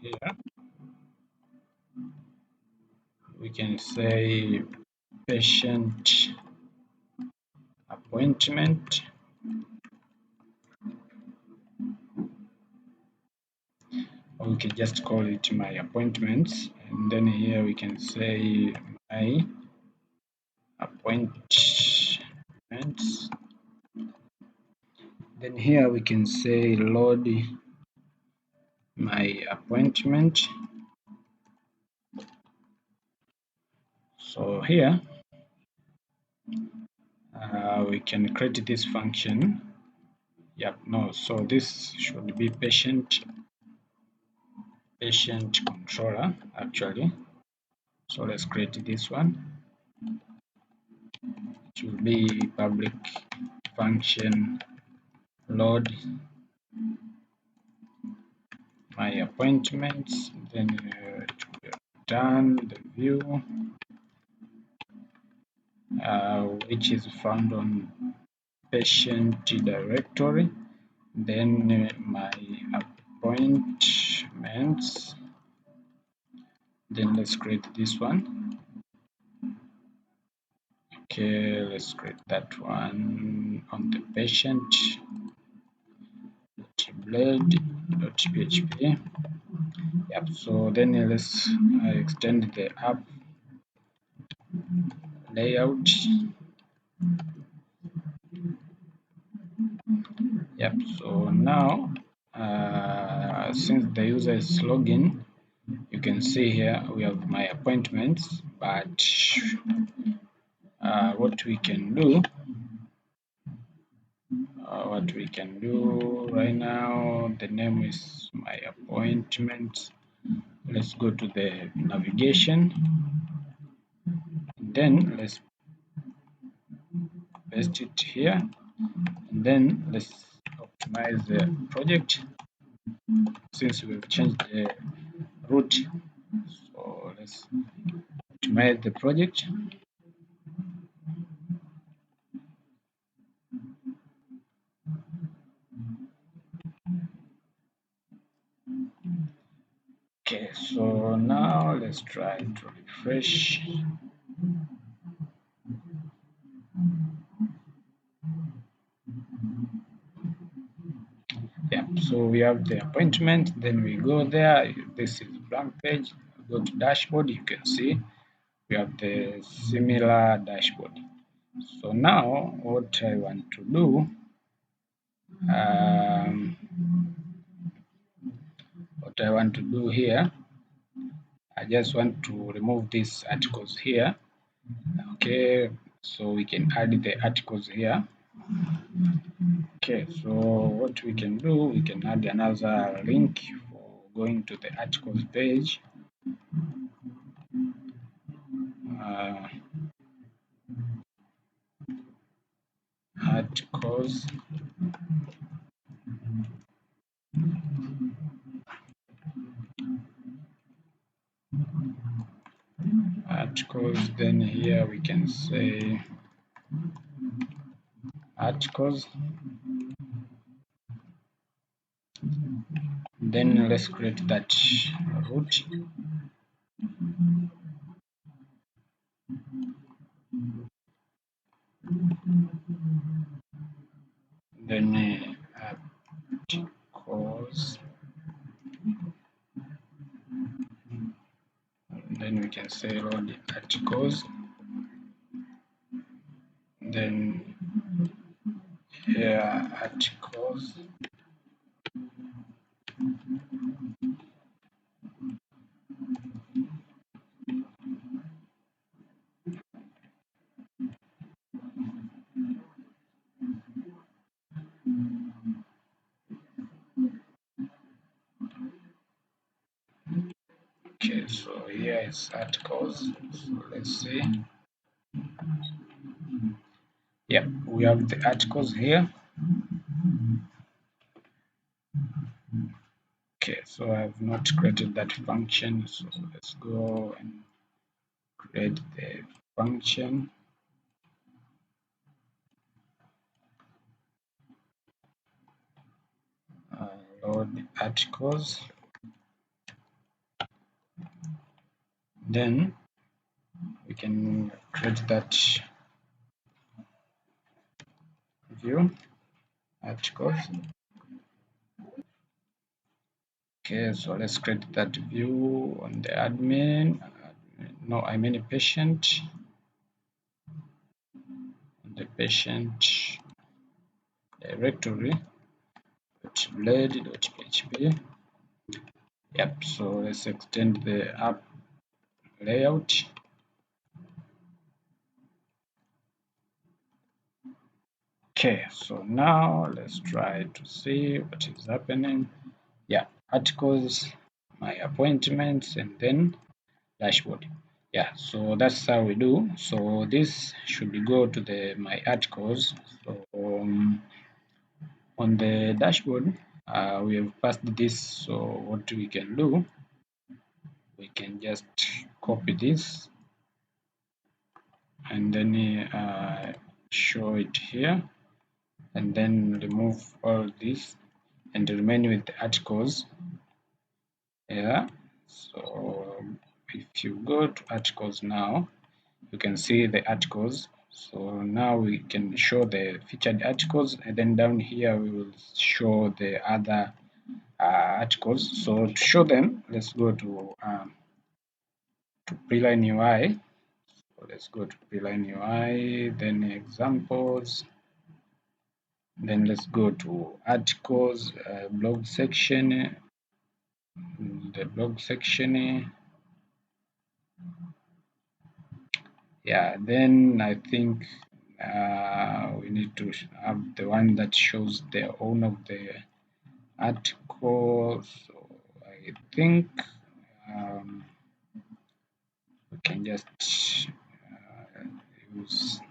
here. We can say patient appointment, or we can just call it my appointments, and then here we can say my appointments. Then here we can say load my appointment. So here we can create this function. Yep, no, so this should be patient controller actually. So let's create this one. It will be public function load my appointments, then return the view which is found on patient directory, then my appointments, then let's create this one. Okay, let's create that one on the patient blade.php. Yep, so then let's extend the app layout. Yep, so now since the user is login, you can see here we have my appointments, but what we can do right now, the name is my appointment. Let's go to the navigation, and then let's paste it here, and then let's optimize the project since we've changed the route. So let's optimize the project. Okay, so now let's try to refresh. Yeah, so we have the appointment, then we go there. This is blank page. Go to dashboard, you can see we have the similar dashboard. So now what I want to do, here, I just want to remove these articles here. Okay, so we can add the articles here. Okay, so what we can do, we can add another link for going to the articles page. Articles, then here we can say articles, then let's create that route. Then articles, then we can say load articles, then here articles, okay, so here is articles. So let's see. Yep, we have the articles here. Okay, so I have not created that function, so let's go and create the function. Load articles, then we can create that view articles. Okay, so let's create that view on the admin. No, I mean a patient. The patient directory blade.php. Yep, so let's extend the app layout. Okay, so now let's try to see what is happening. Yeah, articles, my appointments, and then dashboard. Yeah, so that's how we do. So this should go to the my articles. So on the dashboard, we have passed this. So what we can do, we can just copy this and then show it here, and then remove all this and remain with the articles. Yeah, so if you go to articles now, you can see the articles. So now we can show the featured articles, and then down here we will show the other articles. So to show them, let's go to Preline UI. So let's go to Preline UI, then examples, then let's go to articles, blog section, the blog section. Yeah, then I think we need to have the one that shows the owner of the article. So I think we can just use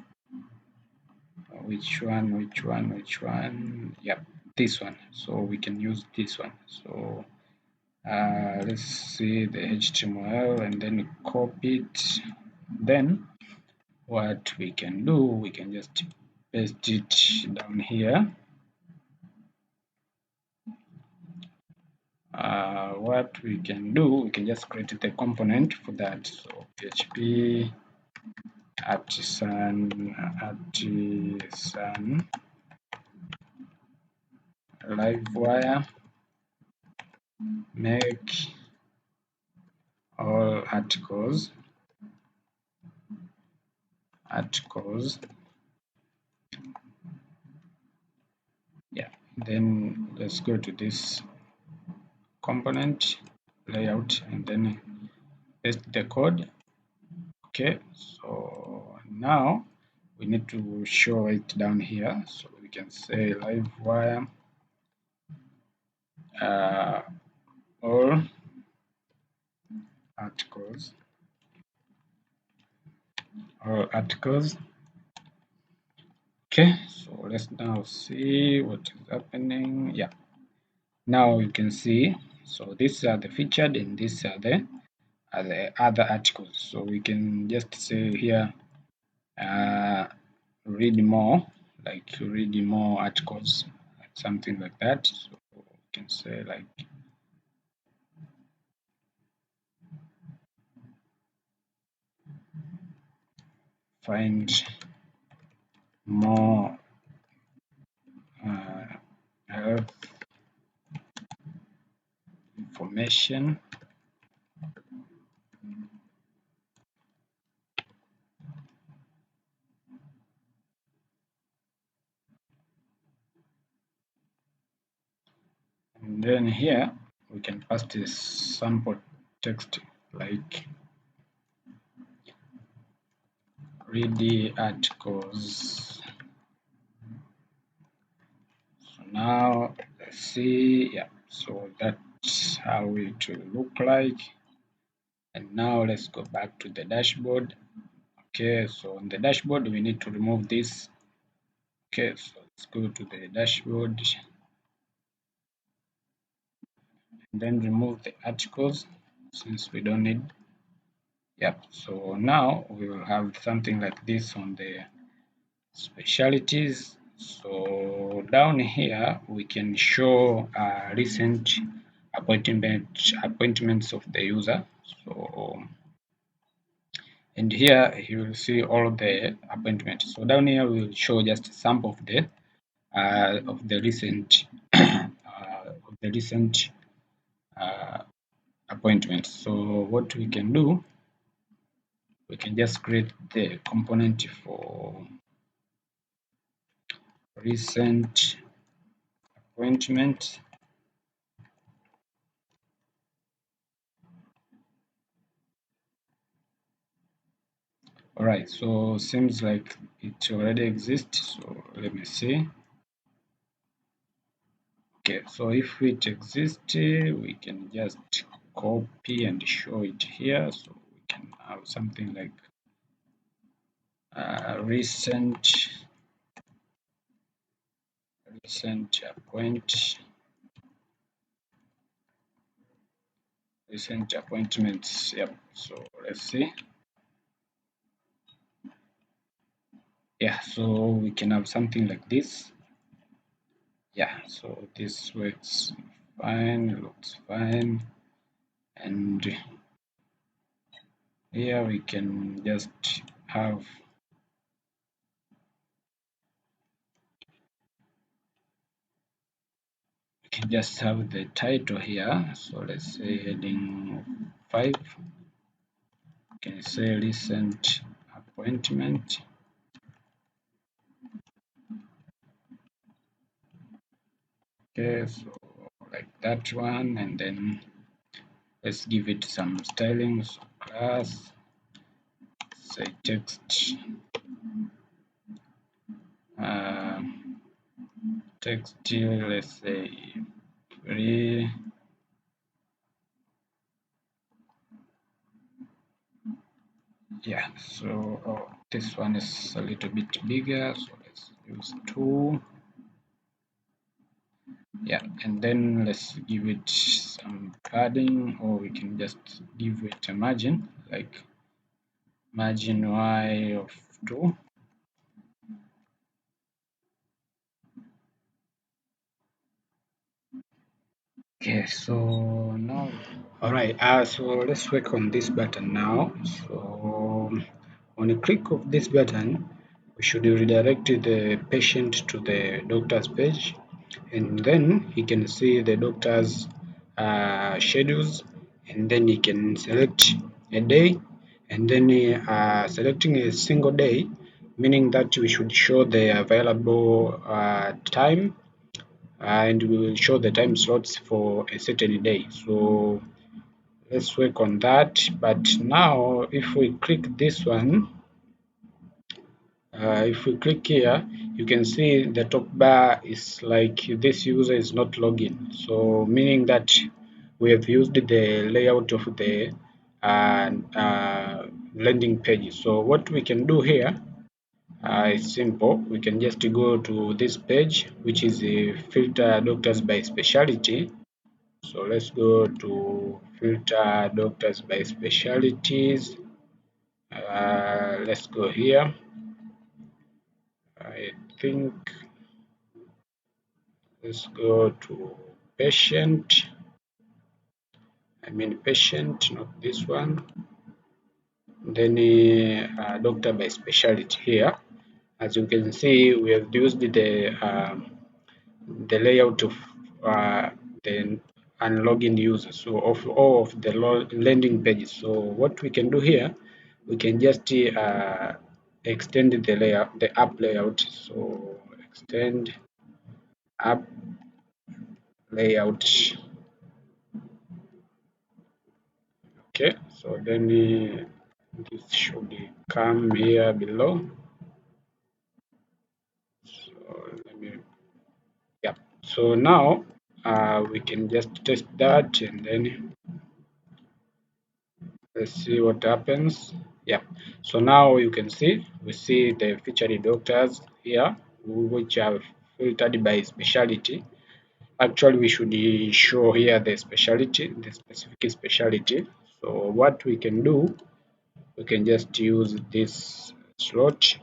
which one? Yep, this one. So we can use this one. So let's see the HTML and then copy it. Then what we can do, we can just paste it down here. What we can do, we can just create the component for that. So PHP artisan Livewire make all articles. Yeah, then let's go to this component layout and then paste the code. Okay, so now we need to show it down here. So we can say Livewire all articles. Okay, so let's now see what is happening. Yeah, now you can see, so these are the featured and these are the other articles. So we can just say here read more, like read more articles, something like that. So we can say like find more health information and then here we can pass this sample text like read the articles. So now let's see, yeah, so that's how it will look like. And now let's go back to the dashboard. Okay, so on the dashboard we need to remove this. Okay, so let's go to the dashboard and then remove the articles since we don't need. Yep, so now we will have something like this on the specialties. So down here we can show recent appointments of the user. So and here you will see all the appointments. So down here we will show just some of the recent appointments. So what we can do, we can just create the component for recent appointment. All right, so seems like it already exists. So let me see. Okay, so if it exists, we can just copy and show it here. So we can have something like recent appointments. Yep, so let's see. Yeah, so we can have something like this. Yeah, so this works fine, looks fine, and here we can just have the title here. So let's say heading 5. You can say recent appointment. Okay, so like that one, and then let's give it some styling. So class, say text, uh, text, let's say free. Yeah, so this one is a little bit bigger, so let's use 2. Yeah, and then let's give it some padding, or we can just give it a margin, like margin y of 2. Okay, so now, all right, so let's work on this button now. So on a click of this button, we should redirect the patient to the doctor's page, and then he can see the doctor's schedules, and then he can select a day, and then selecting a single day, meaning that we should show the available time, and we will show the time slots for a certain day. So let's work on that. But now if we click this one, if we click here, you can see the top bar is like this user is not login, so meaning that we have used the layout of the landing page. So what we can do here, it's simple. We can just go to this page, which is filter doctors by specialty. So let's go to filter doctors by specialties. Let's go here. I think let's go to patient. Patient, not this one. Then doctor by specialty here. As you can see, we have used the layout of the unlogged user, so of all of the landing pages. So what we can do here, we can just extend the layout, the app layout. So extend app layout. Okay, so then this should come here below. So let me, yeah. So now we can just test that, and then let's see what happens. Yeah, so now you can see, we see the featured doctors here, which are filtered by specialty. Actually, we should show here the specialty, the specific specialty. So what we can do, we can just use this slot.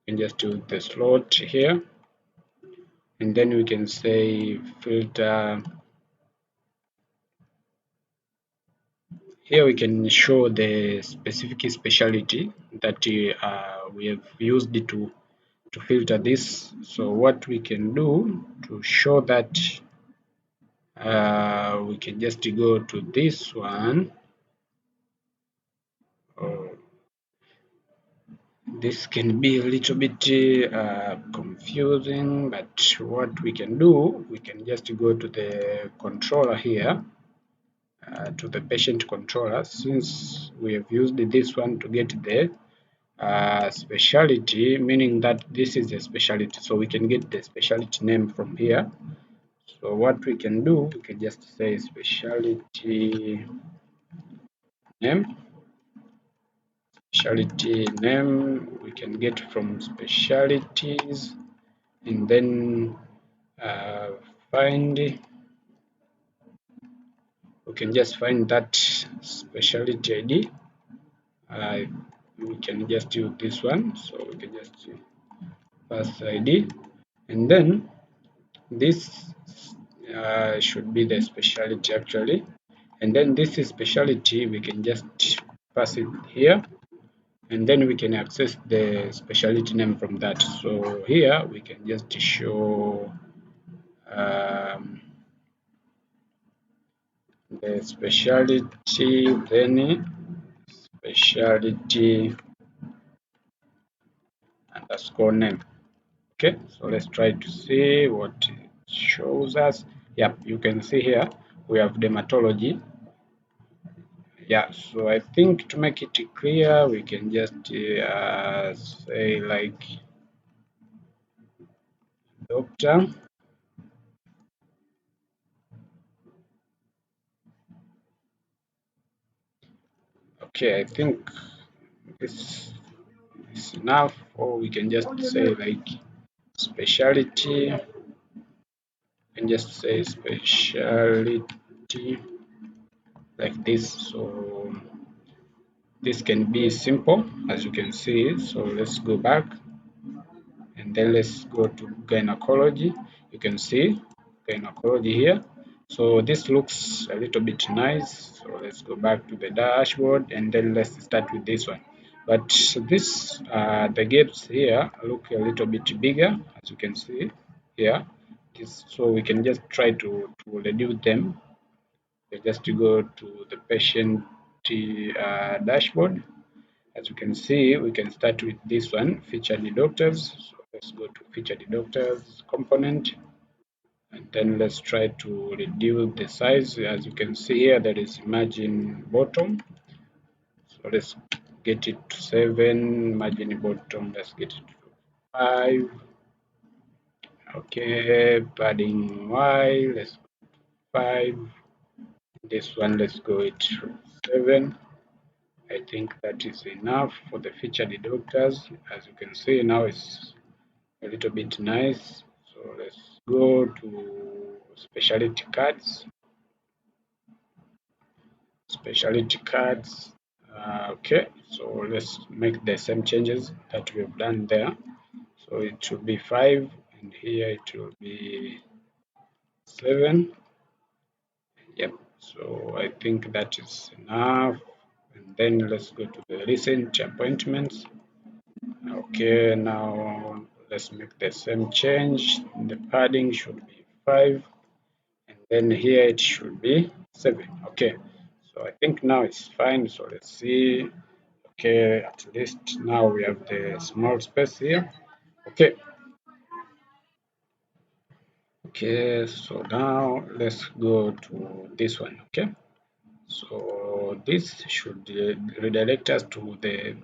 We can just use the slot here, and then we can say filter. Here we can show the specific specialty that we have used to filter this. So what we can do to show that, we can just go to this one. This can be a little bit confusing, but what we can do, we can just go to the controller here, to the patient controller, since we have used this one to get the specialty, meaning that this is a specialty, so we can get the specialty name from here. So what we can do, we can just say specialty name. Specialty name we can get from specialties, and then find, we can just find that specialty ID. We can just use this one, so we can just pass ID, and then this should be the specialty actually, and then this is specialty, we can just pass it here, and then we can access the specialty name from that. So here we can just show the specialty, then specialty underscore name. Okay, so let's try to see what it shows us. Yep, you can see here we have dermatology. Yeah, so I think to make it clear, we can just say like doctor. Okay, I think this is enough, or we can just say like specialty. And just say specialty like this. So this can be simple, as you can see. So let's go back and then let's go to gynecology. You can see gynecology here. So this looks a little bit nice. So let's go back to the dashboard and then let's start with this one. But this the gaps here look a little bit bigger, as you can see here. So we can just try to reduce them. We just go to the patient dashboard. As you can see, we can start with this one, featured doctors. So let's go to featured doctors component, and then let's try to reduce the size. As you can see here, there is margin bottom. So let's get it to 7, margin bottom, let's get it to 5. Okay, padding Y, let's go 5. This one, let's go it to 7. I think that is enough for the featured doctors. As you can see now, it's a little bit nice. So let's go to specialty cards. Specialty cards. Okay, so let's make the same changes that we've done there. So it will be 5, and here it will be 7. Yep, so I think that is enough. And then let's go to the recent appointments. Okay, now let's make the same change. The padding should be 5, and then here it should be 7. Okay, so I think now it's fine. So let's see. Okay, at least now we have the small space here. Okay. Okay, so now let's go to this one. Okay, so this should redirect us to the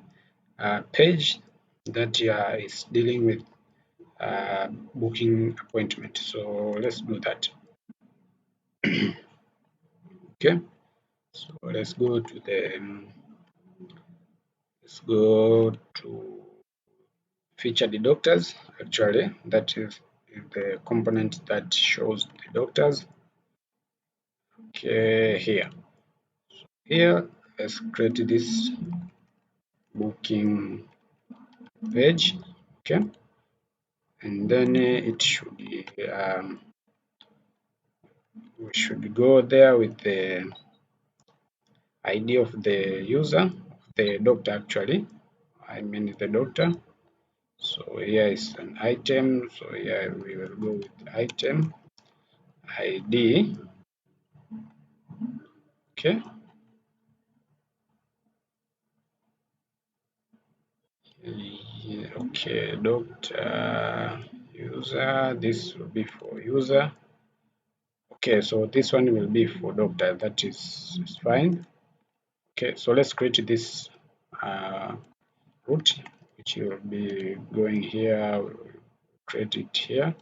page that is dealing with booking appointment. So let's do that. Okay, so let's go to featured doctors. Actually, that is the component that shows the doctors. Okay, here let's create this booking page. Okay, and then it should we should go there with the ID of the user, the doctor actually. I mean the doctor. So here is an item. So here we will go with item ID. Okay. Okay, doctor user. This will be for user. Okay, so this one will be for doctor. That is fine. Okay, so let's create this route, which will be going here. We'll create it here.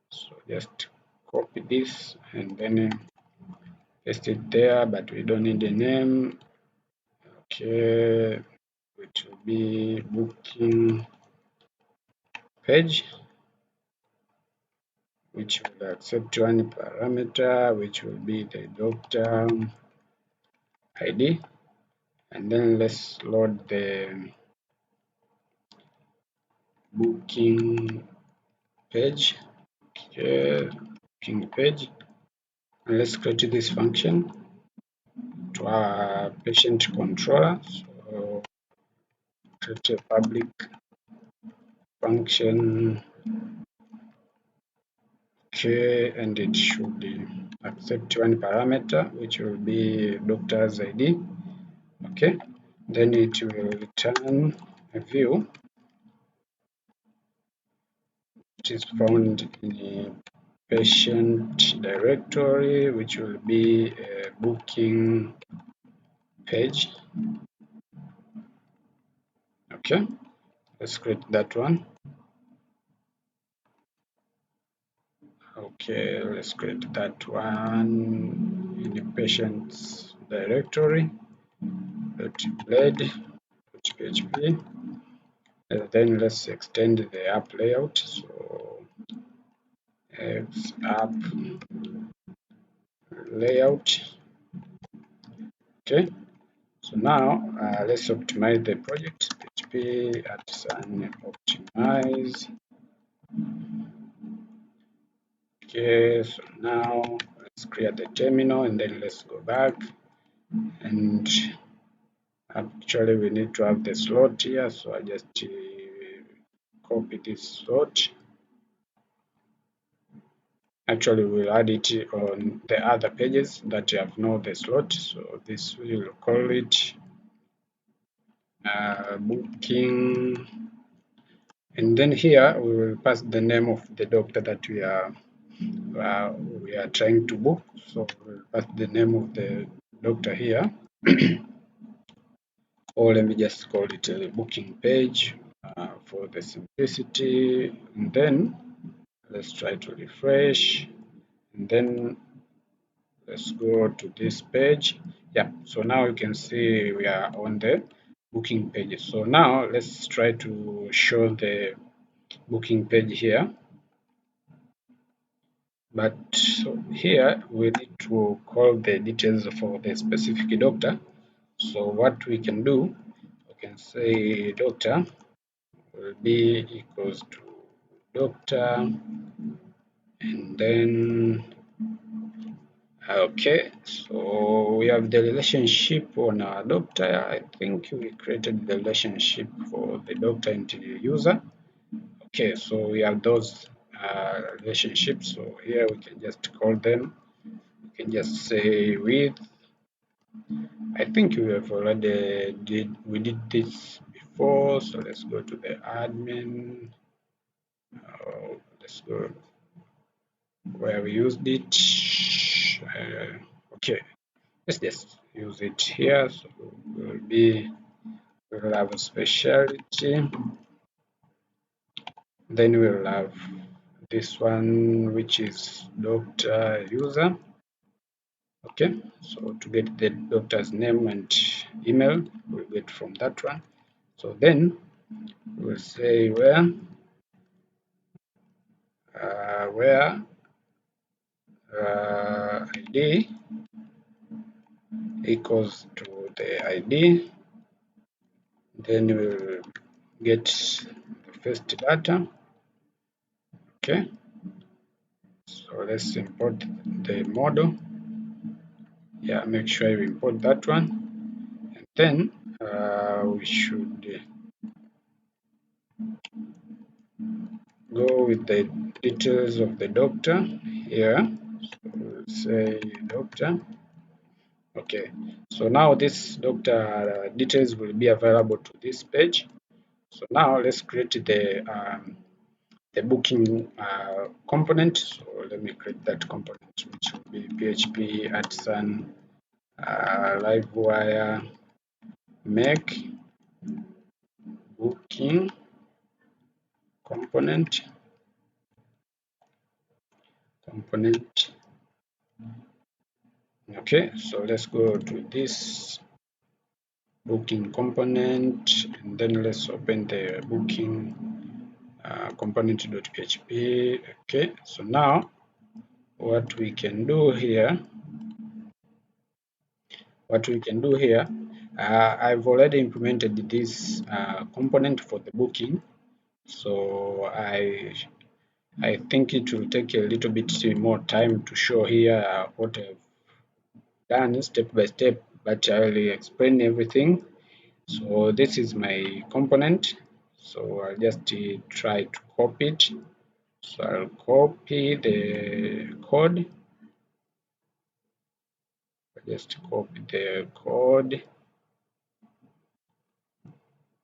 So just copy this and then paste it there, but we don't need a name. Okay, it will be booking page, which will accept one parameter, which will be the doctor ID. And then let's load the booking page. Okay, booking page. And let's create this function to our patient controller. So create a public function. Okay, and it should accept one parameter, which will be doctor's ID. Okay, then it will return a view which is found in a patient directory, which will be a booking page. Okay, let's create that one. Okay, let's create that one in the patient's directory. .blade.php, and then let's extend the app layout. So X app layout. Okay, so now let's optimize the project. PHP @optimize. Okay, so now let's create the terminal and then let's go back, and actually we need to have the slot here, so I just copy this slot. Actually we'll add it on the other pages that have no the slot, so this will call it booking, and then here we will pass the name of the doctor that we are trying to book. So we'll pass the name of the doctor here or let me just call it a booking page for the simplicity, and then let's try to refresh, and then let's go to this page. Yeah, so now you can see we are on the booking page. So now let's try to show the booking page here, but here we need to call the details for the specific doctor. So what we can do, we can say doctor will be equals to doctor, and then okay, so we have the relationship on our doctor. I think we created the relationship for the doctor and the user. Okay, so we have those relationships. So here we can just call them. We can just say with. I think we have already did this before. So let's go to the admin. Let's go where we used it. Okay, let's just use it here. So we'll have a specialty, then we'll have this one which is doctor user. Okay, so to get the doctor's name and email, we'll get from that one. So then we'll say where ID equals to the ID, then we'll get the first data. Okay, so let's import the model. Yeah, make sure you import that one, and then we should go with the details of the doctor here. So we'll say doctor. Okay, so now this doctor details will be available to this page. So now let's create the booking component. So let me create that component, which will be PHP Livewire make booking component. Okay, so let's go to this booking component, and then let's open the booking component.php. Okay, so now what we can do here, I've already implemented this component for the booking, so I think it will take a little bit more time to show here what I've done step by step, but I'll explain everything. So this is my component, so I'll just try to copy it. So I'll copy the code, just copy the code,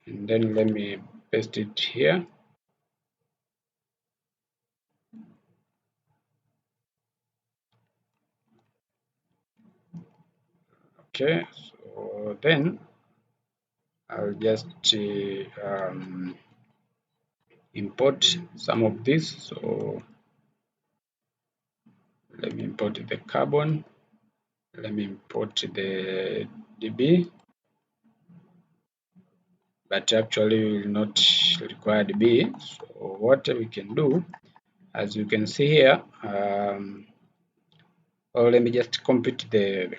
and then let me paste it here. Okay, so then I'll just import some of this. So let me import the carbon, let me import the DB, but actually we will not require DB. So what we can do, as you can see here, or let me just complete the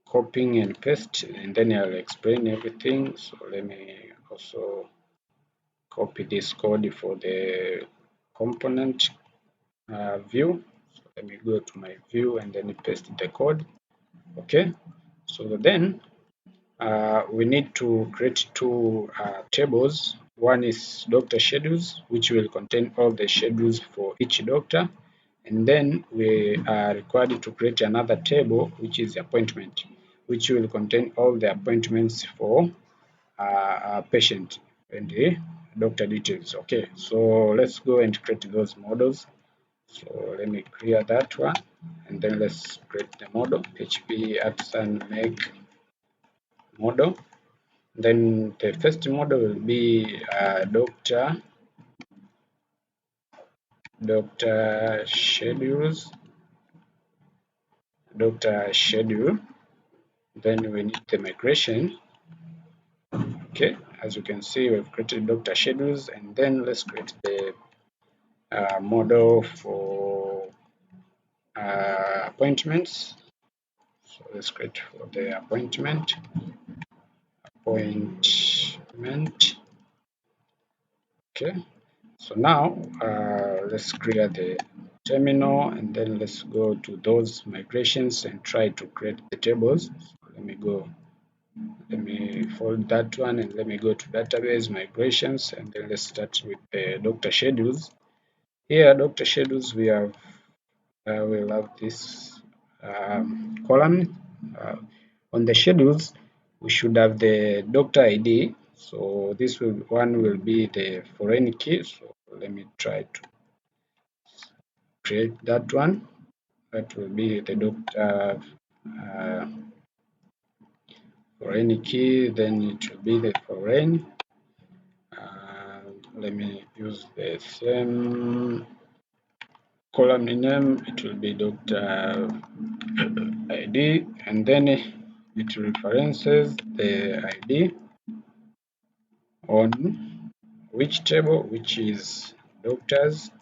copying and paste, and then I'll explain everything. So let me also copy this code for the component view. So let me go to my view and then paste the code. Okay, so then we need to create two tables. One is doctor schedules, which will contain all the schedules for each doctor, and then we are required to create another table, which is appointment, which will contain all the appointments for a patient and the doctor details. Okay, so let's go and create those models. So let me clear that one, and then let's create the model, HP @ make model. Then the first model will be doctor schedules, doctor schedule. Then we need the migration. Okay, as you can see, we've created doctor schedules, and then let's create the model for appointments. So let's create for the appointment. Okay, so now let's clear the terminal, and then let's go to those migrations and try to create the tables. So let me fold that one, and let me go to database migrations, and then let's start with the doctor schedules. Here, doctor schedules, we'll have this column. On the schedules, we should have the doctor ID. So this one will be the foreign key. So let me try to create that one. That will be the doctor foreign key. Then it will be the foreign. Let me use the same column name. It will be doctor ID, and then it references the ID on which table, which is doctors.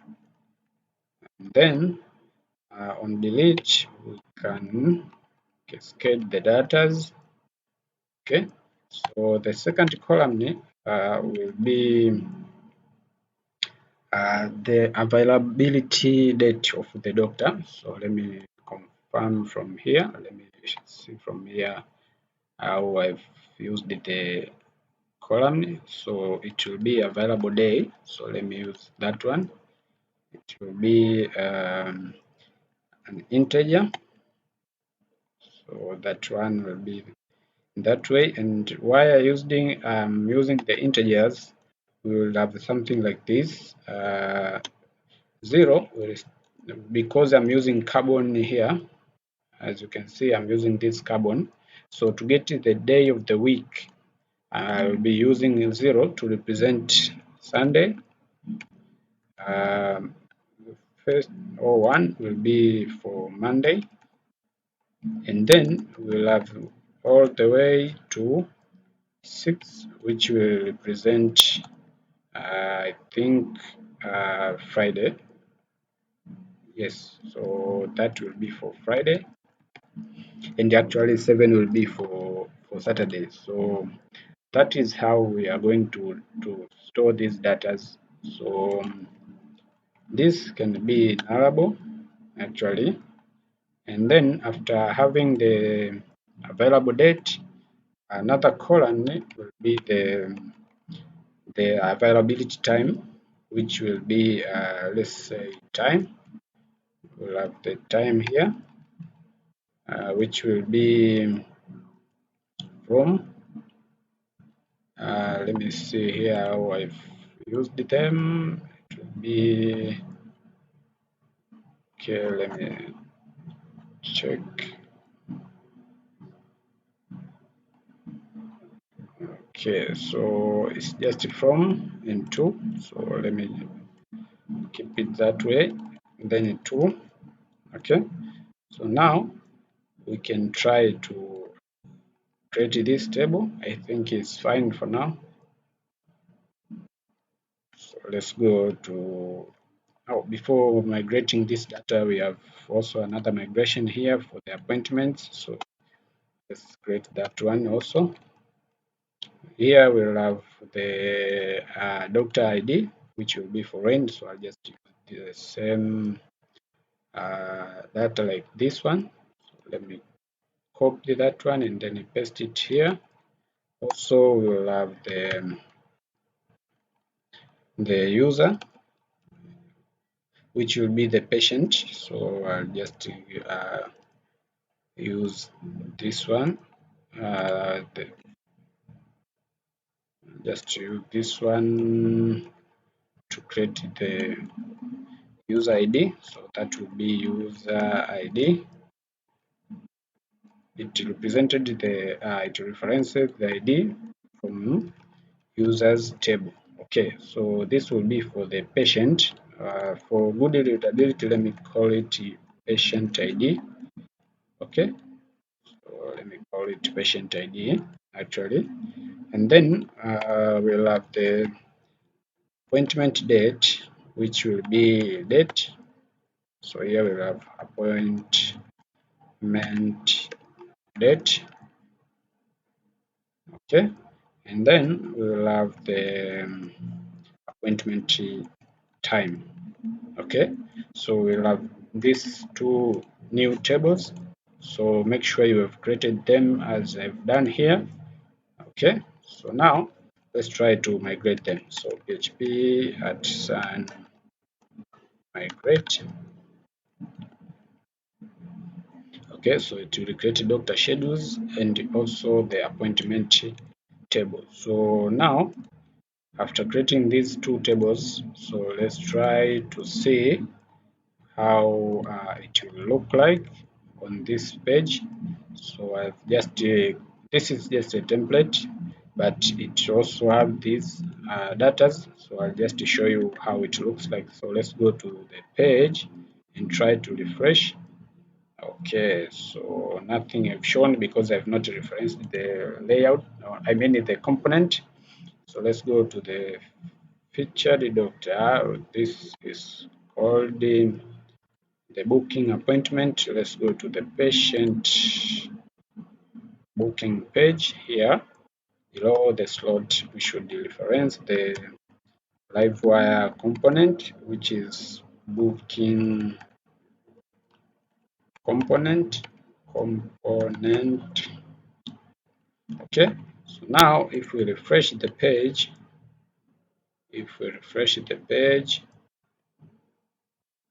And then on delete, we can cascade the datas. Okay, so the second column will be the availability date of the doctor. So let me confirm from here. Let me see from here how I've used the column. So it will be available day. So let me use that one. It will be an integer. So that one will be that way. And why I'm using the integers, we will have something like this. 0 because I'm using carbon here. As you can see, I'm using this carbon. So to get the day of the week, I will be using 0 to represent Sunday. First or 1 will be for Monday, and then we'll have all the way to 6, which will represent I think Friday. Yes, so that will be for Friday, and actually 7 will be for Saturday. So that is how we are going to store these data. So this can be nullable actually, and then after having the available date, another column will be the availability time, which will be let's say time. We'll have the time here, which will be from Let me see here how I've used them. It will be okay. Let me check. Okay, so it's just from into. So let me keep it that way. Then into. Okay. So now we can try to create this table. I think it's fine for now. So let's go to, oh, before migrating this data, we have also another migration here for the appointments. So let's create that one also. Here we'll have the doctor ID, which will be foreign. So I'll just use the same data like this one. So let me copy that one and then paste it here. Also, we'll have the user, which will be the patient. So I'll just use this one. Just use this one to create the user ID. So that will be user ID. It represented it references the ID from users table. Okay, so this will be for the patient. For good readability, let me call it patient ID. Okay, so let me call it patient ID actually. And then we'll have the appointment date, which will be date. So here we'll have appointment date. Okay, and then we'll have the appointment time. Okay, so we'll have these two new tables. So make sure you have created them as I've done here. Okay, so now let's try to migrate them. So php @sun migrate. Okay, so it will create doctor schedules and also the appointment table. So now after creating these two tables, so let's try to see how it will look like on this page. So I've just this is just a template, but it also have these datas. So I'll just show you how it looks like. So let's go to the page and try to refresh. Okay, so nothing I've shown because I've not referenced the layout, I mean the component. So let's go to the featured doctor. This is called the booking appointment. Let's go to the patient booking page here. Below the slot, we should reference the Livewire component, which is booking component. Okay, so now if we refresh the page,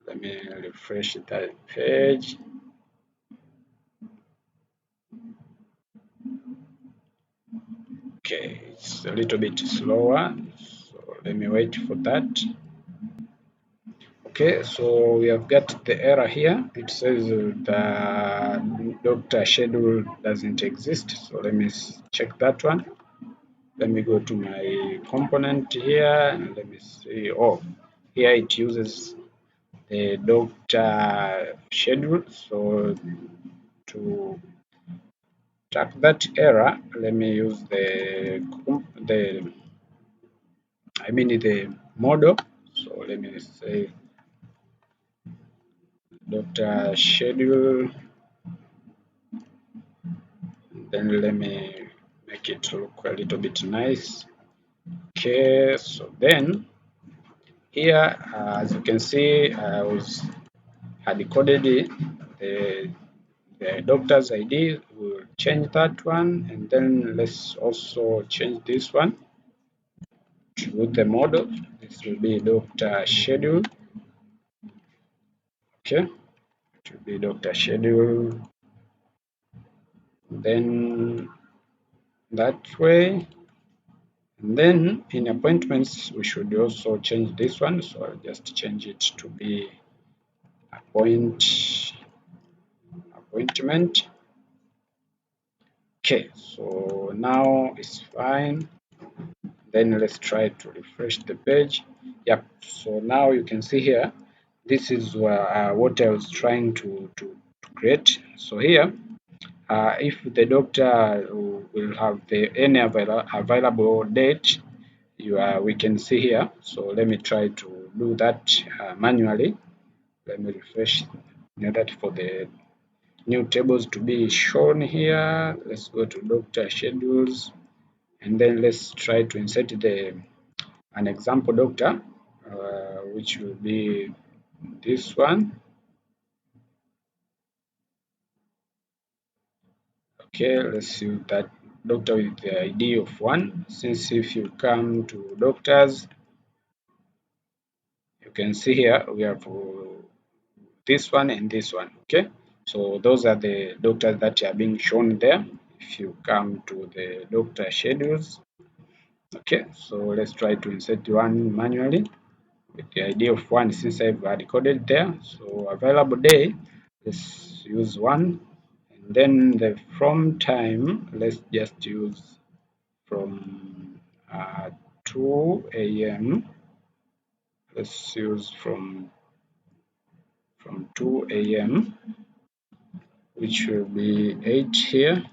let me refresh that page. Okay, it's a little bit slower, so let me wait for that. Okay, so we have got the error here. It says the doctor schedule doesn't exist. So let me check that one. Let me go to my component here and let me see. Oh, here it uses the doctor schedule. So to track that error, let me use the model. So let me say doctor schedule. Then let me make it look a little bit nice. Okay, so then here, as you can see, I had coded the doctor's ID. We'll change that one, and then let's also change this one to the model. This will be doctor schedule. Okay, it will be doctor schedule. Then that way. And then in appointments, we should also change this one. So I'll just change it to be appointment. Okay, so now it's fine. Then let's try to refresh the page. Yep, so now you can see here, this is what I was trying to create. So here, if the doctor will have any available date, we can see here. So let me try to do that manually. Let me refresh in order for the new tables to be shown here. Let's go to doctor schedules, and then let's try to insert an example doctor, which will be this one. Okay, let's use that doctor with the ID of 1. Since if you come to doctors, you can see here we have this one and this one. Okay, so those are the doctors that are being shown there. If you come to the doctor schedules, okay, so let's try to insert one manually with the ID of 1 since I've recorded there. So available day, let's use 1, and then the from time, let's just use from 2 a.m. Let's use from 2 a.m., which will be 8 here,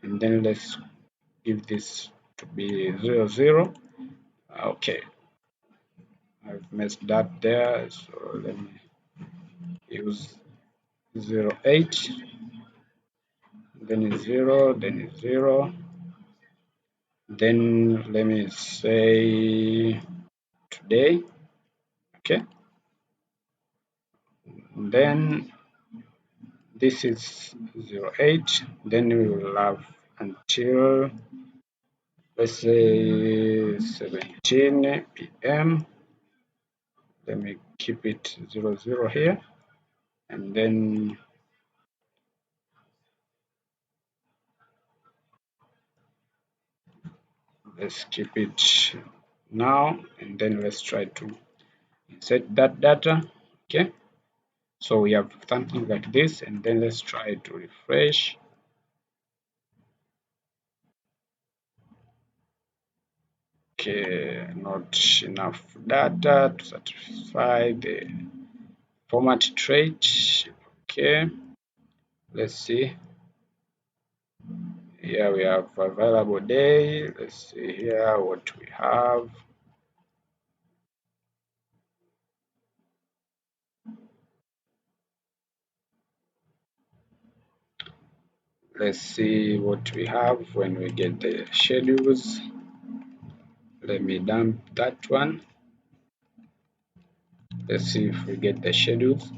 and then let's give this to be 00. Okay, I've messed up there, so let me use 08, then is 0, then is 0, then let me say today. Okay, then this is 08, then we will have until, let's say, 17 p.m. Let me keep it 00 here, and then let's keep it now, and then let's try to insert that data. Okay, so we have something like this, and then let's try to refresh. Okay, not enough data to satisfy the format trait. Okay, let's see. Here we have available day. Let's see here what we have. Let's see what we have when we get the schedules. Let me dump that one. Let's see if we get the schedules.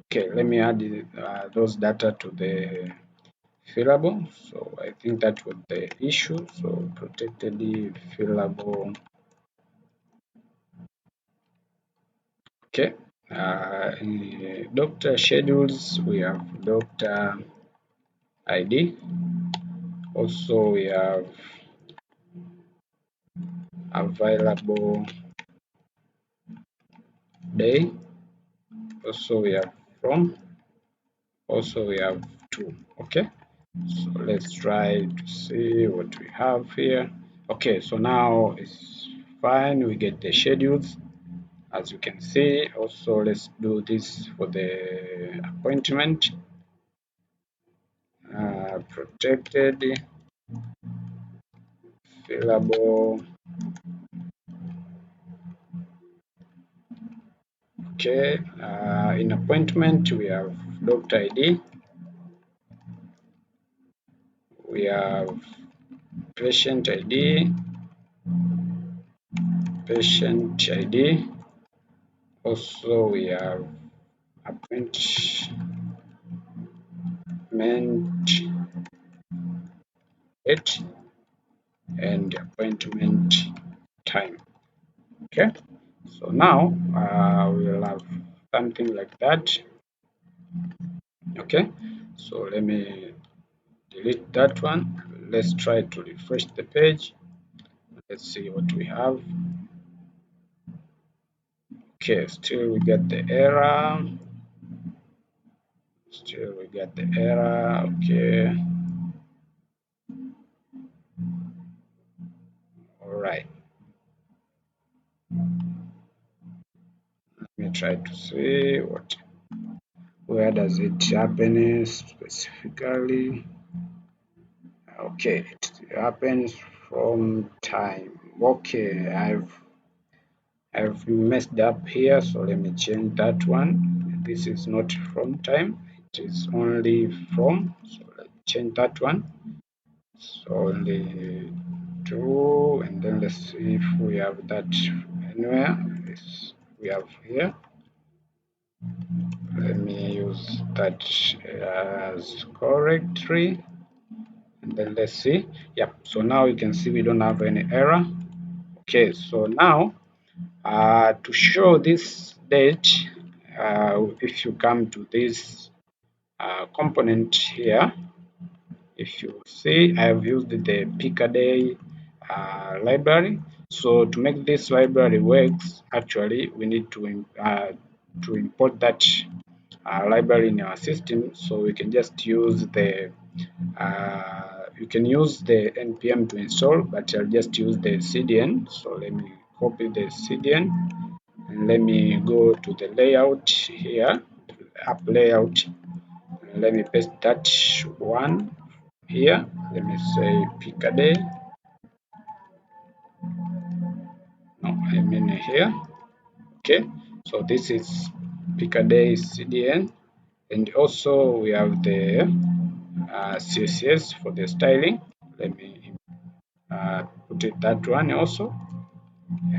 Okay, let me add those data to the fillable. So I think that was the issue. So protected fillable. Okay. In doctor schedules, we have doctor ID. Also, we have available day. Also, we have from. Also, we have to. Okay. So let's try to see what we have here. Okay, so now it's fine. We get the schedules, as you can see. Also, let's do this for the appointment. Protected fillable. Okay, in appointment we have doctor ID, we have patient ID, patient ID. Also we have appointment date and appointment time. Okay, so now we'll have something like that. Okay, so let me delete that one. Let's try to refresh the page. Let's see what we have. Okay, still we get the error. Still we get the error. Okay, all right. Let me try to see where does it happen specifically. Okay, it happens from time. Okay, I've messed up here, so let me change that one. This is not from time, it is only from. So let's change that one. So only two, and then let's see if we have that anywhere. Yes, we have here. Let me use that as correctly, and then let's see. Yep. So now you can see we don't have any error. Okay. So now to show this date, if you come to this component here, if you see, I have used the Pikaday library. So to make this library works, actually we need to import that library in our system. So we can just use the you can use the npm to install, but I'll just use the cdn. So let me copy the cdn and let me go to the layout here, app layout, and let me paste that one here. Let me say Pikaday. No, I mean here. Okay, so this is Pikaday CDN, and also we have the CSS for the styling. Let me put it that one also,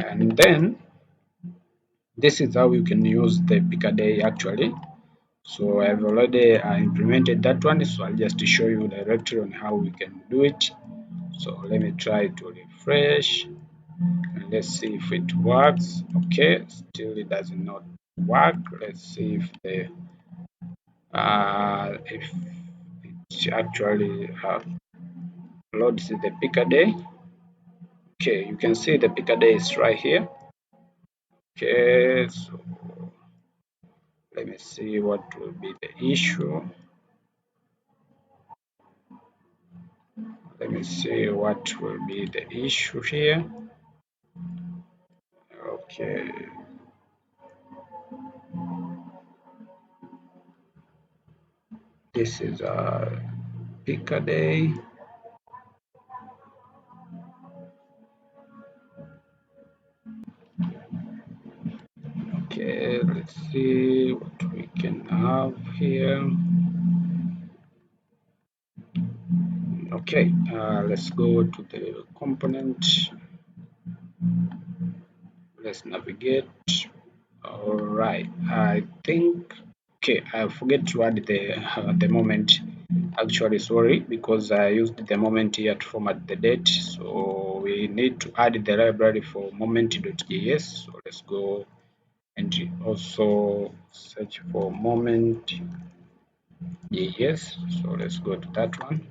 and then this is how you can use the Pikaday actually. So I've already implemented that one, so I'll just show you directly on how we can do it. So let me try to refresh and let's see if it works. Okay, still it does not work. Let's see if the if it actually loads the Pikaday. Okay, you can see the Pikaday is right here. Okay, so let me see what will be the issue. Let me see what will be the issue here. Okay, this is a Pikaday. Okay, let's see what we can have here. Okay, let's go to the component. Let's navigate. All right, I think. Okay, I forget to add the moment. Actually, sorry, because I used the moment here to format the date. So we need to add the library for moment.js. So let's go and also search for moment.js. So let's go to that one.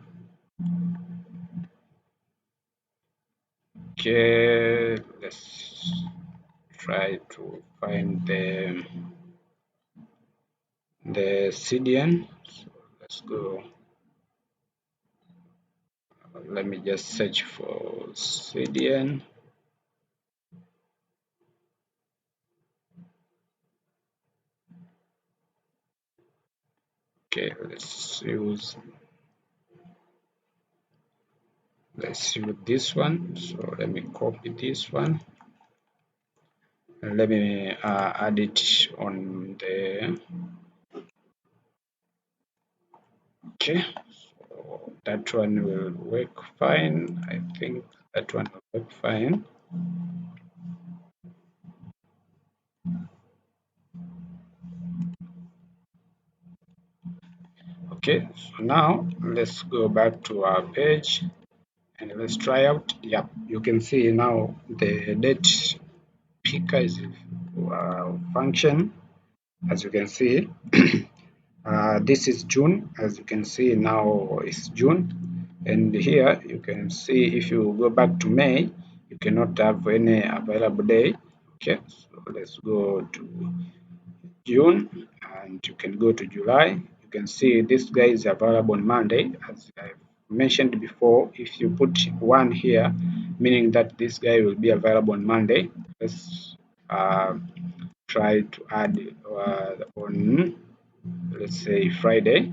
Okay, let's try to find the CDN. So let's go. Let me just search for CDN. Okay, let's use this one. So let me copy this one and let me add it on the. Okay, so that one will work fine. I think that one will work fine. Okay, so now let's go back to our page and let's try out. Yeah, you can see now the date picker is function. As you can see, this is June. As you can see now, it's June, and here you can see if you go back to May, you cannot have any available day. Okay, so let's go to June, and you can go to July. You can see this guy is available on Monday. As I've mentioned before, if you put 1 here, meaning that this guy will be available on Monday. Let's try to add on, let's say, Friday,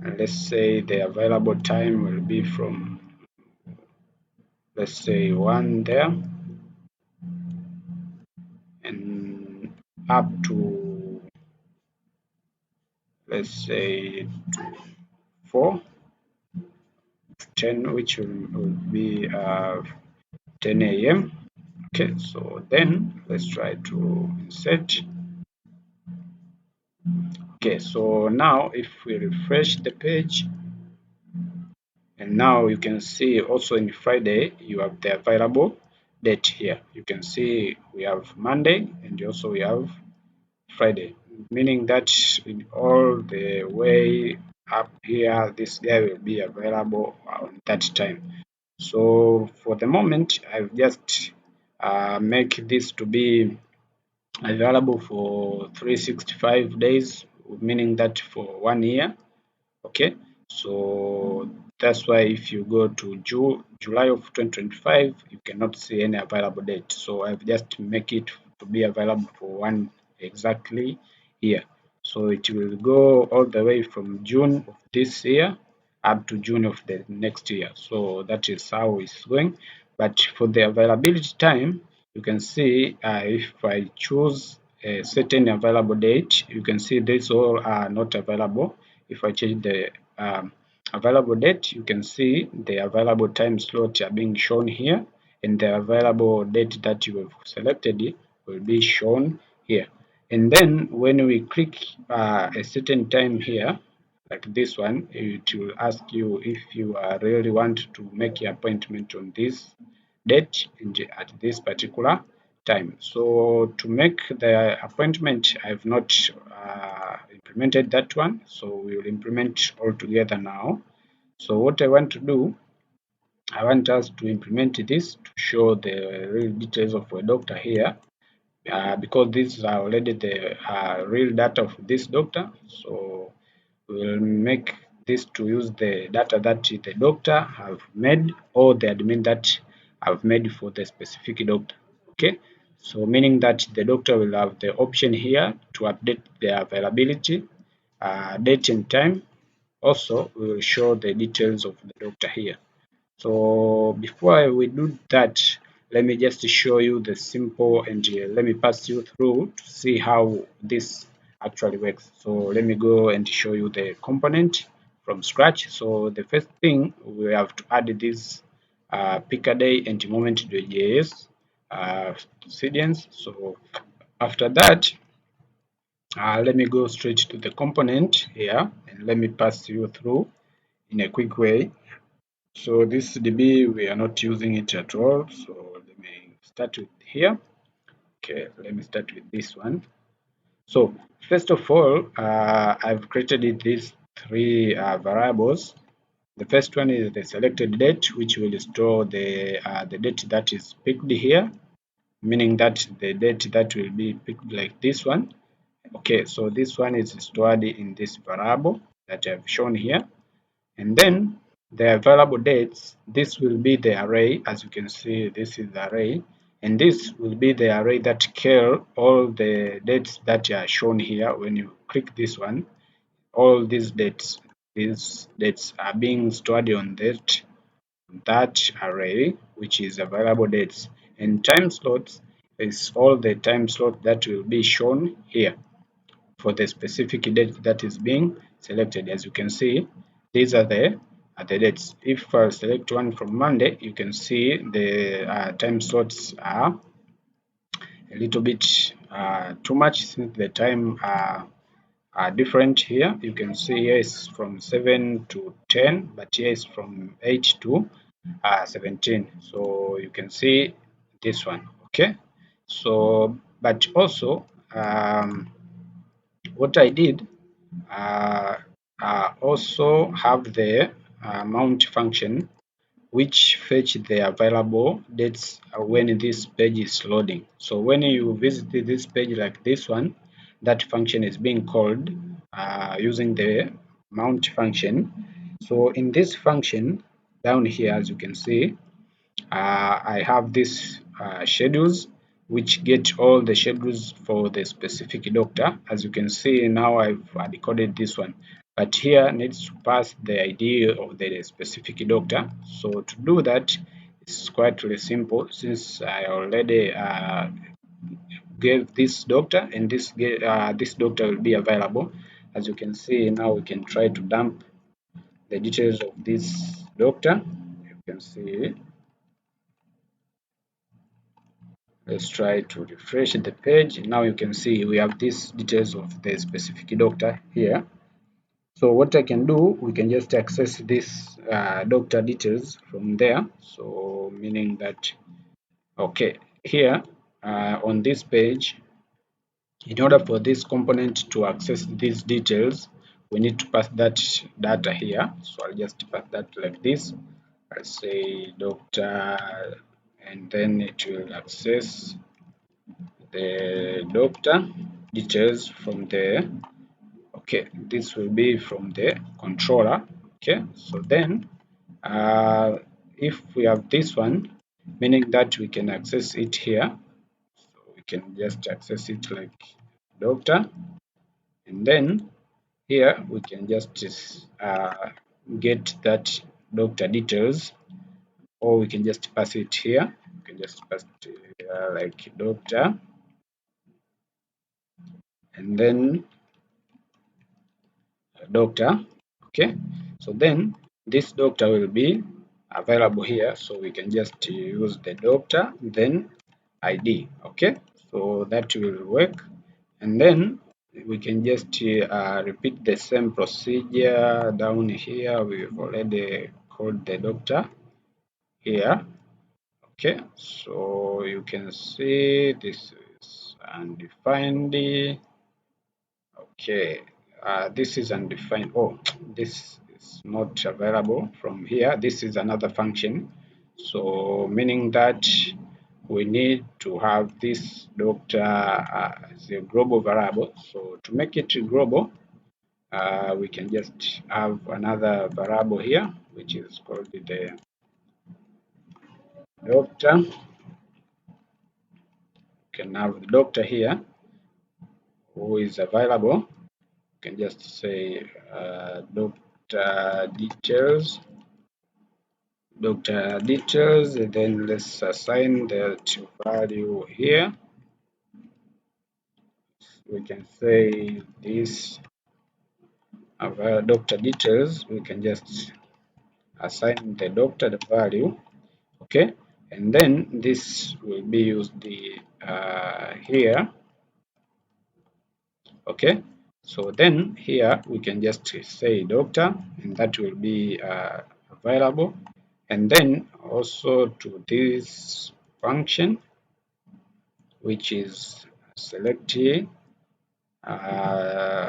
and let's say the available time will be from, let's say, 1 there and up to, let's say, 4 10, which will be 10 a.m. Okay, so then let's try to insert. Okay, so now if we refresh the page, and now you can see also in Friday you have the available date here. You can see we have Monday and also we have Friday, meaning that in all the way up here this guy will be available on that time. So for the moment I've just make this to be available for 365 days, meaning that for 1 year. Okay, so that's why if you go to July of 2025, you cannot see any available date. So I've just make it to be available for 1 exactly here. So it will go all the way from June of this year up to June of the next year. So that is how it's going. But for the availability time, you can see if I choose a certain available date, you can see these all are not available. If I change the available date, you can see the available time slot are being shown here, and the available date that you have selected will be shown here. And then when we click a certain time here, like this one, it will ask you if you really want to make your appointment on this date and at this particular time. So to make the appointment, I've not implemented that one, so we will implement all together now. So what I want to do, I want us to implement this to show the real details of a doctor here, because these are already the real data of this doctor. So we'll make this to use the data that the doctor have made, or the admin that have made for the specific doctor. Okay, so meaning that the doctor will have the option here to update the availability, date and time. Also, we will show the details of the doctor here. So before we do that, let me just show you the simple, and let me pass you through to see how this actually works. So let me go and show you the component from scratch. So the first thing, we have to add this Pikaday and moment.js sequence. So after that, let me go straight to the component here, and let me pass you through in a quick way. So this DB, we are not using it at all. So let me start with here. Okay, let me start with this one. So first of all, I've created these 3 variables. The first one is the selected date, which will store the date that is picked here, meaning that the date that will be picked like this one. Okay, so this one is stored in this variable that I've shown here. And then the available dates, this will be the array. As you can see, this is the array, and this will be the array that carry all the dates that are shown here. When you click this one, all these dates are being stored on that array, which is available dates. And time slots is all the time slot that will be shown here for the specific date that is being selected. As you can see, these are the dates. If I select one from Monday, you can see the time slots are a little bit too much, since the time are different here. You can see here is from 7 to 10, but here is from 8 to 17. So you can see this one. Okay. So, but also what I did also have the mount function which fetch the available dates when this page is loading. So when you visit this page like this one, that function is being called using the mount function. So in this function down here, as you can see, I have these schedules which get all the schedules for the specific doctor. As you can see now, I've decoded this one, but here needs to pass the ID of the specific doctor. So to do that, it's quite really simple, since I already gave this doctor, and this doctor will be available. As you can see now, we can try to dump the details of this doctor. You can see, let's try to refresh the page. Now you can see we have these details of the specific doctor here. So what I can do, we can just access this doctor details from there. So meaning that, okay, here on this page, in order for this component to access these details, we need to pass that data here. So I'll just pass that like this. I'll say doctor, and then it will access the doctor details from the, okay, this will be from the controller. Okay, so then if we have this one, meaning that we can access it here, so we can just access it like doctor, and then here we can just get that doctor details, or we can just pass it here. We can just pass it like doctor, and then doctor. Okay, so then this doctor will be available here, so we can just use the doctor then ID. Okay, so that will work, and then we can just repeat the same procedure down here. We've already called the doctor here. Okay, so you can see this is undefined. Okay, this is undefined. Oh, this is not available from here. This is another function. So meaning that we need to have this doctor as a global variable. So to make it global, we can just have another variable here, which is called the doctor. We can have the doctor here who is available. Can just say doctor details, and then let's assign that value here. We can say this doctor details, we can just assign the doctor the value. Okay, and then this will be used here. Okay, so then here we can just say doctor, and that will be available, and then also to this function, which is select,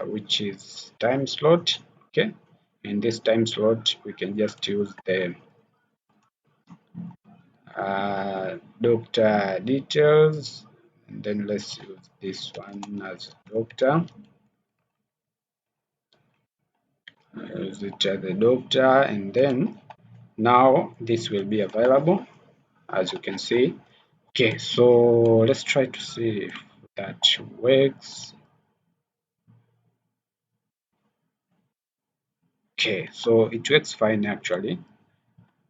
which is time slot. Okay, in this time slot we can just use the doctor details, and then let's use this one as doctor. Use it as the doctor, and then now this will be available, as you can see. Okay, so let's try to see if that works. Okay, so it works fine actually.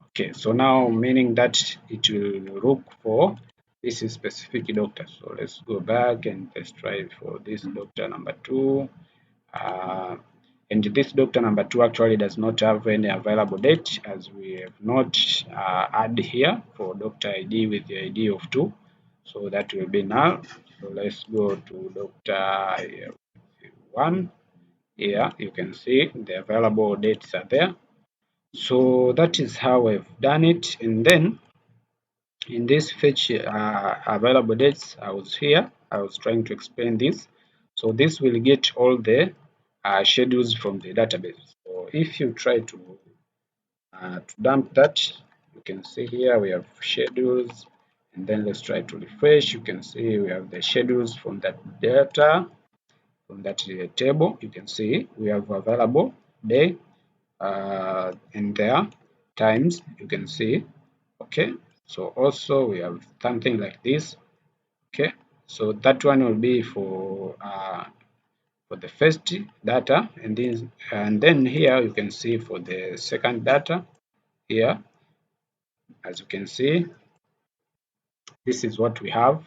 Okay, so now meaning that it will look for this specific doctor. So let's go back and let's try for this doctor number 2. And this doctor number 2 actually does not have any available date, as we have not add here for doctor ID with the ID of 2. So that will be null. So let's go to doctor 1. Here you can see the available dates are there. So that is how I've done it. And then in this fetch available dates, I was trying to explain this. So this will get all the schedules from the database. So if you try to dump that, you can see here we have schedules, and then let's try to refresh. You can see we have the schedules from that data, from that table. You can see we have available day and their times. You can see, okay. So also we have something like this, okay. So that one will be for the first data, and then here you can see for the second data here. As you can see, this is what we have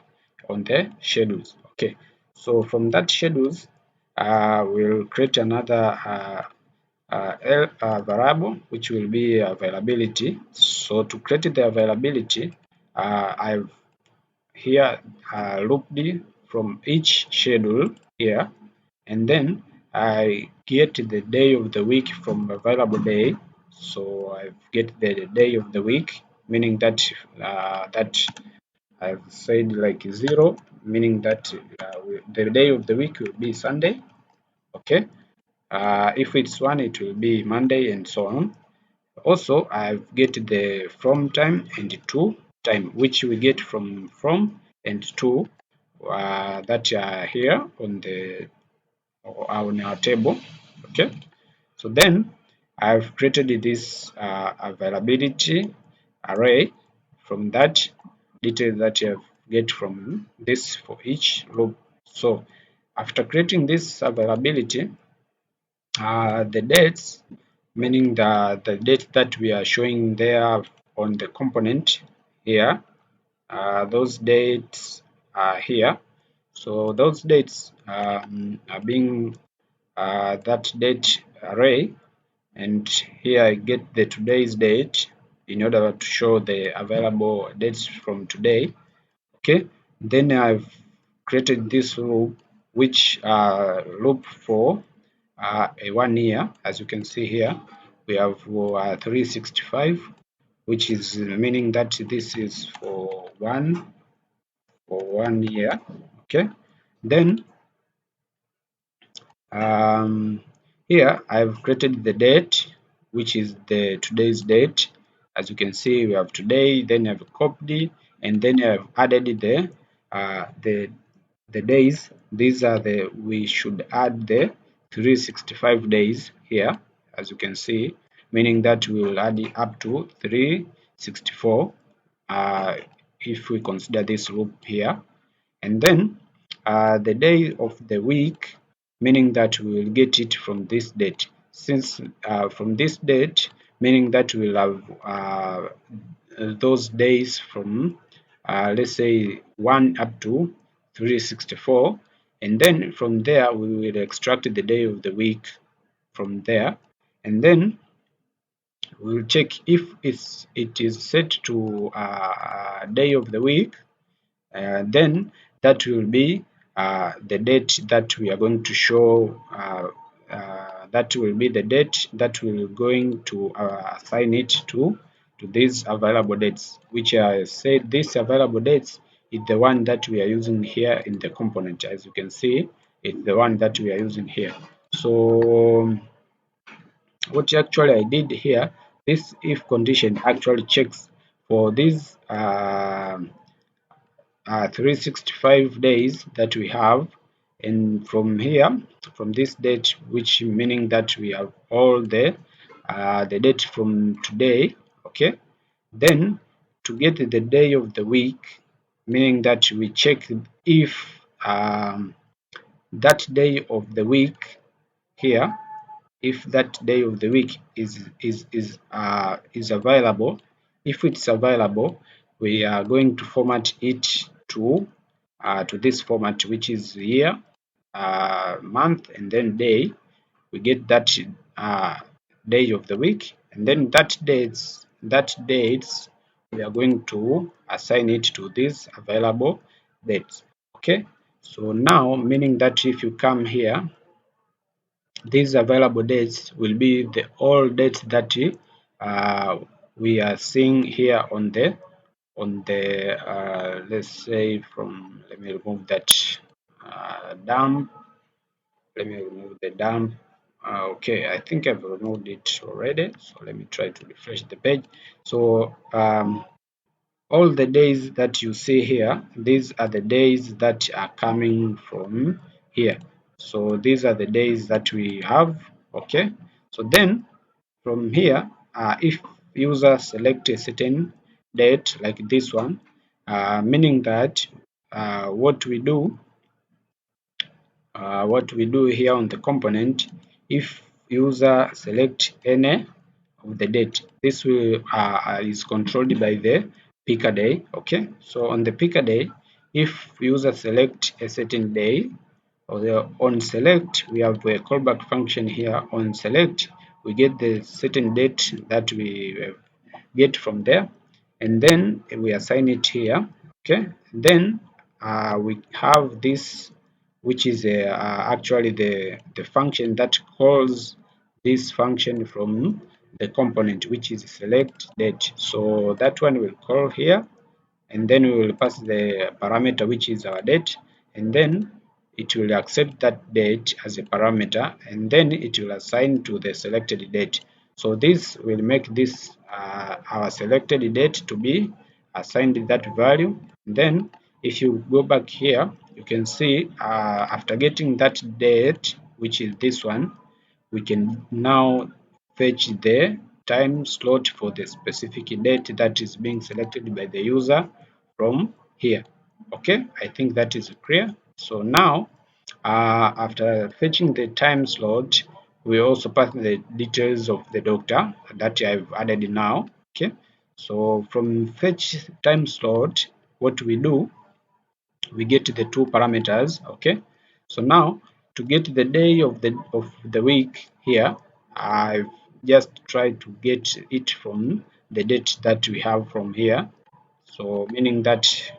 on the schedules, okay. So from that schedules, we'll create another variable which will be availability. So to create the availability, I've here looped from each schedule here, and then I get the day of the week from available day. So I get the day of the week, meaning that I've said like 0, meaning that the day of the week will be Sunday, okay. If it's 1, it will be Monday, and so on. Also, I've get the from time and to time, which we get from and to that are here on our table, okay. So then I've created this availability array from that detail that you get from this for each loop. So after creating this availability, the dates, meaning the date that we are showing there on the component here, those dates are here. So those dates are being that date array, and here I get the today's date in order to show the available dates from today, okay. Then I've created this loop, which loop for a 1 year. As you can see here, we have 365, which is meaning that this is for one year, okay. Then um, here I've created the date, which is the today's date. As you can see, we have today, then I've copied, and then I've added the days. These are we should add the 365 days here, as you can see, meaning that we will add it up to 364 if we consider this loop here. And then the day of the week, meaning that we will get it from this date. Since from this date, meaning that we'll have those days from let's say 1 up to 364, and then from there we will extract the day of the week from there, and then we'll check if it is set to day of the week. Then that will be the date that we are going to show. That will be the date that we're going to assign it to these available dates, which I said this available dates is the one that we are using here in the component. As you can see, it's the one that we are using here. So what actually I did here, this if condition actually checks for these 365 days that we have, and from here, from this date, which meaning that we have all the date from today, okay. Then to get the day of the week, meaning that we check if that day of the week here, if that day of the week is available. If it's available, we are going to format it to this format, which is year, month, and then day. We get that day of the week, and then that dates we are going to assign it to these available dates, okay. So now, meaning that if you come here, these available dates will be the all dates that we are seeing here on the let's say from, let me remove that dump. Let me remove the dump. Okay, I think I've removed it already, so let me try to refresh the page. So all the days that you see here, these are the days that are coming from here. So these are the days that we have. Okay, so then from here, if user select a certain date like this one, meaning that what we do here on the component, if user select any of the date, this will is controlled by the Pikaday. Okay, so on the Pikaday, if user select a certain day, or the on select, we have a callback function here. On select, we get the certain date that we get from there, and then we assign it here. Okay, then we have this, which is actually the function that calls this function from the component, which is select date. So that one will call here, and then we will pass the parameter, which is our date, and then it will accept that date as a parameter, and then it will assign to the selected date. So this will make this our selected date to be assigned that value. And then if you go back here, you can see after getting that date, which is this one, we can now fetch the time slot for the specific date that is being selected by the user from here. Okay, I think that is clear. So now, after fetching the time slot, we also pass the details of the doctor that I've added now. Okay, so from fetch time slot, what we do, we get the two parameters. Okay, so now to get the day of the week here, I've just tried to get it from the date that we have from here. So meaning that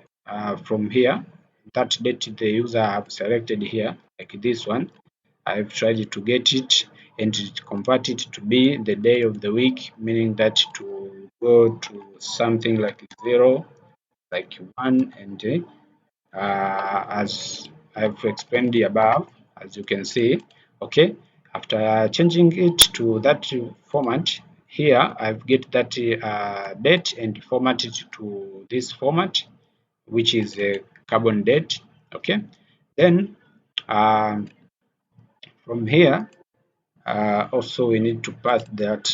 from here, that date the user have selected here, like this one, I've tried to get it and convert it to be the day of the week, meaning that to go to something like 0, like 1, and as I've explained above, as you can see. Okay, after changing it to that format, here I've get that date and format it to this format, which is a carbon date. Okay, then um, from here, also we need to pass that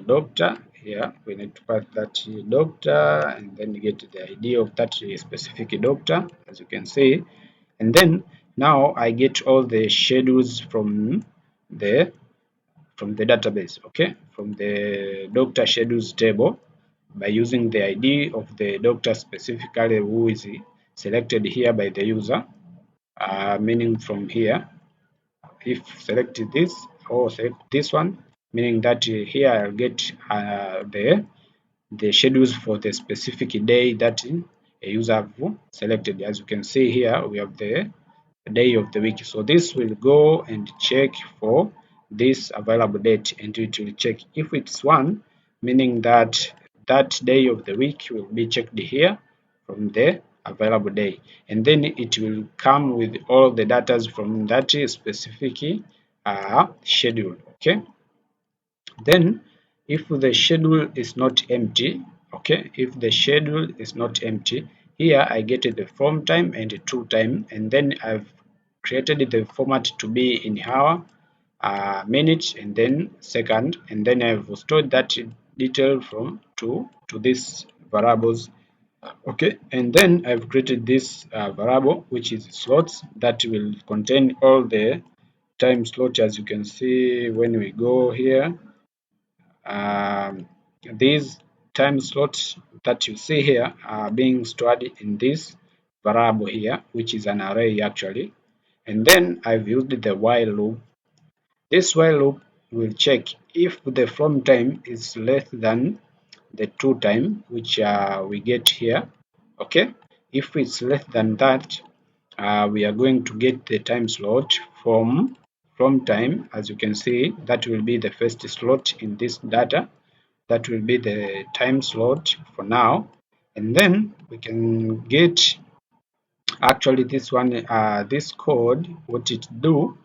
doctor here. We need to pass that doctor and then get the ID of that specific doctor, as you can see. And then now I get all the schedules the from the database. Okay, from the doctor schedules table, by using the ID of the doctor specifically who is selected here by the user, meaning from here, if select this or select this one, meaning that here I'll get the schedules for the specific day that a user have selected. As you can see here, we have the day of the week. So this will go and check for this available date, and it will check if it's one, meaning that that day of the week will be checked here from the available day, and then it will come with all the data from that specific schedule. Okay, then if the schedule is not empty, okay, if the schedule is not empty, here I get the from time and the to time, and then I've created the format to be in hour, minute, and then second, and then I've stored that detail from to these variables. Okay, and then I've created this variable, which is slots, that will contain all the time slot. As you can see when we go here, um, these time slots that you see here are being stored in this variable here, which is an array actually. And then I've used the while loop. This while loop will check if the from time is less than the to time, which we get here. Okay, if it's less than that, we are going to get the time slot from time. As you can see, that will be the first slot in this data. That will be the time slot for now, and then we can get actually this one, this code, what it do.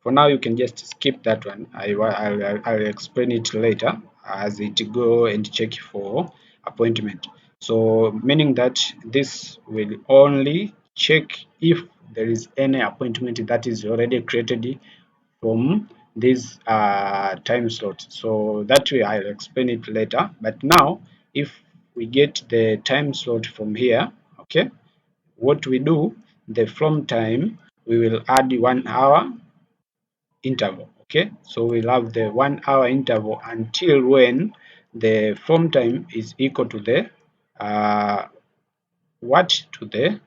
For now, you can just skip that one. I'll explain it later as it go and check for appointment. So meaning that this will only check if there is any appointment that is already created from this time slot. So that way I'll explain it later. But now, if we get the time slot from here, okay, what we do, the from time, we will add 1 hour interval. Okay, so we'll have the 1 hour interval until when the from time is equal to the what to the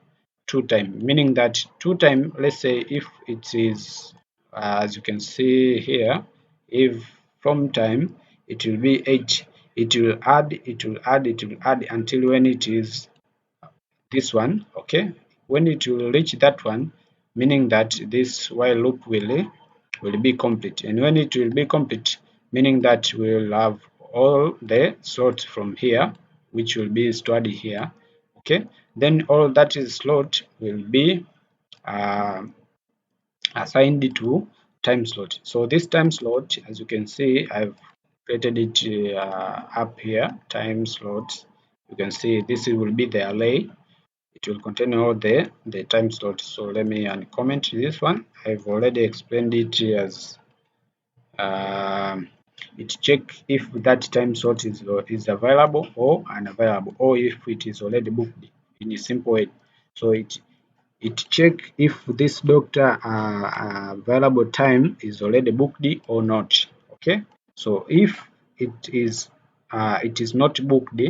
2 time, meaning that 2 time, let's say if it is as you can see here, if from time it will be 8, it will add, it will add, it will add until when it is this one. Okay, when it will reach that one, meaning that this while loop will be complete, and when it will be complete, meaning that we will have all the slots from here which will be stored here. Okay, then all that is slot will be uh, assigned to time slot. So this time slot, as you can see, I've created it up here, time slot. You can see this will be the array. It will contain all the time slots. So let me uncomment this one. I've already explained it as it check if that time slot is available or unavailable, or if it is already booked in a simple way. So it check if this doctor available time is already booked or not. Okay, so if it is not booked,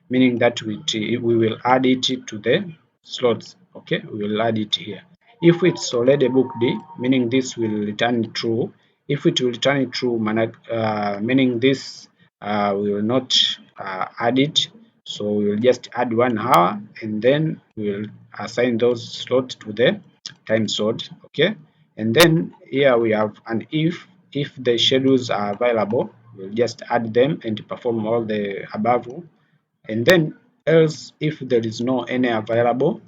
meaning that we will add it to the slots. Okay, we will add it here. If it's already booked, meaning this will return true. If it will return true, meaning this we will not add it. So we will just add 1 hour, and then we will assign those slots to the time slot. Okay, and then here we have an if the schedules are available, we'll just add them and perform all the above, and then else if there is no any available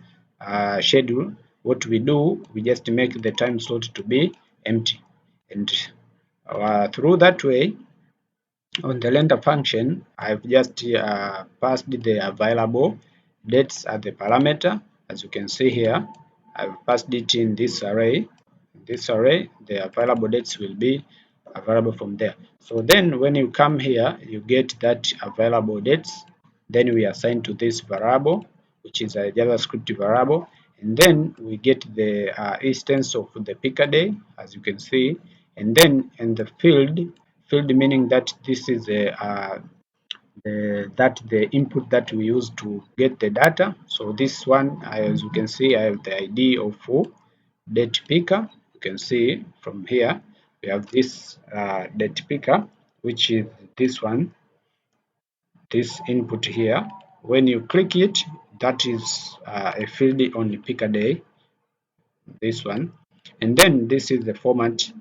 schedule, what we do, we just make the time slot to be empty, and through that way, on the lender function, I've just passed the available dates as the parameter. As you can see here, I've passed it in this array. In this array, the available dates will be available from there. So then when you come here, you get that available dates. Then we assign to this variable, which is a JavaScript variable. And then we get the instance of the Pikaday, as you can see. And then in the field meaning that this is the input that we use to get the data. So this one, as you can see, I have the ID of date picker. You can see from here we have this date picker, which is this one, this input here. When you click it, that is a field on the Pikaday, this one, and then this is the format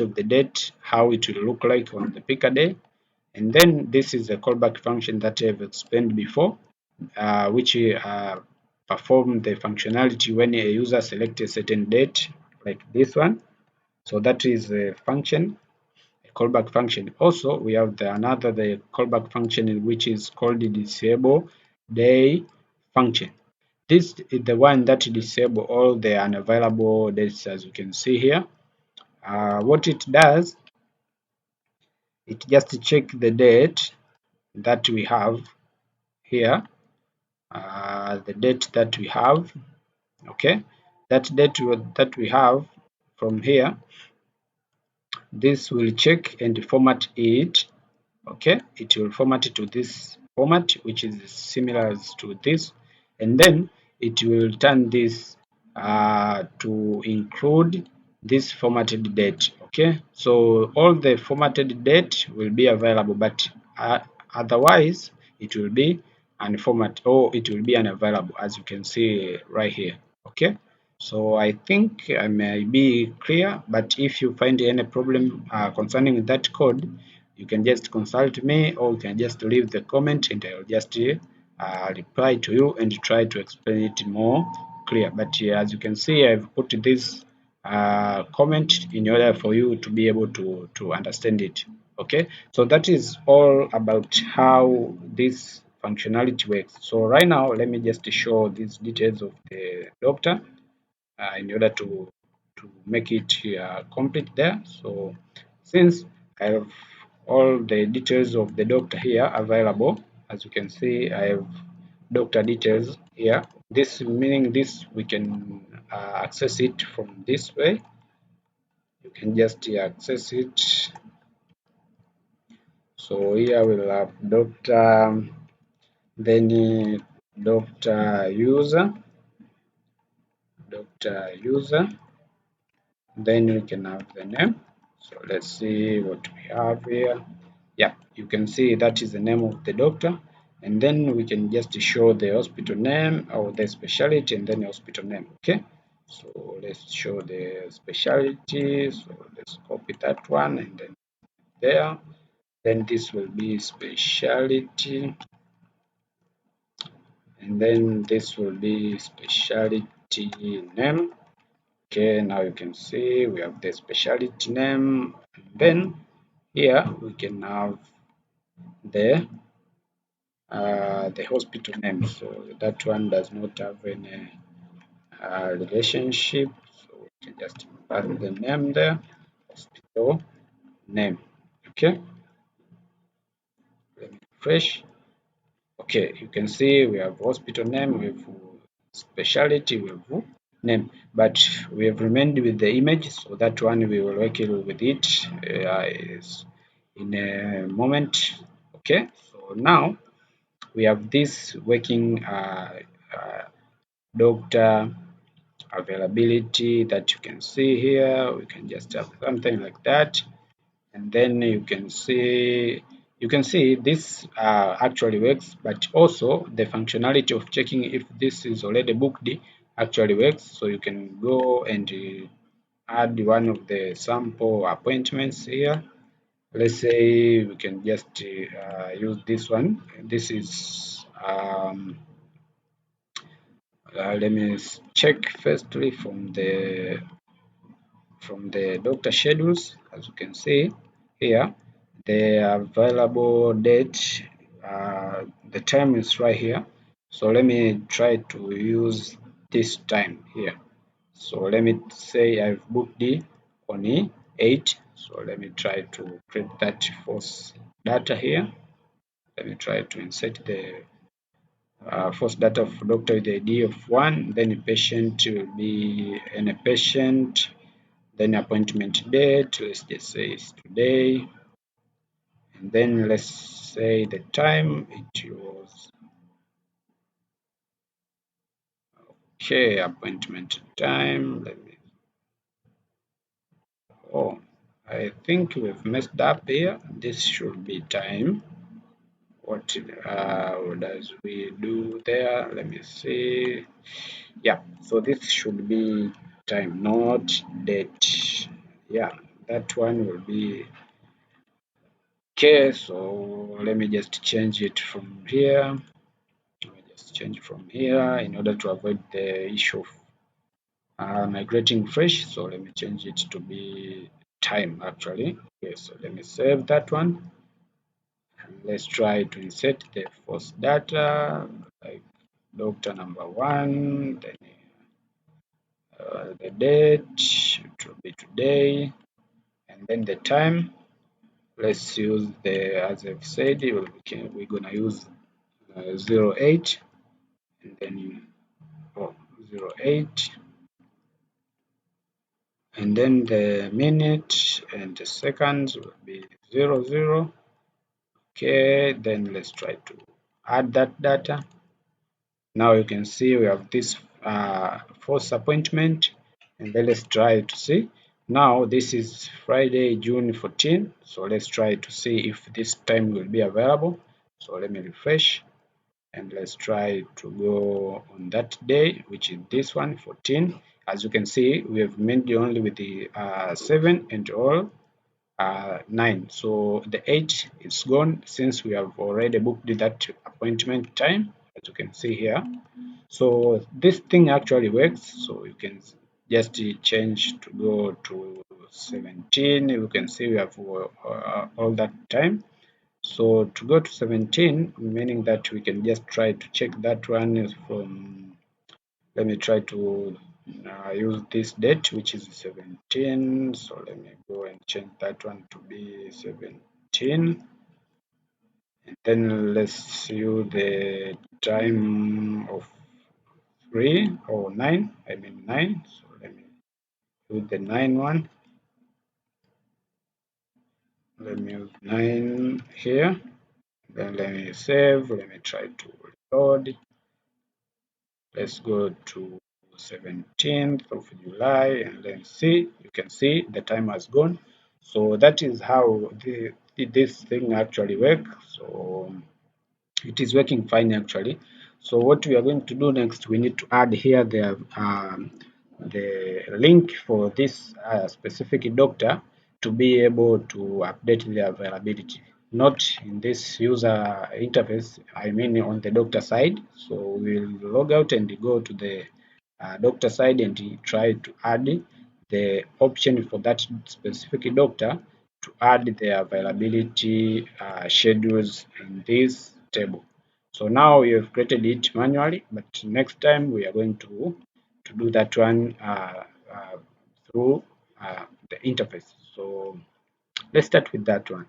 of the date, how it will look like on the Pikaday. And then this is the callback function that I've explained before, which perform the functionality when a user selects a certain date, like this one. So that is a function, a callback function. Also, we have the callback function, which is called the disable day function. This is the one that disable all the unavailable dates, as you can see here. What it does, it just check the date that we have here, the date that we have. Okay, that date that we have from here, this will check and format it. Okay, it will format it to this format, which is similar to this, and then it will turn this to include this formatted date. Okay, so all the formatted date will be available, but otherwise it will be unformatted, or it will be unavailable, as you can see right here. Okay, so I think I may be clear, but if you find any problem concerning that code, You can just consult me, or you can just leave the comment and I'll just reply to you and try to explain it more clear. But as you can see, I've put this comment in order for you to be able to understand it. Okay, so that is all about how this functionality works. So right now, let me just show these details of the doctor in order to make it complete there. So since I have all the details of the doctor here available, as you can see, I have doctor details here. This meaning this we can access it from this way. You can just access it. So here we'll have doctor, then doctor user, then we can have the name. So let's see what we have here. Yeah, you can see that is the name of the doctor, and then we can just show the hospital name or the specialty and then the hospital name. Okay, so let's show the specialty. So let's copy that one and then there. Then this will be specialty, and then this will be specialty name. Okay, now you can see we have the specialty name, and then here we can have the hospital name. So that one does not have any relationship, so we can just pass the name there, hospital name. Okay, let me refresh. Okay, you can see we have hospital name, we have specialty, we have name, but we have remained with the image, so that one we will work with it is in a moment. Okay, so now we have this working doctor availability that you can see here. We can just have something like that, and then you can see this actually works, but also the functionality of checking if this is already booked actually works. So you can go and add one of the sample appointments here. Let's say we can just use this one. This is let me check firstly from the doctor schedules. As you can see here, the available date, the time is right here. So let me try to use this time here. So let me say I've booked it on the 8. So let me try to create that false data here. Let me try to insert the first data of doctor with the ID of 1, then patient will be a patient, then appointment date, let's just say it's today, and then let's say the time it was. Okay, appointment time, let me, oh, I think we've messed up here. This should be time. What does we do there? Let me see. Yeah, so this should be time, not date. Yeah, that one will be okay. So let me just change it from here. Let me just change from here in order to avoid the issue of migrating fresh. So let me change it to be time actually. Okay, so let me save that one. And let's try to insert the first data like doctor number 1, then the date, it will be today, and then the time. Let's use the, as I've said, we're gonna use 08, and then 08, and then the minute and the seconds will be 00. Okay, then let's try to add that data. Now you can see we have this first appointment, and then let's try to see. Now this is Friday, June 14. So let's try to see if this time will be available. So let me refresh, and let's try to go on that day, which is this one, 14. As you can see, we have made only with the 7 and all. 9. So the 8 is gone since we have already booked that appointment time, as you can see here. So this thing actually works. So you can just change to go to 17. You can see we have all that time. So to go to 17, meaning that we can just try to check that one is from, let me try to use this date, which is 17. So let me go and change that one to be 17. And then let's use the time of 3 or 9, I mean 9. So let me use the 9 one. Let me use 9 here. Then let me save. Let me try to reload. Let's go to 17th of July and then see. You can see the time has gone. So that is how this thing actually works. So it is working fine actually. So what we are going to do next, we need to add here the link for this specific doctor to be able to update the availability, not in this user interface, I mean on the doctor side. So we'll log out and go to the doctor side and try to add the option for that specific doctor to add the availability schedules in this table. So now we have created it manually, but next time we are going to do that one through the interface. So let's start with that one.